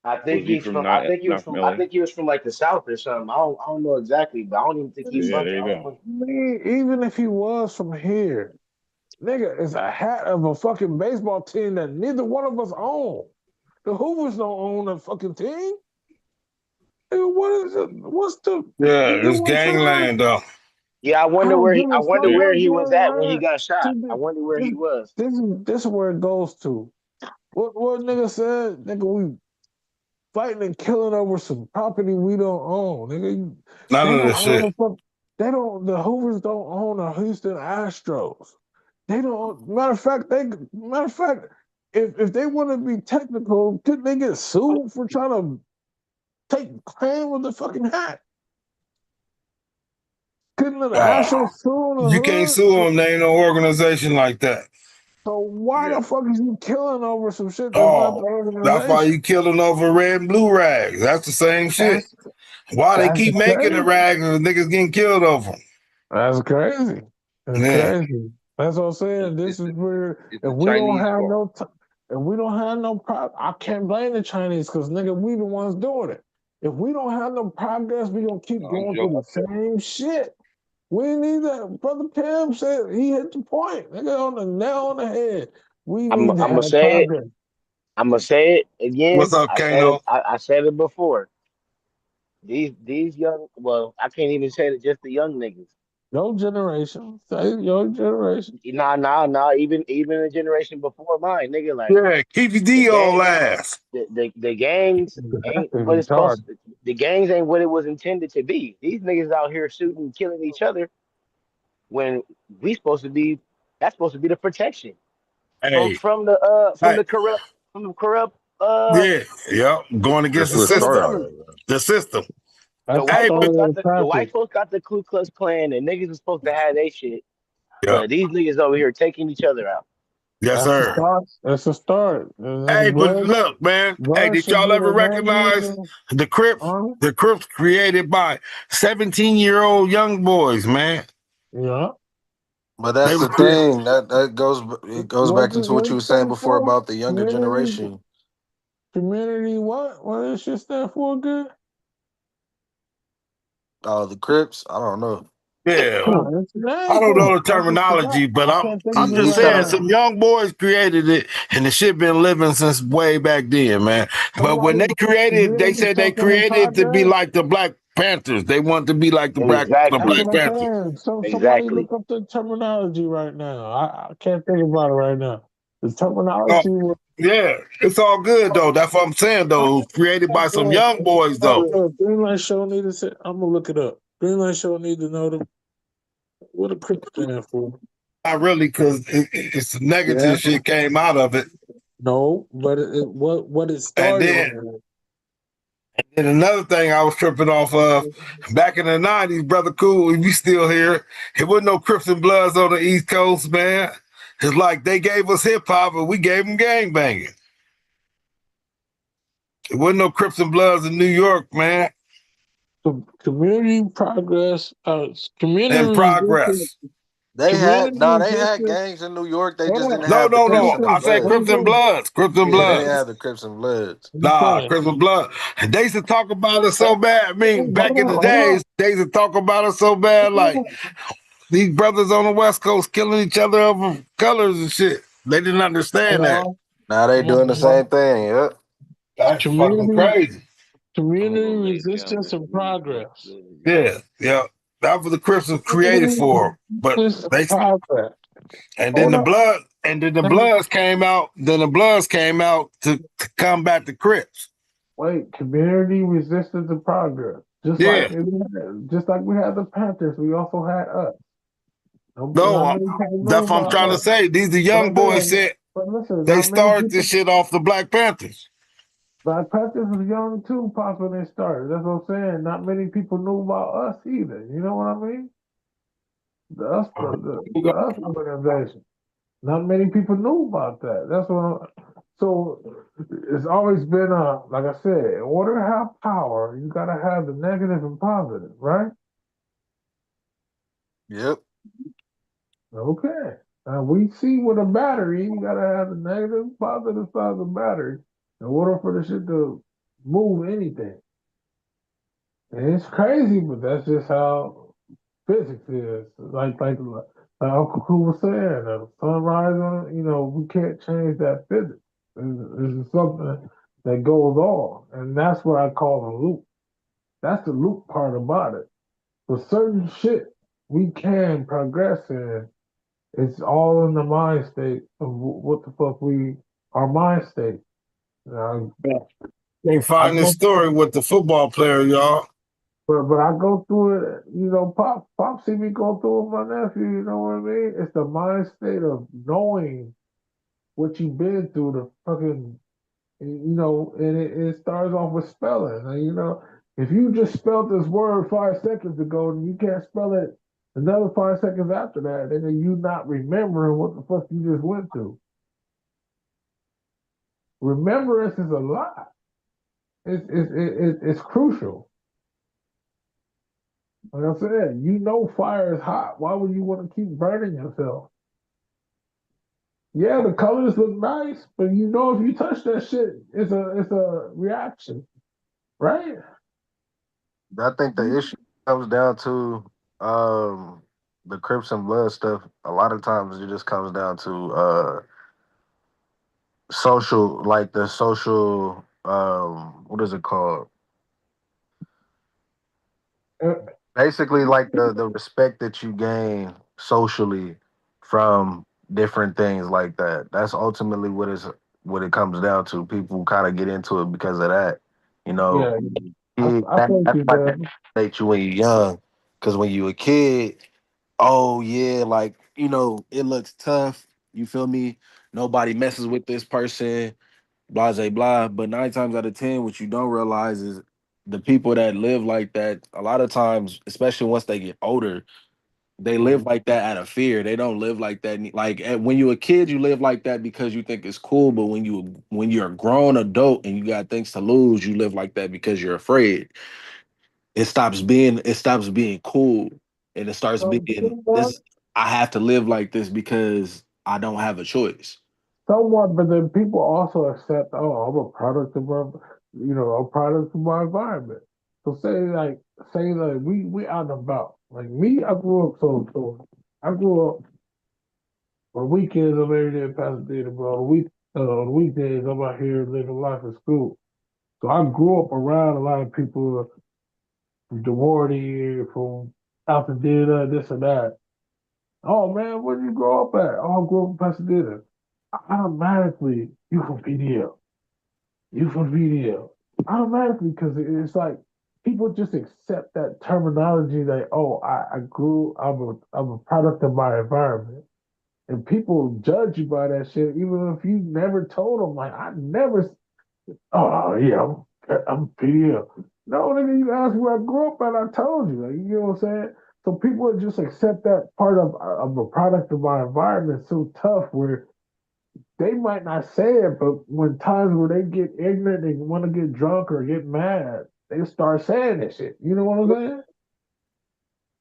I Was think he he's from from. I not think he was from from. I LA? think he was from like the South or something. I don't know exactly, but I don't even think he's Yeah, from. there I you don't go. know. even if he was from here, nigga, it's a hat of a fucking baseball team that neither one of us own. The Hoovers don't own a fucking team. Nigga, what is it? What's the? You Yeah, get it's what I'm saying? gangland though. Yeah, I I wonder don't where give he. I a wonder fuck Yeah. where about he was at when he gangland. got shot. See, I wonder where he was. this is where it goes to. What nigga said? Nigga, we fighting and killing over some property we don't own. Nigga, None they of don't this own shit. the fuck. They don't. The Hoovers don't own the Houston Astros. They don't. Matter of fact, if they want to be technical, couldn't they get sued for trying to take claim with the fucking hat? Couldn't the Astros sue the You can't sue hood? them. They ain't no organization like that. So why Yeah. the fuck is you killing over some shit that's not the Oh, that's why organization? you killing over red and blue rags. That's the same shit. That's Why they that's keep making the crazy. rags and niggas getting killed over them? That's crazy. That's Yeah. crazy. That's what I'm saying. This is where It's if the we don't Chinese have fault. if we don't have no I can't blame the Chinese because nigga, we the ones doing it. If we don't have no progress, we gonna keep No, I'm going through joking. the same shit. We need that. Brother Pam said he hit the point. Nigga on the nail on the head. We I'm. need to I'm gonna have say it. progress. I'm gonna say it What's again. up, I said it. Kano? I said it before. These young. Well, I can't even say it. Just the young niggas. Your generation. Say your generation. Nah. Even the generation before mine, nigga. Like Yeah, keep your the D on gang, last. the gangs That's ain't what it's retarded. supposed. The gangs ain't what it was intended to be. These niggas out here shooting, and killing each other when we supposed to be. That's supposed to be the protection Hey, from hey, the corrupt yeah, yep. Going against That's the where it from the started system. all government. that. The system. The That's the white Hey, folks but story got of the the white Panthers. folks got the Ku Klux Klan, and niggas is supposed to have their shit. yep. But these niggas over here taking each other out. Yes, That's the sir. start. That's the start. Hey, but Blood, look, man. Hey, blood did should y'all be ever the name of recognize the the Crips? army. The Crips created by 17-year-old young boys, man. Yeah. But They that's were the created. thing it goes What back is it? into What what you it were saying stand before for? about the younger Community. generation. Community. What? What does shit stand for again? The Crips, I don't know. Yeah. It's a I name don't know for the it. I just forgot. terminology, but I I'm can't think of I'm it just He's right trying saying to. some now. young boys created it, and the shit been living since way back then, man. But when they Somebody, created it, they community said they something in created it to be progress. like the Black Panthers. They wanted to be like the That's Black Exactly. what I'm Panthers. saying. So somebody Exactly. look up the terminology right now. I can't think about it right now. The Oh, terminology was yeah, it's all good though. That's what I'm saying though. It was created by some young boys though. Greenlight show need to say. I'm gonna look it up. Greenlight show need to know what a crypt stand for. Not really, because it's Yeah. negative shit came out of it. No, but what it And started then with. And another thing I was tripping off of back in the 90s, Brother Cool, if you still here, it wasn't no Crips and Bloods on the East Coast, man. It's like they gave us hip hop and we gave them gang banging. It wasn't no Crips and Bloods in New York, man. Community progress, In community resistance, progress. They had community nah, they had resistance. gangs in New York. They Hold just on, didn't No, have the no, let me Crips no. and the I finish. say Let me Crips Bloods. and finish. Bloods. Crips and Yeah, they Bloods. didn't have the Crips and Bloods. Let me Nah, finish. Crips and Bloods. And they used to talk about it so bad. I mean, back in the Hold on. days, they used to talk about it so bad, like Hold these brothers on the West Coast killing each other over colors and shit. They didn't understand that. on. Now they doing the same thing. Yep. That's fucking Community, crazy. I'm gonna community go lay down, resistance man. and progress. Yeah, yeah. That was the Crips was created Community for. But resistance and they progress. and then Hold the on. blood and then the Bloods came out. Then the Bloods came out to combat the Crips. Wait, community resistance and progress. Yeah. Just like we had the Panthers, we also had us. No, Not many people know that's what I'm about trying to us. say. These the But young I'm boys saying, said but listen, they not many started this people. shit off the Black Panthers. Black Panthers was young too, Pops, when they started. That's what I'm saying. Not many people knew about us either. You know what I mean? The us organization. Not many people knew about that. That's what. So it's always been like I said, in order to have power, you gotta have the negative and positive, right? Yep. Okay. Now we see with a battery, you gotta have the negative and positive side of the battery in order for the shit to move anything. And it's crazy, but that's just how physics is. Like Uncle Cool was saying, the sunrise on, we can't change that physics. It's something that goes on. And that's what I call the loop. That's the loop part about it. For certain shit we can progress in, it's all in the mind state of what the fuck our mind state. Now, They I find this go, story with the football player, y'all. but I go through it, Pop see me go through it with my nephew, you know what I mean? It's the mind state of knowing what you've been through, the fucking, and it starts off with spelling. And, if you just spelled this word 5 seconds ago and you can't spell it another 5 seconds after that, then you not remembering what the fuck you just went through. Remembrance is a lot. It's crucial. Like I said, fire is hot. Why would you want to keep burning yourself? Yeah, the colors look nice, but if you touch that shit, it's a reaction, right? I think the issue comes down to the Crips and Blood stuff. A lot of times it just comes down to social, like the social what is it called? basically like the respect that you gain socially from different things like that. That's ultimately what it comes down to. People kind of get into it because of that. You know, Yeah, I thank that's you, why that man. makes you when you're young. Because when you a kid, oh yeah, like it looks tough. You feel me? Nobody messes with this person, blah blah blah. But 9 times out of 10, what you don't realize is the people that live like that. A lot of times, especially once they get older, they live Mhm. like that out of fear. They don't live like that. Like when you're a kid, you live like that because you think it's cool. But when you're a grown adult and you got things to lose, you live like that because you're afraid. It stops being cool, and it starts being Somewhat, this. I have to live like this because I don't have a choice. somewhat, but then people also accept, oh, I'm a product of a product of my environment. So say like we out and about. Like me, I grew up I grew up on weekends. I'm every day in Pasadena, bro. On weekdays, I'm out here living life in school. So I grew up around a lot of people from DeWardy, from Altadena, this and that. Oh man, where did you grow up at? Oh, I grew up in Pasadena. Automatically, you from PDL. You from PDL. Automatically, because it's like people just accept that terminology that, oh, I'm a product of my environment. And people judge you by that shit, even if you never told them, like, I never, oh, yeah, I'm PDL. No, nigga, you asked where I grew up and I told you. Like, you know what I'm saying? So people just accept that part of a product of my environment so tough where they might not say it, but when times where they get ignorant, they want to get drunk or get mad, they start saying this shit. You know what I'm saying?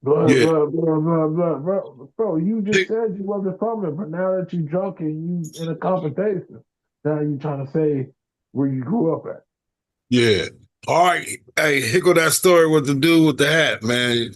Blah, Yeah. blah, blah, blah, blah, blah. Bro, you just said you wasn't from it, but now that you drunk and you in a competition, now you trying to say where you grew up at. Yeah. All right. Hey, here go that story with the dude with the hat, man.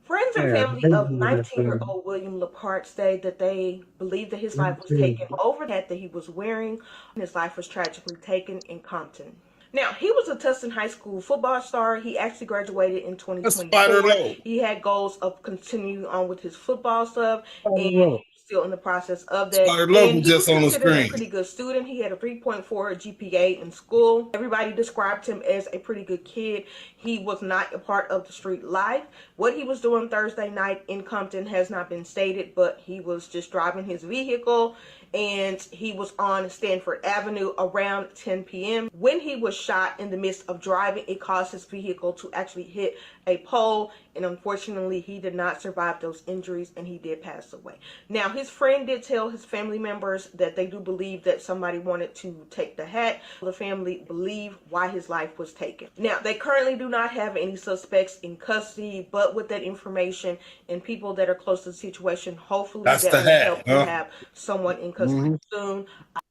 Friends and Yeah, family of 19-year-old William Lepart say that they believe that his life was taken over the hat that he was wearing. His life was tragically taken in Compton. Now, he was a Tustin High School football star. He actually graduated in That's Spider 2024. Low. He had goals of continuing on with his football stuff, and he Spider was still in the process of that. Spider Low And was he just was on the considered a screen. pretty good student. He had a 3.4 GPA in school. Everybody described him as a pretty good kid. He was not a part of the street life. What he was doing Thursday night in Compton has not been stated, but he was just driving his vehicle and he was on Stanford Avenue around 10 p.m. When he was shot in the midst of driving, it caused his vehicle to actually hit a pole, and unfortunately he did not survive those injuries and he did pass away. Now, his friend did tell his family members that they do believe that somebody wanted to take the hat. The family believe why his life was taken. Now, they currently do not have any suspects in custody, but with that information and people that are close to the situation, hopefully That's the that will hat, help to huh? have someone in custody Hmm. soon.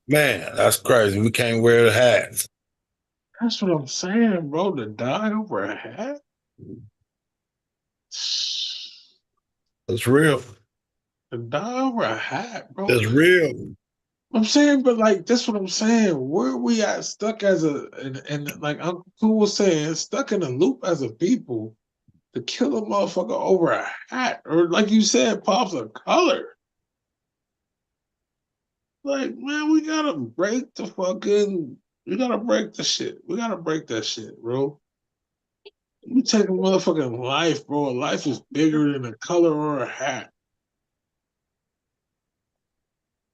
Man, that's crazy. We can't wear the hats. That's what I'm saying, bro. To die over a hat? It's real. To die over a hat, bro. It's real. I'm saying, but like that's what I'm saying. Where we at stuck as and like Uncle Cool was saying, stuck in a loop as a people to kill a motherfucker over a hat, or like you said, pops a color. Like, man, we gotta break the shit. We gotta break that shit, bro. You take a motherfucking life, bro. Life is bigger than a color or a hat.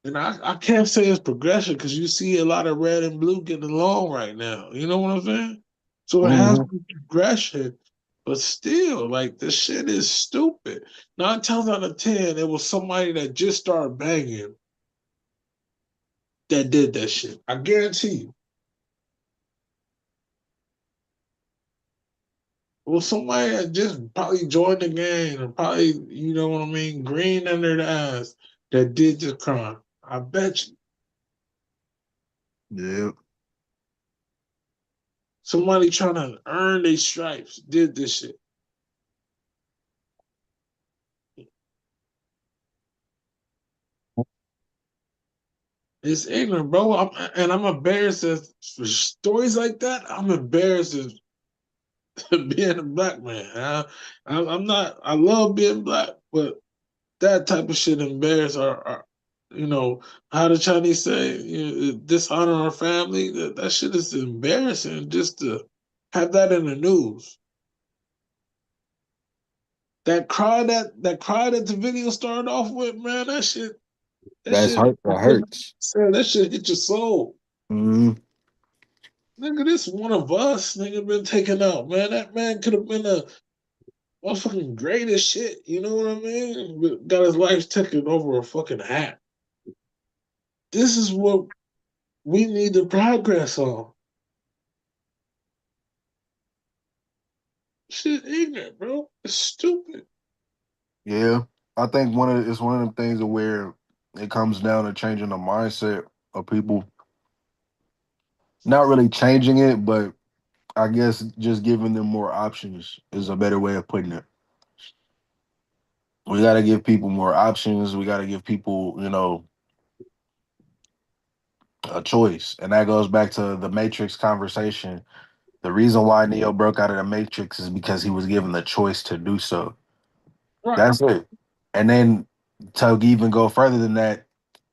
And I can't say it's progression because you see a lot of red and blue getting along right now. You know what I'm saying? So it has Hmm. to be progression, but still, like this shit is stupid. 9 times out of 10, it was somebody that just started banging that did that shit. I guarantee you. Well, somebody that just probably joined the gang or probably, you know what I mean, green under the eyes that did the crime. I bet you. Yeah. Somebody trying to earn their stripes did this shit. It's ignorant, bro. I'm embarrassed for stories like that. I'm embarrassed as being a black man. I'm not. I love being black, but that type of shit embarrass our you know, how the Chinese say, dishonor our family. That shit is embarrassing just to have that in the news. That cry that the video started off with, man, that shit, that That's shit, hurt. That hurts. that shit hit your soul. Mm-hmm. Nigga, this one of us, nigga, been taken out, man. That man could have been a motherfucking great as shit. You know what I mean? But got his life taken over a fucking hat. This is what we need to progress on. Shit ignorant, bro. It's stupid. Yeah, I think it's one of the things where it comes down to changing the mindset of people. Not really changing it, but I guess just giving them more options is a better way of putting it. We got to give people more options. We got to give people, a choice, and that goes back to the Matrix conversation. The reason why Neo broke out of the Matrix is because he was given the choice to do so. Right. That's it. And then to even go further than that,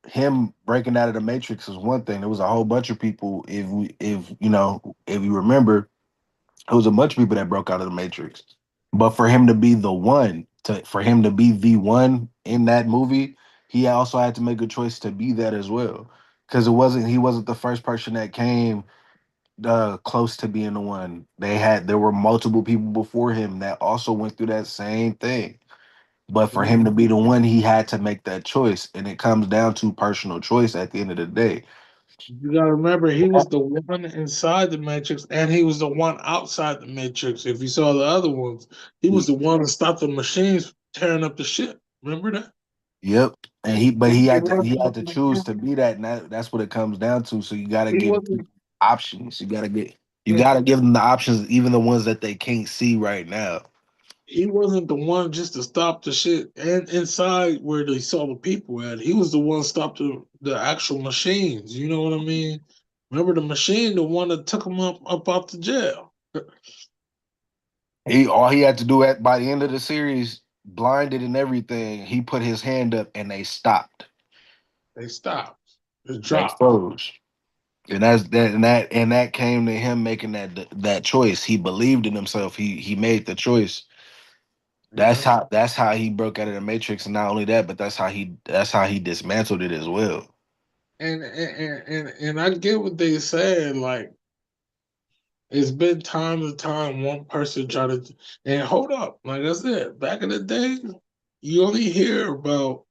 him breaking out of the Matrix is one thing. There was a whole bunch of people. If you remember, it was a bunch of people that broke out of the Matrix. But for him to be for him to be the one in that movie, he also had to make a choice to be that as well. Because he wasn't the first person that came close to being the one. There were multiple people before him that also went through that same thing. But for him to be the one, he had to make that choice. And it comes down to personal choice at the end of the day. You gotta remember, he was the one inside the Matrix, and he was the one outside the Matrix. If you saw the other ones, he was the one that stopped the machines tearing up the ship. Remember that? Yep. And he had to choose to be that, and that's what it comes down to. So you gotta He give wasn't. people options. You Yeah, gotta give them the options, even the ones that they can't see right now. he wasn't the one just to stop the shit and inside where they saw the people at. He was the one stop the actual machines. You know what I mean? Remember the machine, the one that took him up out the jail. All he had to do by the end of the series, blinded and everything, he put his hand up and they stopped. They stopped. It They dropped. froze. And that came to him making that choice. He believed in himself. He made the choice. Yeah. That's how he broke out of the Matrix, and not only that, but that's how he dismantled it as well. And I get what they said. Like it's been time to time one person try to and hold up. Like I said, back in the day, you only hear about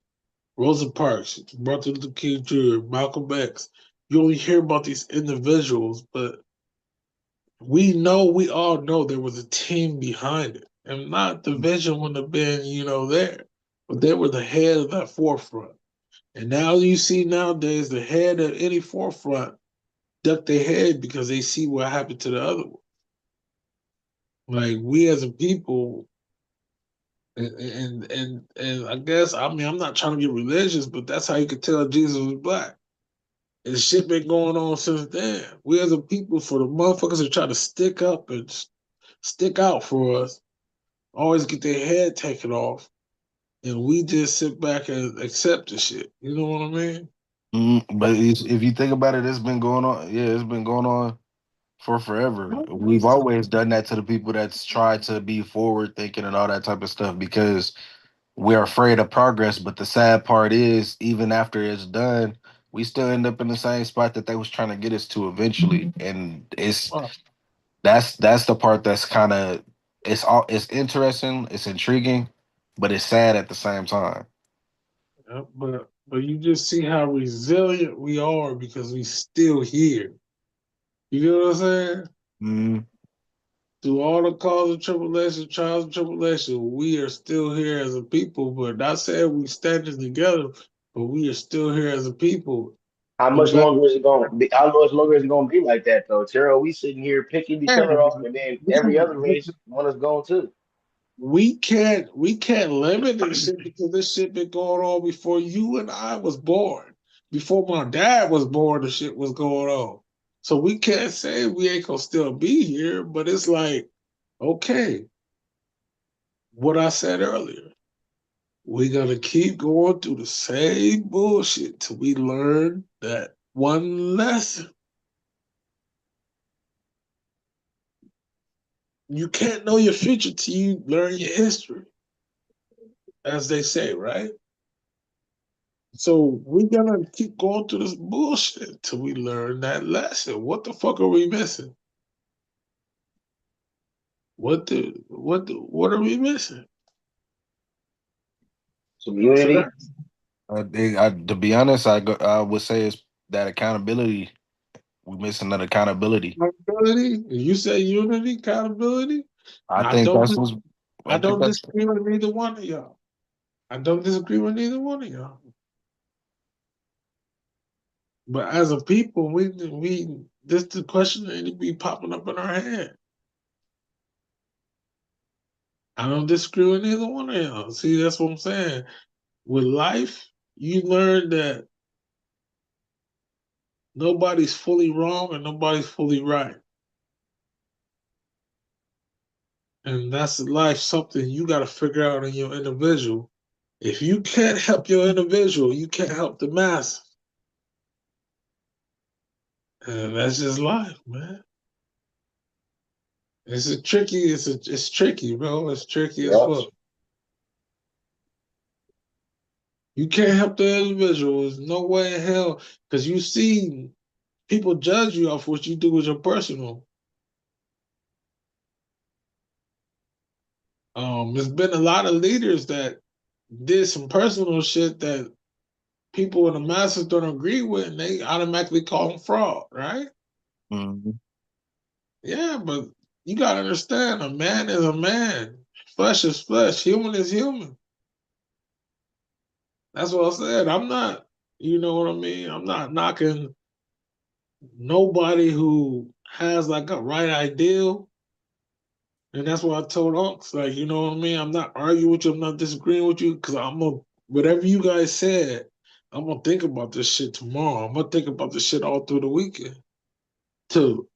Rosa Parks, Martin Luther King Jr., Malcolm X. You only hear about these individuals, but we all know there was a team behind it. And not the vision wouldn't have been, there. But they were the head of that forefront. And now you see nowadays the head of any forefront duck their head because they see what happened to the other one. Like we as a people, and I guess I'm not trying to get religious, but that's how you could tell Jesus was black. And shit been going on since then. We as a people, for the motherfuckers that try to stick up and stick out for us, always get their head taken off, and we just sit back and accept the shit. You know what I mean? But if you think about it, it's been going on. Yeah, it's been going on for forever. We've always done that to the people that's tried to be forward thinking and all that type of stuff because we're afraid of progress. But the sad part is, even after it's done, we still end up in the same spot that they was trying to get us to eventually. And that's the part that's kind of it's interesting, it's intriguing, but it's sad at the same time. Yeah, but you just see how resilient we are because we still here. You know what I'm saying? Mm-hmm. Through all the calls of tribulation, trials and tribulation, we are still here as a people. But not saying we standing together, but we are still here as a people. How You much got longer is it going to be? How much longer is it going to be like that, though? Terrell, we sitting here picking each other off, and then every other race, one is going too. we can't limit this shit because this shit been going on before you and I was born. before my dad was born, the shit was going on. So we can't say we ain't gonna still be here, but it's like, okay, what I said earlier, we're gonna keep going through the same bullshit till we learn that one lesson. You can't know your future till you learn your history, as they say, right? So we're gonna keep going through this bullshit till we learn that lesson. What the fuck are we missing? What are we missing? Some unity. To be honest, I would say it's that accountability. We're missing that accountability. Accountability. You say unity, accountability. I Now, think that's what's. I I think don't that's. disagree with neither one of y'all. I don't disagree with neither one of y'all. But as a people, we this the question that need to be popping up in our head. I don't disagree with neither one of y'all. See, that's what I'm saying. With life, you learn that nobody's fully wrong and nobody's fully right. And that's life something you got to figure out in your individual. If you can't help your individual, you can't help the mass. And that's just life, man. It's tricky, bro. It's tricky as Yep. fuck. You can't help the individual. There's no way in hell. Because you see people judge you off what you do with your personal. There's been a lot of leaders that did some personal shit that people in the masses don't agree with, and they automatically call them fraud, right? Mm-hmm. Yeah, but you gotta understand, a man is a man. Flesh is flesh. Human is human. That's what I said. I'm not, you know what I mean? I'm not knocking nobody who has like a right ideal. And that's what I told Unks, like, you know what I mean? I'm not arguing with you, I'm not disagreeing with you, because I'm gonna, whatever you guys said, I'm gonna think about this shit tomorrow. I'm gonna think about this shit all through the weekend to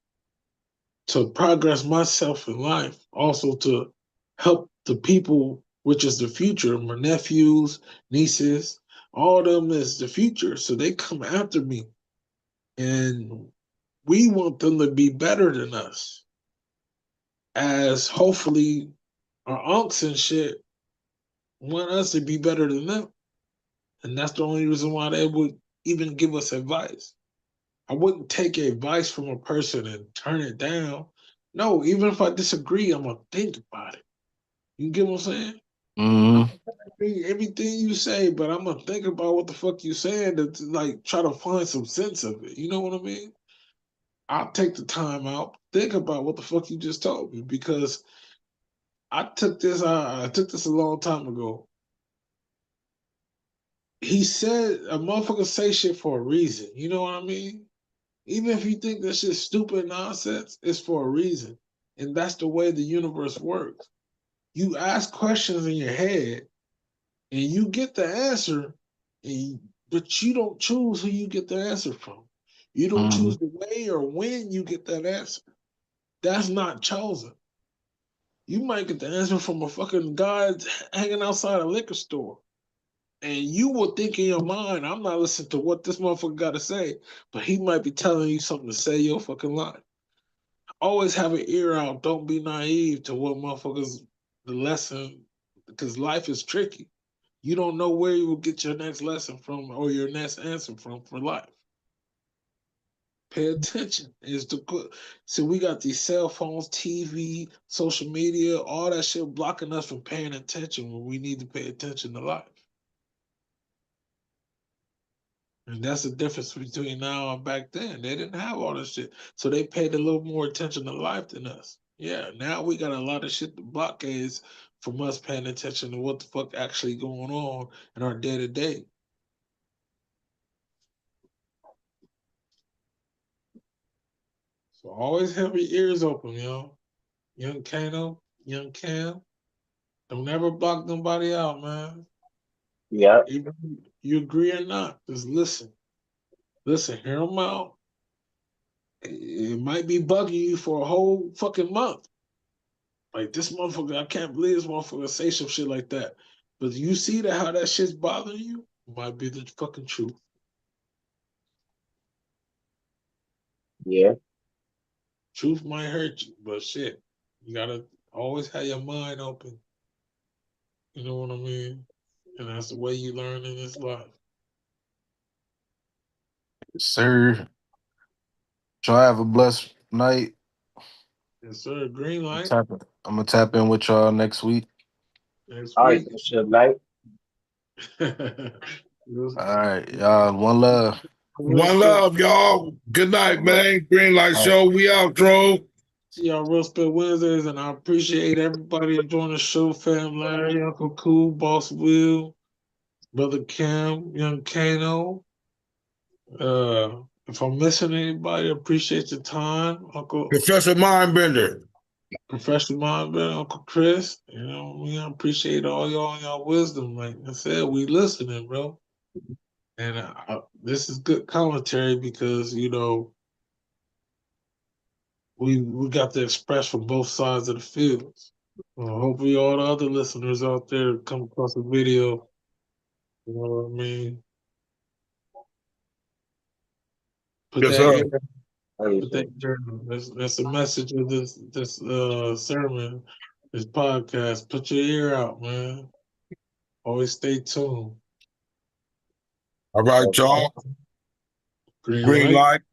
progress myself in life, also to help the people, which is the future, my nephews, nieces, all of them is the future. So they come after me. And we want them to be better than us. As hopefully our unks and shit want us to be better than them. And that's the only reason why they would even give us advice. I wouldn't take advice from a person and turn it down. No, even if I disagree, I'm gonna think about it. You get what I'm saying? I'm Mm-hmm. gonna agree everything you say, but I'm gonna think about what the fuck you saying to like try to find some sense of it. You know what I mean? I'll take the time out, think about what the fuck you just told me, because I took this a long time ago. He said a motherfucker say shit for a reason. You know what I mean? Even if you think that shit's stupid nonsense, it's for a reason. And that's the way the universe works. You ask questions in your head and you get the answer, but you don't choose who you get the answer from. You don't Mm-hmm. choose the way or when you get that answer. That's not chosen. You might get the answer from a fucking guy hanging outside a liquor store. And you will think in your mind, I'm not listening to what this motherfucker got to say, but he might be telling you something to say your fucking life. Always have an ear out. Don't be naive to what motherfuckers, the lesson, because life is tricky. You don't know where you will get your next lesson from or your next answer from for life. Pay attention. Is the good. So we got these cell phones, TV, social media, all that shit blocking us from paying attention when we need to pay attention to life. And that's the difference between now and back then. They didn't have all this shit. So they paid a little more attention to life than us. Yeah, now we got a lot of shit to blockades from us paying attention to what the fuck actually going on in our day to day. So always have your ears open, yo. Young Kano, young Cam. Don't ever block nobody out, man. Yep. Even if you agree or not, just listen. listen, hear them out. It might be bugging you for a whole fucking month. Like this motherfucker, I can't believe this motherfucker say some shit like that. But you see that how that shit's bothering you? Might be the fucking truth. Yeah. Truth might hurt you, but shit, you gotta always have your mind open. You know what I mean? And that's the way you learn in this life. Sir, y'all have a blessed night. Yes, sir. Greenlight. I'm gonna tap in with y'all next week. Next All right, week. Suge Knight. All right, y'all. One love. One love, y'all. Good night, man. Greenlight All right. Show. We out, bro. See y'all Realspit Wednesdays, and I appreciate everybody enjoying the show. Fam Larry, Uncle Cool, Boss Will, Brother Cam, Young Kano. If I'm missing anybody, appreciate your time, Uncle Professor Mindbender. Professional Mindbender, Uncle Chris. You know what I mean? I appreciate all y'all and y'all wisdom. Like I said, we listening, bro. And this is good commentary because we got to express from both sides of the fields. Hopefully, all the other listeners out there come across the video. You know what I mean? Put Yes, that sir. ear. Put that ear. That's the message of this sermon, this podcast. Put your ear out, man. Always stay tuned. All right, y'all. Green Green light. light.